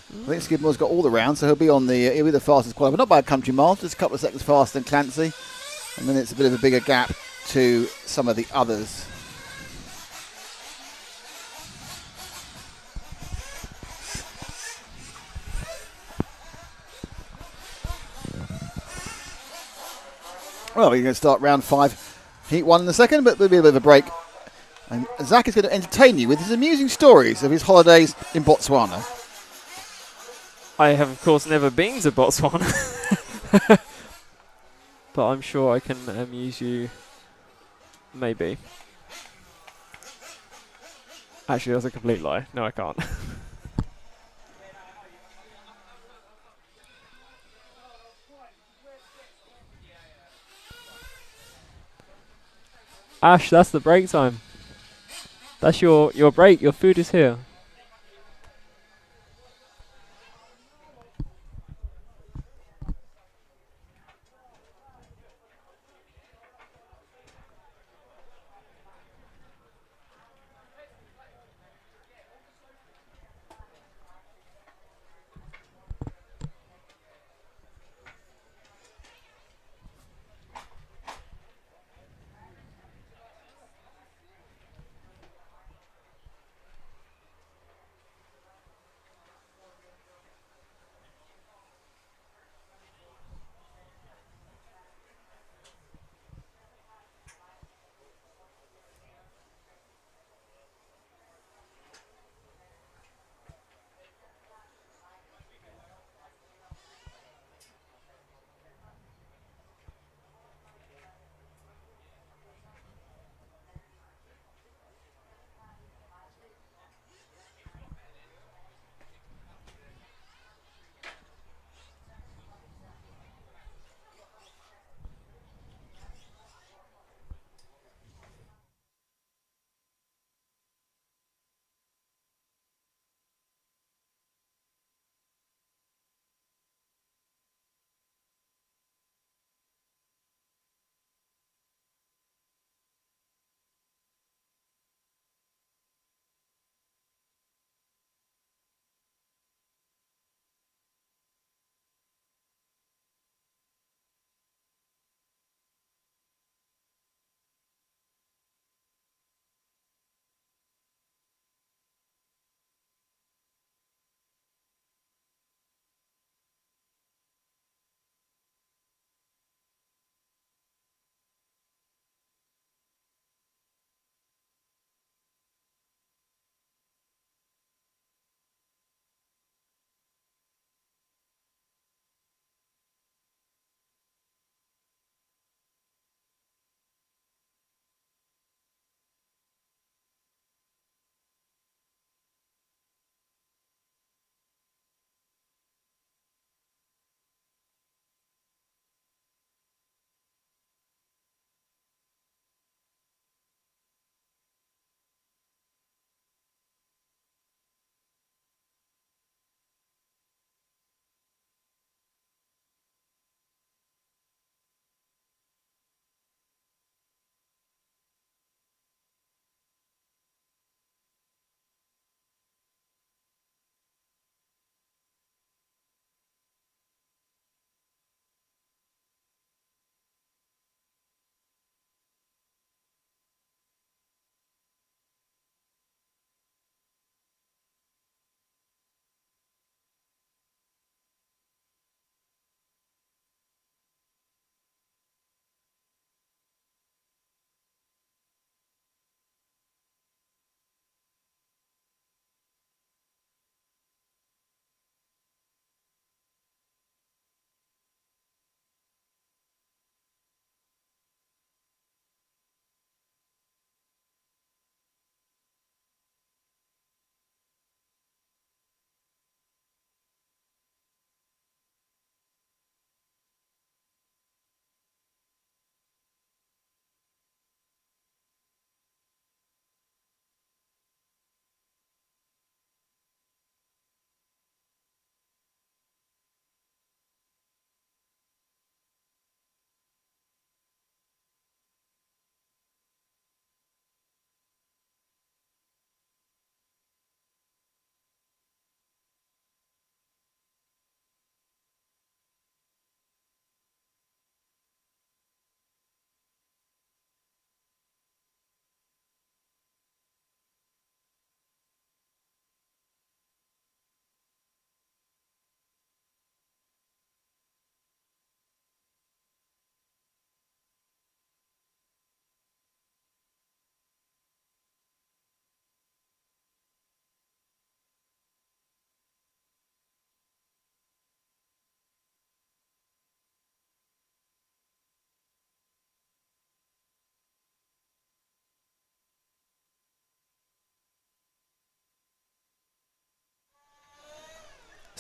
I think Skidmore's got all the rounds, so he'll be the fastest qualifier, not by a country mile, just a couple of seconds faster than Clancy, and then it's a bit of a bigger gap to some of the others. Well, we're going to start round 5, heat 1 in a second, but there'll be a bit of a break. And Zach is going to entertain you with his amusing stories of his holidays in Botswana. I have, of course, never been to Botswana. But I'm sure I can amuse you. Maybe. Actually, that's a complete lie. No, I can't. Ash, that's the break time. That's your break. Your food is here.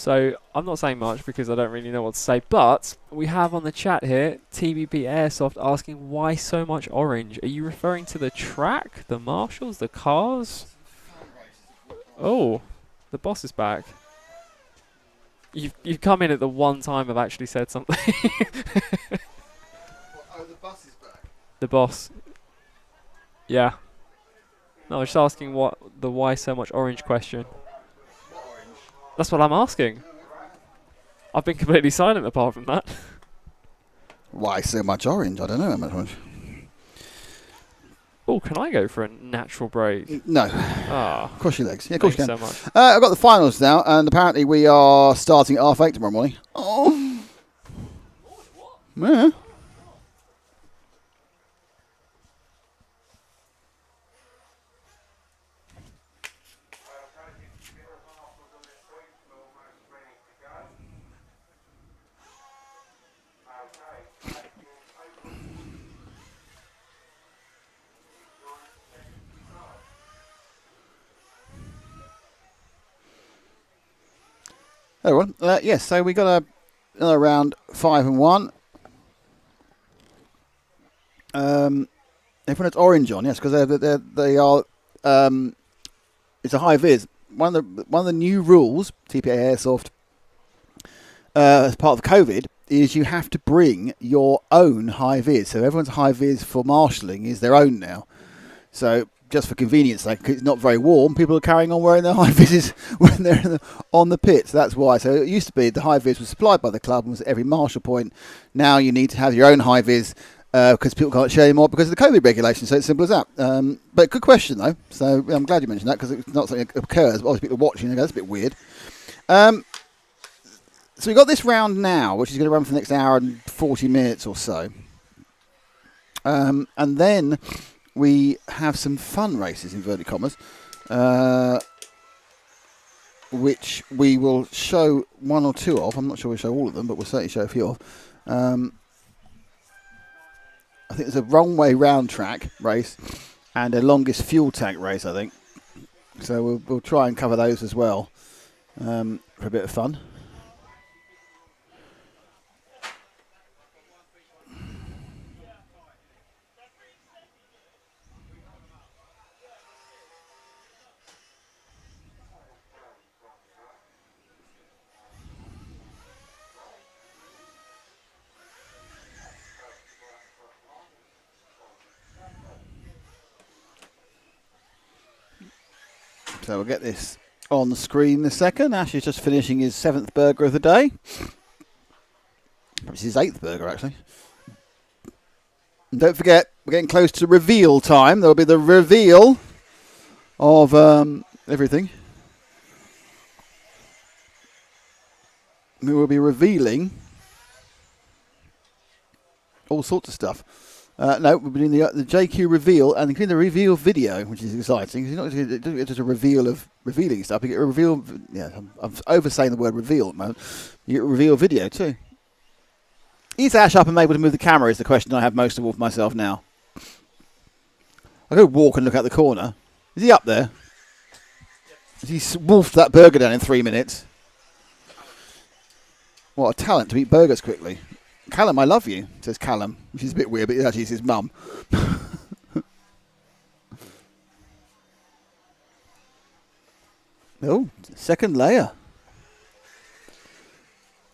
So I'm not saying much because I don't really know what to say, but we have on the chat here TBP Airsoft asking why so much orange. Are you referring to the track, the marshals, the cars? Oh, the boss is back. You've come in at the one time I've actually said something. Oh, the bus is back. The boss. Yeah. No, I was just asking what the why so much orange question. What orange? That's what I'm asking. I've been completely silent apart from that. Why so much orange? I don't know how much orange. Oh, can I go for a natural break? No. Ah, Cross your legs. Yeah, of course you thanks can. so much. I've got the finals now, and apparently we are starting at 8:30 tomorrow morning. Oh. Yeah. Hello, everyone. Yes, so we got another round 5 and 1. Everyone has orange on, yes, because they are. It's a high vis. One of the new rules, TPA Airsoft, as part of COVID, is you have to bring your own high vis. So everyone's high vis for marshalling is their own now. So just for convenience sake, 'cause it's not very warm, people are carrying on wearing their high vises when they're on the pit. So that's why. So it used to be the high vis was supplied by the club and was at every marshal point. Now you need to have your own high vis because people can't share anymore because of the COVID regulations. So it's simple as that. But good question though. So I'm glad you mentioned that because it's not something that occurs. But obviously people are watching and go, that's a bit weird. So we've got this round now, which is going to run for the next hour and 40 minutes or so. And then we have some fun races, inverted commas, which we will show one or two of. I'm not sure we'll show all of them, but we'll certainly show a few of. I think there's a wrong way round track race and a longest fuel tank race, I think. So we'll try and cover those as well for a bit of fun. So we'll get this on the screen in a second. Ash is just finishing his 7th burger of the day. It's his 8th burger, actually. And don't forget, we're getting close to reveal time. There will be the reveal of everything. We will be revealing all sorts of stuff. No, we're doing the JQ reveal and including the reveal video, which is exciting. It's not just a reveal of revealing stuff. You get a reveal. Yeah, I'm oversaying the word reveal at the moment. You get a reveal video too. Is Ash up and able to move the camera? Is the question I have most of all for myself now. I go walk and look out the corner. Is he up there? Has he wolfed that burger down in 3 minutes? What a talent to eat burgers quickly. Callum, I love you, says Callum, which is a bit weird, but actually it's his mum. Oh, second layer.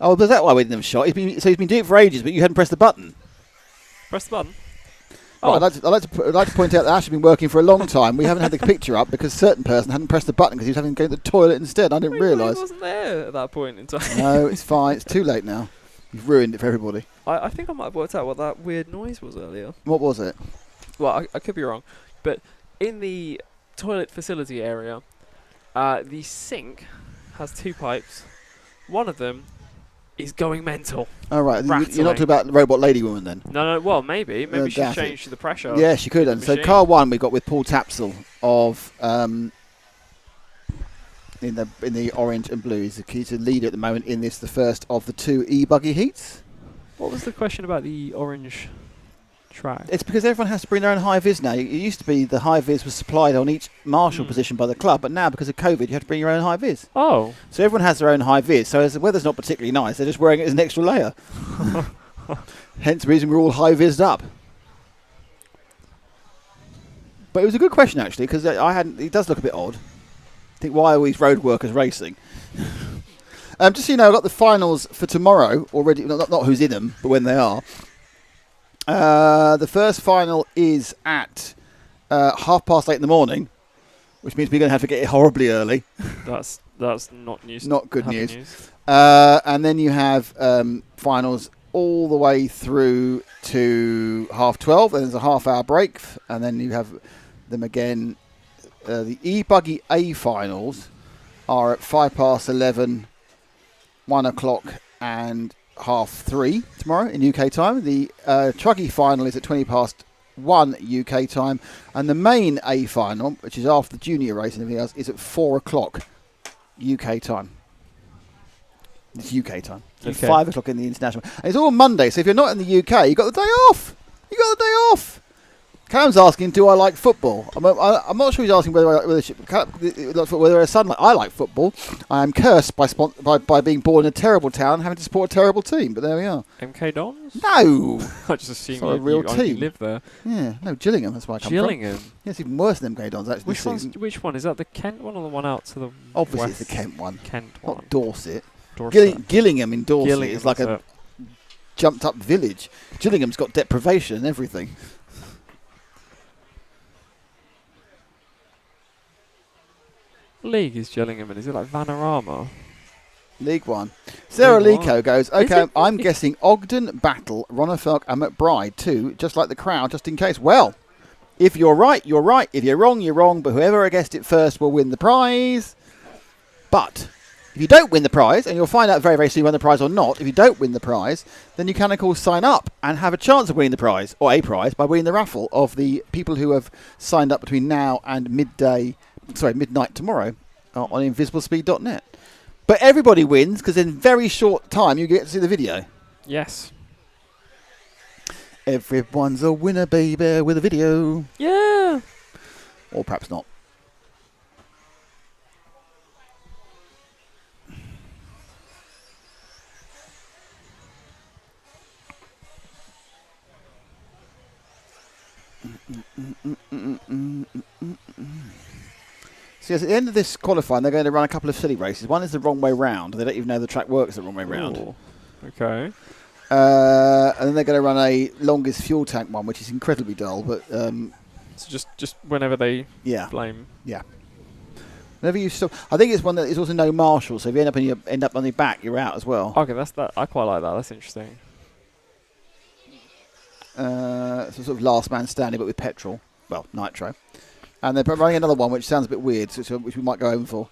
Oh, is that why we didn't have a shot? He's been doing it for ages, but you hadn't pressed the button. Press the button. Oh. Right, I'd like to point out that Ash has been working for a long time. We haven't had the picture up because a certain person hadn't pressed the button because he was having to go to the toilet instead. I didn't realise. He wasn't there at that point in time. No, it's fine. It's too late now. You've ruined it for everybody. I think I might have worked out what that weird noise was earlier. What was it? Well, I could be wrong. But in the toilet facility area, the sink has 2 pipes. One of them is going mental. Oh, right. You're not talking about the robot lady woman then? No, well, maybe. Maybe she Daffy. changed the pressure. Yeah, she could. And so car 1 we got with Paul Tapsell of in the orange and blue. He's a leader at the moment in this, the first of the 2 E-buggy heats. What was the question about the orange track. It's because everyone has to bring their own high vis now. It used to be the high vis was supplied on each marshal position by the club, but now because of COVID, you have to bring your own high vis. Oh. So everyone has their own high vis. So as the weather's not particularly nice, they're just wearing it as an extra layer. Hence the reason we're all high vised up. But it was a good question actually, because it does look a bit odd. I think, why are these road workers racing? Just so you know, I've got the finals for tomorrow already. Not who's in them, but when they are. The first final is at 8:30 in the morning, which means we're going to have to get it horribly early. That's not news. Not good news. And then you have finals all the way through to 12:30. And there's a half-hour break, and then you have them again. The E-buggy A finals are at 11:05, 1 o'clock, and 3:30 tomorrow in UK time. The Truggy final is at 1:20 UK time, and the main A final, which is after the junior race and everything else, is at 4 o'clock UK time. It's UK time. So Okay. 5 o'clock in the international. And it's all Monday, so if you're not in the UK, you've got the day off. Callum's asking, do I like football? I'm not sure he's asking whether I like football. I am cursed by being born in a terrible town, having to support a terrible team. But there we are. MK Dons? No, I just assumed It's not a you real only team. live there. yeah, no, Gillingham. That's where I come Gillingham. from. Yeah, it's even worse than MK Dons actually. Which one is that? The Kent one or the one out to the Obviously, west? it's the Kent one, Kent one. not Dorset. Dorset. Gillingham in Dorset Gillingham, is like that's a it. jumped-up village. Gillingham's got deprivation and everything. League is Gillingham, and is it like Vanarama? League One. Sarah League One. Lico goes, Is okay, it? I'm guessing Ogden, Battle, Ronnefeldt and McBride too, just like the crowd, just in case. Well, if you're right, you're right. If you're wrong, you're wrong. But whoever guessed it first will win the prize. But if you don't win the prize, and you'll find out very, very soon whether the prize or not, if you don't win the prize, then you can, of course, sign up and have a chance of winning the prize, or a prize, by winning the raffle of the people who have signed up between now and midnight tomorrow on invisiblespeed.net. But everybody wins, because in very short time you get to see the video. Yes. Everyone's a winner, baby, with a video. Yeah. Or perhaps not. So yes, at the end of this qualifying, they're going to run a couple of silly races. One is the wrong way round. They don't even know the track works the wrong way round. Ooh. Okay. And then they're going to run a longest fuel tank one, which is incredibly dull. But So just whenever they yeah, blame. yeah. Whenever you stop, I think it's one that is also no marshal. So if you end up on your back, you're out as well. Okay, that's that. I quite like that. That's interesting. So sort of last man standing, but with petrol. Well, nitro. And they're running another one, which sounds a bit weird, which we might go home for.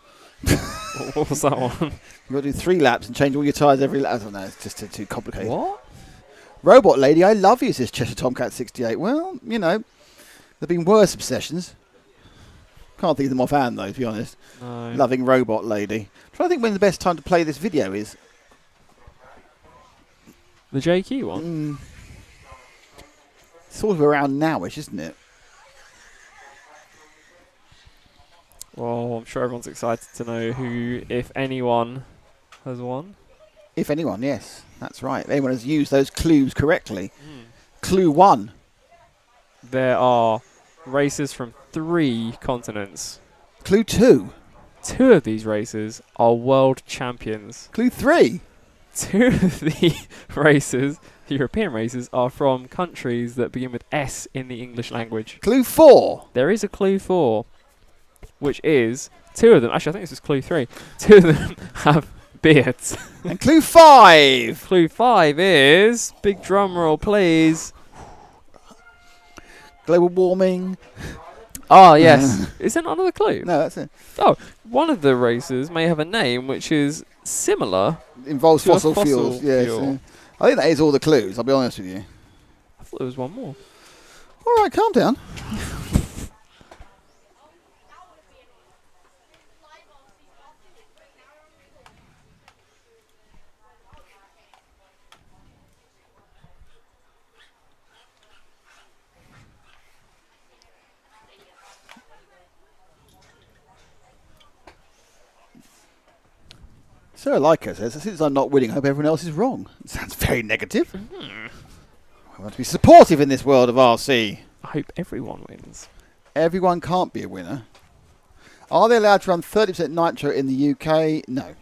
What was that one? You've got to do 3 laps and change all your tyres every lap. I don't know, it's just too complicated. What? Robot lady, I love you, says Cheshire Tomcat 68. Well, you know, there have been worse obsessions. Can't think of them offhand, though, to be honest. No. Loving robot lady. Trying to think when the best time to play this video is. The JQ one? Sort of around nowish, isn't it? Well, I'm sure everyone's excited to know who, if anyone, has won. If anyone, yes. That's right. If anyone has used those clues correctly. Clue 1. There are races from 3 continents. Clue 2. 2 of these races are world champions. Clue 3. 2 of the races, the European races, are from countries that begin with S in the English language. Clue 4. There is a clue 4, which is 2 of them. Actually, I think this is clue 3. 2 of them have beards. And clue 5. Clue 5 is, big drum roll, please. Global warming. Oh, yes. Is there not another clue? No, that's it. Oh, one of the races may have a name which is similar. Involves To a fossil fossil fuels. Yes. fuel. I think that is all the clues, I'll be honest with you. I thought there was one more. All right, calm down. Sarah Leica says, since I'm not winning, I hope everyone else is wrong. It sounds very negative. I want to be supportive in this world of RC. I hope everyone wins. Everyone can't be a winner. Are they allowed to run 30% nitro in the UK? No.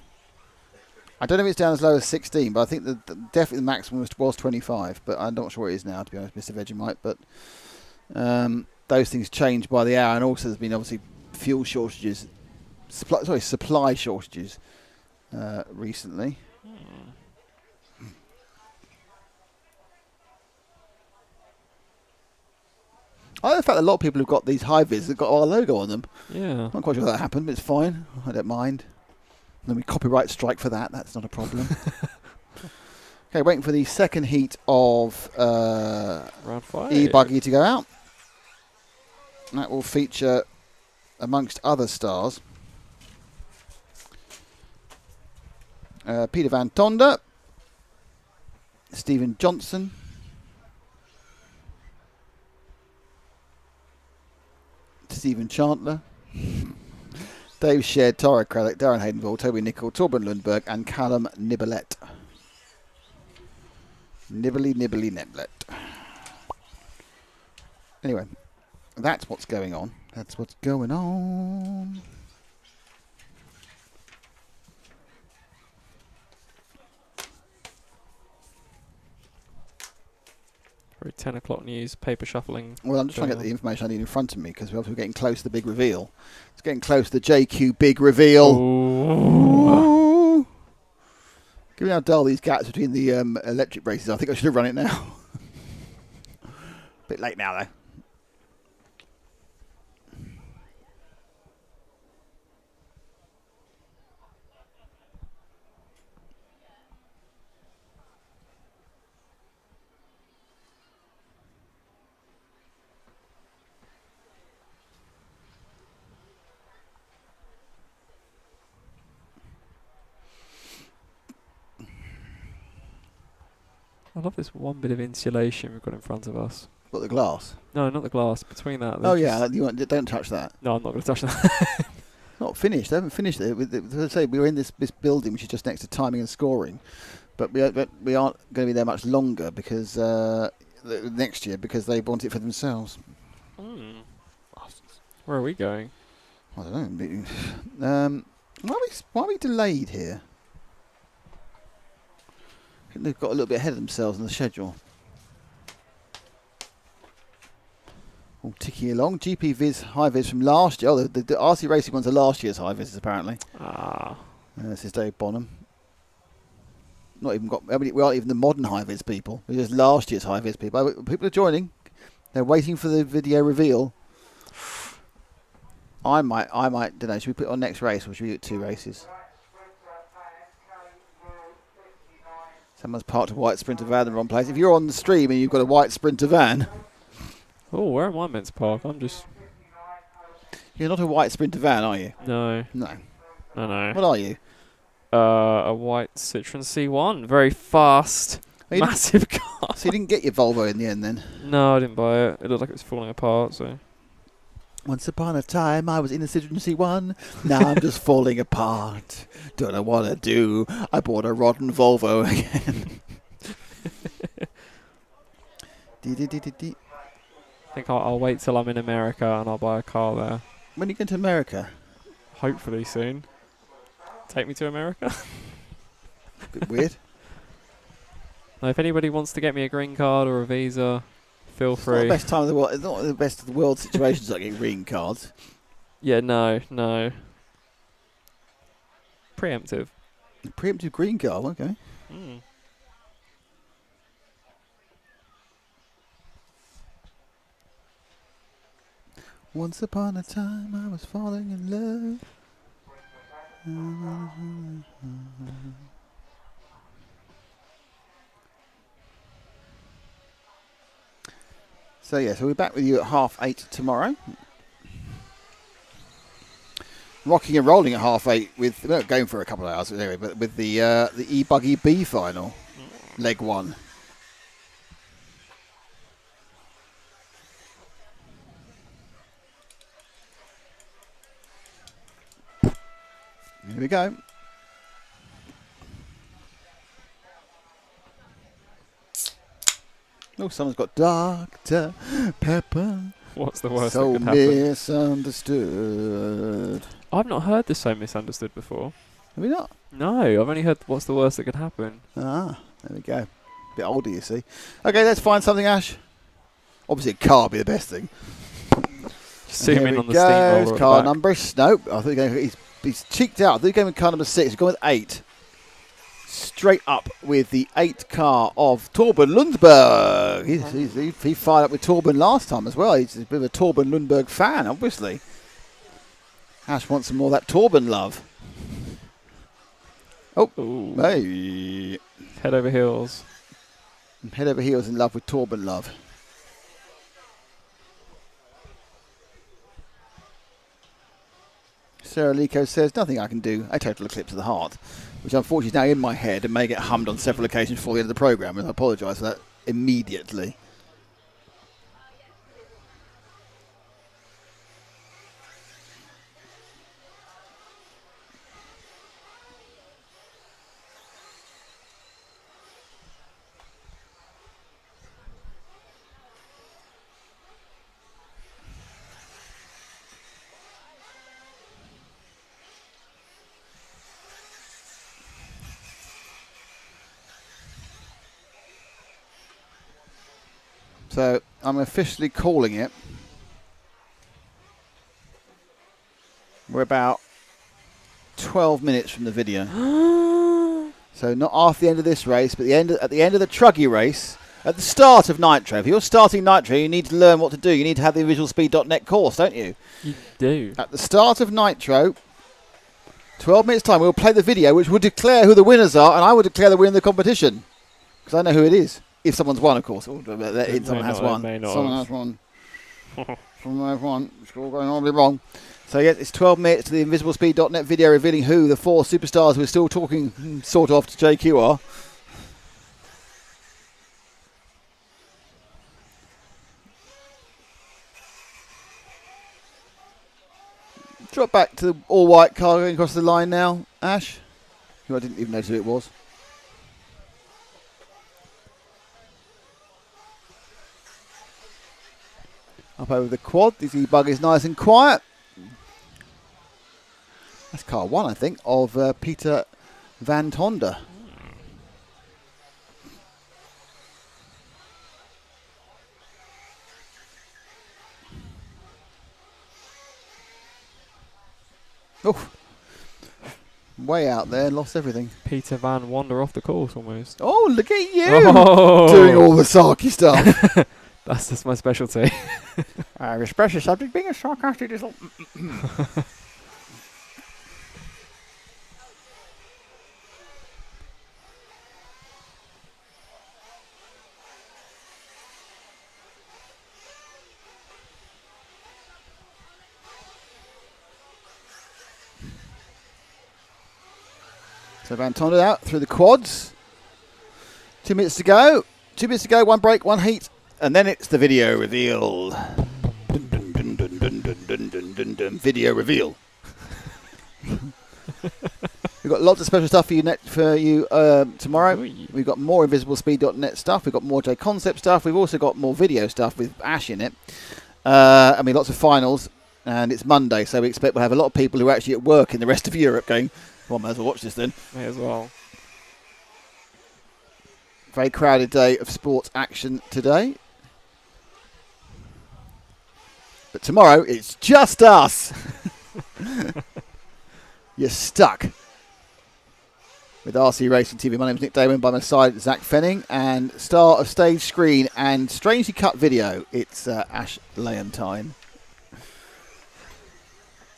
I don't know if it's down as low as 16, but I think definitely the maximum was 25. But I'm not sure it is now, to be honest, Mr. Vegemite. But those things change by the hour, and also there's been obviously fuel shortages, supply shortages recently. I like the fact that a lot of people who've got these high-vis have got our logo on them. Yeah. Not quite sure how that happened, but it's fine. I don't mind. Then we copyright strike for that. That's not a problem. Okay, waiting for the second heat of Round 5. E-buggy to go out. That will feature, amongst other stars, Peter Van Tonder, Stephen Johnson, Stephen Chandler, Dave Shared, Tara Craddock, Darren Haydenville, Toby Nicol, Torben Lundberg, and Callum Nibblett. Nibbly Niblet. Anyway, that's what's going on. That's what's going on. Very 10 o'clock news, paper shuffling. Well, I'm just trying to get the information I need in front of me because we're getting close to the big reveal. It's getting close to the JQ big reveal. Ooh. Given how dull these gaps between the electric braces, I think I should have run it now. Bit late now, though. I love this one bit of insulation we've got in front of us. Got the glass. No, not the glass. Between that. Oh yeah, don't touch that. No, I'm not going to touch that. Not finished. They haven't finished it. As I say, we were in this building which is just next to timing and scoring, but we aren't going to be there much longer because next year because they want it for themselves. Where are we going? I don't know. Why are we delayed here? I think they've got a little bit ahead of themselves in the schedule. All ticking along. GP Viz, high vis from last year. Oh, the RC Racing ones are last year's high vis apparently. This is Dave Bonham. Not even got. We aren't even the modern high vis people. We're just last year's high vis people. People are joining. They're waiting for the video reveal. I might. Don't know. Should we put it on next race or should we do 2 races? Someone's parked a white Sprinter van in the wrong place. If you're on the stream and you've got a white Sprinter van. Oh, where am I meant to park? I'm just... You're not a white Sprinter van, are you? No. No. No. What are you? A white Citroen C1. Very fast, massive car. So you didn't get your Volvo in the end then? No, I didn't buy it. It looked like it was falling apart, so... Once upon a time, I was in a Citroen C1. Now I'm just falling apart. Don't know what to do. I bought a rotten Volvo again. I think I'll wait till I'm in America and I'll buy a car there. When are you going to America? Hopefully soon. Take me to America. Bit weird. Now, if anybody wants to get me a green card or a visa, feel free. It's not the best time of the world. It's not the best of the world situations like getting green cards. Yeah, no. Preemptive. Preemptive green card, okay. Once upon a time I was falling in love. So yes, we'll be back with you at 8:30 tomorrow. Rocking and rolling at 8:30 with, we're not going for a couple of hours anyway, but with the E-buggy B final, leg 1. Here we go. Oh, someone's got Dr. Pepper. What's the worst So that could happen? misunderstood. I've not heard this so misunderstood before. Have we not? No, I've only heard what's the worst that could happen. Ah, there we go. Bit older, you see. Okay, let's find something, Ash. Obviously, a car would be the best thing. Zoom in on the goes. steamroller. at the Car back. number. Nope. I think he's cheeked out. I think he's going with car number 6. He's going with 8. Straight up with the 8 car of Torben Lundberg. He fired up with Torben last time as well. He's a bit of a Torben Lundberg fan, obviously. Ash wants some more of that Torben love. Oh, Ooh. hey. Head over heels. Head over heels in love with Torben love. Sarah Lico says, nothing I can do. A total eclipse of the heart, which unfortunately is now in my head and may get hummed on several occasions before the end of the programme, and I apologise for that immediately. So I'm officially calling it. We're about 12 minutes from the video. So not after the end of this race, but at the end of the Truggy race, at the start of Nitro. If you're starting Nitro, you need to learn what to do. You need to have the visualspeed.net course, don't you? You do. At the start of Nitro, 12 minutes time, we'll play the video, which will declare who the winners are, and I will declare the winner of the competition. Because I know who it is. If someone's won, of course. Oh, someone has won. Someone has won. Someone has won. It's all going horribly wrong. So, yes, it's 12 minutes to the invisiblespeed.net video revealing who the 4 superstars we're still talking sort of to JQ are. Drop back to the all-white car going across the line now. Ash, who I didn't even notice who it was. Up over the quad. This E-bug is nice and quiet. That's car 1, I think, of Peter Van Tonder. Oh, way out there, lost everything. Peter Van wander off the course almost. Oh, look at you Oh. doing all the sarky stuff. That's my specialty. Your special subject being a sarcastic little. So Van Tonder out through the quads. 2 minutes to go. 2 minutes to go. 1 break, 1 heat. And then it's the video reveal. Dun, dun, dun, dun, dun, dun, dun, dun, dun, dun. Video reveal. We've got lots of special stuff for you tomorrow. Ooh. We've got more invisiblespeed.net stuff. We've got more J Concept stuff. We've also got more video stuff with Ash in it. Lots of finals. And it's Monday, so we expect we'll have a lot of people who are actually at work in the rest of Europe going, well, might as well watch this then. May as well. Very crowded day of sports action today. But tomorrow, it's just us. You're stuck. With RC Racing TV, my name's Nick Damon. By my side, Zach Fenning. And star of stage screen and strangely cut video, it's Ash Leontine.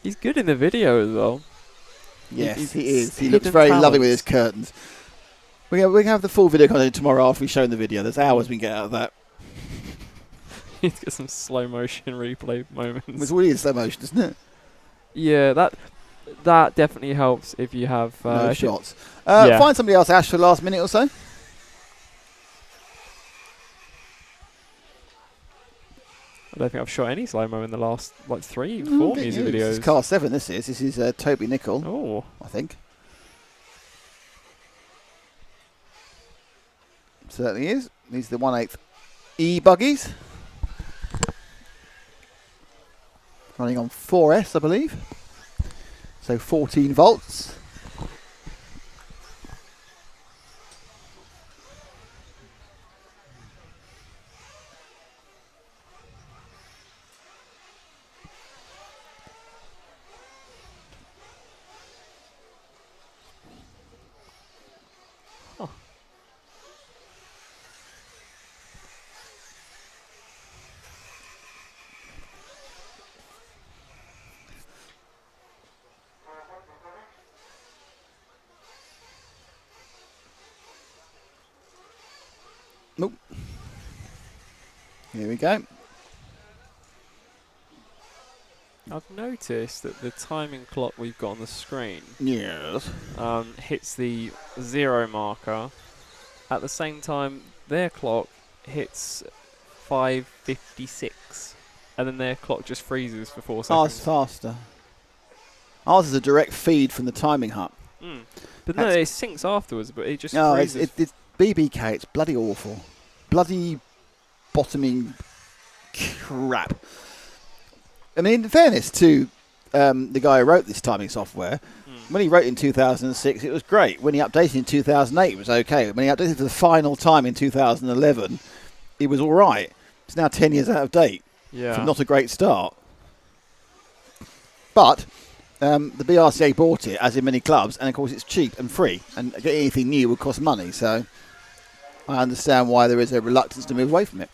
He's good in the video as well. Yes, he is. He hidden looks very lovely talents. with his curtains. We can have the full video content tomorrow after we've shown the video. There's hours we can get out of that. He's got some slow motion replay moments. It's really in slow motion, isn't it? Yeah, that definitely helps if you have No if you- shots. Yeah. Find somebody else, Ash, for the last minute or so. I don't think I've shot any slow mo in the last 3, 4 music videos. This is car 7. This is Toby Nicol, Oh, I think. Certainly is. He's the 1/8 E-buggies. Running on 4S, I believe. So 14 volts. Nope. Here we go. I've noticed that the timing clock we've got on the screen Yes. hits the 0 marker. At the same time, their clock hits 5:56, and then their clock just freezes for 4 Ours seconds. faster. Ours is a direct feed from the timing hut. But no, it syncs afterwards, but it just No, freezes. it's BBK. It's bloody awful. Bloody bottoming crap. I mean, in fairness to the guy who wrote this timing software, when he wrote in 2006, it was great. When he updated in 2008, it was okay. When he updated for the final time in 2011, it was all right. It's now 10 years out of date. Yeah. So not a great start. But the BRCA bought it, as in many clubs, and of course it's cheap and free, and getting anything new would cost money. So I understand why there is a reluctance to move away from it.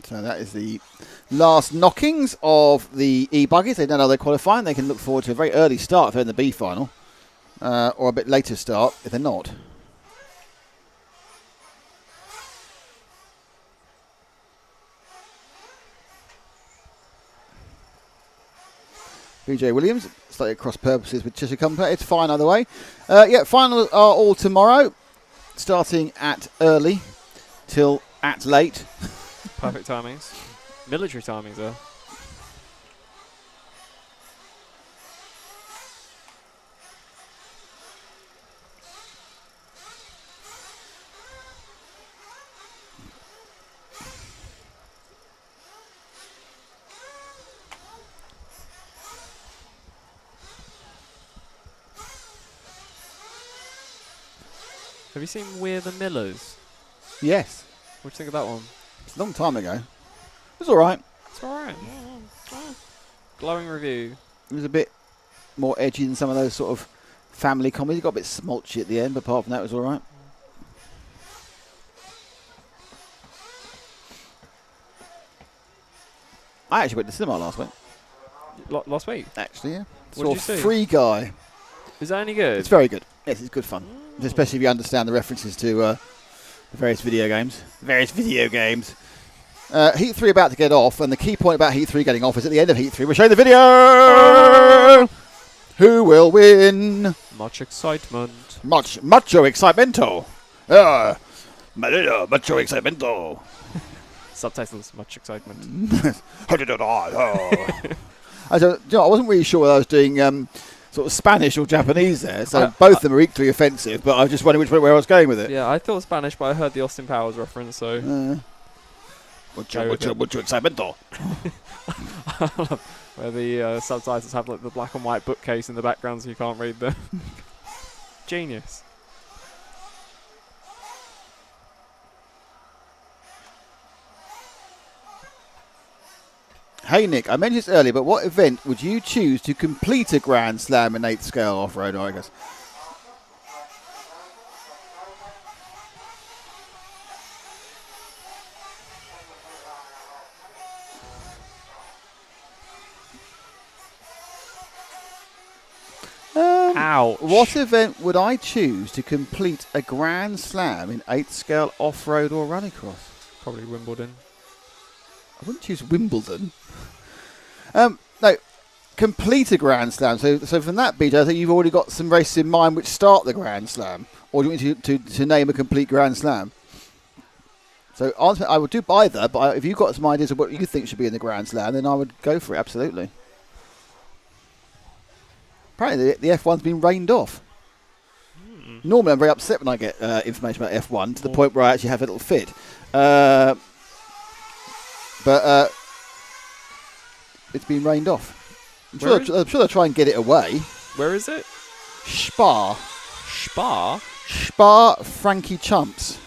So that is the last knockings of the E-buggies. They don't know they're qualifying. They can look forward to a very early start if they're in the B final, or a bit later start if they're not. BJ Williams, slightly at cross purposes with Cheshire Company. It's fine either way. Yeah, finals are all tomorrow, starting at early till at late. Perfect timings. Military timings, though. Have you seen We're the Millers? Yes, What do you think of that one? it's a long time ago. It was all right. It's alright. Glowing review. It was a bit more edgy than some of those sort of family comedies. It got a bit smolchy at the end, but apart from that, it was all right. I actually went to cinema last week. Last week. Actually, yeah. What did you Saw see? Free Guy. Is that any good? It's very good. Yes, it's good fun. Especially if you understand the references to the various video games. Heat 3 about to get off, and the key point about Heat 3 getting off is at the end of Heat 3. We'll show you the video! Who will win? Much excitement. Macho excitemento. Macho excitemento. Subtitles, much excitement. I wasn't really sure whether I was doing sort of Spanish or Japanese there, so both of them are equally offensive, but I was just wondering where I was going with it. Yeah, I thought Spanish, but I heard the Austin Powers reference, so... Mucho excitemento. Where the subtitles have like the black and white bookcase in the background so you can't read them. Genius. Hey Nick, I mentioned this earlier, but what event would you choose to complete a Grand Slam in 8th scale off-road, I guess? Ouch. What event would I choose to complete a Grand Slam in 8th scale off-road or rallycross? Probably Wimbledon. I wouldn't choose Wimbledon. No, complete a Grand Slam. So from that, BJ, I think you've already got some races in mind which start the Grand Slam. Or do you want me to name a complete Grand Slam? So I would do either, but if you've got some ideas of what you think should be in the Grand Slam, then I would go for it, absolutely. Apparently the F1's been rained off. Normally I'm very upset when I get information about F1 to the point where I actually have a little fit. But it's been rained off. I'm sure they'll try and get it away. Where is it? Spa. Spa? Spa Frankie Chumps.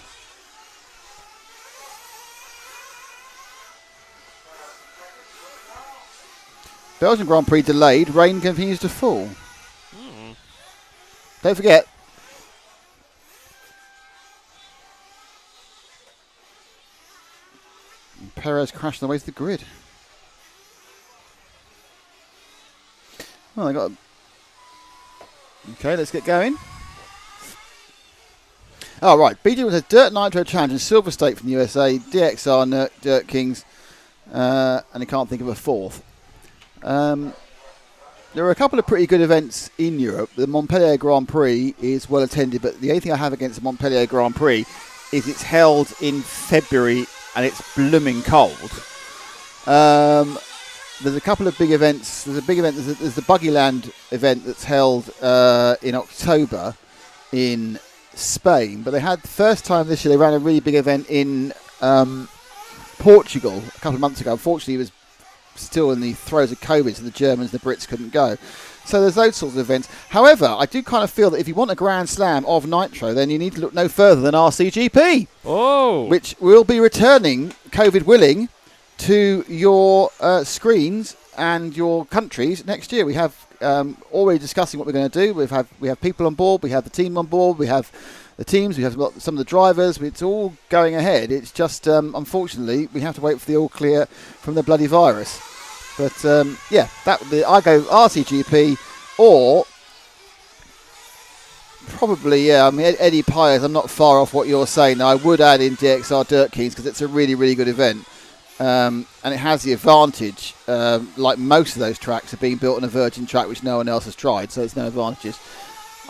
Belgian Grand Prix delayed. Rain continues to fall. Don't forget. Perez crashed on the way to the grid. Well, they got. Okay, let's get going. Oh, right. BJ was a Dirt Nitro Challenge in Silver State from the USA, DXR Dirt Kings, and I can't think of a fourth. There are a couple of pretty good events in Europe. The Montpellier Grand Prix is well attended, but the only thing I have against the Montpellier Grand Prix is it's held in February and it's blooming cold. There's a couple of big events. There's a big event. There's the Buggyland event that's held in October in Spain, but they had the first time this year they ran a really big event in Portugal a couple of months ago. Unfortunately, it was still in the throes of COVID, so the Germans and the Brits couldn't go. So there's those sorts of events. However, I do kind of feel that if you want a Grand Slam of Nitro, then you need to look no further than RCGP, which will be returning, COVID willing, to your screens and your countries next year. We have already discussing what we're going to do. We have people on board. We have the team on board. We have the teams. We have some of the drivers. It's all going ahead. It's just unfortunately we have to wait for the all clear from the bloody virus. But yeah, that would be. I go RCGP or probably I mean Eddie Pyers. I'm not far off what you're saying. I would add in DXR Dirt Kings because it's a really really good event. And it has the advantage, like most of those tracks, of being built on a virgin track which no one else has tried, so it's no advantages.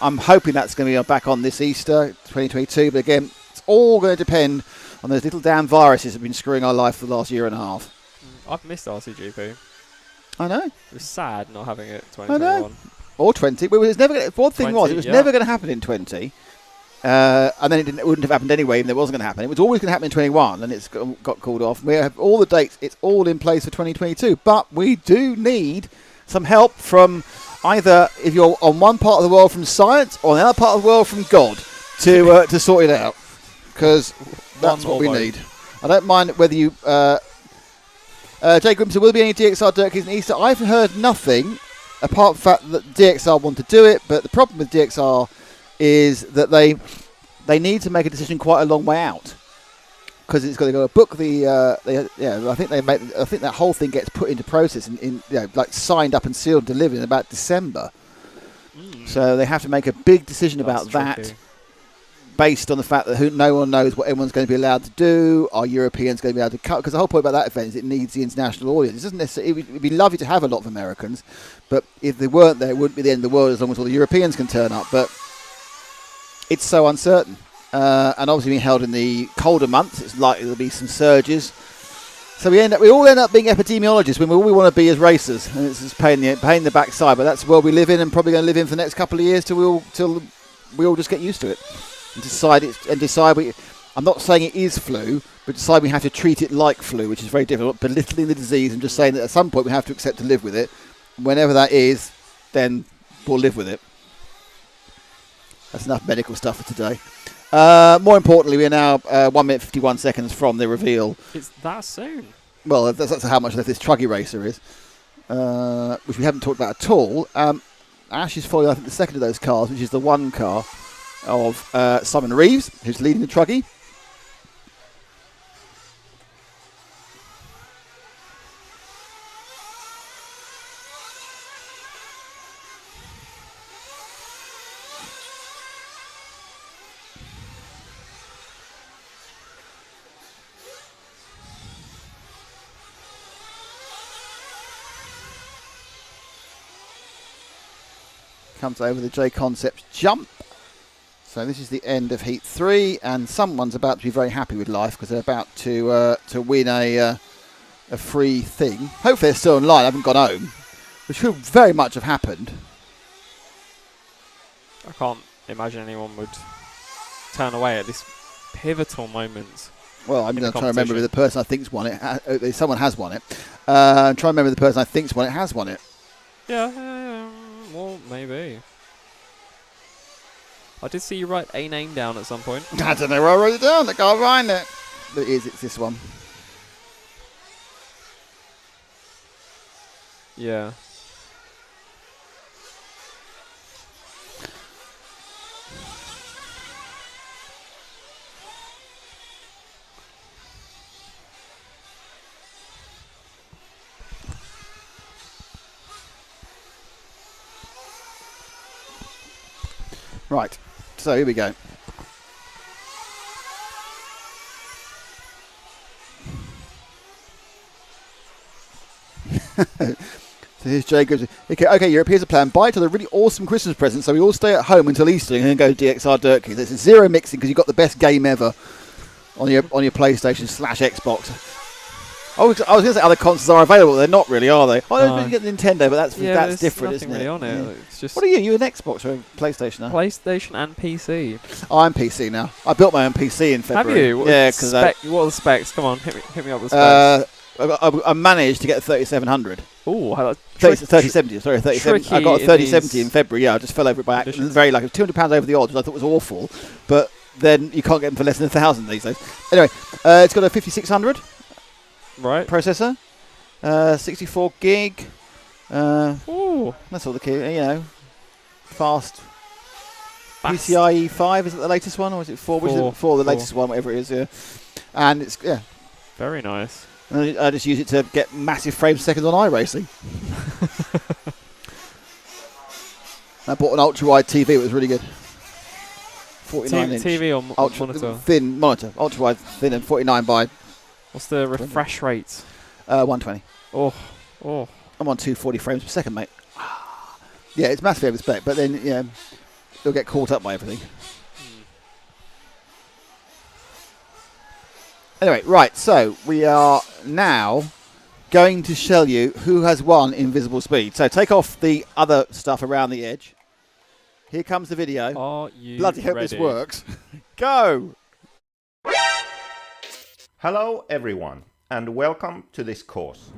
I'm hoping that's going to be back on this Easter 2022, but again, it's all going to depend on those little damn viruses that have been screwing our life for the last year and a half. I've missed RCGP. I know. It was sad not having it 2021. I know. Or 20. Well, it was never. One thing 20, was, it was never going to happen in 20. And then it wouldn't have happened anyway, even though it wasn't going to happen. It was always going to happen in 21, and it's got called off. We have all the dates. It's all in place for 2022. But we do need some help from either, if you're on one part of the world, from science, or the other part of the world from God, to sort it out. Because that's what we need. I don't mind whether you... Jay Grimson, will there be any DXR Dirt Kings in Easter? I've heard nothing, apart from the fact that DXR want to do it, but the problem with DXR is that they need to make a decision quite a long way out, because it's got to go book the I think that whole thing gets put into process in like signed up and sealed and delivered in about December. So they have to make a big decision about that, based on the fact that no one knows what everyone's going to be allowed to do. Are Europeans going to be able to cut? Because the whole point about that event is it needs the international audience. It doesn't necessarily. It'd be lovely to have a lot of Americans, but if they weren't there, it wouldn't be the end of the world as long as all the Europeans can turn up. But it's so uncertain, and obviously being held in the colder months, it's likely there'll be some surges. So we all end up being epidemiologists when all we want to be is racers, and it's just pain in the backside. But that's the world we live in, and probably going to live in for the next couple of years till we all just get used to it and decide we. I'm not saying it is flu, but decide we have to treat it like flu, which is very difficult. Belittling the disease and just saying that at some point we have to accept to live with it. Whenever that is, then we'll live with it. That's enough medical stuff for today. More importantly, we are now 1 minute 51 seconds from the reveal. It's that soon. Well, that's how much left this Truggy racer is, which we haven't talked about at all. Ash is following, I think, the second of those cars, which is the one car of Simon Reeves, who's leading the Truggy. comes over the J Concepts jump. So this is the end of Heat 3, and someone's about to be very happy with life because they're about to win a free thing. Hopefully they're still online, haven't gone home, which could very much have happened. I can't imagine anyone would turn away at this pivotal moment. Well, I'm going to try to remember the person I think's won it. Someone has won it. Try to remember the person I think's won it has won it. Yeah, well, maybe. I did see you write a name down at some point. I don't know where I wrote it down. I can't find it. But it's this one. Yeah. Right. So here we go. So here's Jay goes, okay, Europe, here's a plan. Buy each other a really awesome Christmas present so we all stay at home until Easter and then go DXR Dirt Keys. It's a zero mixing because you've got the best game ever on your PlayStation / Xbox. I was going to say other consoles are available. They're not really, are they? I don't get Nintendo, but that's different, isn't it? Really on it. Yeah. It's just What are you? You an Xbox or a PlayStation now? PlayStation and PC. I'm PC now. I built my own PC in February. Have you? What Yeah, because what are the specs? Come on, hit me up with because specs. I managed to get a 3700. Oh, 3070, sorry, 3070. I got a 3070 in February. Yeah, I just fell over it by accident. Conditions. Very lucky. £200 over the odds, which I thought was awful. But then you can't get them for less than 1,000 these days. Anyway, it's got a 5600 right processor, 64 gig. Ooh. That's all the key. Fast. PCIe 5 is it the latest one, or is it 4? Which is it? 4, the latest one, whatever it is. Yeah, and it's very nice. And I just use it to get massive frames per second on iRacing. I bought an ultra-wide TV. It was really good. 49-inch. TV or monitor? Thin monitor. Ultra-wide, thin, and 49 by... What's the refresh rate? 120. Oh. I'm on 240 frames per second, mate. Yeah, it's massively over spec, but then, you'll get caught up by everything. Anyway, right, so we are now going to show you who has won Invisible Speed. So take off the other stuff around the edge. Here comes the video. Are you Bloody hope ready? this works. Go! Hello everyone and welcome to this course.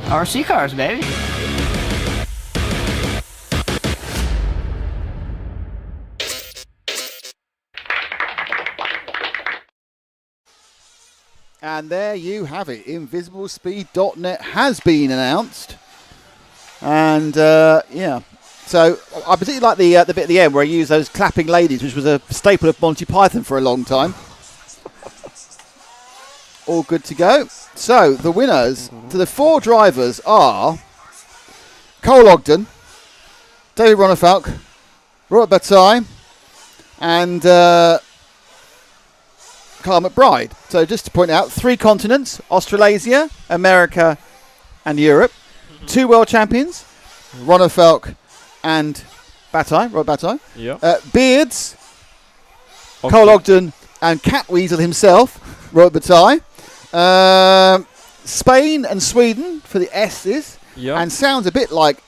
RC cars, baby. And there you have it. InvisibleSpeed.net has been announced. And, yeah. So I particularly like the bit at the end where I use those clapping ladies, which was a staple of Monty Python for a long time. All good to go. So the winners to the 4 drivers are Cole Ogden, David Ronefalk, Robert Bataille, and Carl McBride. So just to point out, 3 continents: Australasia, America, and Europe. 2 world champions: Ronefalk and Bataille, Robert Bataille. Yeah. Beards, Cole Ogden and Catweasel himself, Robert Bataille. Spain and Sweden for the S's. Yeah. And sounds a bit like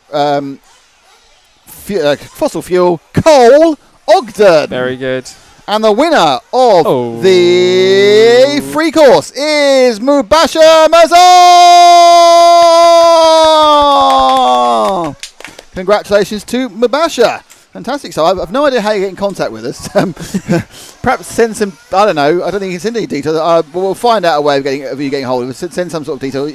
fossil fuel, Cole Ogden. Very good. And the winner of the free course is Mubasher Mazar. congratulations to Mubasha. Fantastic. So I've no idea how you get in contact with us. Perhaps send some, I don't know, I don't think you can send any details. We'll find out a way of you getting hold of us. Send some sort of detail.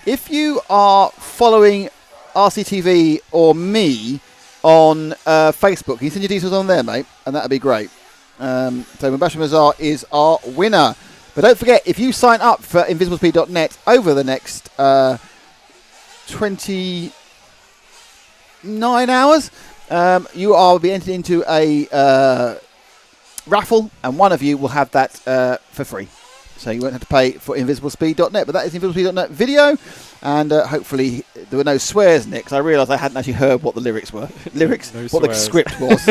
If you are following RCTV or me on Facebook, can you send your details on there, mate? And that'd be great. So Mubasha Mazar is our winner. But don't forget, if you sign up for invisiblespeed.net over the next 29 hours, you will be entered into a raffle, and one of you will have that for free. So you won't have to pay for invisiblespeed.net. But that is invisiblespeed.net video, and hopefully there were no swears, Nick, because I realised I hadn't actually heard what the lyrics were. What the script was.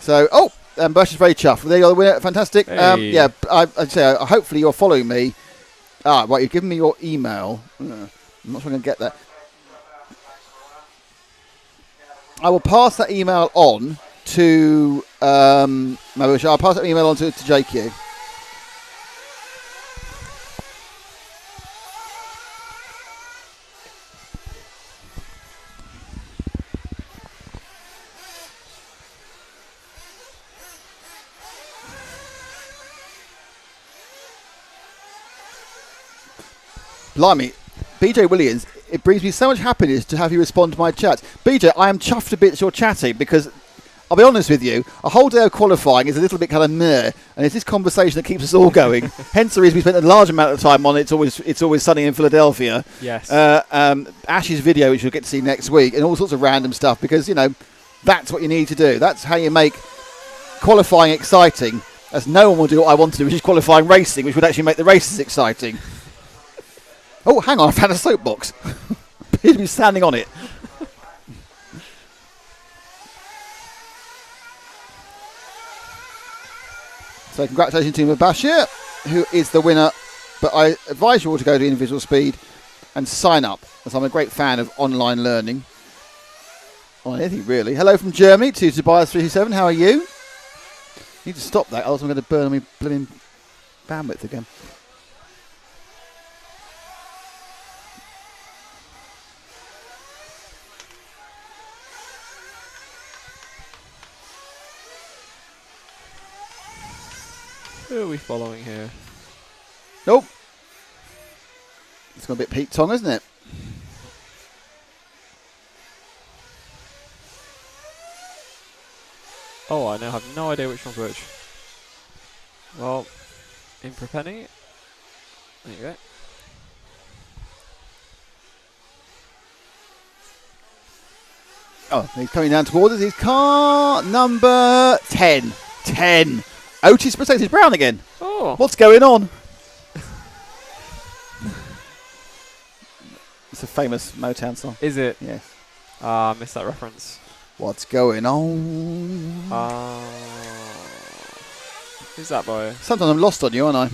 So, and Bush is very chuffed. There you go, the winner. Fantastic. Hey. Yeah, I'd say hopefully you're following me. Right, you've given me your email. I'm not sure I'm going to get that. I will pass that email on to I'll pass that email on to JQ. Blimey, BJ Williams, it brings me so much happiness to have you respond to my chat. BJ, I am chuffed to bits you're chatting, because I'll be honest with you, a whole day of qualifying is a little bit kind of meh, and it's this conversation that keeps us all going. Hence the reason we spent a large amount of time on It's Always Sunny in Philadelphia. Yes. Ash's video, which you'll get to see next week, and all sorts of random stuff, because, that's what you need to do. That's how you make qualifying exciting, as no one will do what I want to do, which is qualifying racing, which would actually make the races exciting. Oh, hang on, I found a soapbox. Appears to be standing on it. So congratulations to Mubashir, who is the winner. But I advise you all to go to Invisible Speed and sign up, as I'm a great fan of online learning. On anything, really. Hello from Germany to Tobias327. How are you? You need to stop that, else I'm going to burn my blooming bandwidth again. Who are we following here? Nope. It's got a bit Pete Tong, isn't it? Oh, I now have no idea which one's which. Well, Impropenny. There you go. Oh, he's coming down towards us. He's car number 10. 10. Otis Mercedes Brown again. Oh. What's going on? It's a famous Motown song. Is it? Yes. I missed that reference. What's going on? Who's that by? Sometimes I'm lost on you, aren't I?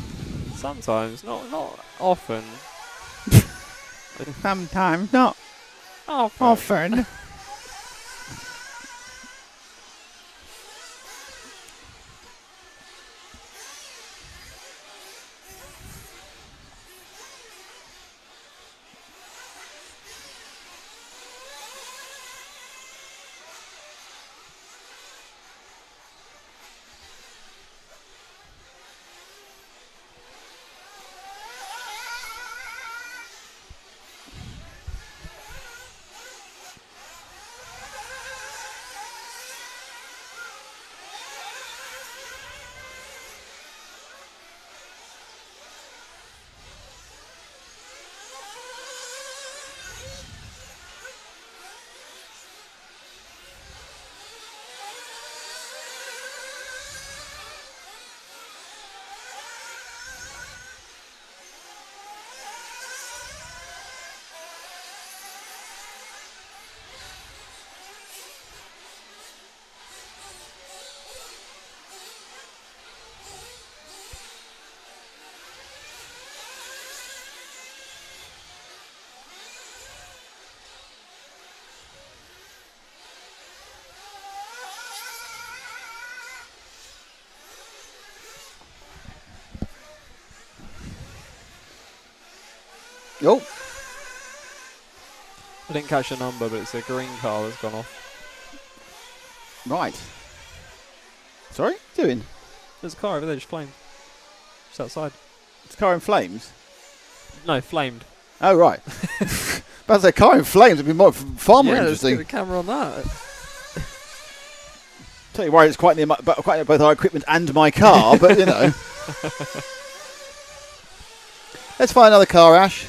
Sometimes, not often. Sometimes, not often. Oh. I didn't catch the number, but it's a green car that's gone off. Right. Sorry? What are you doing? There's a car over there, just flamed. Just outside. It's a car in flames? No, flamed. Oh, right. But a car in flames would be far more yeah, interesting. Let's get the camera on that. Tell you why it's quite near both our equipment and my car, but you know. Let's find another car, Ash.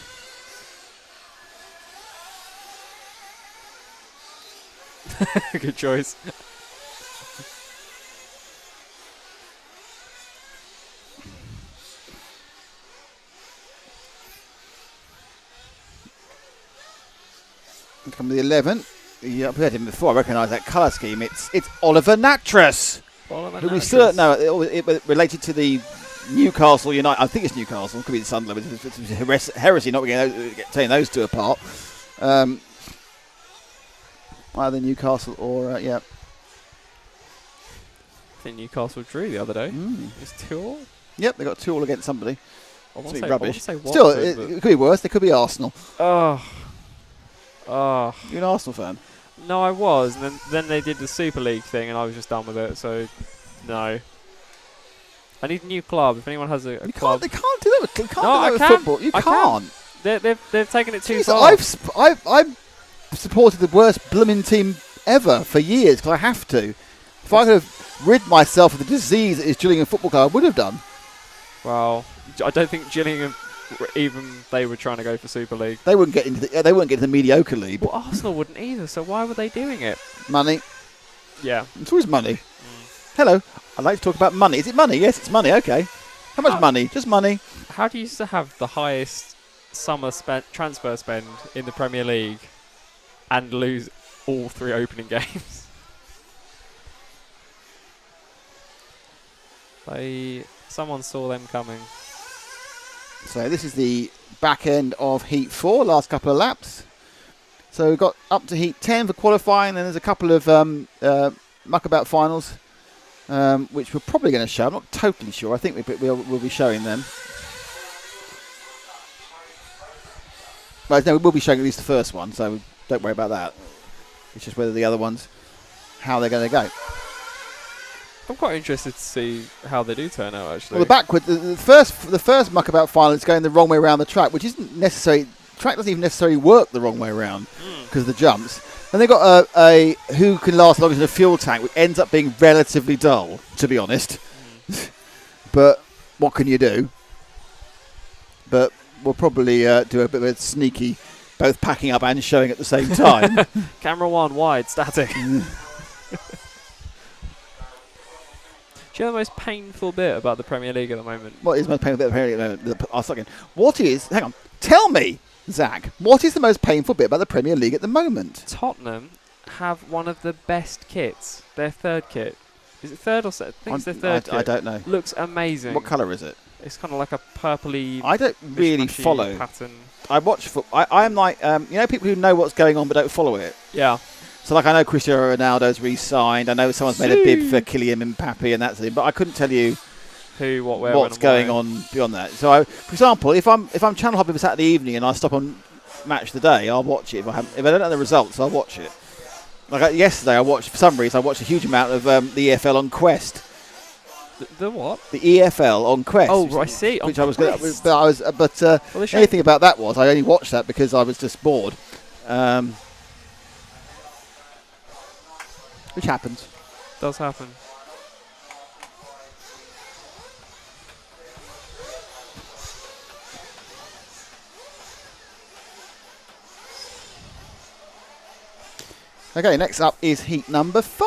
Good choice. Come to the 11. Yeah, I've heard him before. I recognise that colour scheme. It's Oliver Nattrass. Who we still don't know. It related to the Newcastle United. I think it's Newcastle. It could be the Sunderland. It's heresy not taking those two apart. Either Newcastle or yeah. I think Newcastle drew the other day. It's 2-2. Yep, they got 2-2 against somebody. I want It's to rubbish. say Watford, Still, but- it could be worse. They could be Arsenal. Oh. You're an Arsenal fan. No, I was, and then they did the Super League thing, and I was just done with it. So, no. I need a new club. If anyone has a You club, can't. They can't do that. With, can't No, do that I with can. football. You I can't. they've taken it too Jeez, far. I've supported the worst blooming team ever for years because I have to. If I could have rid myself of the disease that is Gillingham Football Club, I would have done. Well, I don't think Gillingham, even they were trying to go for Super League. They wouldn't get into the mediocre league. Well, Arsenal wouldn't either. So why were they doing it? Money. Yeah. It's always money. Hello. I'd like to talk about money. Is it money? Yes, it's money. Okay. How much money? Just money. How do you used to have the highest summer transfer spend in the Premier League and lose all 3 opening games? Someone saw them coming. So this is the back end of Heat 4, last couple of laps. So we've got up to Heat 10 for qualifying, and there's a couple of muckabout finals, which we're probably going to show. I'm not totally sure. I think we'll be showing them. Well, no, we'll be showing at least the first one, so don't worry about that. It's just whether the other ones, how they're going to go. I'm quite interested to see how they do turn out, actually. Well, the first muckabout final is going the wrong way around the track, which isn't necessarily. Track doesn't even necessarily work the wrong way around because of the jumps. And they've got a who can last longest in a fuel tank, which ends up being relatively dull, to be honest. But what can you do? But we'll probably do a bit of a sneaky, both packing up and showing at the same time. Camera 1, wide, static. Do you know the most painful bit about the Premier League at the moment? What is the most painful bit of Premier League at the moment? I was thinking, what is... Hang on. Tell me, Zach, what is the most painful bit about the Premier League at the moment? Tottenham have one of the best kits. Their third kit. Is it third or second? I think it's their third kit. I don't know. Looks amazing. What colour is it? It's kind of like a purpley... I don't really mishmashy follow. pattern. I watch... I'm like... you know people who know what's going on but don't follow it? Yeah. So, like, I know Cristiano Ronaldo's re-signed. I know someone's made a bid for Kylian Mbappe and that's it. But I couldn't tell you who, what, where, what's going on beyond that. So, for example, if I'm channel hopping for Saturday evening and I stop on Match of the Day, I'll watch it. If I don't know the results, I'll watch it. Like yesterday, for some reason, I watched a huge amount of the EFL on Quest. The what? The EFL on Quest. Oh, I see. Which on I was good at. Quest. But the only thing about that was I only watched that because I was just bored. Which happens. Does happen. Okay, next up is heat number 5.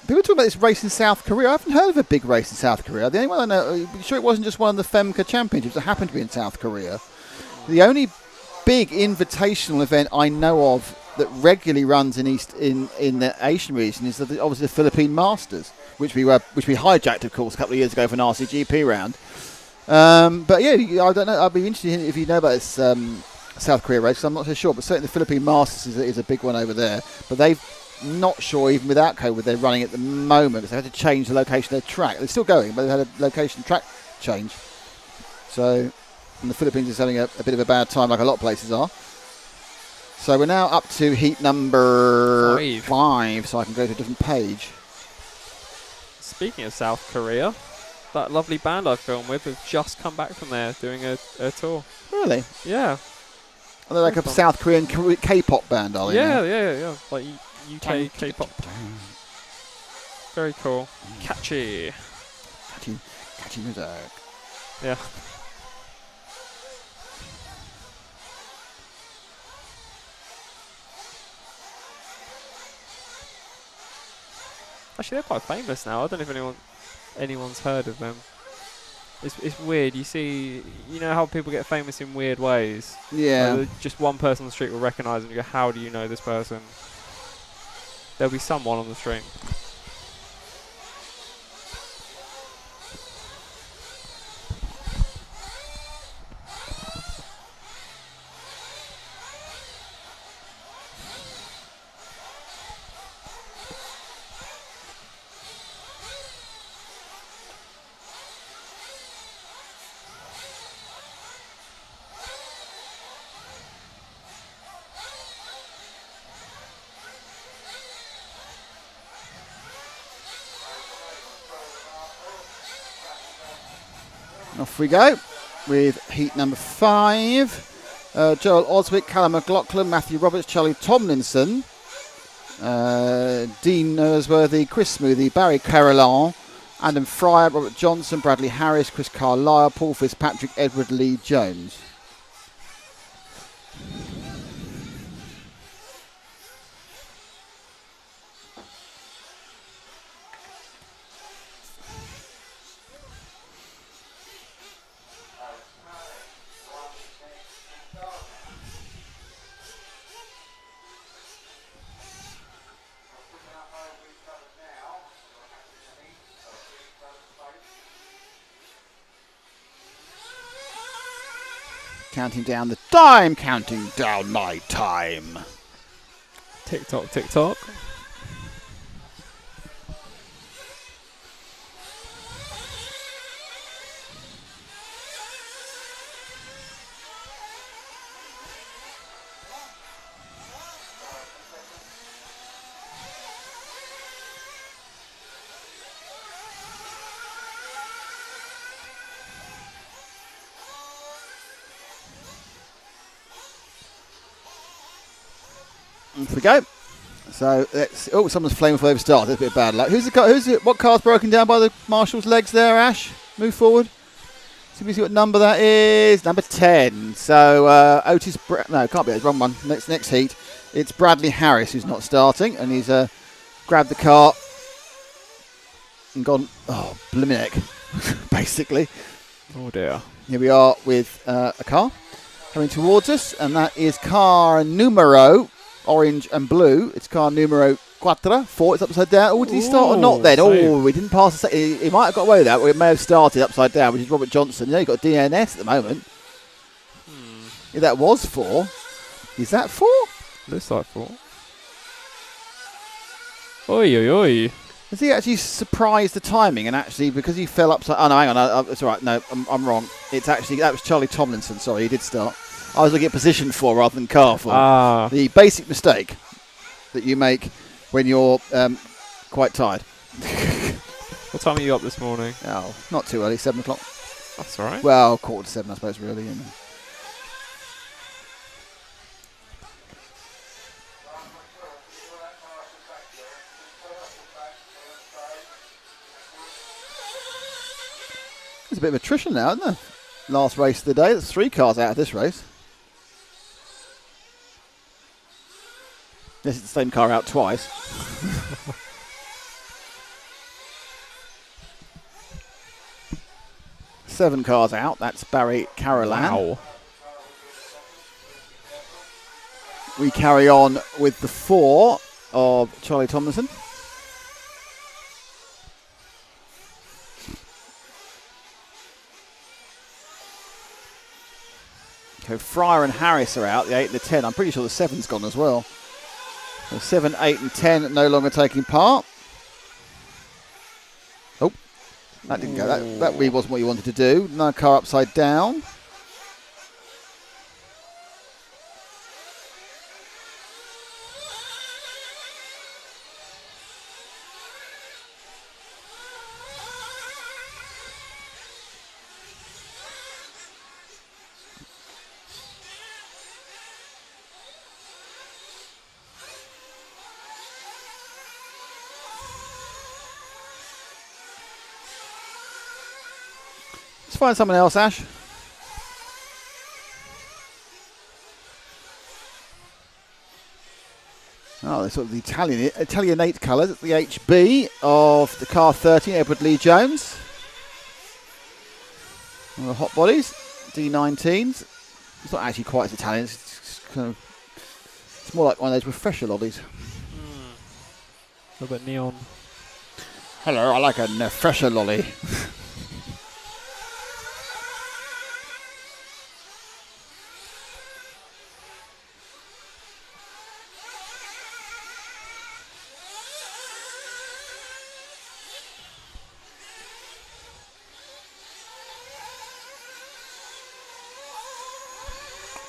People talk about this race in South Korea. I haven't heard of a big race in South Korea. The only one I know, I'm sure it wasn't just one of the FEMCA championships that happened to be in South Korea. The only big invitational event I know of that regularly runs in the Asian region is obviously the Philippine Masters, which we hijacked, of course, a couple of years ago for an RCGP round. But yeah, I don't know. I'd be interested if you know about this South Korea race. 'Cause I'm not so sure, but certainly the Philippine Masters is a big one over there. But they've not sure even without COVID they're running at the moment because they had to change the location of their track. They're still going, but they've had a location track change. So And the Philippines is having a bit of a bad time, like a lot of places are. So we're now up to heat number 5, so I can go to a different page. Speaking of South Korea, that lovely band I filmed with have just come back from there doing a tour. Really? Yeah. Are they like a South Korean K-pop band, are they? Yeah. Like UK K-pop. Very cool. Catchy music. Yeah. Actually, they're quite famous now. I don't know if anyone's heard of them. It's weird. You know how people get famous in weird ways? Yeah. Like just one person on the street will recognise them and you go, how do you know this person? There'll be someone on the street. Off we go with heat number 5. Joel Oswick, Callum McLaughlin, Matthew Roberts, Charlie Tomlinson, Dean Norsworthy, Chris Smoothie, Barry Carolan, Adam Fryer, Robert Johnson, Bradley Harris, Chris Carlisle, Paul Fitzpatrick, Edward Lee Jones. Counting down the time, counting down my time. Tick tock, tick tock. Off we go. So let's. Oh, someone's flaming before they've started. That's a bit of bad luck. Who's the car? What car's broken down by the marshal's legs there? Ash, move forward. See what number that is. Number 10. So Otis. No, it can't be. It's wrong one. Next heat. It's Bradley Harris who's not starting, and he's grabbed the car and gone. Oh, blimey, basically. Oh dear. Here we are with a car coming towards us, and that is car numero. Orange and blue. It's car numero 4. It's upside down. Oh, did he start or not then? Oh, we didn't pass the second. He might have got away with that, or it may have started upside down, which is Robert Johnson. You know, you've got DNS at the moment. If that was 4. Is that 4? Looks like 4. Oi, oi, oi. Has he actually surprised the timing and actually, because he fell upside... Oh, no, hang on. It's all right. No, I'm wrong. It's actually... That was Charlie Tomlinson. Sorry, he did start. I was looking at position 4 rather than car 4. The basic mistake that you make when you're quite tired. What time are you up this morning? Oh, not too early, 7 o'clock. That's all right. Well, 6:45, I suppose, really. You know. There's a bit of attrition now, isn't there? Last race of the day. There's 3 cars out of this race. This is the same car out twice. Seven cars out. That's Barry Carolan. Wow. We carry on with the 4 of Charlie Tomlinson. So Fryer and Harris are out, the 8 and the 10. I'm pretty sure the 7's gone as well. So 7, 8 and 10 no longer taking part. Oh, that didn't go. That really wasn't what you wanted to do. No car upside down. find someone else, Ash. Oh, they're sort of the Italianate colours. It's the HB of the car 13, Edward Lee Jones. One of the hot bodies, D19s. It's not actually quite as Italian. It's kind of, it's more like one of those refresher lollies. A little bit neon. Hello, I like a refresher lolly.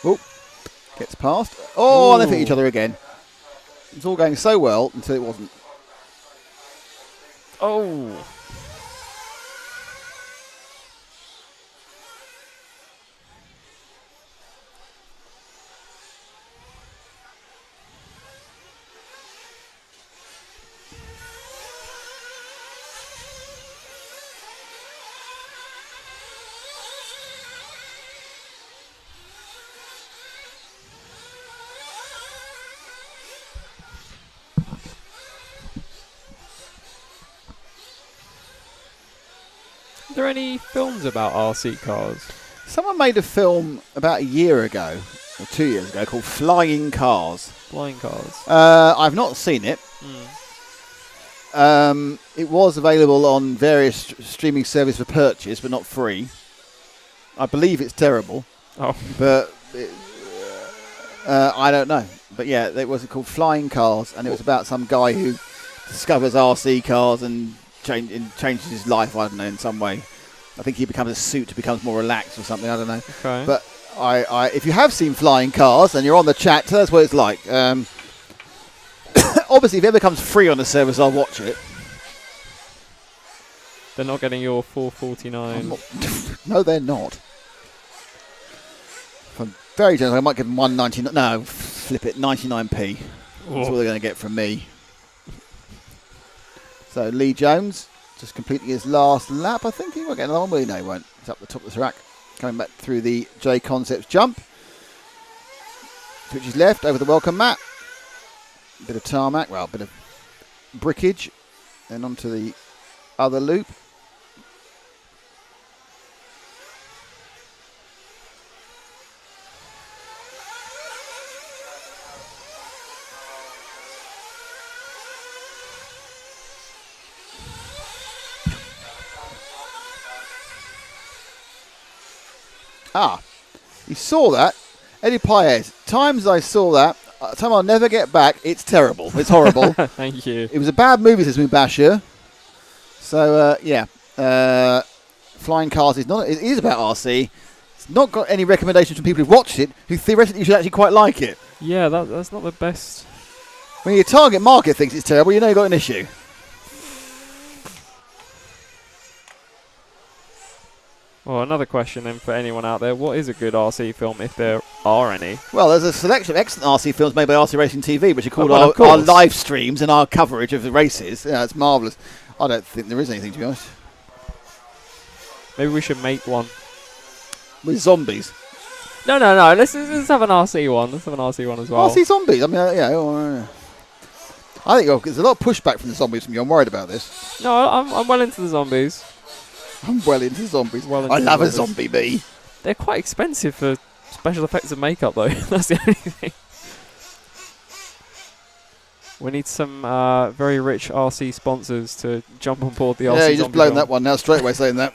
Oh, gets past. Oh, and they hit each other again. It's all going so well until it wasn't. Oh. Are there any films about RC cars? Someone made a film about a year ago, or 2 years ago, called Flying Cars. Flying cars. I've not seen it. It was available on various streaming services for purchase, but not free. I believe it's terrible. Oh. But I don't know. But yeah, it was called Flying Cars, and it was about some guy who discovers RC cars and changes his life, I don't know, in some way. I think he becomes a suit, becomes more relaxed or something, I don't know. Okay. But if you have seen Flying Cars and you're on the chat, tell us what it's like. Obviously, if it ever comes free on the service, I'll watch it. They're not getting your $4.49. No, they're not. If I'm very generous, I might give them $1.99. No, flip it, 99p. That's what they're going to get from me. So Lee Jones just completing his last lap. I think he won't get another one, will he? No, he won't. He's up the top of the track. Coming back through the J Concepts jump. Switches left over the welcome mat. Bit of tarmac, well, a bit of brickage. Then onto the other loop. Ah, he saw that. Eddie Paez, times I saw that, time I'll never get back, it's terrible. It's horrible. Thank you. It was a bad movie, says Mubashir. So, yeah. Flying Cars it is about RC. It's not got any recommendations from people who've watched it, who theoretically should actually quite like it. Yeah, that's not the best. When your target market thinks it's terrible, you know you've got an issue. Well, another question then for anyone out there. What is a good RC film, if there are any? Well, there's a selection of excellent RC films made by RC Racing TV, which are called well, our live streams and our coverage of the races. Yeah, it's marvellous. I don't think there is anything, to be honest. Maybe we should make one. With zombies. No. Let's have an RC one. Let's have an RC one as well. RC zombies? I mean, yeah. I think there's a lot of pushback from the zombies from you. I'm worried about this. No, I'm well into the zombies. I'm well into zombies. I love a zombie bee. They're quite expensive for special effects and makeup, though. That's the only thing. We need some very rich RC sponsors to jump on board the RC. Yeah, you just zombie blown film. that one now, straight away saying that.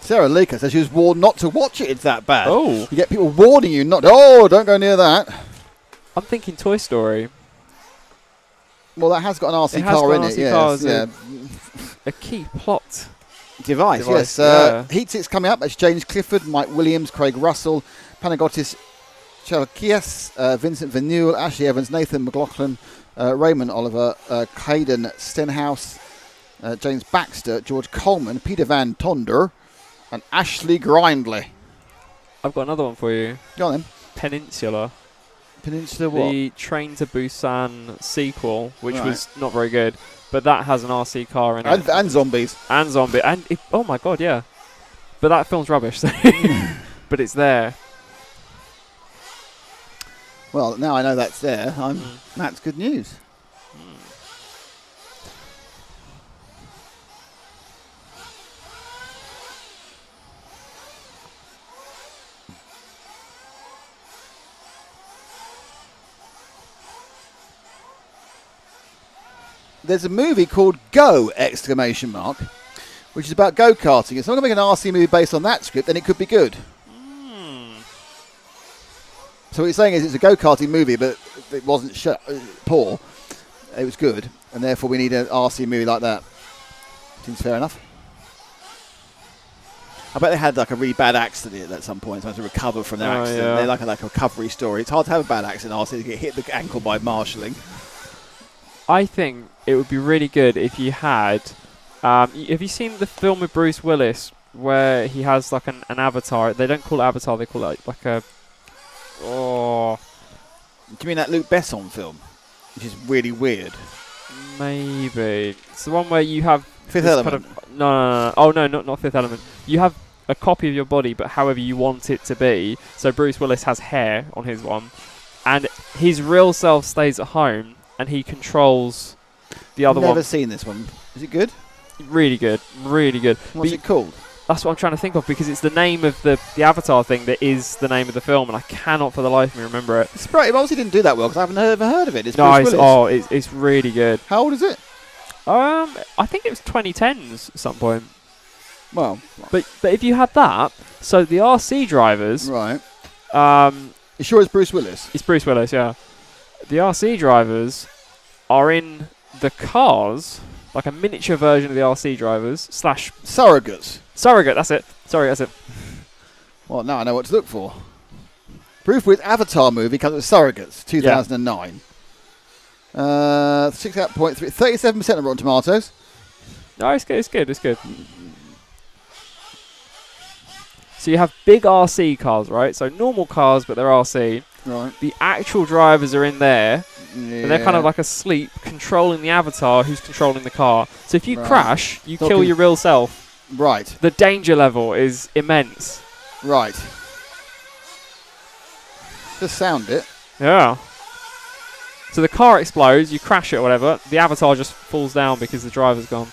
Sarah Leaker says she was warned not to watch it. It's that bad. Oh. You get people warning you not. Oh, don't go near that. I'm thinking Toy Story. Well, that has got an RC It has car got in an it. RC Yes, car as yeah. a key plot. Device, yes. yeah. Heat 6 coming up. That's James Clifford, Mike Williams, Craig Russell, Panagotis Chalkias, Vincent Vanule, Ashley Evans, Nathan McLaughlin, Raymond Oliver, Caden Stenhouse, James Baxter, George Coleman, Peter Van Tonder, and Ashley Grindley. I've got another one for you. Go on then. Peninsula. Peninsula what? The Train to Busan sequel, which Right. was not very good, but that has an RC car in it. And zombies. And zombie. And oh my god, yeah. But that film's rubbish. So but it's there. Well, now I know that's there. That's good news. There's a movie called Go! Exclamation mark, which is about go-karting. If I'm going to make an RC movie based on that script, then it could be good. So what you're saying is it's a go-karting movie, but it wasn't poor. It was good, and therefore we need an RC movie like that. Seems fair enough. I bet they had like a really bad accident at some point, so had to recover from their accident. Yeah. They're like a recovery story. It's hard to have a bad accident in RC to get hit the ankle by marshalling. I think it would be really good if you had. Have you seen the film with Bruce Willis where he has like an avatar? They don't call it avatar; they call it like a. Oh, Do you mean that Luc Besson film, which is really weird? maybe it's the one where you have Fifth this Element. Kind of, no. Oh no, not Fifth Element. You have a copy of your body, but however you want it to be. So Bruce Willis has hair on his one, and his real self stays at home, and he controls the other Never one. seen this one. Is it good? Really good, really good. What's it called? That's what I'm trying to think of because it's the name of the Avatar thing that is the name of the film, and I cannot for the life of me remember it. It's right. It obviously didn't do that well because I haven't ever heard of it. It's No, Bruce it's, Willis. it's really good. How old is it? I think it was 2010s at some point. Well, But if you had that, so the RC drivers, right. um, You sure it's Bruce Willis? it's Bruce Willis, yeah. The RC drivers are in the cars, like a miniature version of the RC drivers / Surrogates. surrogate. That's it. Sorry, that's it. Well, now I know what to look for. Bruce Willis Avatar movie comes with Surrogates, 2009. 68.3, 37% of Rotten Tomatoes. No, it's good. It's good. It's good. So you have big RC cars, right? So normal cars, but they're RC. Right. The actual drivers are in there, Yeah. and they're kind of like asleep, controlling the avatar who's controlling the car. So if you Right. crash, you Not kill good. your real self. Right. The danger level is immense. Right. Just sound it. Yeah. So the car explodes, you crash it or whatever, the avatar just falls down because the driver's gone.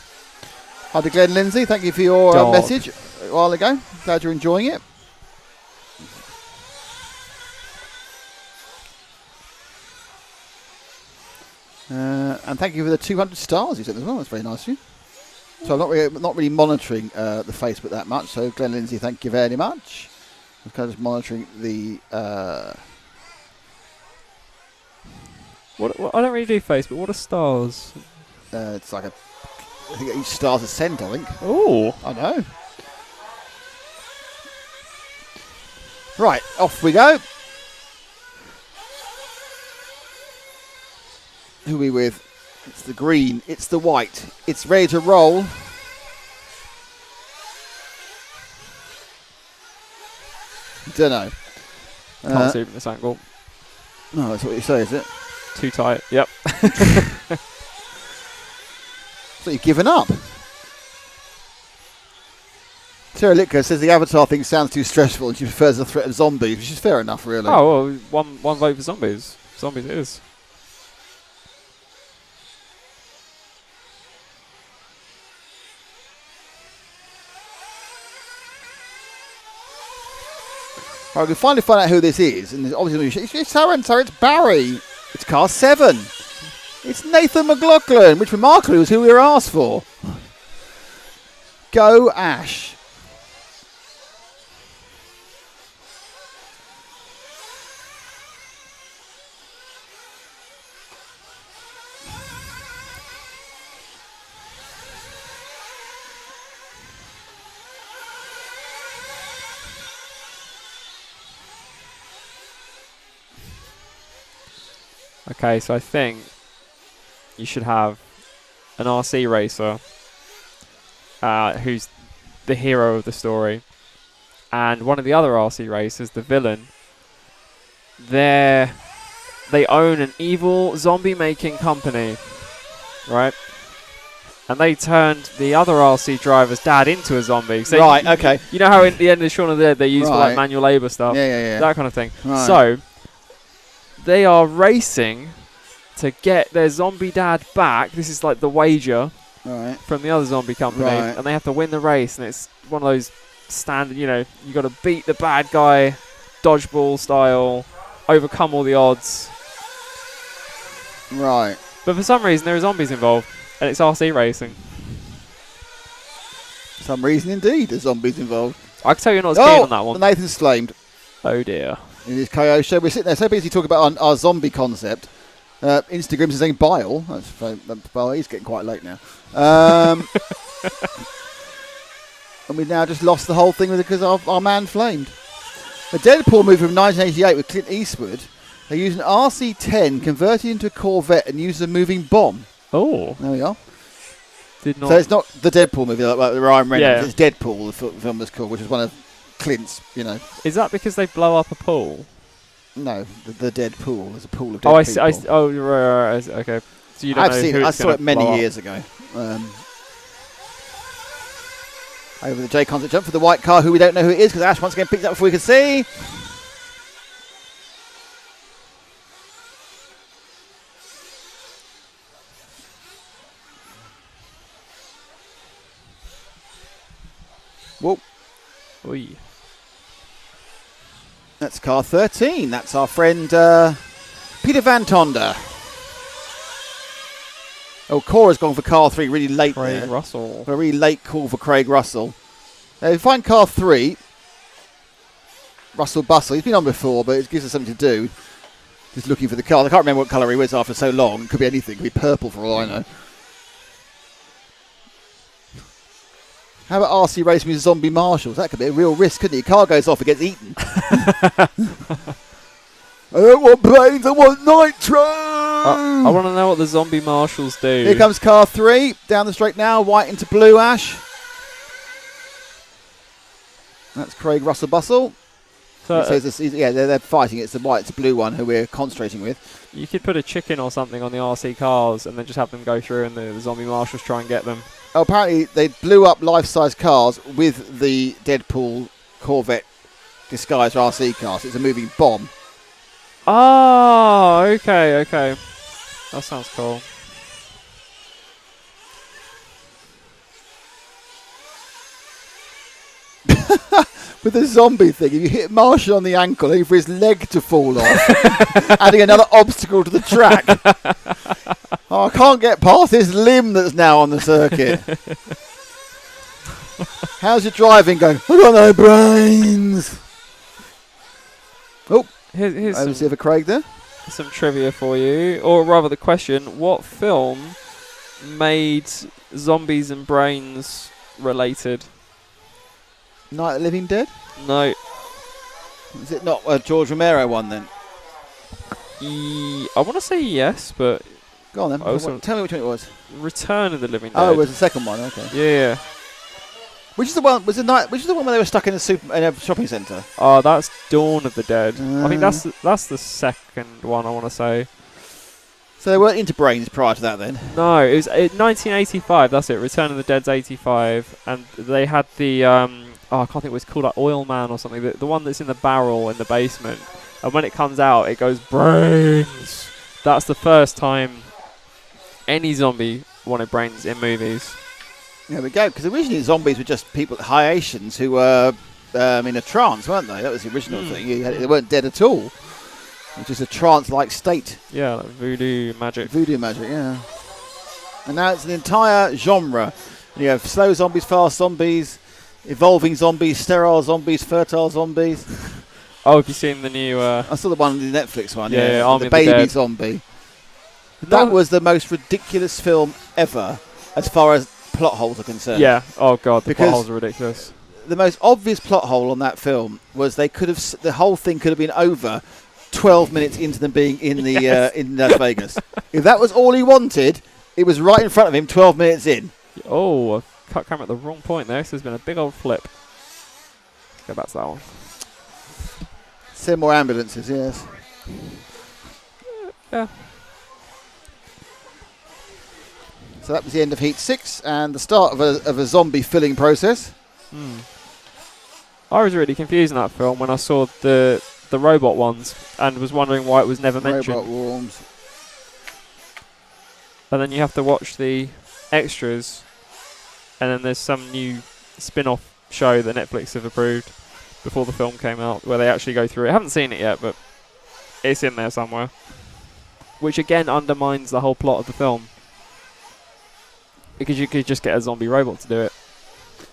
Hi to Glenn Lindsay. Thank you for your Dog. message a while ago. Glad you're enjoying it. And thank you for the 200 stars you sent as well. That's very nice of you. So I'm not really monitoring the Facebook that much. So Glenn Lindsay, thank you very much. I'm kind of just monitoring the. What I don't really do Facebook. What are stars? It's like I think each star's a cent. I think. Oh. I know. Right, off we go. Who are we with? It's the green, it's the white, it's ready to roll. Dunno. Can't see from this angle. No, that's what you say, is it? Too tight. Yep. So you've given up. Sarah Litka says the Avatar thing sounds too stressful and she prefers the threat of zombies, which is fair enough, really. Oh, well, one vote for zombies. Zombies it is. Right, we can finally find out who this is. And obviously, it's Sarah, it's Barry. It's car 7. It's Nathan McLaughlin, which remarkably was who we were asked for. Go Ash. Okay, so I think you should have an RC racer who's the hero of the story, and one of the other RC racers, the villain. They own an evil zombie-making company, right? And they turned the other RC driver's dad into a zombie. So Right, okay. You know how in the end of Shaun of the Dead they use for like Right. manual labour stuff? Yeah. That kind of thing. Right. So, they are racing to get their zombie dad back. This is like the wager Right. from the other zombie company. Right. And they have to win the race. And it's one of those standard, you got to beat the bad guy, dodgeball style, overcome all the odds. Right. But for some reason, there are zombies involved. And it's RC racing. For some reason, indeed, there's zombies involved. I can tell you're not as keen on that one. Nathan's flamed Oh dear. in his KO show. We're sitting there so busy talking about our zombie concept. Instagram's saying bile. Well, he's getting quite late now. And we've now just lost the whole thing because our man flamed. The Deadpool movie from 1988 with Clint Eastwood. They used an RC-10 converted into a Corvette and used a moving bomb. Oh. There we are. Did not. So it's not the Deadpool movie like Ryan Reynolds. Yeah. It's Deadpool, the film was called, which is one of Clint's, Is that because they blow up a pool? No, the Deadpool. There's a pool of dead Oh, people. oh, right. Okay. So you don't know seen who it. I it's saw gonna it many blow up. years ago. Over the J concert jump for the white car, who we don't know who it is because Ash once again picked it up before we could see. Whoa. Oi. That's car 13. That's our friend Peter Van Tonder. Oh, Cora's gone for car 3 really late Craig there. Russell. A really late call for Craig Russell. Now, if we find car 3, Russell Bustle, he's been on before, but it gives us something to do. Just looking for the car. I can't remember what colour he was after so long. It could be anything. It could be purple for all I know. How about RC racing with zombie marshals? That could be a real risk, couldn't it? Your car goes off, it gets eaten. I don't want planes, I want nitro! I want to know what the zombie marshals do. Here comes car 3, down the straight now, white into blue, Ash. That's Craig Russell Bustle. So, It says this, they're fighting. It's the white to blue one who we're concentrating with. you could put a chicken or something on the RC cars and then just have them go through and the zombie marshals try and get them. Oh, apparently they blew up life-size cars with the Deadpool Corvette disguised RC cars. It's a moving bomb. Oh, okay. That sounds cool. With the zombie thing, if you hit Marshall on the ankle, only for his leg to fall off, adding another obstacle to the track. Oh, I can't get past this limb that's now on the circuit. How's your driving going? I got no brains. Oh, Here's over see for Craig there. some trivia for you, or rather the question, what film made zombies and brains related? Night of the Living Dead? No. Is it not a George Romero one then? I want to say yes, but Go on then. Also- Tell me which one it was. Return of the Living Dead. Oh, it was the second one. Okay. Yeah. Which is the one? Which is the one where they were stuck in a shopping centre? Oh, that's Dawn of the Dead. I think Uh. that's the second one, I want to say. So they weren't into brains prior to that then. No, it was 1985. That's it. Return of the Dead's 85, and they had the I can't think what it's called, like Oil Man or something. The one that's in the barrel in the basement, and when it comes out, it goes brains. That's the first time any zombie wanted brains in movies. There we go. Because originally zombies were just people, Haitians, who were in a trance, weren't they? That was the original thing. They weren't dead at all. It was just a trance-like state. Yeah, like voodoo magic. Voodoo magic, yeah. And now it's an entire genre. You have slow zombies, fast zombies, evolving zombies, sterile zombies, fertile zombies. Oh, have you seen the new? I saw the one, the Netflix one. Yeah, Yeah, Army the of the baby Dead. zombie. That was the most ridiculous film ever, as far as plot holes are concerned. Yeah. Oh god, the Because- plot holes are ridiculous. The most obvious plot hole on that film was they could have the whole thing could have been over 12 minutes into them being in the Yes. in Las Vegas. If that was all he wanted, it was right in front of him 12 minutes in. Oh, I cut camera at the wrong point there. This has been a big old flip. Let's go back to that one. Send more ambulances, yes. Yeah. So that was the end of Heat 6 and the start of a zombie filling process. I was really confused in that film when I saw the robot ones and was wondering why it was never mentioned. Robot Worms. And then you have to watch the extras, and then there's some new spin-off show that Netflix have approved before the film came out where they actually go through it. I haven't seen it yet, but it's in there somewhere. Which again undermines the whole plot of the film. Because you could just get a zombie robot to do it.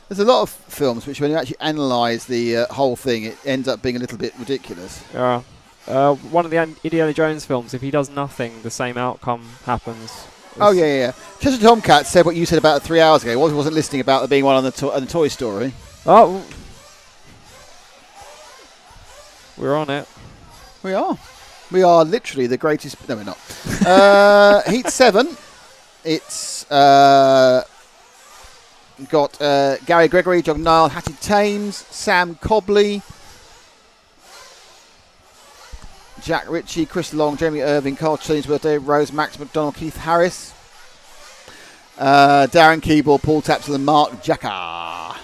There's a lot of films which, when you actually analyse the whole thing, it ends up being a little bit ridiculous. Yeah. One of the Indiana Jones films, if he does nothing, the same outcome happens. Oh, yeah. Chester Tomcat said what you said about 3 hours ago. He wasn't listening about there being one on the Toy Story. Oh. We're on it. We are. We are literally the greatest... No, we're not. Heat 7. It's got Gary Gregory, John Niall, Hattie Thames, Sam Cobley, Jack Ritchie, Chris Long, Jeremy Irving, Carl Chillingsworth, Rose, Max McDonald, Keith Harris, Darren Keeble, Paul Tapsell and Mark Jacka.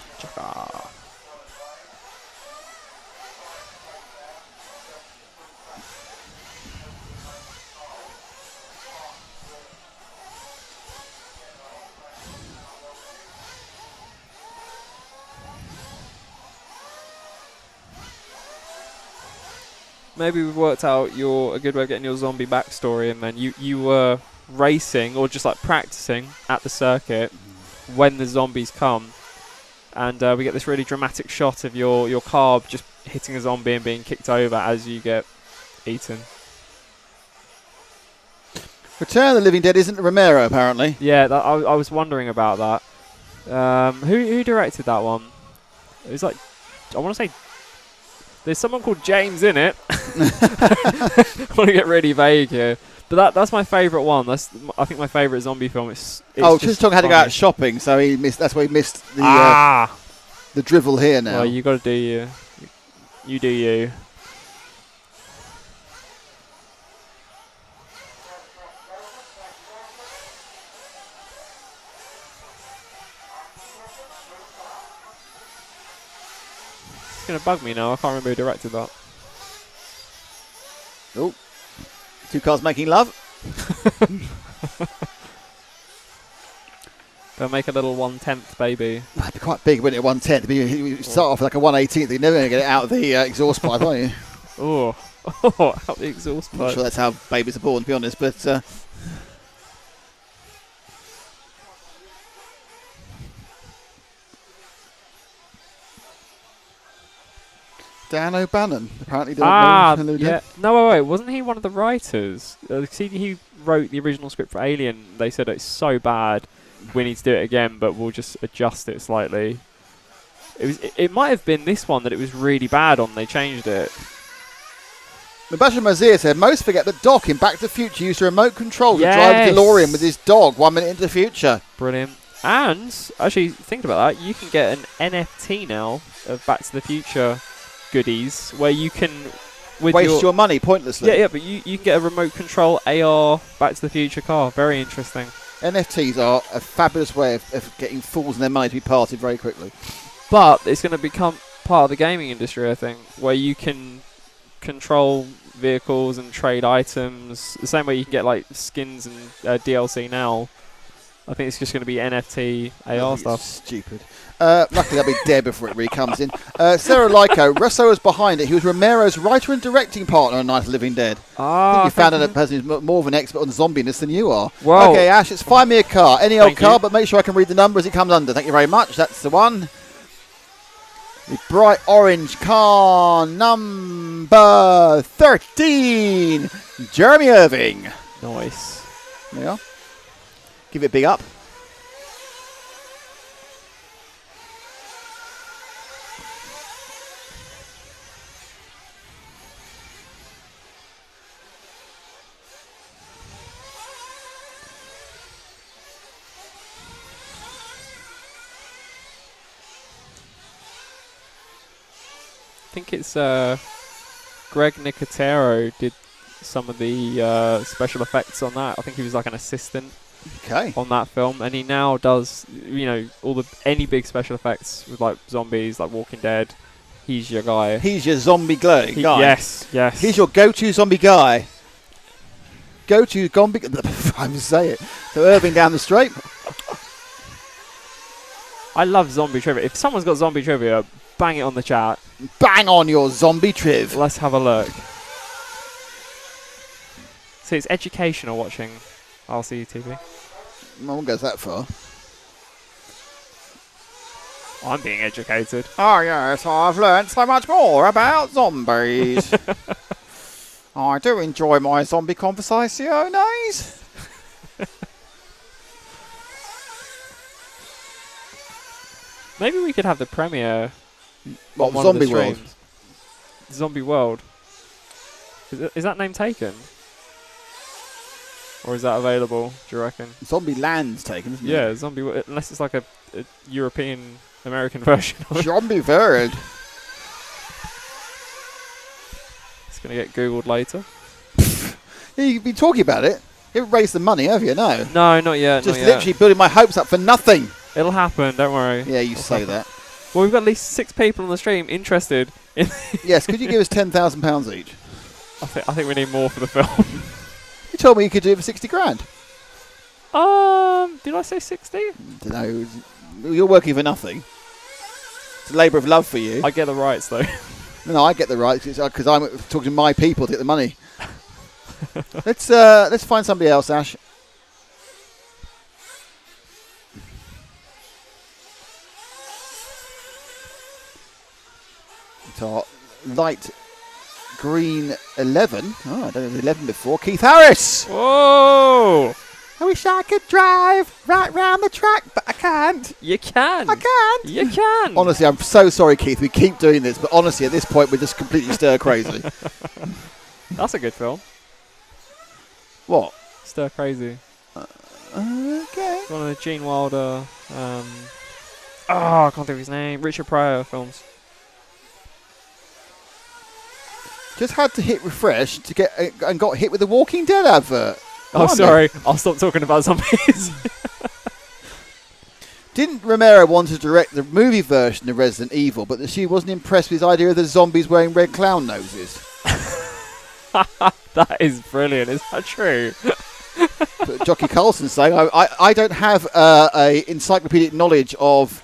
Maybe we've worked out a good way of getting your zombie backstory, and then you were racing or just like practicing at the circuit when the zombies come, and we get this really dramatic shot of your car just hitting a zombie and being kicked over as you get eaten. Return of the Living Dead isn't Romero, apparently. Yeah, I was wondering about that. Who directed that one? It was like, I want to say, there's someone called James in it. I want to get really vague here, but that's my favourite one. I think my favourite zombie film. It's just talking how to go out shopping, so he missed. That's why he missed the drivel here now. Well, you got to do you do you. It's gonna bug me now. I can't remember who directed that. Oh, two cars making love. They'll make a little 1/10 baby. That'd be quite big, wouldn't it? 1/10. You start off with like a 1/18. You're never going to get it out of the exhaust pipe, are you? Oh, out the exhaust pipe. I'm sure that's how babies are born, to be honest. But Dan O'Bannon apparently did. Yeah. No, wait. Wasn't he one of the writers? He wrote the original script for Alien. They said it's so bad, we need to do it again, but we'll just adjust it slightly. It might have been this one that it was really bad on. They changed it. Mubashir Mazir said, most forget that Doc in Back to the Future used a remote control to drive a DeLorean with his dog 1 minute into the future. Brilliant. And, actually, thinking about that, you can get an NFT now of Back to the Future goodies where you can... waste your money pointlessly. Yeah, but you can get a remote control AR Back to the Future car. Very interesting. NFTs are a fabulous way of getting fools and their money to be parted very quickly. But it's going to become part of the gaming industry, I think, where you can control vehicles and trade items the same way you can get like skins and DLC now. I think it's just going to be NFT AR stuff. Stupid. Luckily, that'll be dead before it really comes in. Sarah Lyko, Russo was behind it. He was Romero's writer and directing partner on Night of the Living Dead. I think you found out a person who's more of an expert on zombiness than you are. Whoa. Okay, Ash, it's find me a car. Any old car, but make sure I can read the number as it comes under. Thank you very much. That's the one. The bright orange car number 13, Jeremy Irving. Nice. There you are. Give it a big up. think it's Greg Nicotero did some of the special effects on that. I think he was like an assistant Okay. on that film, and he now does, any big special effects with like zombies, like Walking Dead. He's your guy. He's your zombie guy. Yes. He's your go-to zombie guy. Go-to zombie. I'm say it. So Irving down the straight. I love zombie trivia. If someone's got zombie trivia, bang it on the chat. Bang on your zombie triv. Let's have a look. So it's educational watching RCTV. No one goes that far. I'm being educated. Oh yes, I've learnt so much more about zombies. I do enjoy my zombie conversaciones. Maybe we could have the premiere. What, on one of the Zombie World? streams. Zombie World. Is that name taken? Or is that available, do you reckon? Zombie Land's taken, isn't it? Yeah, Zombie World. Unless it's like a European American version of it. Zombie World. It's going to get Googled later. Yeah, you've been talking about it. You haven't raised the money, have you? No. No, not yet. Just not yet. literally building my hopes up for nothing. It'll happen, don't worry. Yeah, you It'll say happen. that. Well, we've got at least 6 people on the stream interested in. Yes, could you give us £10,000 each? I think we need more for the film. You told me you could do it for 60 grand. Did I say 60? Don't know. You're working for nothing. It's a labour of love for you. I get the rights though. No, I get the rights because I'm talking to my people to get the money. Let's find somebody else, Ash. So, light green 11. Oh, I don't know 11 before. Keith Harris. Whoa! I wish I could drive right round the track, but I can't. You can. I can't. You can. Honestly, I'm so sorry, Keith. We keep doing this, but honestly, at this point, we're just completely stir crazy. That's a good film. What? Stir Crazy. Okay. One of the Gene Wilder. I can't think of his name. Richard Pryor films. Just had to hit refresh to get and got hit with the Walking Dead advert. Oh, Blimey. sorry. I'll stop talking about zombies. Didn't Romero want to direct the movie version of Resident Evil, but she wasn't impressed with his idea of the zombies wearing red clown noses? That is brilliant. Is that true? But Jockey Carlson saying, I don't have a encyclopedic knowledge of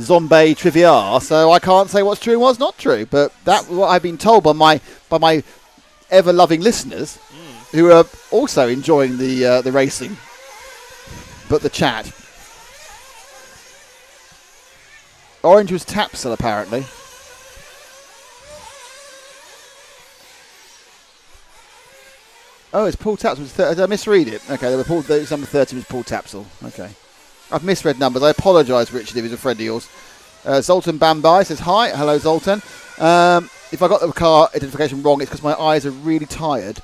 zombie trivia, so I can't say what's true and what's not true. But that's what I've been told by my ever-loving listeners, who are also enjoying the racing, but the chat. Orange was Tapsel, apparently. Oh, it's Paul Tapsel. Did I misread it? Okay, number 13 was Paul Tapsel. Okay. I've misread numbers. I apologise, Richard, if he's a friend of yours. Zoltan Bambai says, hi. Hello, Zoltan. If I got the car identification wrong, it's because my eyes are really tired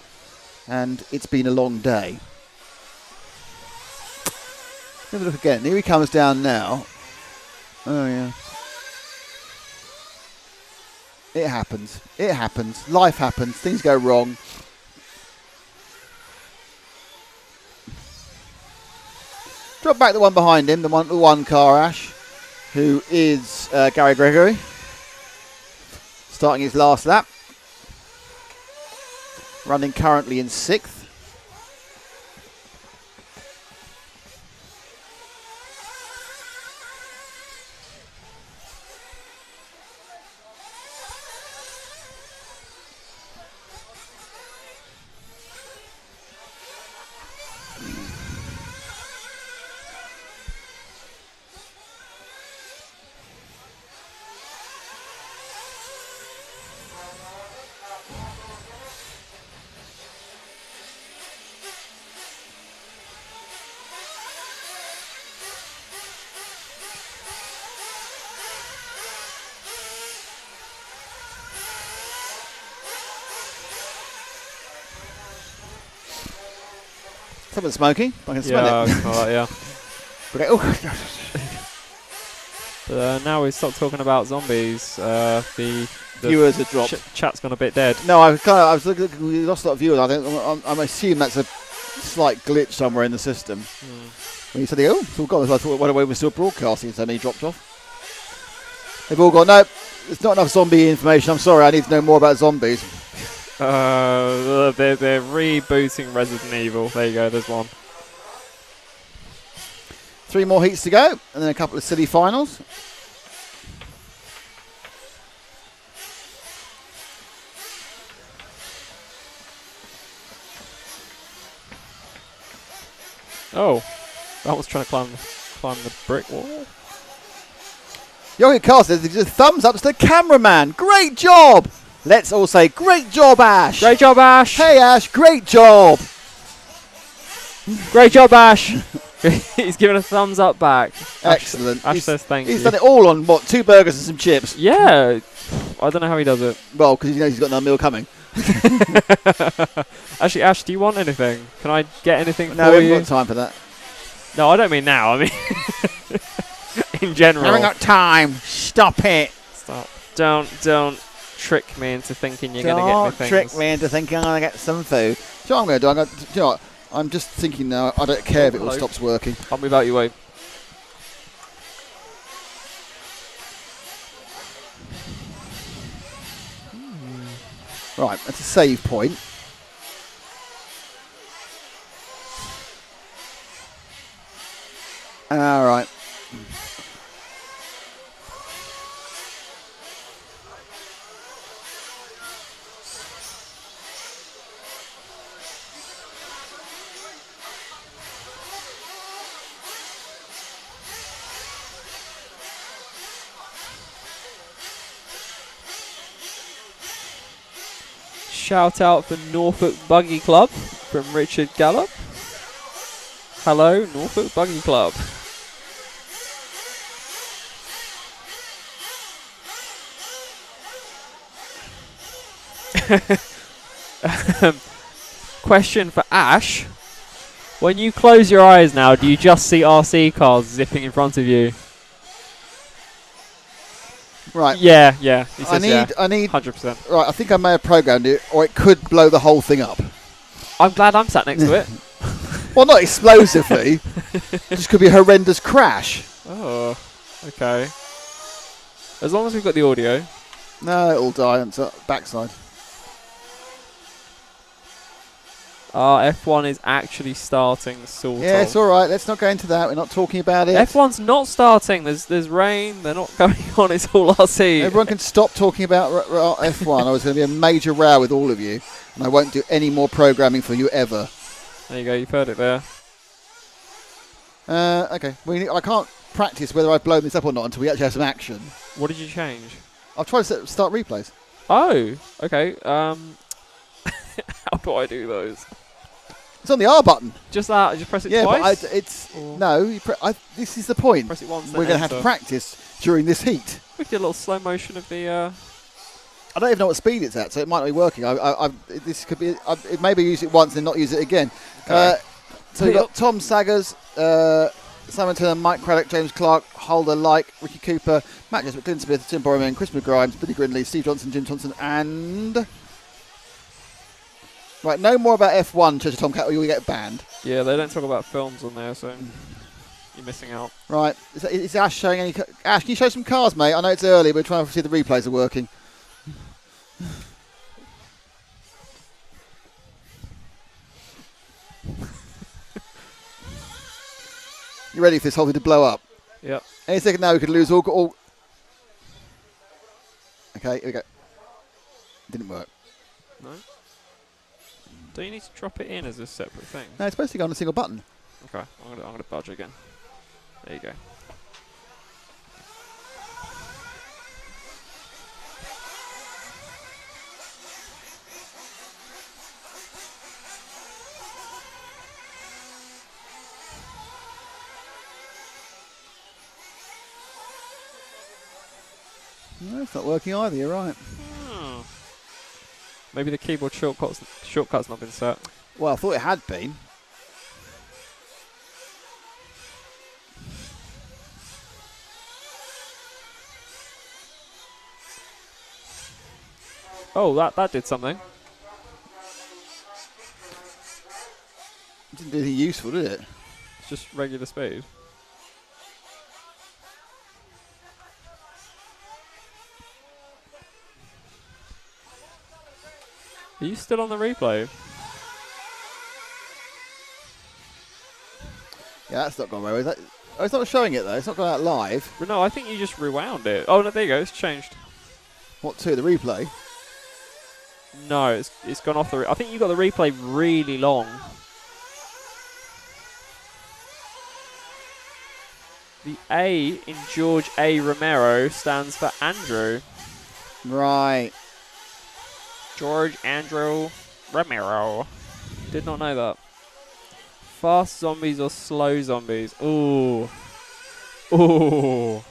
and it's been a long day. Have a look again. Here he comes down now. Oh, yeah. It happens. It happens. Life happens. Things go wrong. Drop back the one behind him, the one car, Ash, who is Gary Gregory, starting his last lap, running currently in 6th. Someone's smoking. I can smell it. Yeah. Okay, oh. Now we stop talking about zombies. The Viewers have dropped. Chat's gone a bit dead. No, I was looking. We lost a lot of viewers. I think I'm assuming that's a slight glitch somewhere in the system. When you said, "Oh, it's all gone," I thought, "What, we're still broadcasting?" So many dropped off. They've all gone. No, there's not enough zombie information. I'm sorry. I need to know more about zombies. They're rebooting Resident Evil. There you go. There's one. 3 more heats to go, and then a couple of silly finals. Oh, that was trying to climb the brick wall. Yogi Carl says, thumbs up to the cameraman. Great job. Let's all say, great job, Ash. Great job, Ash. Hey, Ash, great job. Great job, Ash. He's giving a thumbs up back. Excellent. Ash says thank you. He's done it all on, 2 burgers and some chips? Yeah. I don't know how he does it. Well, because he knows he's got another meal coming. Actually, Ash, do you want anything? Can I get anything No, for we you? haven't got time for that. No, I don't mean now. I mean in general. Haven't got time. Stop it. Stop. Don't trick me into thinking you're going to get me Don't things. trick me into thinking I'm going to get some food. So what I'm going to do, do you know what? I'm just thinking now, I don't care if it all stops working. I'll move out your way. Right, that's a save point. All right. Shout out for Norfolk Buggy Club from Richard Gallop. Hello, Norfolk Buggy Club. Question for Ash. When you close your eyes now, do you just see RC cars zipping in front of you? Right. Yeah. He says I need 100%. Right, I think I may have programmed it, or it could blow the whole thing up. I'm glad I'm sat next to it. Well, not explosively. Just could be a horrendous crash. Oh, okay. As long as we've got the audio. No, it'll die on the backside. F1 is actually starting, sort Yeah, of. it's all right. Let's not go into that. We're not talking about it. F1's not starting. There's rain. They're not going on. It's all RC. Everyone can stop talking about F1. I was going to be a major row with all of you, and I won't do any more programming for you ever. There you go. You've heard it there. Okay. I can't practice whether I've blown this up or not until we actually have some action. What did you change? I'll try to start replays. Oh, okay. How do I do those? It's on the R button. Just that. Just press it Yeah, twice. but this is the point. Press it once. We're going to have to practice during this heat. We did a little slow motion of the. I don't even know what speed it's at, so it might not be working. This could be. It maybe use it once and not use it again. Okay. So we've got Tom Saggers, Simon Turner, Mike Craddock, James Clark, Holder, Ricky Cooper, Matt Jessup, Clint Smith, Tim Borman, Chris McGrimes, Billy Grinley, Steve Johnson, Jim Thompson, and... Right, no more about F1, Chester Tomcat, or you'll get banned. Yeah, they don't talk about films on there, so you're missing out. Right, is Ash showing any... Ash, can you show some cars, mate? I know it's early, but we're trying to see if the replays are working. You ready for this whole thing to blow up? Yep. Any second now we could lose all... Okay, here we go. Didn't work. No? Do you need to drop it in as a separate thing? No, it's supposed to go on a single button. Okay, I'm gonna budge again. There you go. No, it's not working either, you're right. Maybe the keyboard shortcut's not been set. Well, I thought it had been. Oh, that did something. Didn't do anything useful, did it? It's just regular speed. Are you still on the replay? Yeah, that's not gone well. Is that? Oh, it's not showing it though. It's not going out live. But no, I think you just rewound it. Oh, no, there you go. It's changed. What to the replay? No, it's gone off the... I think you got the replay really long. The A in George A. Romero stands for Andrew. Right. George Andrew Romero. Did not know that. Fast zombies or slow zombies? Ooh. Ooh.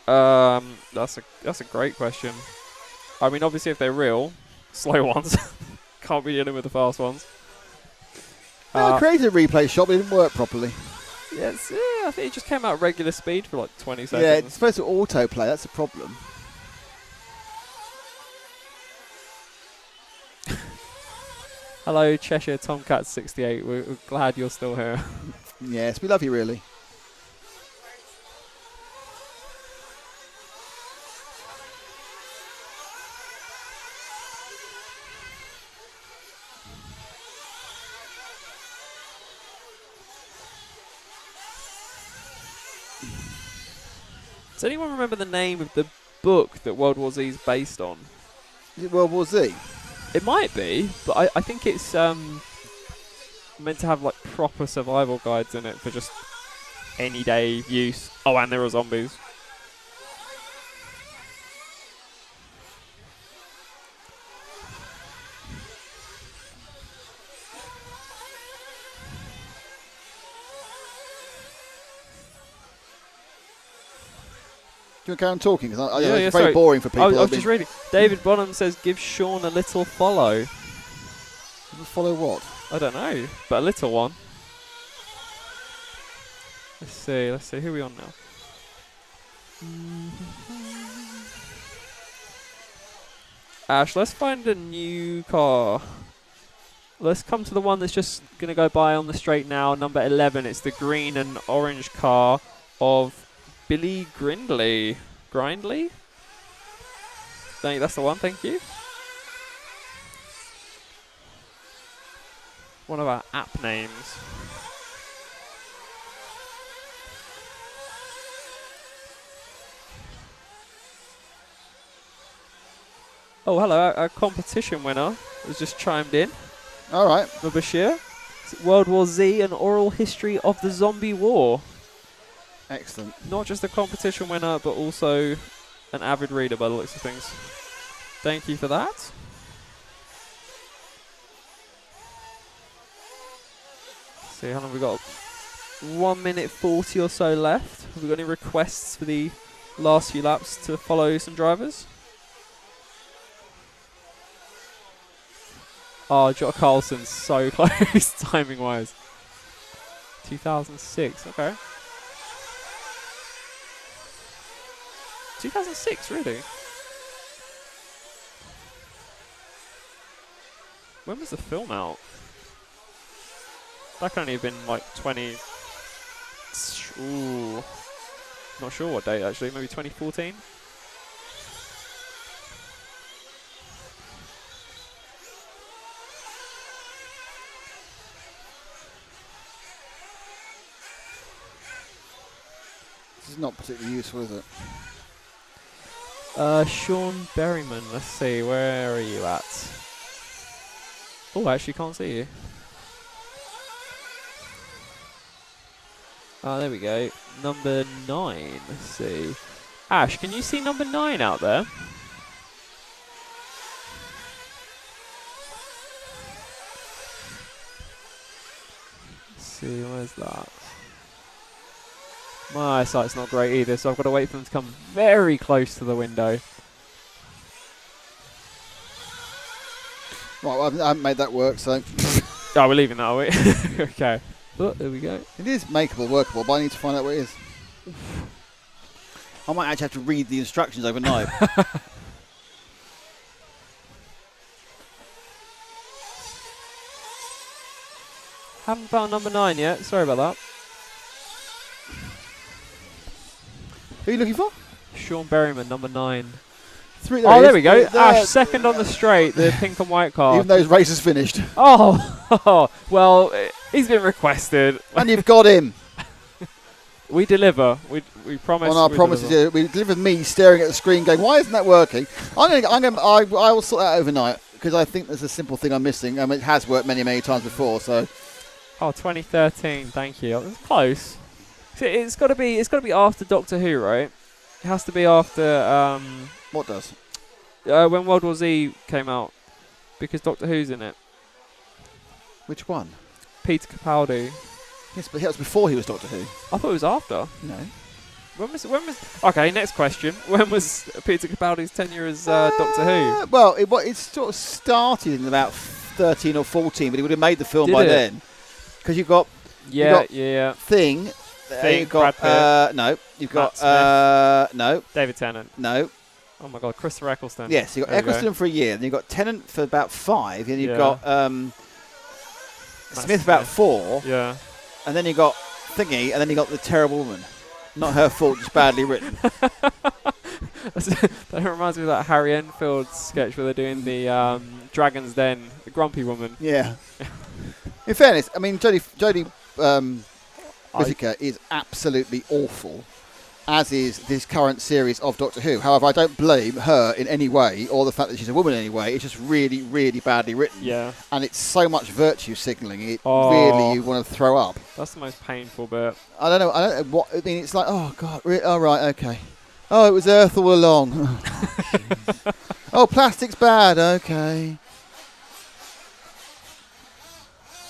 That's a great question. I mean, obviously, if they're real, slow ones. Can't be dealing with the fast ones. I created a replay shot, but it didn't work properly. Yes, yeah, I think it just came out regular speed for like 20 seconds. Yeah, it's supposed to autoplay. That's the problem. Hello, Cheshire Tomcat 68. We're glad you're still here. Yes, we love you really. Does anyone remember the name of the book that World War Z is based on? Is it World War Z? It might be, but I think it's meant to have like proper survival guides in it for just any day use. Oh, and there are zombies. Do you want to carry on talking? Because Yeah, it's very sorry. boring for people. I was just reading. David Bonham says, give Sean a little follow. Follow what? I don't know, but a little one. Let's see. Who are we on now? Ash, let's find a new car. Let's come to the one that's just going to go by on the straight now. Number 11. It's the green and orange car of Billy Grindley. Grindley? That's the one, thank you. One of our app names. Oh, hello, our competition winner has just chimed in. All right. Bashir. World War Z, an oral history of the zombie war. Excellent. Not just a competition winner, but also an avid reader by the looks of things. Thank you for that. Let's see, how long have we got? 1 minute 40 or so left. Have we got any requests for the last few laps to follow some drivers? Oh, Jock Carlson's so close, timing-wise. 2006, okay. 2006, really? When was the film out? That can only have been like 20... Ooh. Not sure what date, actually. Maybe 2014? This is not particularly useful, is it? Sean Berryman, let's see, where are you at? Oh, I actually can't see you. There we go. Number 9, let's see. Ash, can you see number 9 out there? Let's see, where's that? My eyesight's not great either, so I've got to wait for them to come very close to the window. Right, well, I haven't made that work, so... Oh, we're leaving that, are we? Okay. Oh, there we go. It is makeable, workable, but I need to find out what it is. I might actually have to read the instructions overnight. Haven't found number 9 yet. Sorry about that. Who are you looking for? Sean Berryman, number 9. There There we go. Ash, second on the straight, the pink and white card. Even though his race is finished. Oh, well, he's been requested. And you've got him. We deliver. We promise. On our promises, yeah, we delivered me staring at the screen going, why isn't that working? I will sort that overnight because I think there's a simple thing I'm missing. It has worked many, many times before. So. Oh, 2013. Thank you. It's close. So it's got to be after Doctor Who, right? It has to be after. What does? When World War Z came out, because Doctor Who's in it. Which one? Peter Capaldi. Yes, but that was before he was Doctor Who. I thought it was after. No. When was? Okay, next question. When was Peter Capaldi's tenure as Doctor Who? Well, it sort of started in about 13 or 14, but he would have made the film by then. Because you've got Thing. You've got no. You've got no. David Tennant. No. Oh my God, Christopher Eccleston. Yes, you've got Eccleston for a year, then you've got Tennant for about 5, then you've got Smith about 4, and then you've got Thingy, and then you've got The Terrible Woman. Not her fault, just badly written. That reminds me of that Harry Enfield sketch where they're doing the Dragon's Den, the grumpy woman. Yeah. In fairness, I mean, Jodie Whittaker is absolutely awful, as is this current series of Doctor Who. However, I don't blame her in any way, or the fact that she's a woman in any way. It's just really, really badly written. Yeah. And it's so much virtue signalling. It really, you want to throw up. That's the most painful bit. I don't know what. I mean, it's like, oh God. All right, okay. Oh, it was Earth all along. Oh, plastic's bad. Okay.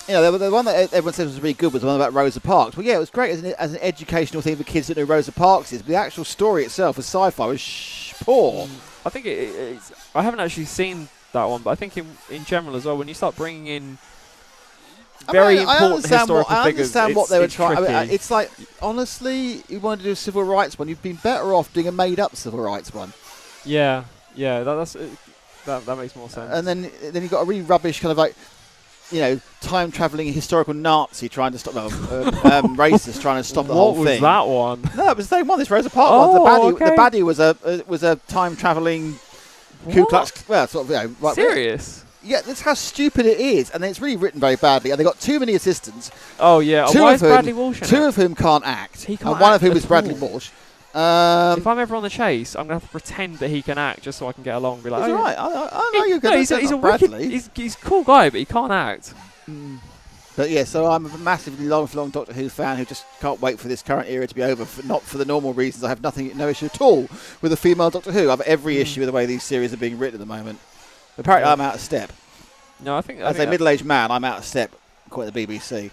You know, the one that everyone said was really good was the one about Rosa Parks. Well, yeah, it was great as an educational thing for kids that know Rosa Parks is, but the actual story itself as sci-fi was poor. I think it's... I haven't actually seen that one, but I think in general as well, when you start bringing in very important historical figures, I understand what they were trying. I mean, it's like, honestly, you wanted to do a civil rights one, you've been better off doing a made-up civil rights one. Yeah, that makes more sense. And then you've got a really rubbish kind of like, you know, time-travelling historical Nazi trying to stop racist trying to stop the whole thing. What was that one? No, it was the same one. This Rosa Parks one. The baddie was a time-travelling Ku Klux. Well, sort of. You know, right, serious. Yeah, that's how stupid it is, and it's really written very badly. And they got too many assistants. Oh yeah, why is Bradley Walsh in it? Two of whom can't act. He can't and one act of whom is Bradley Walsh. If I'm ever on the chase, I'm going to have to pretend that he can act just so I can get along and be like, he's alright. I know you're good. He's a wicked, he's a cool guy, but he can't act. But yeah, so I'm a massively long Doctor Who fan who just can't wait for this current era to be over, not for the normal reasons. I have no issue at all with a female Doctor Who. I have every issue with the way these series are being written at the moment. Apparently I'm out of step. No, I think... As a middle-aged man, I'm out of step, according to the BBC.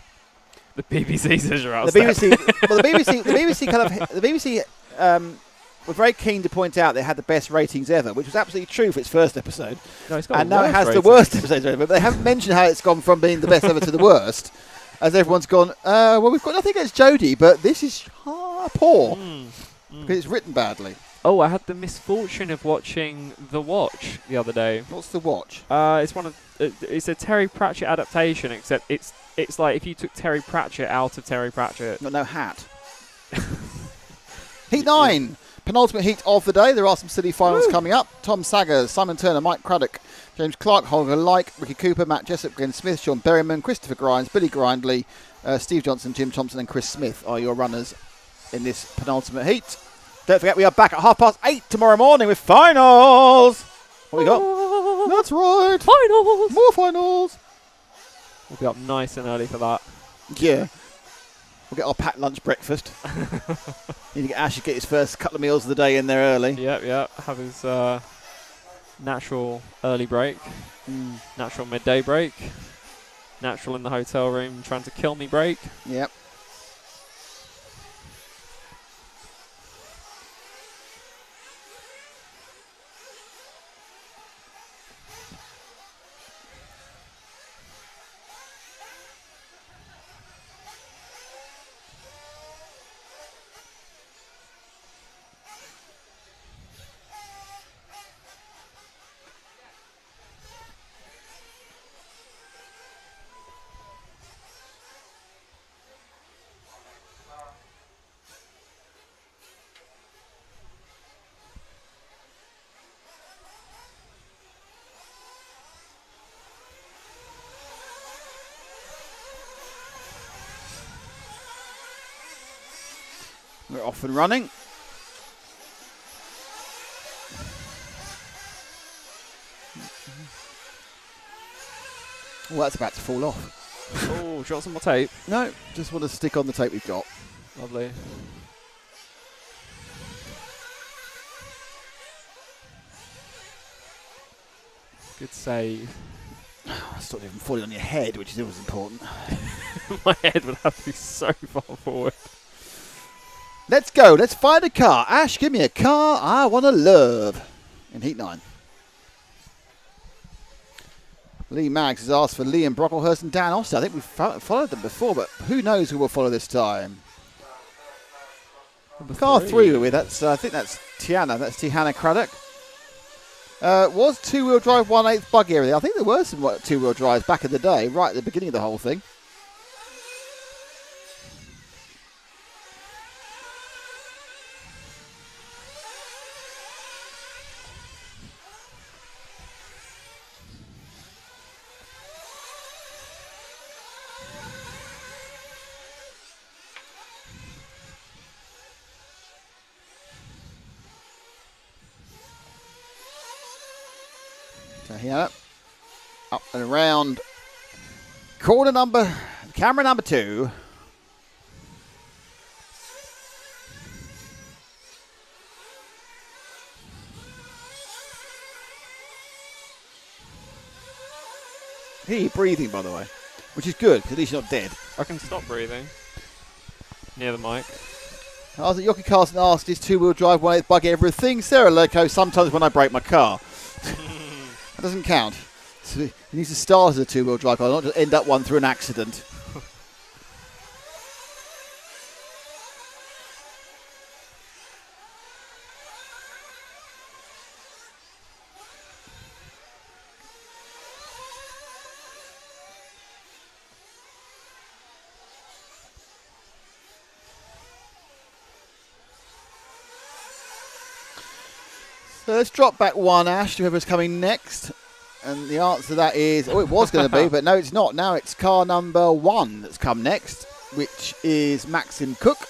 The BBC says you're out of step. The BBC were very keen to point out they had the best ratings ever, which was absolutely true for its first episode. No, it's got and now it has the worst episodes ever. But they haven't mentioned how it's gone from being the best ever to the worst, as everyone's gone, well, we've got nothing against Jodie, but this is poor because it's written badly. Oh, I had the misfortune of watching The Watch the other day. What's The Watch? It's a Terry Pratchett adaptation, except it's like if you took Terry Pratchett out of Terry Pratchett. Got no hat. Heat 9. Penultimate heat of the day. There are some city finals coming up. Tom Saggers, Simon Turner, Mike Craddock, James Clark, Holger Like, Ricky Cooper, Matt Jessup, Glenn Smith, Sean Berryman, Christopher Grimes, Billy Grindley, Steve Johnson, Jim Thompson and Chris Smith are your runners in this penultimate heat. Don't forget we are back at 8:30 tomorrow morning with finals. What we got? That's right. Finals. More finals. We'll be up nice and early for that. Yeah. We'll get our packed lunch breakfast. Need to get Ash to get his first couple of meals of the day in there early. Yep. Have his natural early break, natural midday break, natural in the hotel room trying to kill me break. Yep. We're off and running. Well, that's about to fall off. Oh, got some more tape. No, just want to stick on the tape we've got. Lovely. Good save. I stopped it from falling on your head, which is always important. My head would have to be so far forward. Let's go. Let's find a car. Ash, give me a car I want to love. In Heat 9. Lee Maggs has asked for Liam Brocklehurst and Dan Oster. I think we've followed them before, but who knows who will follow this time. Car 3 we're with. That's, I think that's Tiana. That's Tiana Craddock. Was two-wheel drive 1/8 buggy everything. I think there were some two-wheel drives back in the day, right at the beginning of the whole thing. So here, up and around camera number 2. Hear you breathing, by the way, which is good, because at least you're not dead. I can stop breathing. Near the mic. I was at Yoki Carson asked, is two-wheel drive 1/8 buggy everything? Sarah Loco, sometimes when I break my car. That doesn't count. So it needs to start as a two-wheel drive car, not just end up one through an accident. So let's drop back one, Ash, to whoever's coming next. And the answer to that is, oh, it was going to be, but no, it's not. Now it's car number 1 that's come next, which is Maxim Cook.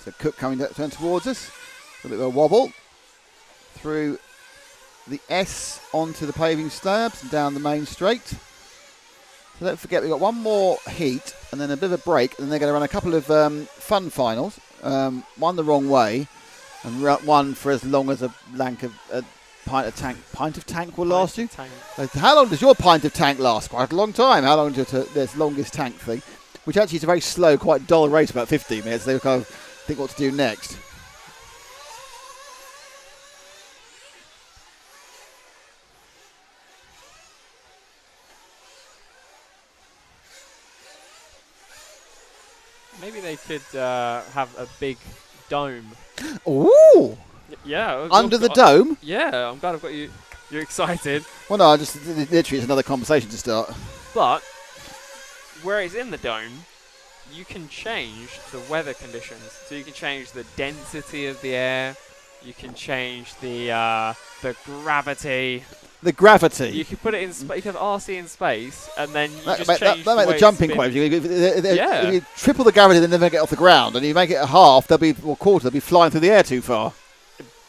So Cook coming turn towards us. A bit of a wobble through the S onto the paving slabs and down the main straight. So don't forget, we've got one more heat and then a bit of a break, and they're going to run a couple of fun finals. One the wrong way, and one for as long as a pint of tank will last you. How long does your pint of tank last? Quite a long time. How long does this longest tank thing? Which actually is a very slow, quite dull race, about 15 minutes. They kind of think what to do next. Maybe they could have a big dome. Ooh! Yeah. Under the dome? Yeah, I'm glad I've got you. You're excited. Well, no, literally it's another conversation to start. But where it's in the dome, you can change the weather conditions. So you can change the density of the air. You can change the gravity. The gravity. You can put it in space. You can have RC in space, and then you That just make change the jumping waves. Yeah. If you triple the gravity, they'll never get off the ground. And you make it a half, quarter, they'll be flying through the air too far.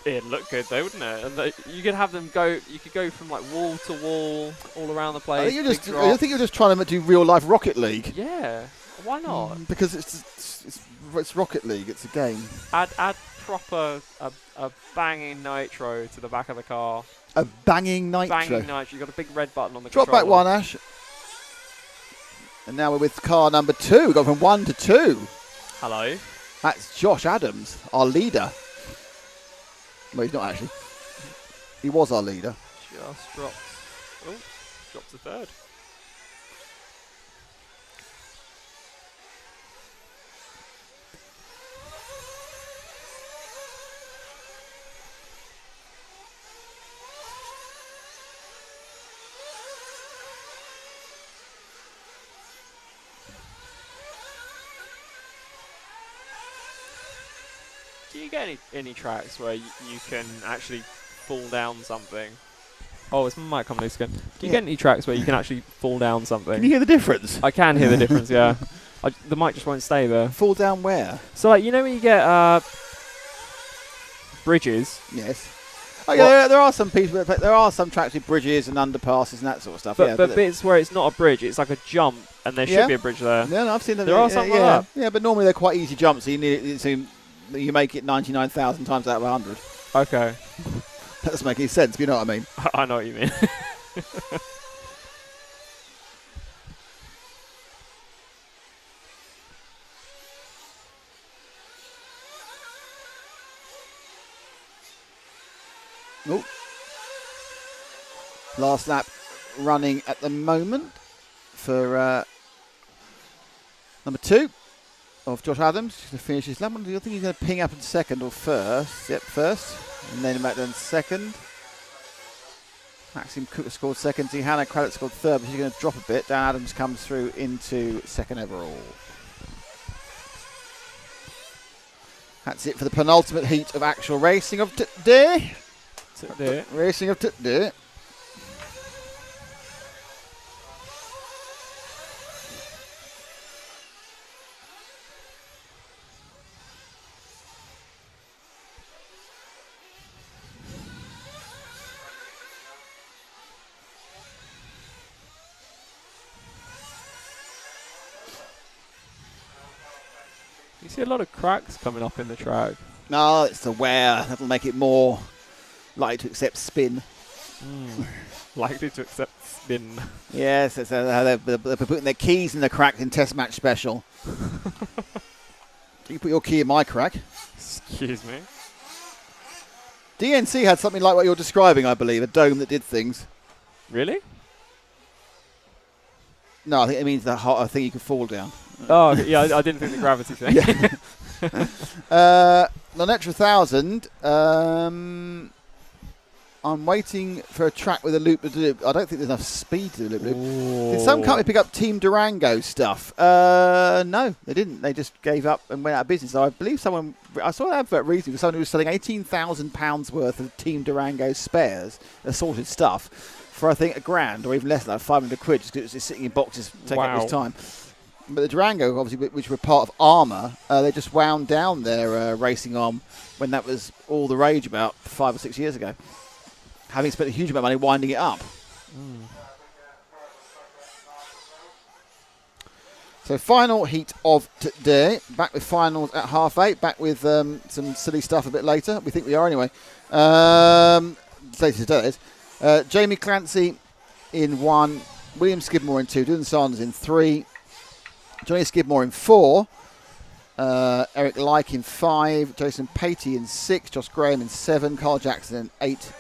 It'd look good though, wouldn't it? And you could have them go. You could go from like wall to wall, all around the place. I think you're just trying to do real life Rocket League. Yeah, why not? Because it's Rocket League. It's a game. Add proper a banging nitro to the back of the car. A banging nitro. Banging nitro. You got a big red button on the Drop controller. back one, Ash. And now we're with car number 2. We've gone from 1 to 2. Hello. That's Josh Adams, our leader. Well, he's not actually. He was our leader. Just dropped Oh, drops a third. Do you get any tracks where you can actually fall down something? Oh, it's might come loose again. Do you get any tracks where you can actually fall down something? Can you hear the difference? I can hear the difference, yeah. The mic just won't stay there. Fall down where? So, like, you know when you get bridges? Yes. Oh, yeah, there are some people. There are some tracks with bridges and underpasses and that sort of stuff. But, yeah, but bits where it's not a bridge, it's like a jump, and there should be a bridge there. Yeah, no, I've seen them. There are some like yeah, that. yeah, but normally they're quite easy jumps. So you need so you make it 99,000 times out of 100. Okay. That doesn't make any sense. If you know what I mean. I know what you mean. Oh. Last lap running at the moment for number 2 of Josh Adams. He's going to finish his lap. I think he's going to ping up in second or first. Yep, first. And then back then second. Maxim Cook scored second. Hannah Craddock scored third, but she's going to drop a bit. Dan Adams comes through into second overall. That's it for the penultimate heat of actual racing of today. Racing of today. You see a lot of cracks coming up in the track. No, it's the wear. That'll make it more likely to accept spin. Likely to accept spin. Yes, it's they're putting their keys in the crack in Test Match Special. You put your key in my crack. Excuse me. DNC had something like what you're describing, I believe, a dome that did things. Really? No, I think it means the hot thing you could fall down. Oh, yeah, I didn't think the gravity thing. The Nitro 1000, I'm waiting for a track with a loop-de-loop. I don't think there's enough speed to do a loop-de-loop. Did some company pick up Team Durango stuff? No, they didn't. They just gave up and went out of business. So I believe I saw an advert recently for someone who was selling £18,000 worth of Team Durango spares, assorted stuff, for I think £1,000 or even less than that, 500 quid, just because it's sitting in boxes taking up his time. But the Durango, obviously, which were part of Armour, they just wound down their racing arm when that was all the rage about 5 or 6 years ago, having spent a huge amount of money winding it up. So final heat of today. Back with finals at 8:30. Back with some silly stuff a bit later. We think we are anyway. Later today, that is. Jamie Clancy in 1. William Skidmore in 2. Dylan Sanders in 3. Johnny Skidmore in 4. Eric Like in 5. Jason Patey in 6. Josh Graham in 7. Carl Jackson in 8.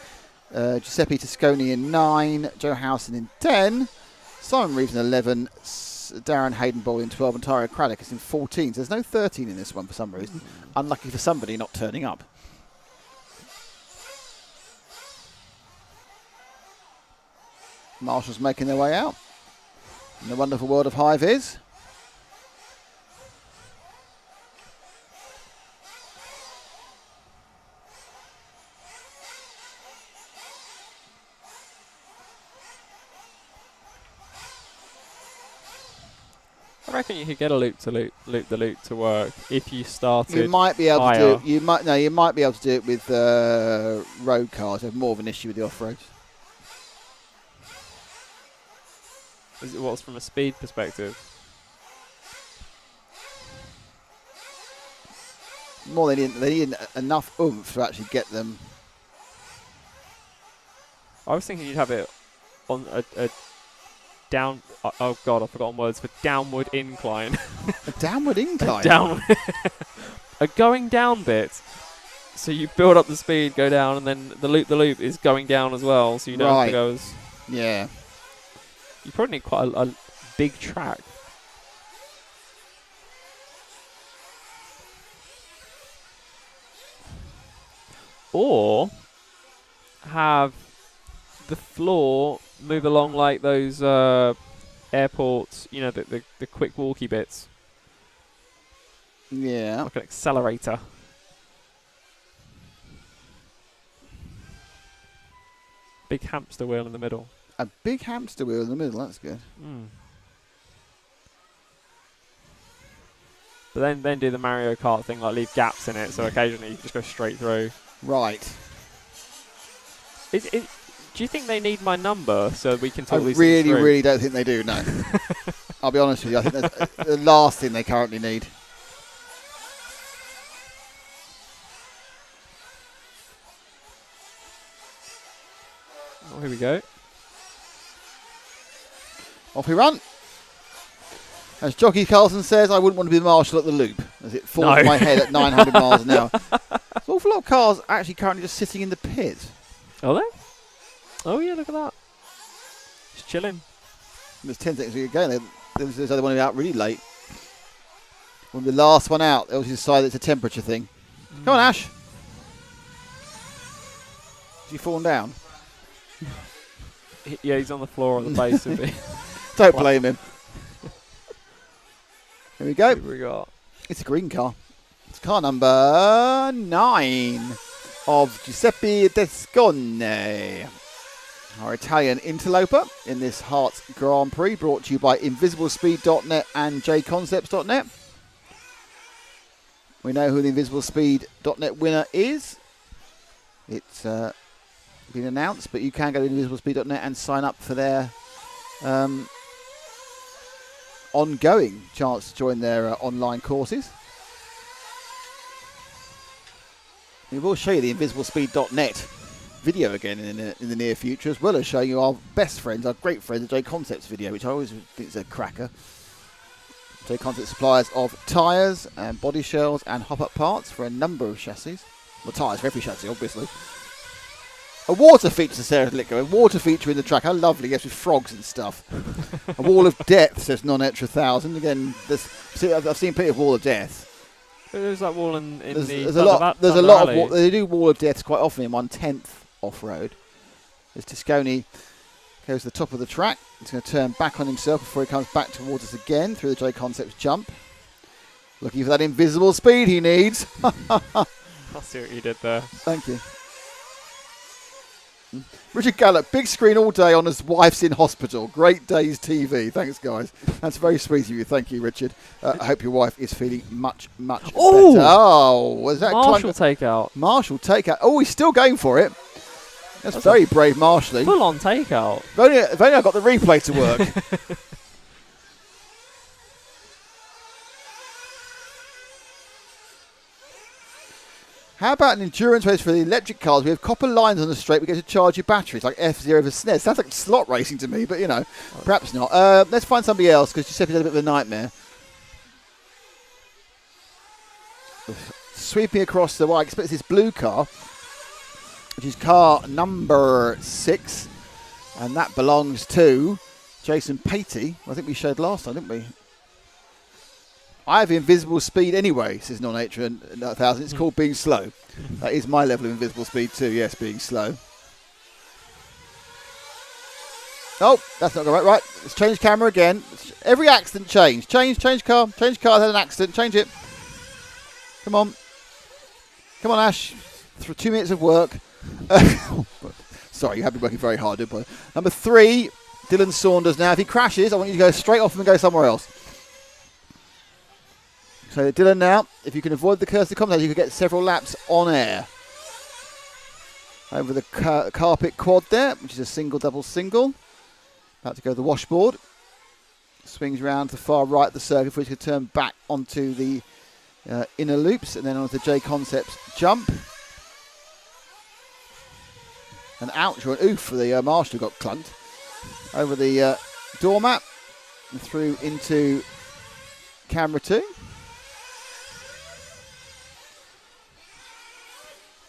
Giuseppe Tosconi in 9. Joe Howson in 10. Simon Reeves in 11. Darren Hayden-Ball in 12. And Tyro Craddock is in 14. So there's no 13 in this one for some reason. Unlucky for somebody not turning up. Marshall's making their way out. And the wonderful world of high vis. I reckon you could get a loop the loop to work if you started. You might be able higher. to do. You might be able to do it with road cars. Have more of an issue with the off-road. Is it what's from a speed perspective? More they need enough oomph to actually get them. I was thinking you'd have it on a down. Oh God, I've forgotten words for downward incline. A downward incline. Downward. A going down bit. So you build up the speed, go down, and then the loop is going down as well. So you don't have to go as. Yeah. You probably need quite a big track. Or have the floor move along like those airports, you know, the quick walkie bits, Yeah. like an accelerator. Big hamster wheel in the middle. A big hamster wheel in the middle. That's good. But then do the Mario Kart thing, like leave gaps in it, so occasionally you just go straight through. Right. Do you think they need my number so we can I talk these things really, through? really don't think they do, no. I'll be honest with you. I think that's the last thing they currently need. Oh, here we go. Off we run. As Jockey Carlson says, I wouldn't want to be the marshal at the loop, as it falls my head at 900 miles an hour. There's an awful lot of cars actually currently just sitting in the pit. Are they? Oh, yeah, look at that. Just chilling. There's 10 seconds to go. There's this other one out really late. When the last one out, they obviously decided it's a temperature thing. Come on, Ash. Has he fallen down? Yeah, he's on the floor at the base of it. Don't blame him. Here we go. Here we got. It's a green car. It's car number 9 of Giuseppe Descone, our Italian interloper in this Herts Grand Prix, brought to you by InvisibleSpeed.net and JConcepts.net. We know who the InvisibleSpeed.net winner is. It's been announced, but you can go to InvisibleSpeed.net and sign up for their ongoing chance to join their online courses. We will show you the InvisibleSpeed.net video again in the near future, as well as showing you our best friends, our great friends, the J-Concepts video, which I always think is a cracker. J-Concepts suppliers of tyres and body shells and hop-up parts for a number of chassis. Well, tyres for every chassis, obviously. A water feature, Sarah Litko. A water feature in the track. How lovely, yes, with frogs and stuff. A wall of death, says Non-Etra 1000. Again, I've seen plenty of wall of death. There's that wall in There's the a lot of they do wall of deaths quite often in 1/10 off-road. As Tiscone goes to the top of the track, he's going to turn back on himself before he comes back towards us again through the J-Concepts jump. Looking for that invisible speed he needs. I see what you did there. Thank you. Richard Gallup, big screen all day on his wife's in hospital. Great days TV. Thanks, guys. That's very sweet of you. Thank you, Richard. I hope your wife is feeling much, much better. Oh, was that Marshall takeout? Marshall takeout. Oh, he's still going for it. That's very brave marshalling. Full on takeout. If only I got the replay to work. How about an endurance race for the electric cars? We have copper lines on the straight. We get to charge your batteries, like F0 for SNES. Sounds like slot racing to me, but, you know, perhaps not. Let's find somebody else, because Giuseppe's had a bit of a nightmare. Sweeping across the, I expect this blue car, which is car number 6, and that belongs to Jason Patey. I think we showed last time, didn't we? I have invisible speed anyway, says Non-Etra 1000. It's called being slow. That is my level of invisible speed too, yes, being slow. Oh, that's not right. Right, let's change camera again. Every accident change. Change car. Change car, had an accident. Change it. Come on. Come on, Ash. 2 minutes of work. Sorry, you have been working very hard. Number 3, Dylan Saunders. Now, if he crashes, I want you to go straight off and go somewhere else. So Dylan now, if you can avoid the cursor commentator, you can get several laps on air. Over the carpet quad there, which is a single, double, single. About to go to the washboard. Swings round to the far right of the circuit, for which you can turn back onto the inner loops and then onto the J-Concepts jump. An ouch or an oof for the Marshall got clunked. Over the doormat and through into camera 2.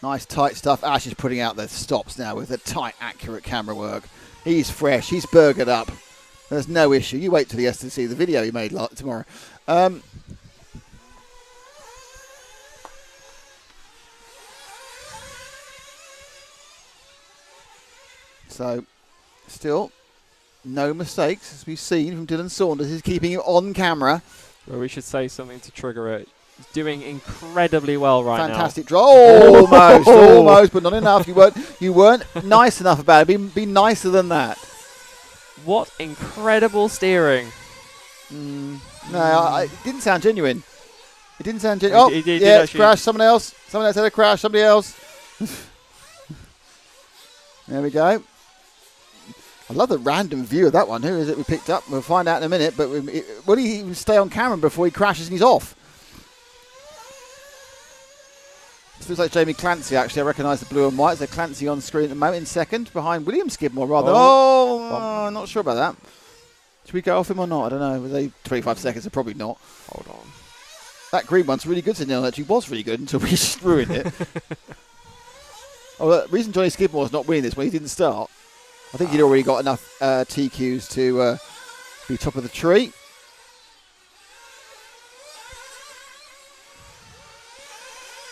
Nice tight stuff. Ash is putting out the stops now with the tight, accurate camera work. He's fresh. He's burgered up. There's no issue. You wait till he has to see the video he made tomorrow. So, still, no mistakes, as we've seen from Dylan Saunders. He's keeping it on camera. Well, we should say something to trigger it. He's doing incredibly well right now. Fantastic draw. Oh, almost, but not enough. You weren't nice enough about it. Be nicer than that. What incredible steering. No, it didn't sound genuine. It didn't sound genuine. It did yeah, it's actually. crashed. Someone else had a crash. Somebody else. There we go. I love the random view of that one. Who is it we picked up? We'll find out in a minute. But will he even stay on camera before he crashes and he's off? This looks like Jamie Clancy, actually. I recognise the blue and white. So Clancy on screen at the moment in second, behind William Skidmore, rather. I'm not sure about that. Should we go off him or not? I don't know. Were they 25 seconds? So probably not. Hold on. That green one's really good, Neil. Actually was really good until we just ruined it. The reason Johnny Skidmore's not winning this one, he didn't start. I think he'd already got enough TQs to be top of the tree.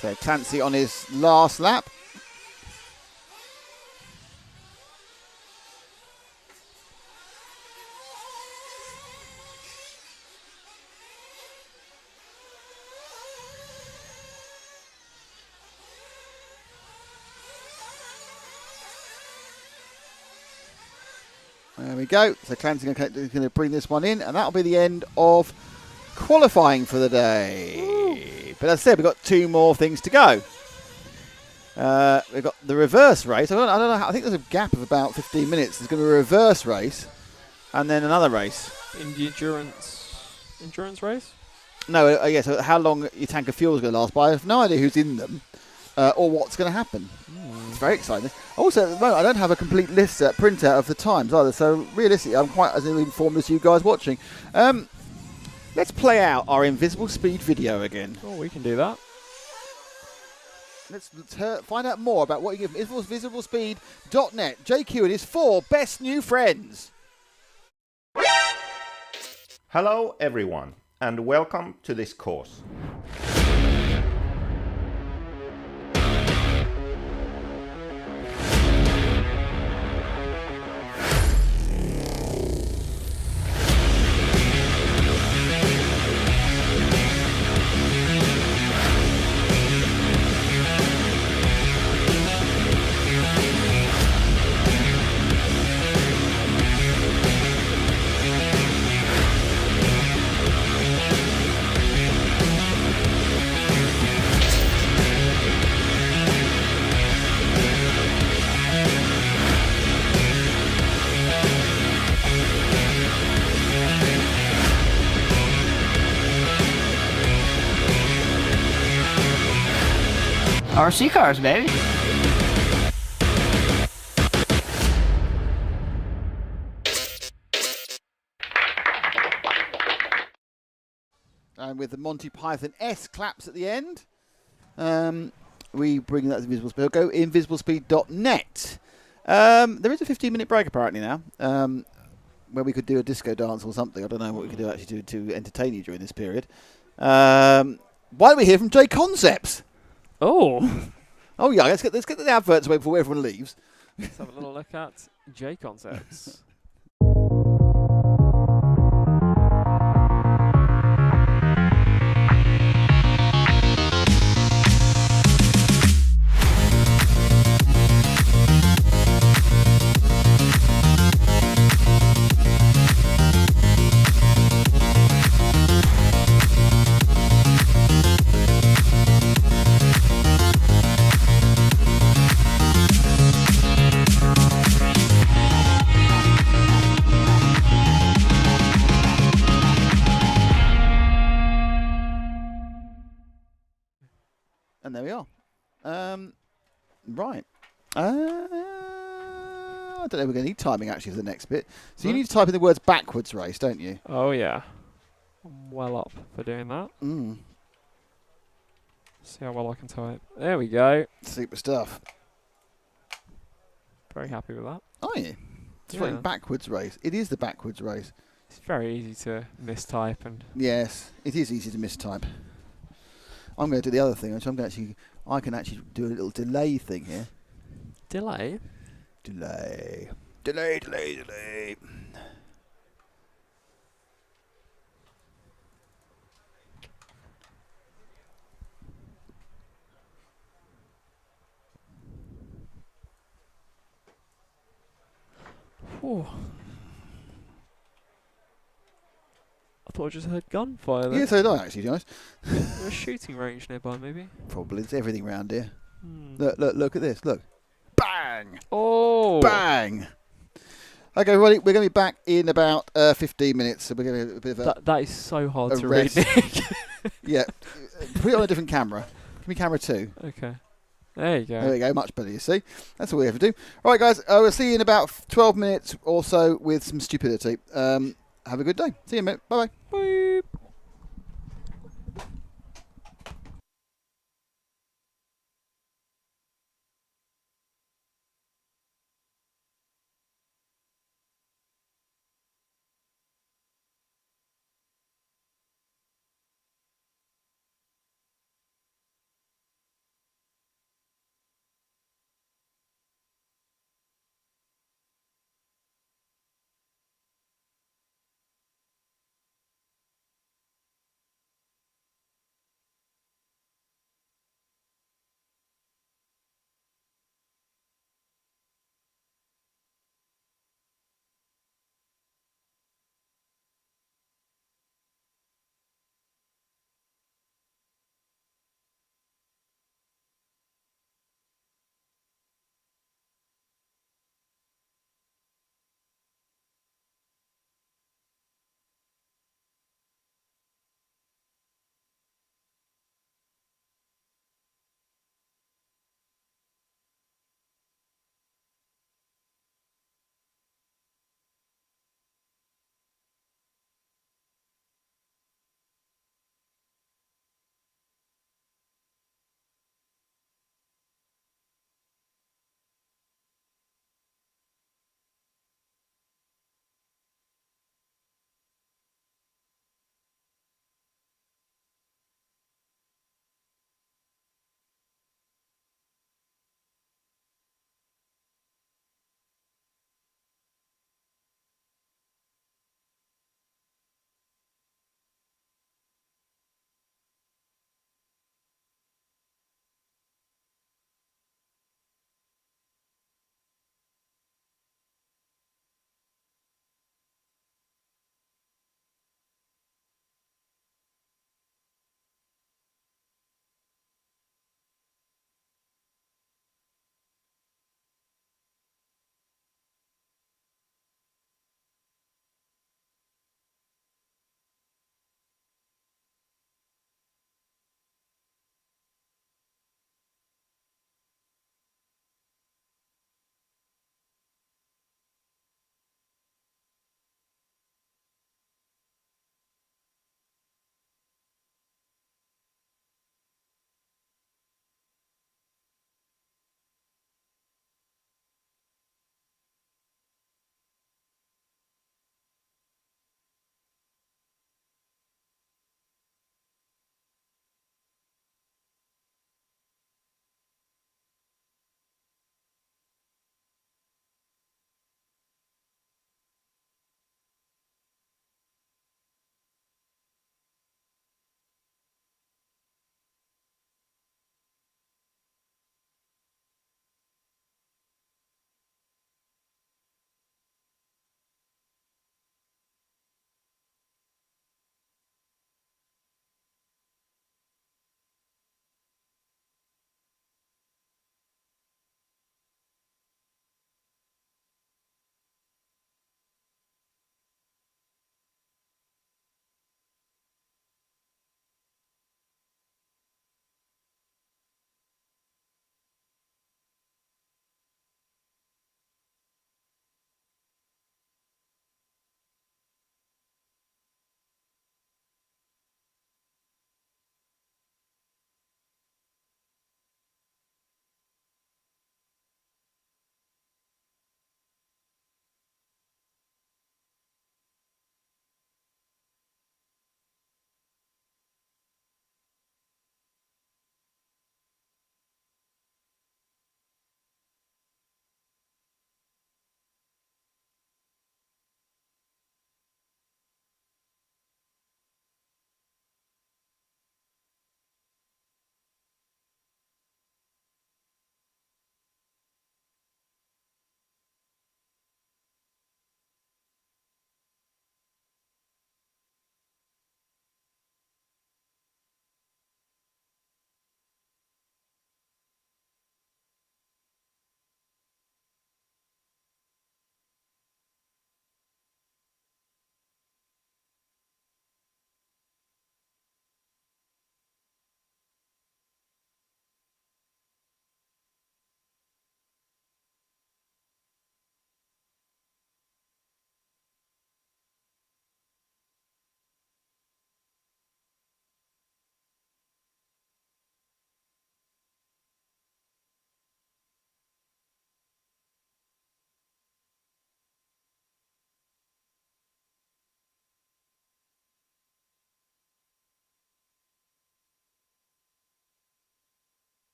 So Clancy on his last lap. There we go. So Clancy is going to bring this one in, and that'll be the end of qualifying for the day. Ooh. But as I said, we've got 2 more things to go. We've got the reverse race. I don't know. I think there's a gap of about 15 minutes. There's going to be a reverse race, and then another race. In the endurance race? No, yeah. So how long your tank of fuel is going to last? But I have no idea who's in them or what's going to happen. It's very exciting. Also, at the moment, I don't have a complete list printout of the times either. So realistically, I'm quite as informed as you guys watching. Let's play out our invisible speed video again. Oh, we can do that. Let's find out more about what you give invisiblespeed.net. JQ and his 4 best new friends. Hello everyone, and welcome to this course. RC cars, baby. And with the Monty Python S claps at the end, we bring that to Invisible Speed. Go invisiblespeed.net. There is a 15-minute break apparently now, where we could do a disco dance or something. I don't know what we could do actually to entertain you during this period. Why don't we hear from J Concepts? Oh. Oh yeah, let's get the adverts away before everyone leaves. Let's have a little look at J Concepts. And there we are. Right. I don't know. We're going to need timing actually for the next bit. So you need to type in the words backwards race, don't you? Oh, yeah. I'm well up for doing that. See how well I can tie it. There we go. Super stuff. Very happy with that. Are you? It's Yeah. fucking backwards race. It is the backwards race. It's very easy to mistype and Yes, it is easy to mistype. I'm going to do the other thing, which I can actually do a little delay thing here. delay. Delay. Delay, delay, delay. Whew. I thought I just heard gunfire there. Yeah, so did I actually, to be honest. There's a shooting range nearby, maybe. Probably. It's everything round here. Hmm. Look at this. Look. Bang! Oh! Bang! Okay, everybody, we're going to be back in about 15 minutes. So we're going to a bit of a... That is so hard a to read, rest. Nick. Yeah. Put it on a different camera. Give me camera 2. Okay. There you go. There we go. Much better, you see. That's all we have to do. All right, guys. We'll see you in about 12 minutes or so with some stupidity. Have a good day. See you in a minute. Bye-bye. Boop.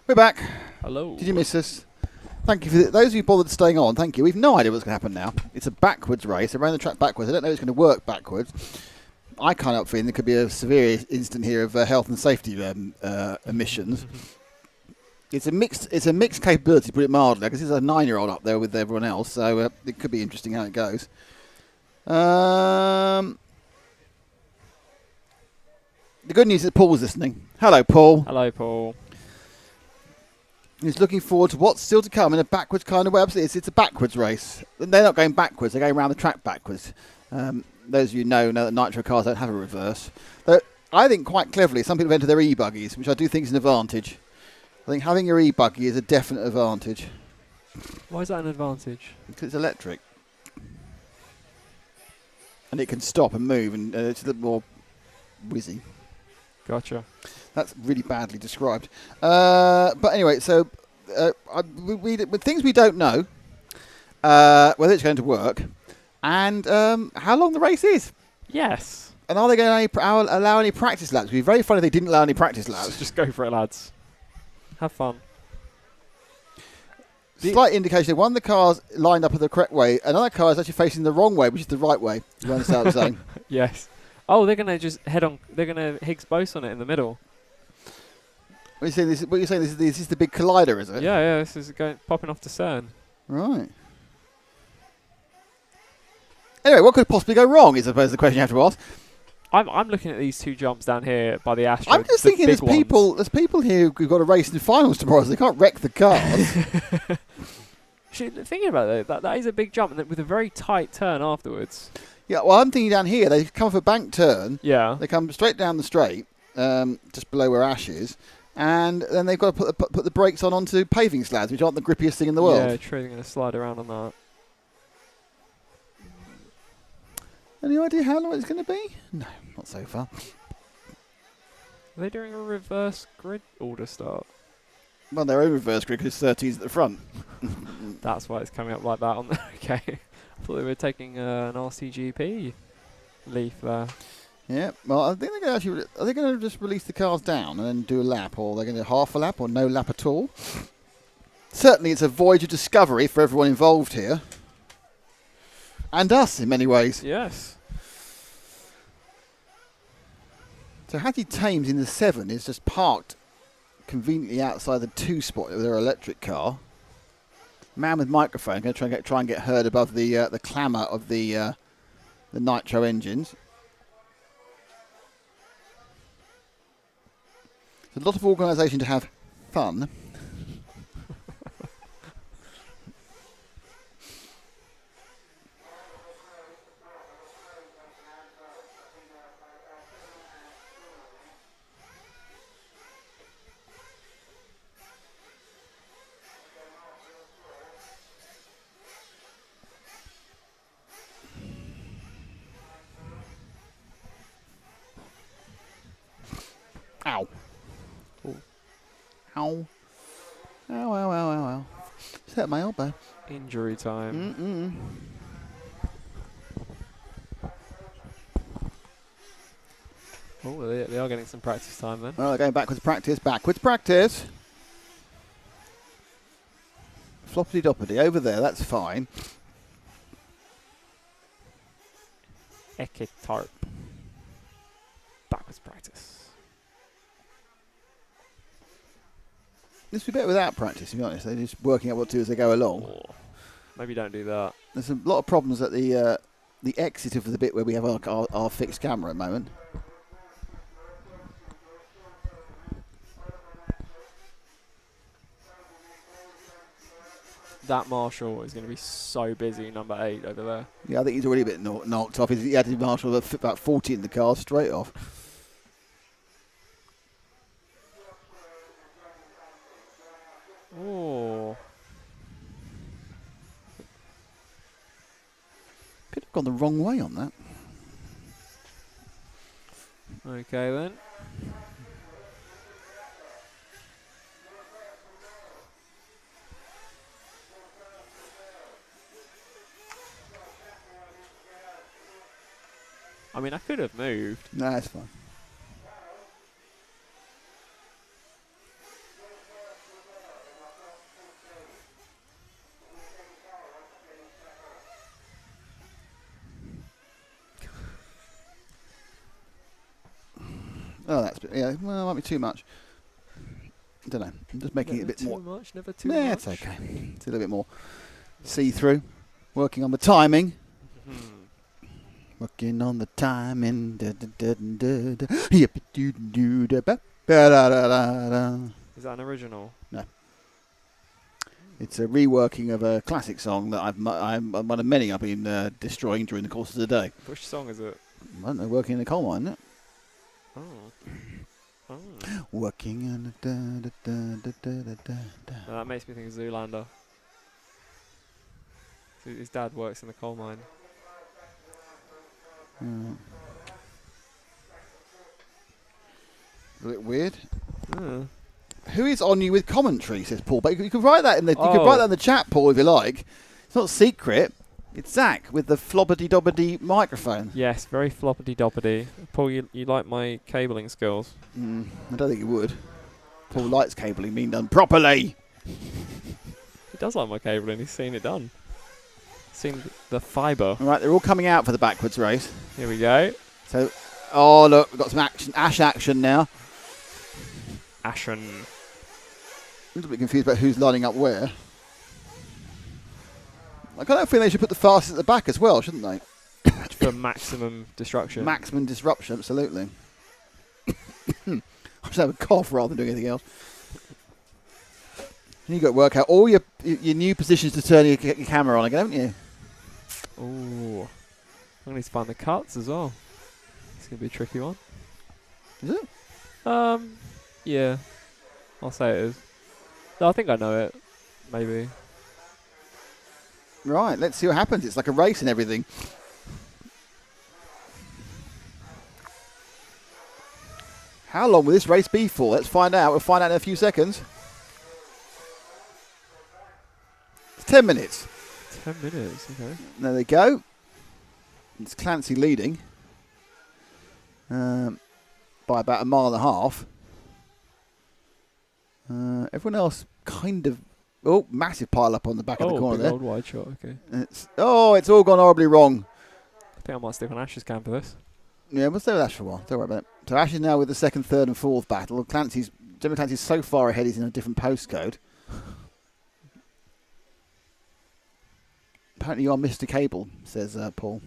We're back. Hello. Did you miss us? Thank you for those of you bothered staying on. Thank you. We've no idea what's going to happen now. It's a backwards race, around the track backwards. I don't know if it's going to work backwards. I can't help feeling there could be a severe incident here of health and safety emissions. It's a mixed capability, to put it mildly, because there's a 9-year-old up there with everyone else, so it could be interesting how it goes. The good news is that Paul's listening. Hello, Paul. Hello, Paul. He's looking forward to what's still to come in a backwards kind of way. Absolutely, it's a backwards race. They're not going backwards; they're going around the track backwards. Those of you know that Nitro cars don't have a reverse. Though I think quite cleverly, some people enter their E-buggies, which I do think is an advantage. I think having your E-buggy is a definite advantage. Why is that an advantage? Because it's electric. And it can stop and move, and it's a little more whizzy. Gotcha. That's really badly described. But anyway, so with things we don't know, whether it's going to work, and how long the race is. Yes. And are they going to allow any practice laps? It would be very funny if they didn't allow any practice laps. Just go for it, lads. Have fun. Slight indication, one of the cars lined up in the correct way, another car is actually facing the wrong way, which is the right way. You understand what I'm saying? Yes. Oh, they're going to just head on. They're going to Higgs boson it in the middle. What you're saying? This is the big collider, is it? Yeah. This is popping off to CERN. Right. Anyway, what could possibly go wrong? Is I suppose the question you have to ask. I'm looking at these two jumps down here by the Astro. I'm just thinking there's people here who've got a race in the finals tomorrow, so they can't wreck the cars. Thinking about it, that is a big jump, and with a very tight turn afterwards. Yeah, well, I'm thinking down here, they come off a bank turn. Yeah. They come straight down the straight, just below where Ash is, and then they've got to put the brakes onto paving slabs, which aren't the grippiest thing in the world. Yeah, true. They're going to slide around on that. Any idea how long it's going to be? No, not so far. Are they doing a reverse grid order start? Well, their own reverse grid because 13's at the front. That's why it's coming up like that on there. Okay. I thought they were taking an RCGP leaf there. Yeah, well, I think they're going to are they going to just release the cars down and then do a lap, or they're going to do half a lap or no lap at all? Certainly, it's a voyage of discovery for everyone involved here. And us, in many ways. Yes. So Hattie Thames in the 7 is just parked conveniently outside the 2 spot with her electric car. Man with microphone going to try and get heard above the clamour of the Nitro engines. It's a lot of organisation to have fun. Ow. Ooh. Ow. Ow, ow, ow, ow, ow. Just hurt my elbow. Injury time. Oh, they are getting some practice time then. Well, they're going backwards practice. Backwards practice. Floppity doppity over there. That's fine. Ekitarp. Backwards practice. This would be better without practice, to be honest. They're just working out what to do as they go along. Oh, maybe don't do that. There's a lot of problems at the exit of the bit where we have our fixed camera at the moment. That Marshall is going to be so busy, number 8 over there. Yeah, I think he's already a bit knocked off. He had to marshal about 40 in the car straight off. Oh. Could have gone the wrong way on that. Okay then. I mean, I could have moved. No, it's fine. Oh, that's yeah. Well, might be too much. I don't know. I'm just making it a bit more. Too much, never too Yeah, much. it's okay. It's a little bit more see-through. Working on the timing. Working on the timing. Is that an original? No. It's a reworking of a classic song that I'm one of many I've been destroying during the course of the day. Which song is it? I don't know, working in the coal mine, isn't it? Oh. Oh. Working in the No, that makes me think of Zoolander. So his dad works in the coal mine. A bit weird. Mm. Who is on you with commentary? Says Paul. But you could write that in the. You could Oh. write that in the chat, Paul, if you like. It's not secret. It's Zach with the flobbity-dobbity microphone. Yes, very floppity-doppity. Paul, you like my cabling skills? I don't think you would. Paul likes cabling being done properly. He does like my cabling. He's seen it done. Seen the fibre. All right, they're all coming out for the backwards race. Here we go. So, oh look, we've got some action, Ash action now. Ashen. A little bit confused about who's lining up where. I kind of think they should put the fastest at the back as well, shouldn't they? For maximum destruction. Maximum disruption, absolutely. I just have a cough rather than doing anything else. And you've got to work out all your new positions to turn your camera on again, haven't you? Ooh. I need to find the cuts as well. It's going to be a tricky one. Is it? Yeah. I'll say it is. No, I think I know it. Maybe. Right, let's see what happens. It's like a race and everything. How long will this race be for? Let's find out. We'll find out in a few seconds. It's 10 minutes. 10 minutes, okay. There they go. It's Clancy leading by about 1.5 miles. Everyone else kind of... Oh, massive pile up on the back of the corner big there. old wide shot, okay. It's all gone horribly wrong. I think I might stick on Ash's cam for this. Yeah, we'll stay with Ash for a while. Don't worry about it. So Ash is now with the second, third and fourth battle. Jeremy Clancy's so far ahead he's in a different postcode. Apparently you are Mr. Cable, says Paul.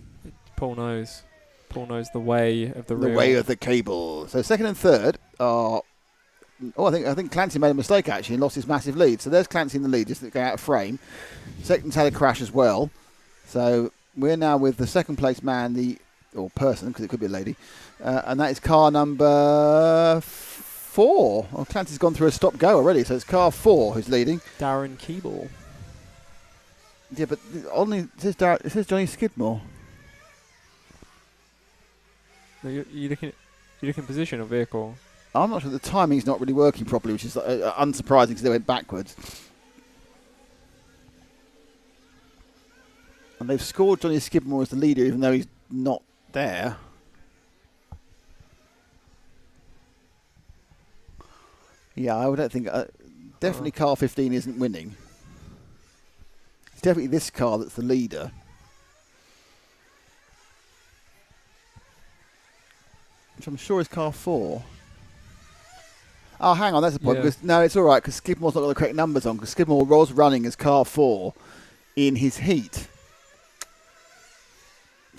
Paul knows. Paul knows the way of the The reel. way of the cable. So second and third are... Oh, I think Clancy made a mistake actually and lost his massive lead. So there's Clancy in the lead, just going out of frame. Second's had a crash as well. So we're now with the second place man, or person, because it could be a lady, and that is car number 4. Oh, Clancy's gone through a stop-go already, so it's car 4 who's leading. Darren Keeble. Yeah, but it says Johnny Skidmore. No, you looking position or vehicle? I'm not sure the timing's not really working properly, which is unsurprising because they went backwards. And they've scored Johnny Skidmore as the leader, even though he's not there. Yeah, I don't think... definitely car 15 isn't winning. It's definitely this car that's the leader. Which I'm sure is car 4. Oh, hang on, that's the point. Yeah. Because, no, it's all right, because Skidmore's not got the correct numbers on, because Skidmore was running as car 4 in his heat.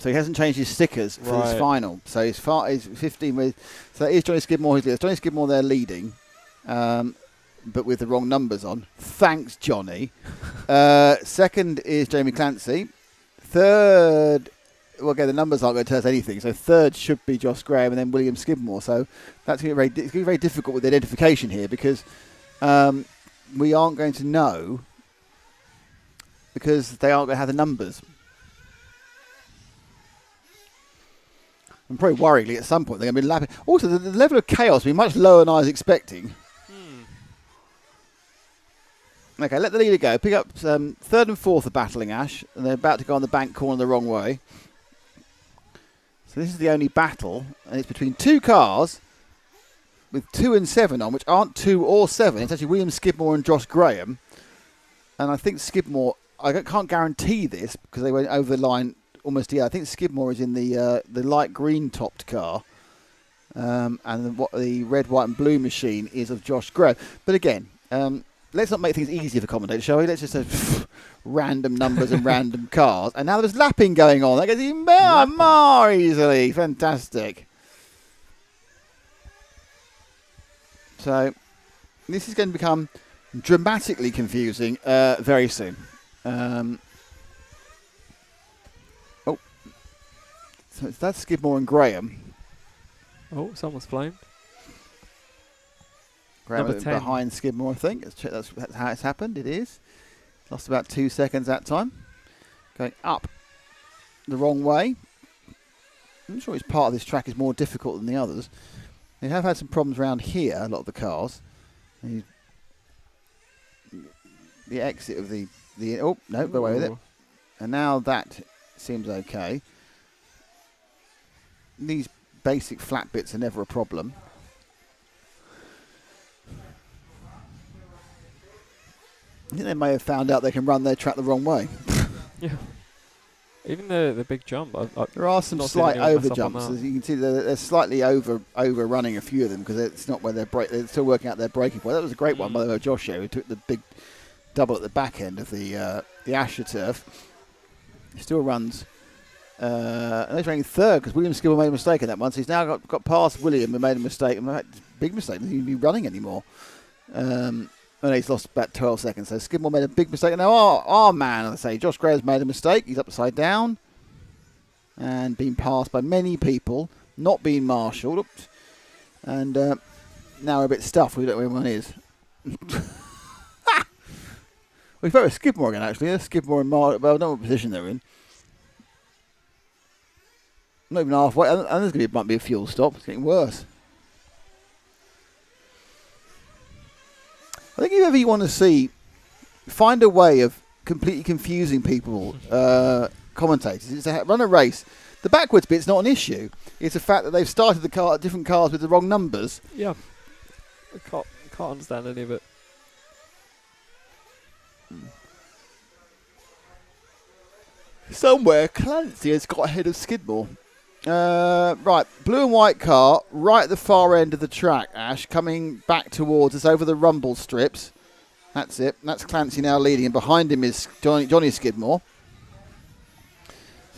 So he hasn't changed his stickers for his final. So he's 15 with... So it is Johnny Skidmore who's leading. Johnny Skidmore there leading, but with the wrong numbers on. Thanks, Johnny. Second is Jamie Clancy. Third... Well, again, the numbers aren't going to tell us anything. So third should be Josh Graham and then William Skidmore. So that's going to be very difficult with the identification here because we aren't going to know because they aren't going to have the numbers. And probably worryingly, at some point, they're going to be lapping. Also, the level of chaos will be much lower than I was expecting. Okay, let the leader go. Pick up third and fourth are battling Ash, and they're about to go on the bank corner the wrong way. So this is the only battle, and it's between two cars with 2 and 7 on, which aren't 2 or 7. It's actually William Skidmore and Josh Graham. And I think Skidmore, I can't guarantee this because they went over the line almost here. I think Skidmore is in the light green topped car. and what the red, white, and blue machine is of Josh Grove. But again, let's not make things easier for commentators, shall we? Let's just have random numbers and random cars. And now there's lapping going on. That goes even more easily. Fantastic. So this is going to become dramatically confusing very soon. So that's Skidmore and Graham. Oh, someone's flamed. Graham Number 10. behind Skidmore, I think. Let's check that's how it's happened. It is. Lost about 2 seconds that time. Going up the wrong way. I'm sure it's part of this track is more difficult than the others. They have had some problems around here, a lot of the cars. The exit of the oh, no, go away with it. And now that seems okay. These basic flat bits are never a problem. I think they may have found out they can run their track the wrong way. Yeah. Even the big jump. There are some slight over jumps. As you can see, they're slightly overrunning a few of them because it's not where they're still working out their braking point. That was a great one by the way, Josh here, who took the big double at the back end of the AstroTurf. He still runs. And he's running third because William Skibble made a mistake in that one. So he's now got past William and made a mistake. Big mistake. He doesn't even be running anymore. And he's lost about 12 seconds. So Skidmore made a big mistake. And now our man, I say, Josh Graham's made a mistake. He's upside down and being passed by many people, not being marshalled. Oops. And now we're a bit stuffed. We don't know where everyone is. We've got Skidmore again, actually. Skidmore and Well, I don't know what position they're in. Not even halfway. And there's might be a fuel stop. It's getting worse. I think if ever you want to find a way of completely confusing people, commentators, is to run a race. The backwards bit's not an issue. It's the fact that they've started the different cars with the wrong numbers. Yeah. I can't understand any of it. Somewhere Clancy has got ahead of Skidmore. Right, blue and white car, right at the far end of the track, Ash, coming back towards us over the rumble strips. That's it. That's Clancy now leading, and behind him is Johnny Skidmore.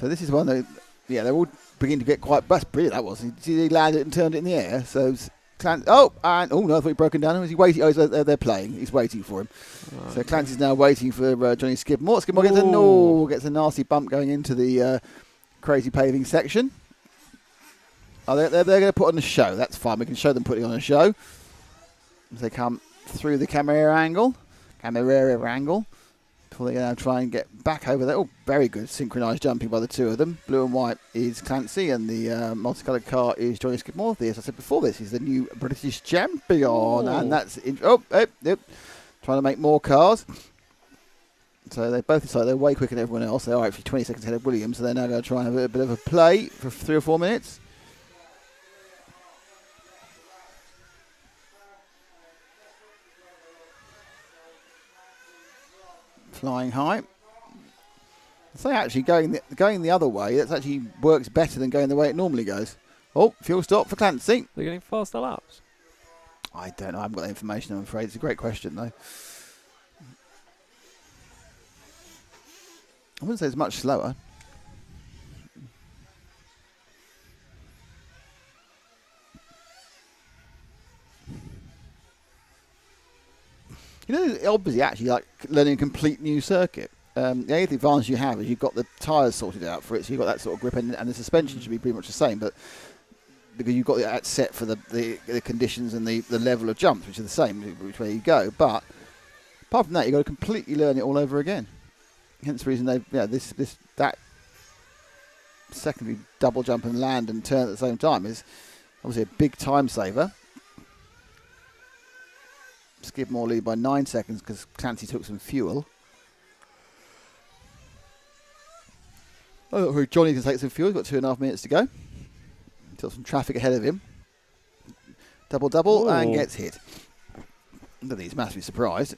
So this is one that, yeah, they're all beginning to get quite. That's brilliant. That was. He landed it and turned it in the air. So Clancy. No, I thought he'd broken down. Was he waiting? Oh, they're playing. He's waiting for him. Right. So Clancy's now waiting for Johnny Skidmore. Skidmore gets a nasty bump going into the crazy paving section. Oh, they're going to put on a show. That's fine. We can show them putting on a show as they come through the camera angle before they now try and get back over there. Oh, very good synchronised jumping by the two of them. Blue and white is Clancy, and the multicoloured car is Johnny Skidmore. As I said before, this is the new British champion, and that's trying to make more cars. So they both decided they're way quicker than everyone else. They are actually 20 seconds ahead of Williams, so they're now going to try and have a bit of a play for 3 or 4 minutes. Flying high. So actually going the other way, that actually works better than going the way it normally goes. Oh, fuel stop for Clancy. They're getting faster laps. I don't know. I haven't got that information, I'm afraid. It's a great question, though. I wouldn't say it's much slower. You know, obviously, actually, like learning a complete new circuit. The only advantage you have is you've got the tyres sorted out for it, so you've got that sort of grip, and the suspension should be pretty much the same, but because you've got that set for the conditions and the level of jumps, which are the same which way you go. But apart from that, you've got to completely learn it all over again. Hence the reason that secondary double jump and land and turn at the same time is obviously a big time saver. Skidmore lead by 9 seconds because Clancy took some fuel. Oh, Johnny can take some fuel. He's got 2.5 minutes to go. He's got some traffic ahead of him. Double, and gets hit. I don't think he's massively surprised.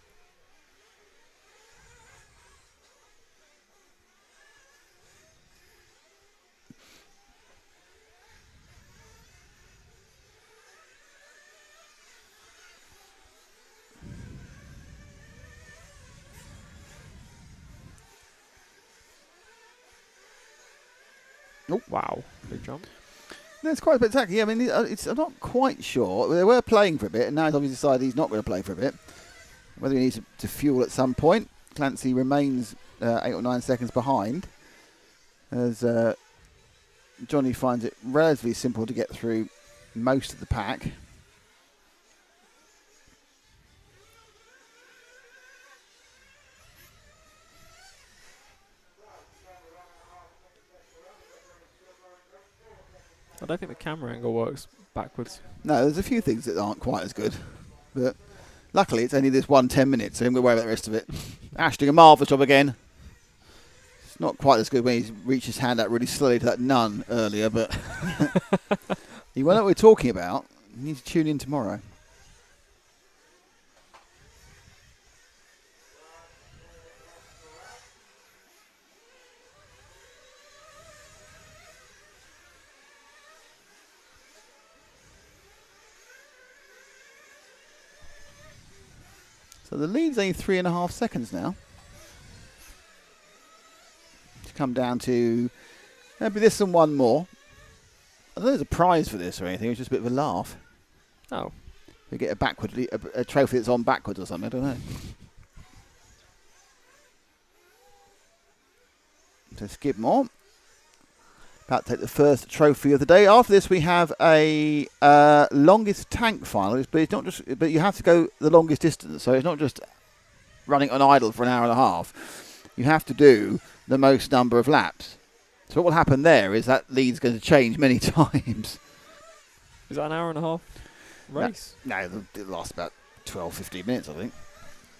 Oh. Wow, big jump. No, it's quite spectacular. I mean, I'm not quite sure. They were playing for a bit, and now he's obviously decided he's not going to play for a bit. Whether he needs to fuel at some point. Clancy remains 8 or 9 seconds behind, as Johnny finds it relatively simple to get through most of the pack. I don't think the camera angle works backwards. No, there's a few things that aren't quite as good, but luckily it's only this 1 10 minutes, so I'm going to worry about the rest of it. Ash doing a marvellous job again. It's not quite as good when he's reached his hand out really slowly to that nun earlier, but you won't know what we're talking about. You need to tune in tomorrow. So the lead's only 3.5 seconds now. To come down to maybe this and one more. I don't know there's a prize for this or anything. It's just a bit of a laugh. Oh. We get a trophy that's on backwards or something. I don't know. So Skidmore about to take the first trophy of the day. After this, we have a longest tank final, but it's not just. But you have to go the longest distance, so it's not just running on idle for an hour and a half. You have to do the most number of laps. So what will happen there is that lead's going to change many times. Is that an hour and a half race? No, it'll last about 12, 15 minutes, I think.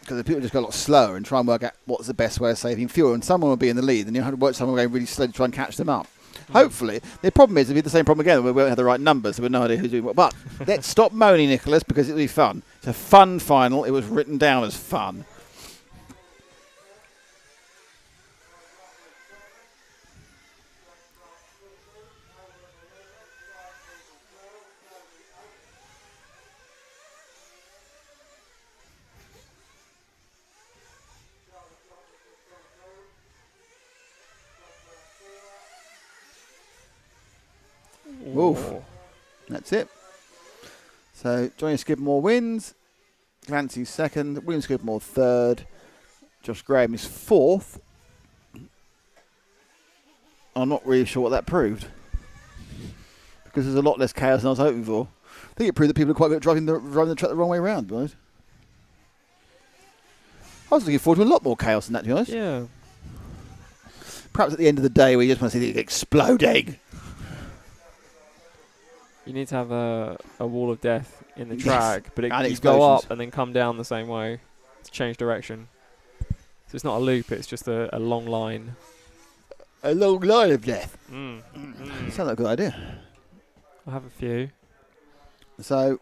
Because the people just go a lot slower and try and work out what's the best way of saving fuel. And someone will be in the lead, and you have to work someone going really slow to try and catch them up. Hopefully. The problem is, it'll be the same problem again. We won't have the right numbers, so we have no idea who's doing what. But let's stop moaning, Nicholas, because it'll be fun. It's a fun final. It was written down as fun. Oof. That's it. So Johnny Skidmore wins. Clancy second. William Skidmore third. Josh Graham is fourth. I'm not really sure what that proved. Because there's a lot less chaos than I was hoping for. I think it proved that people are quite good at driving the track the wrong way around, to be honest. I was looking forward to a lot more chaos than that, to be honest. Yeah. Perhaps at the end of the day where you just want to see the exploding. You need to have a wall of death in the Yes. track, but it And you go explosions. up and then come down the same way to change direction. So it's not a loop, it's just a long line. A long line of death. Mm. Sounds like a good idea. I have a few. So,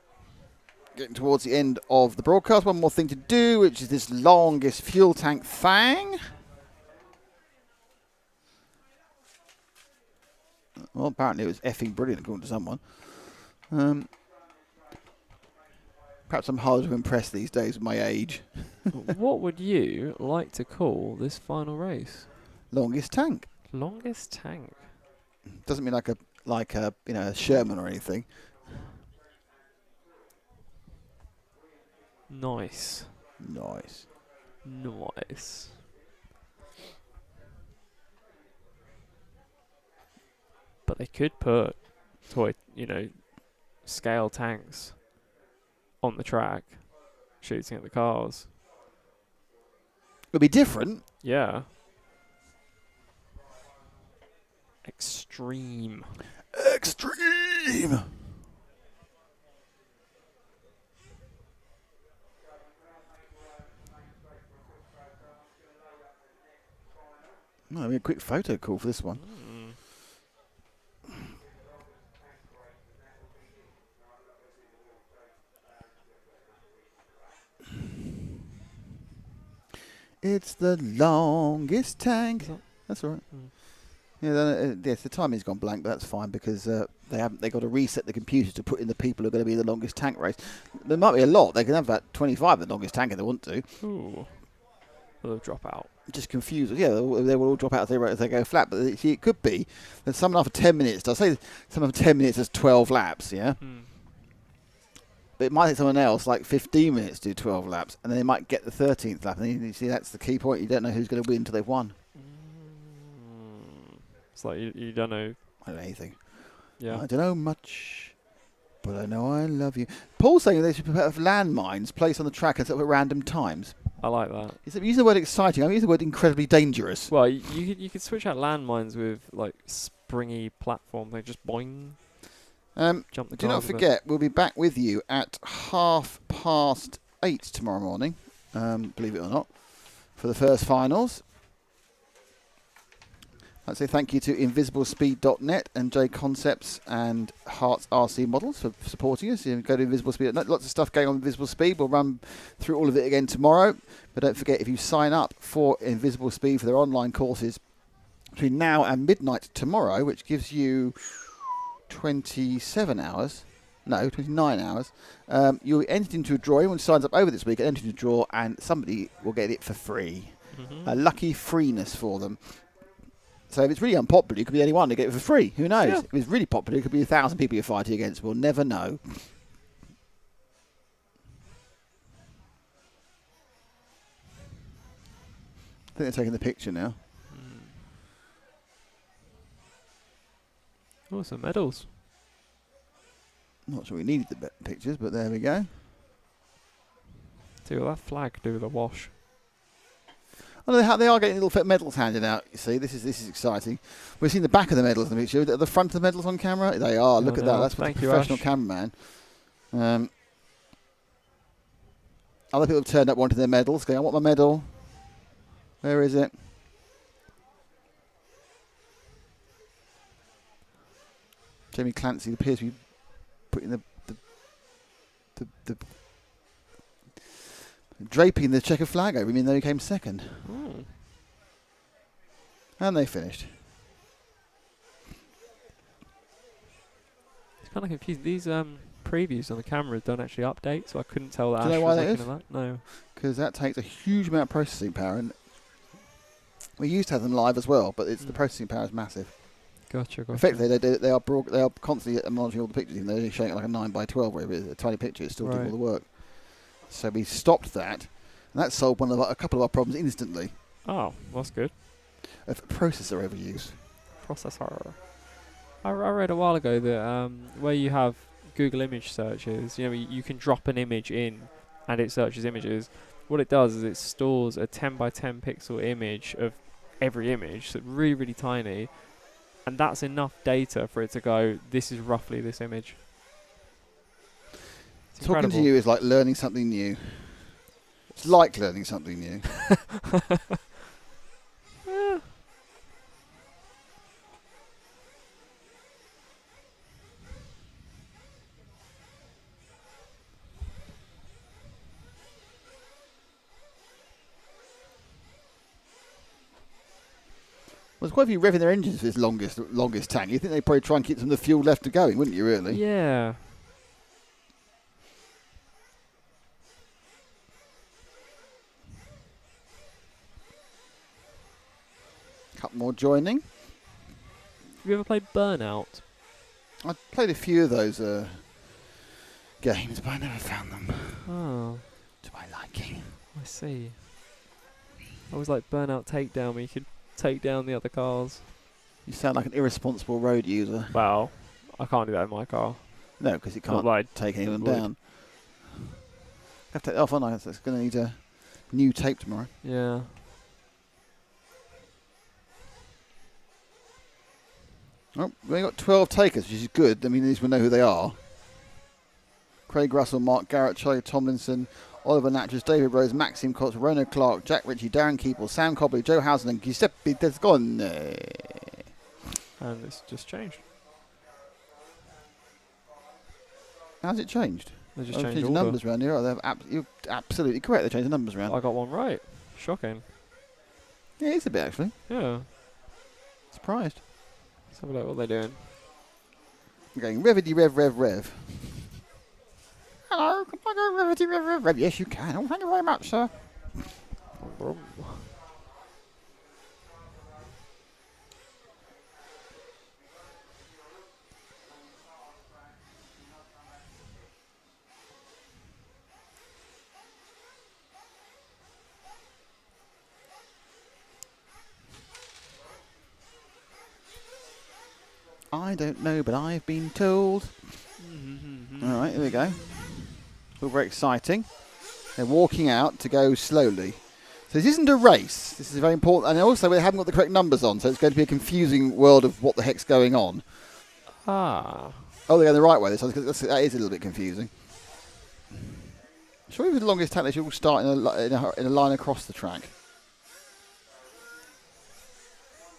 getting towards the end of the broadcast, one more thing to do, which is this longest fuel tank thing. Well, apparently it was effing brilliant, according to someone. Perhaps I'm harder to impress these days with my age. What would you like to call this final race? Longest tank. Longest tank. Doesn't mean like a a Sherman or anything. Nice. Nice. Nice. But they could put scale tanks on the track, shooting at the cars. It'll be different. Yeah. Extreme. Extreme. Oh, I mean, a quick photo call for this one. It's the longest tank. That's all right. Yeah, yes, the timing's gone blank, but that's fine because they got to reset the computer to put in the people who are going to be in the longest tank race. There might be a lot. They can have about 25 the longest tank if they want to. Ooh. They'll drop out. Just confused. Yeah, they will all drop out as they go flat. But it could be that someone after 10 minutes, I'll say someone after 10 minutes has 12 laps, yeah? But it might take someone else like 15 minutes to do 12 laps, and then they might get the 13th lap. And you see, that's the key point. You don't know who's going to win until they've won. It's like you don't know. I don't know anything. Yeah. I don't know much, but I know I love you. Paul's saying they should have landmines placed on the track at random times. I like that. Instead of using the word exciting, I'm using the word incredibly dangerous. Well, you could switch out landmines with like springy platform. They just boing. Jump the Do not cars a bit. forget, we'll be back with you at 8:30 tomorrow morning, believe it or not, for the first finals. I'd say thank you to invisiblespeed.net and J Concepts and Herts RC Models for supporting us. You go to invisiblespeed.net. Lots of stuff going on with Invisible Speed. We'll run through all of it again tomorrow. But don't forget, if you sign up for Invisible Speed for their online courses between now and midnight tomorrow, which gives you 29 hours, you'll be entered into a draw. Anyone signs up over this week, entered into a draw, and somebody will get it for free. A lucky freeness for them. So if it's really unpopular, it could be anyone to get it for free. Who knows? Yeah. If it's really popular, it could be 1,000 people you're fighting against. We'll never know. I think they're taking the picture now. Oh, some medals. Not sure we needed the pictures, but there we go. See what that flag do with the wash. Oh, they are getting little medals handed out. You see, this is exciting. We've seen the back of the medals in the picture. The front of the medals on camera. They are. Look at that. That's Thank a you, professional Ash. cameraman. Other people have turned up wanting their medals. Going, I want my medal. Where is it? Jamie Clancy appears to be putting the draping the checker flag over him, even though he came second. And they finished. It's kind of confused. These previews on the cameras don't actually update, so I couldn't tell that. Do you Ash know was why that looking is? at that. No. Because that takes a huge amount of processing power, and we used to have them live as well, but the processing power is massive. Gotcha. Effectively, they are constantly monitoring all the pictures, even though they're showing it like a 9x12, where it's a tiny picture, it's still doing all the work. So we stopped that, and that solved a couple of our problems instantly. Oh, that's good. Of processor overuse. Processor. I read a while ago that where you have Google image searches, you can drop an image in and it searches images. What it does is it stores a 10x10 pixel image of every image, so really, really tiny, and that's enough data for it to go, this is roughly this image. It's Talking incredible. to you is like learning something new. It's like learning something new. Well, there's quite a few revving their engines for this longest tank. You think they'd probably try and keep some of the fuel left to going, wouldn't you, really? Yeah. Couple more joining. Have you ever played Burnout? I played a few of those games, but I never found them Oh, to my liking. I see. I was like Burnout Takedown, where you could take down the other cars. You sound like an irresponsible road user. Well, I can't do that in my car. No, because you Not can't like take any of them would. down. I have to take it off, aren't I? It's going to need a new tape tomorrow. Yeah. Oh, we've only got 12 takers, which is good. I mean, at least we know who they are. Craig Russell, Mark Garrett, Charlie Tomlinson, Oliver Natchez, David Rose, Maxim Cox, Rono Clark, Jack Ritchie, Darren Keeple, Sam Cobley, Joe Housen, and Giuseppe Desgone. And it's just changed. How's it changed? They just I've changed changed order. the numbers around here. Oh, you're absolutely correct. They changed the numbers around. I got one right. Shocking. Yeah, it's a bit, actually. Yeah. Surprised. Let's have a look what they're doing. I'm going revity rev rev rev. Hello, can I go revity rev rev rev? Yes, you can. Oh, thank you very much, sir. I don't know, but I've been told. All right, here we go. All very exciting. They're walking out to go slowly. So this isn't a race. This is very important. And also, we haven't got the correct numbers on, so it's going to be a confusing world of what the heck's going on. Ah. Oh, they're going the right way. That is a little bit confusing. Surely with the longest tank, they should all start in a line across the track.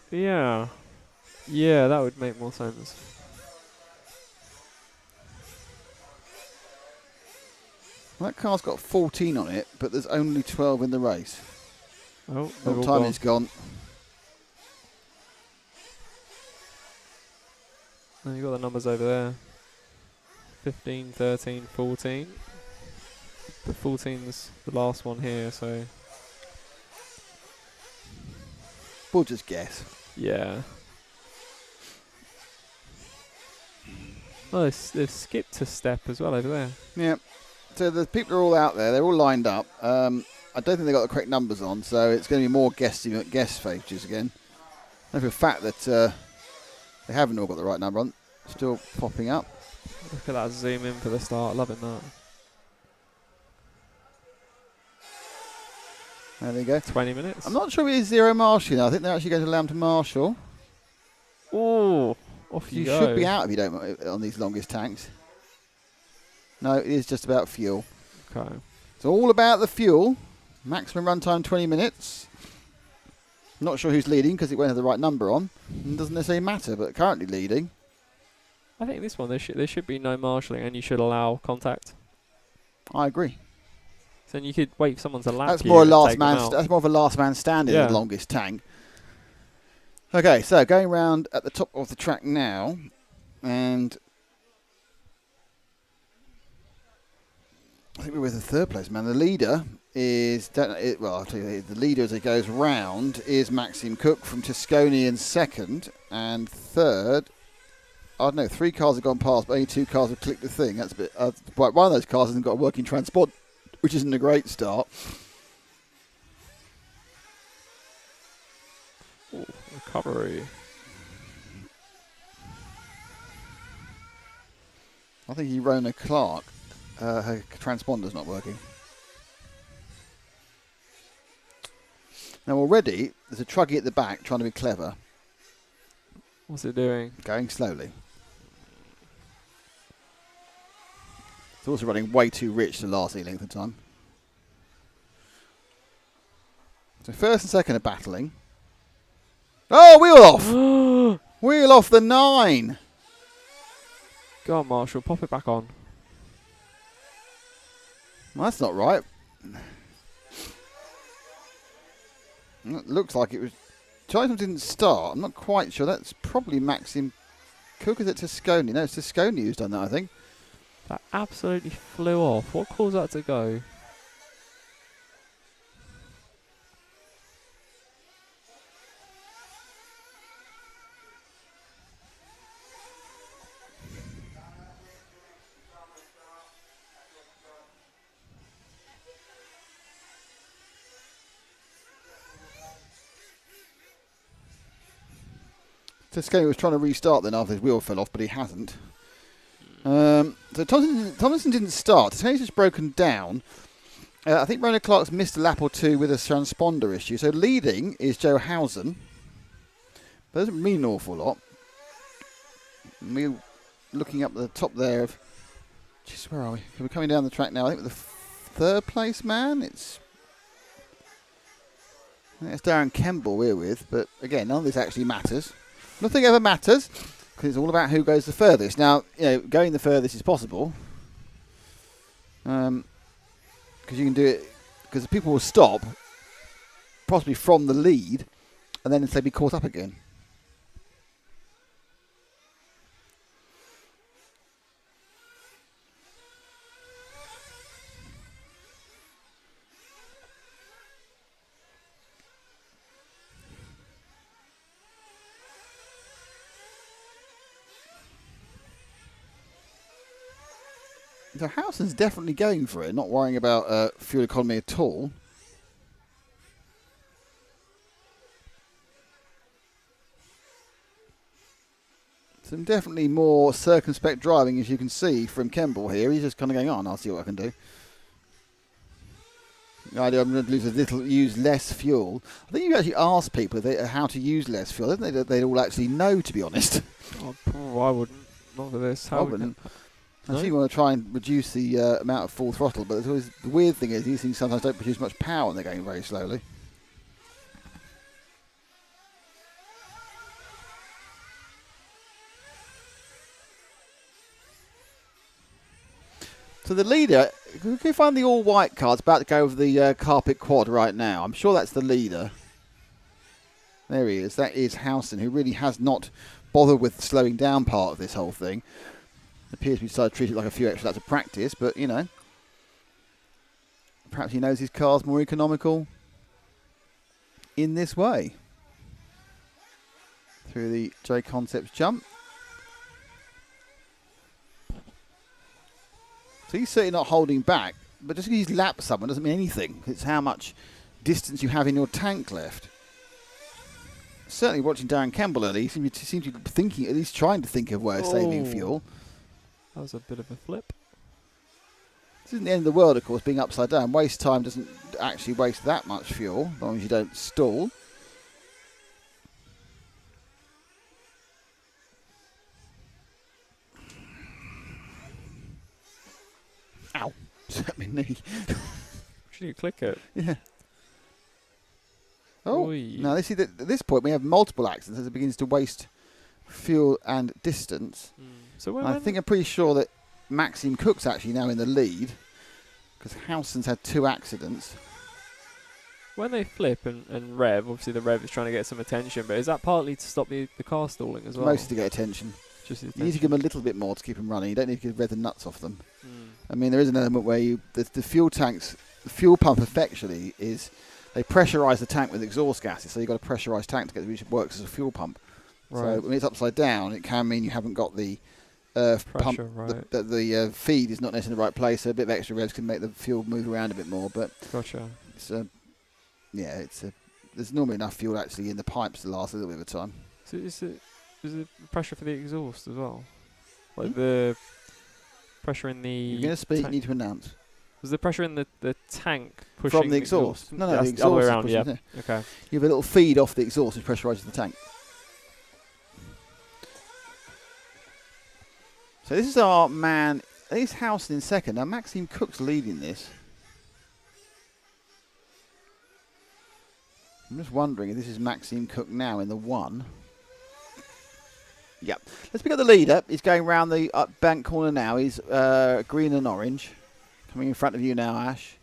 Yeah. Yeah, that would make more sense. Well, that car's got 14 on it, but there's only 12 in the race. Oh, What time is gone? Oh, you got the numbers over there. 15, 13, 14. The 14's the last one here, so We'll just guess. yeah. Oh, they've skipped a step as well over there. Yeah. So the people are all out there. They're all lined up. I don't think they got the correct numbers on, so it's going to be more guess features again. And for the fact that they haven't all got the right number on, still popping up. Look at that zoom in for the start. Loving that. There they go. 20 minutes. I'm not sure it is zero marshalling. I think they're actually going to allow them to marshal. Oh, off you go. should be out if you don't on these longest tanks. No, it is just about fuel. Okay. It's all about the fuel. Maximum runtime 20 minutes. Not sure who's leading because it won't have the right number on. It doesn't necessarily matter, but currently leading. I think this one there should be no marshalling, and you should allow contact. I agree. So then you could wait for someone to lap That's you more and take them last man. out. That's more of a last man standing Yeah. in the longest tank. Okay, so going round at the top of the track now, and I think we're with the third place man. The leader is I'll tell you, the leader as it goes round is Maxim Cook from Tosconi in second, and third. I don't know. 3 cars have gone past, but only 2 cars have clicked the thing. That's a bit. One of those cars hasn't got a working transport, which isn't a great start. Ooh, recovery. I think Rona Clark, her transponder's not working. Now already, there's a Truggy at the back trying to be clever, What's it doing? going slowly. It's also running way too rich to last any length of time. So first and second are battling. Oh, wheel off! Wheel off the 9! Go on, Marshall. Pop it back on. Well, that's not right. It looks like it was... Chisholm didn't start. I'm not quite sure. That's probably Maxim Cook. Is it Tosconi? No, it's Tosconi who's done that, I think. That absolutely flew off. What caused that to go? Tosconi was trying to restart then after his wheel fell off, but he hasn't. So Tomlinson didn't start. Tosconi's just broken down. I think Rona Clark's missed a lap or 2 with a transponder issue. So leading is Joe Housen. That doesn't mean an awful lot. We're looking up the top there of... Jeez, where are we? We're coming down the track now. I think with the third place man, I think it's Darren Kemble we're with. But again, none of this actually matters. Nothing ever matters, because it's all about who goes the furthest. Now, going the furthest is possible, because you can do it, because people will stop, possibly from the lead, and then they'll be caught up again. So Housen's definitely going for it, not worrying about fuel economy at all. Some definitely more circumspect driving, as you can see from Kemble here. He's just kind of going on. I'll see what I can do. The idea I'm going to use less fuel. I think you actually ask people how to use less fuel. I don't think they'd all actually know, to be honest. Oh, I wouldn't. Not for this. I wouldn't. I think you want to try and reduce the amount of full throttle, but the weird thing is these things sometimes don't produce much power when they're going very slowly. So the leader, we can find the all-white car. It's about to go over the carpet quad right now. I'm sure that's the leader. There he is. That is Howson, who really has not bothered with the slowing down part of this whole thing. Appears to be decided to treat it like a few extra laps of practice, but, you know, perhaps he knows his car's more economical in this way. Through the J Concepts jump. So he's certainly not holding back, but just because he's lapped someone doesn't mean anything. It's how much distance you have in your tank left. Certainly watching Darren Campbell early, he seems to be thinking, at least trying to think of ways of saving fuel. That was a bit of a flip. This isn't the end of the world, of course, being upside down. Waste time doesn't actually waste that much fuel, as long as you don't stall. Ow. Set my knee. Should you click it? Yeah. Oh, Oy. now they see that at this point we have multiple accidents as it begins to waste fuel and distance. So I think I'm pretty sure that Maxime Cook's actually now in the lead because Howson's had 2 accidents. when they flip and rev, obviously the rev is trying to get some attention, but is that partly to stop the car stalling as well? Mostly to get attention. Just the You need to give them a little bit more to keep them running. You don't need to rev the nuts off them. Mm. I mean, there is an element where the fuel tanks, the fuel pump effectively is they pressurise the tank with exhaust gases, so you've got a pressurised tank to get which works as a fuel pump. Right. So when it's upside down, it can mean you haven't got the pump. Right. The feed is not necessarily in the right place, so a bit of extra revs can make the fuel move around a bit more. But Gotcha. it's there's normally enough fuel actually in the pipes to last a little bit of time. So is it pressure for the exhaust as well? Like the pressure in the You're going to speak, you tank? need to announce. Was the pressure in the tank pushing From the exhaust? No, That's the the other way exhaust is around, yeah. pushing, Okay. You have a little feed off the exhaust which pressurises the tank. So this is our man, this Howson in second. Now Maxime Cook's leading this. I'm just wondering if this is Maxime Cook now in the 1. Yep. Let's pick up the leader. He's going round the bank corner now. He's green and orange. Coming in front of you now, Ash.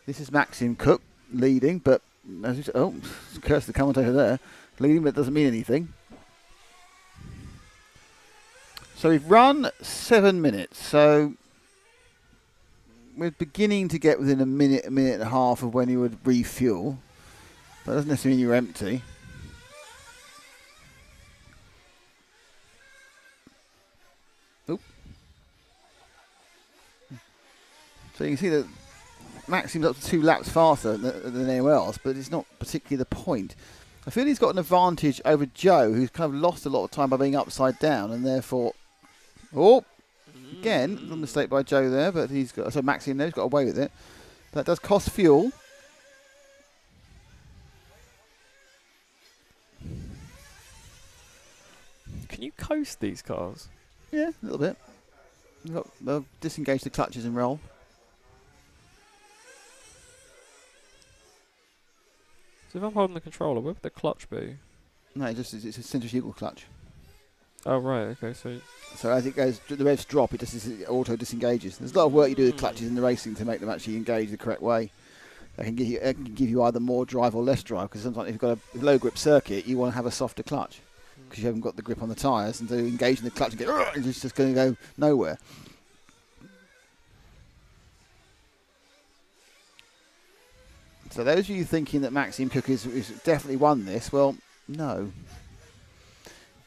This is Maxime Cook leading, but as you said, curse the commentator there. Leading, but it doesn't mean anything. So we've run 7 minutes. So we're beginning to get within a minute and a half of when you would refuel. That doesn't necessarily mean you're empty. Oop. So you can see that Maxime's up to 2 laps faster than anyone else, but it's not particularly the point. I feel he's got an advantage over Joe, who's kind of lost a lot of time by being upside down, and therefore... Oh! Again, a little mistake by Joe there, but he's got... So Maxime there, he's got away with it. That does cost fuel. Can you coast these cars? Yeah, a little bit. They'll disengage the clutches and roll. So if I'm holding the controller, where would the clutch be? No, it's a centrifugal clutch. Oh, right, okay, So as it goes, the revs drop, it just auto disengages. There's a lot of work you do with clutches in the racing to make them actually engage the correct way. It can give you either more drive or less drive, because sometimes if you've got a low grip circuit, you want to have a softer clutch because you haven't got the grip on the tyres, and to engage in the clutch and get it's just going to go nowhere. So those of you thinking that Maxime Cook is definitely won this, well, no.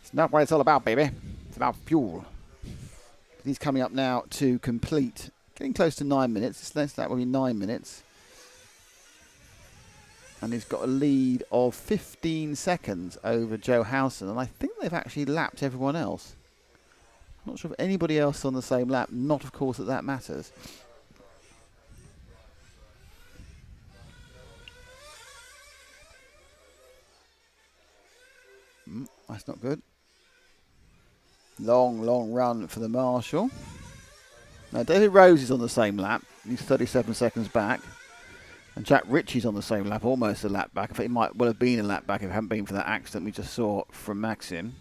It's not what it's all about, baby. It's about fuel. But he's coming up now to complete, getting close to 9 minutes. That will be 9 minutes. And he's got a lead of 15 seconds over Joe Howson. And I think they've actually lapped everyone else. I'm not sure if anybody else on the same lap. Not, of course, that matters. That's not good. Long, long run for the Marshal. Now, David Rose is on the same lap. He's 37 seconds back. And Jack Ritchie's on the same lap, almost a lap back. In fact, he might well have been a lap back if it hadn't been for that accident we just saw from Maxim.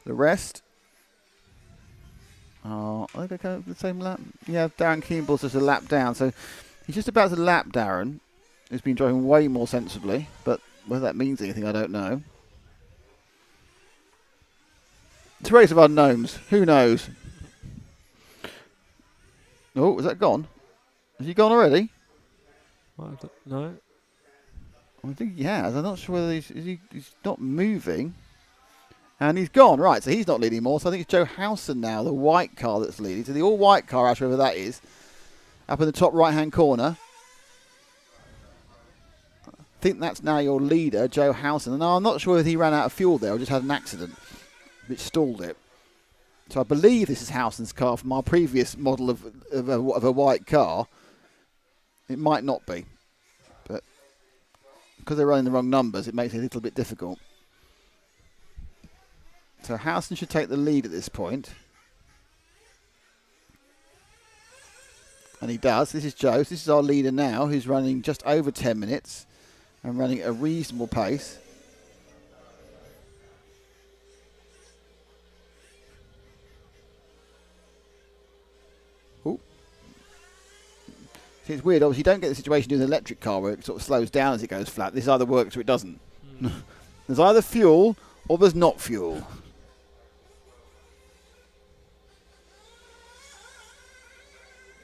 The rest are they go the same lap? Yeah, Darren Kimball's just a lap down. So he's just about to lap Darren, who's been driving way more sensibly. But whether that means anything, I don't know. It's a race of unknowns. Who knows? Oh, is that gone? Has he gone already? No. I think he has. I'm not sure whether he's not moving. And he's gone. Right, so he's not leading more. So I think it's Joe Howson now, the white car that's leading. So the all-white car, Ash, whoever that is, up in the top right-hand corner. I think that's now your leader, Joe Howson. And I'm not sure if he ran out of fuel there or just had an accident which stalled it. So I believe this is Howson's car from our previous model of a white car. It might not be, but because they're running the wrong numbers, it makes it a little bit difficult. So Howson should take the lead at this point. And he does. This is Joe. This is our leader now, who's running just over 10 minutes and running at a reasonable pace. See, it's weird. Obviously, you don't get the situation in an electric car where it sort of slows down as it goes flat. This either works or it doesn't. There's either fuel or there's not fuel.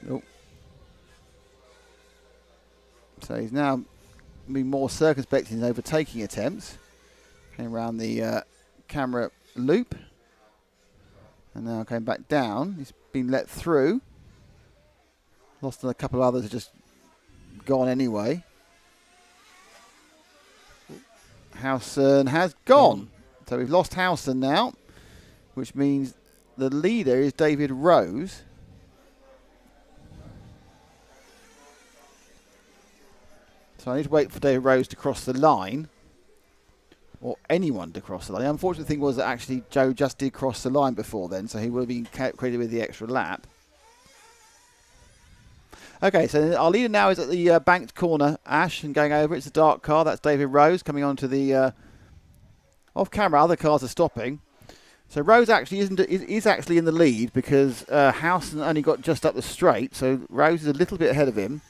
Nope. So he's now being more circumspect in his overtaking attempts. Came around the camera loop. And now going back down. He's been let through. Lost a couple of others, have just gone anyway. Howson has gone. So we've lost Howson now, which means the leader is David Rose. So I need to wait for David Rose to cross the line, or anyone to cross the line. The unfortunate thing was that actually Joe just did cross the line before then, so he would have been credited with the extra lap. Okay, so our leader now is at the banked corner, Ash, and going over. It's a dark car. That's David Rose coming onto the off camera. Other cars are stopping. So Rose actually is actually in the lead because Howson only got just up the straight. So Rose is a little bit ahead of him,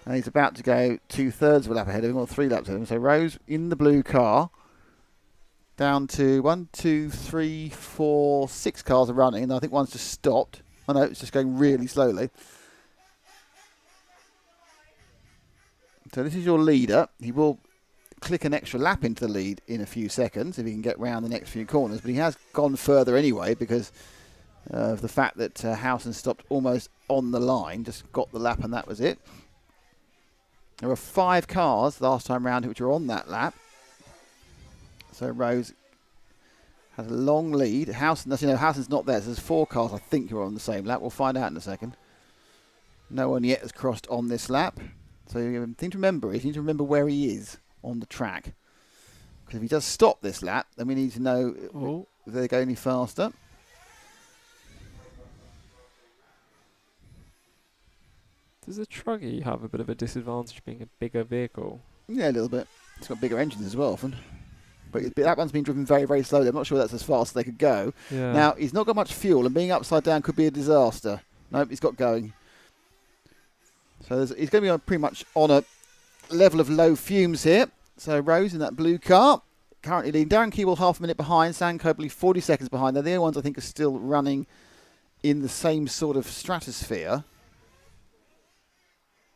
and he's about to go 2/3 of a lap ahead of him, or 3 laps ahead of him. So Rose in the blue car. Down to 1, 2, 3, 4, 6 cars are running, and I think one's just stopped. I know it's just going really slowly. So this is your leader. He will click an extra lap into the lead in a few seconds if he can get round the next few corners. But he has gone further anyway because of the fact that Howson stopped almost on the line. Just got the lap and that was it. There were 5 cars last time round which were on that lap. So Rose has a long lead. Howson's not there. So there's 4 cars I think who are on the same lap. We'll find out in a second. No one yet has crossed on this lap. So the thing to remember is you need to remember where he is on the track. Because if he does stop this lap, then we need to know if they go any faster. Does the Truggy have a bit of a disadvantage being a bigger vehicle? Yeah, a little bit. It's got bigger engines as well often. But that one's been driven very, very slowly. I'm not sure that's as fast as they could go. Yeah. Now, he's not got much fuel, and being upside down could be a disaster. Nope, he's got going. So he's going to be pretty much on a level of low fumes here. So Rose in that blue car, currently leading. Darren Keeble half a minute behind. Sam Cobley 40 seconds behind. They're the only ones I think are still running in the same sort of stratosphere.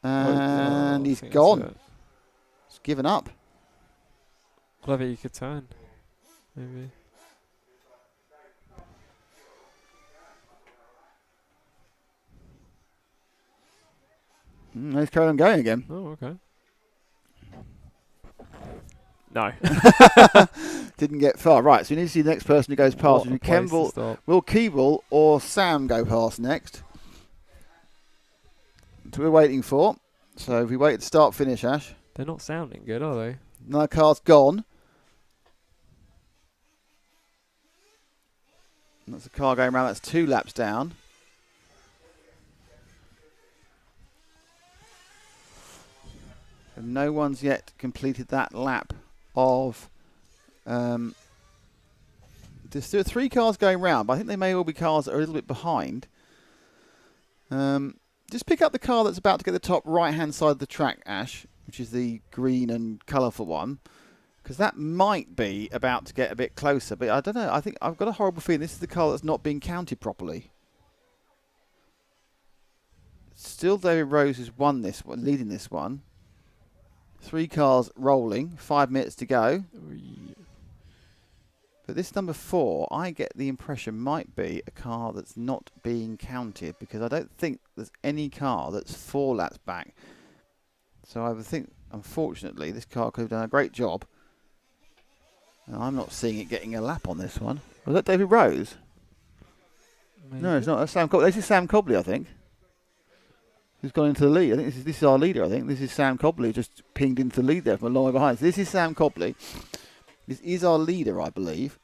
And he's gone. He's given up. Clever, you could turn. Maybe. Let's carry on going again. Oh, okay. No. Didn't get far. Right, so you need to see the next person who goes past. What a place to Kemble, stop. will Keeble or Sam go past next? That's what we're waiting for. So if we wait to start finish, Ash. They're not sounding good, are they? Another car's gone. And that's a car going around. That's 2 laps down. And no one's yet completed that lap of... there's still 3 cars going round, but I think they may all be cars that are a little bit behind. Just pick up the car that's about to get the top right-hand side of the track, Ash, which is the green and colourful one, because that might be about to get a bit closer. But I don't know. I think I've got a horrible feeling this is the car that's not being counted properly. Still, David Rose has won this one, leading this one. 3 cars rolling, 5 minutes to go. But this number 4, I get the impression might be a car that's not being counted, because I don't think there's any car that's 4 laps back. So I would think, unfortunately, this car could have done a great job. And I'm not seeing it getting a lap on this one. Was that David Rose? Maybe. No, it's not. That's Sam Cobley. This is Sam Cobley, I think. Who's gone into the lead. I think this is our leader, I think. This is Sam Cobley, just pinged into the lead there from a long way behind. So this is Sam Cobley. This is our leader, I believe.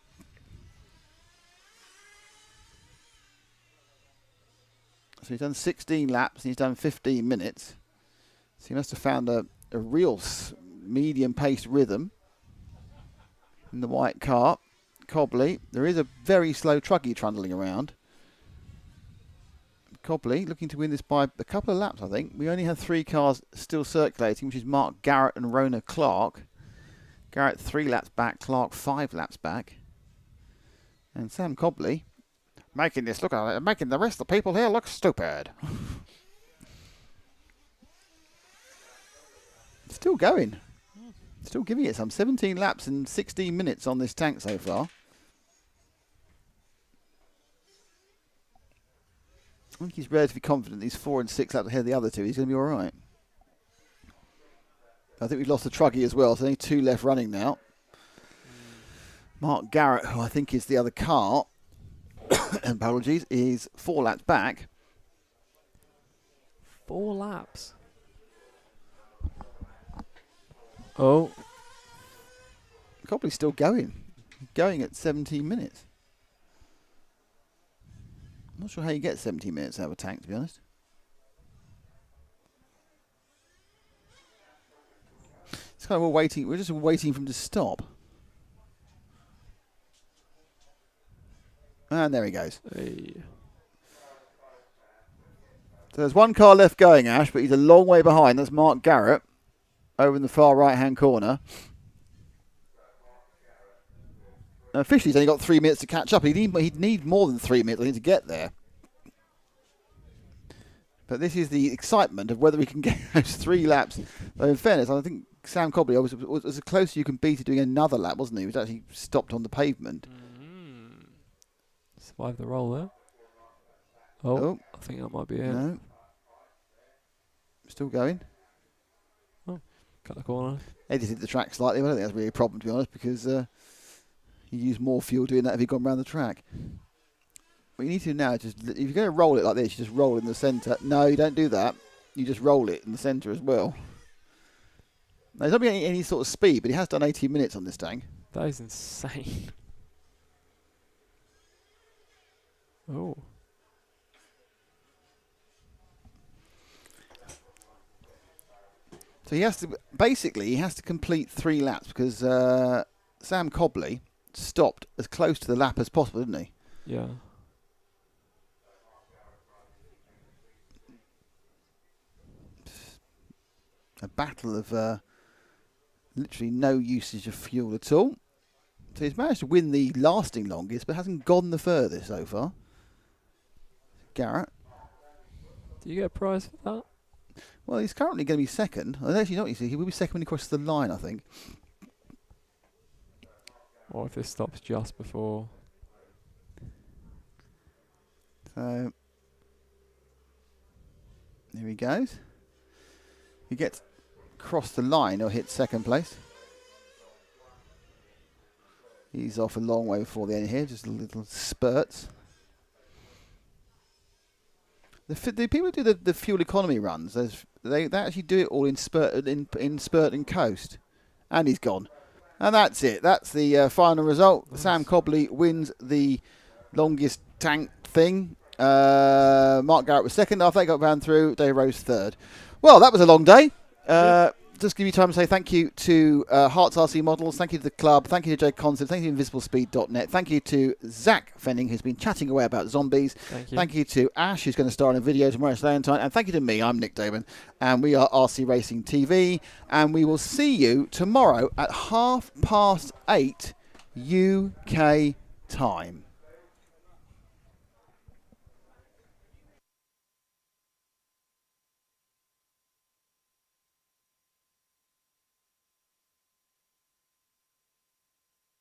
So he's done 16 laps and he's done 15 minutes. So he must have found a real medium-paced rhythm in the white car. Cobley. There is a very slow Truggy trundling around. Cobley looking to win this by a couple of laps, I think. We only have 3 cars still circulating, which is Mark Garrett and Rona Clark. Garrett 3 laps back, Clark 5 laps back. And Sam Cobley making this look, making the rest of the people here look stupid. Still going. Still giving it some. 17 laps and 16 minutes on this tank so far. I think he's relatively confident he's 4 and 6 laps ahead of the other 2. He's going to be all right. I think we've lost the Truggy as well, so only 2 left running now. Mark Garrett, who I think is the other car, apologies, is 4 laps back. 4 laps. Oh. Cobley's still going. Going at 17 minutes. I'm not sure how you get 17 minutes out of a tank, to be honest. It's kind of all waiting. We're just waiting for him to stop. And there he goes. Hey. So there's 1 car left going, Ash, but he's a long way behind. That's Mark Garrett over in the far right-hand corner. Now, officially, he's only got 3 minutes to catch up. He'd need more than 3 minutes, I think, to get there. But this is the excitement of whether we can get those 3 laps. Though in fairness, I think Sam Cobley was as close as you can be to doing another lap, wasn't he? He was actually stopped on the pavement. Mm-hmm. Survived the roll there. Oh, I think that might be it. No. Still going. Oh, cut the corner. Edited the track slightly, but I don't think that's really a problem, to be honest, because you use more fuel doing that if you've gone around the track. What you need to do now is just, if you're going to roll it like this, you just roll in the centre. No, you don't do that. You just roll it in the centre as well. Now, there's not been any sort of speed, but he has done 18 minutes on this tank. That is insane. Oh. So he has to complete 3 laps because Sam Cobley stopped as close to the lap as possible, didn't he? Yeah. A battle of literally no usage of fuel at all. So he's managed to win the lasting longest, but hasn't gone the furthest so far. Garrett. Do you get a prize for that? Well, he's currently going to be second. Actually, not. You see, he will be second when he crosses the line, I think. Or if this stops just before. So here he goes. He gets across the line or hit second place. He's off a long way before the end here, just a little spurts. The people who do the fuel economy runs, they actually do it all in spurt and coast. And he's gone. And that's it. That's the final result. Nice. Sam Cobley wins the longest tank thing. Mark Garrett was second after they got ran through. Dave Rose third. Well, that was a long day. Just give you time to say thank you to Herts RC Models, thank you to the club, thank you to Jay Concept, thank you to InvisibleSpeed.net, thank you to Zach Fenning, who's been chatting away about zombies. Thank you to Ash, who's going to star in a video tomorrow, Valentine, and thank you to me. I'm Nick Damon, and we are RC Racing TV, and we will see you tomorrow at 8:30 UK time.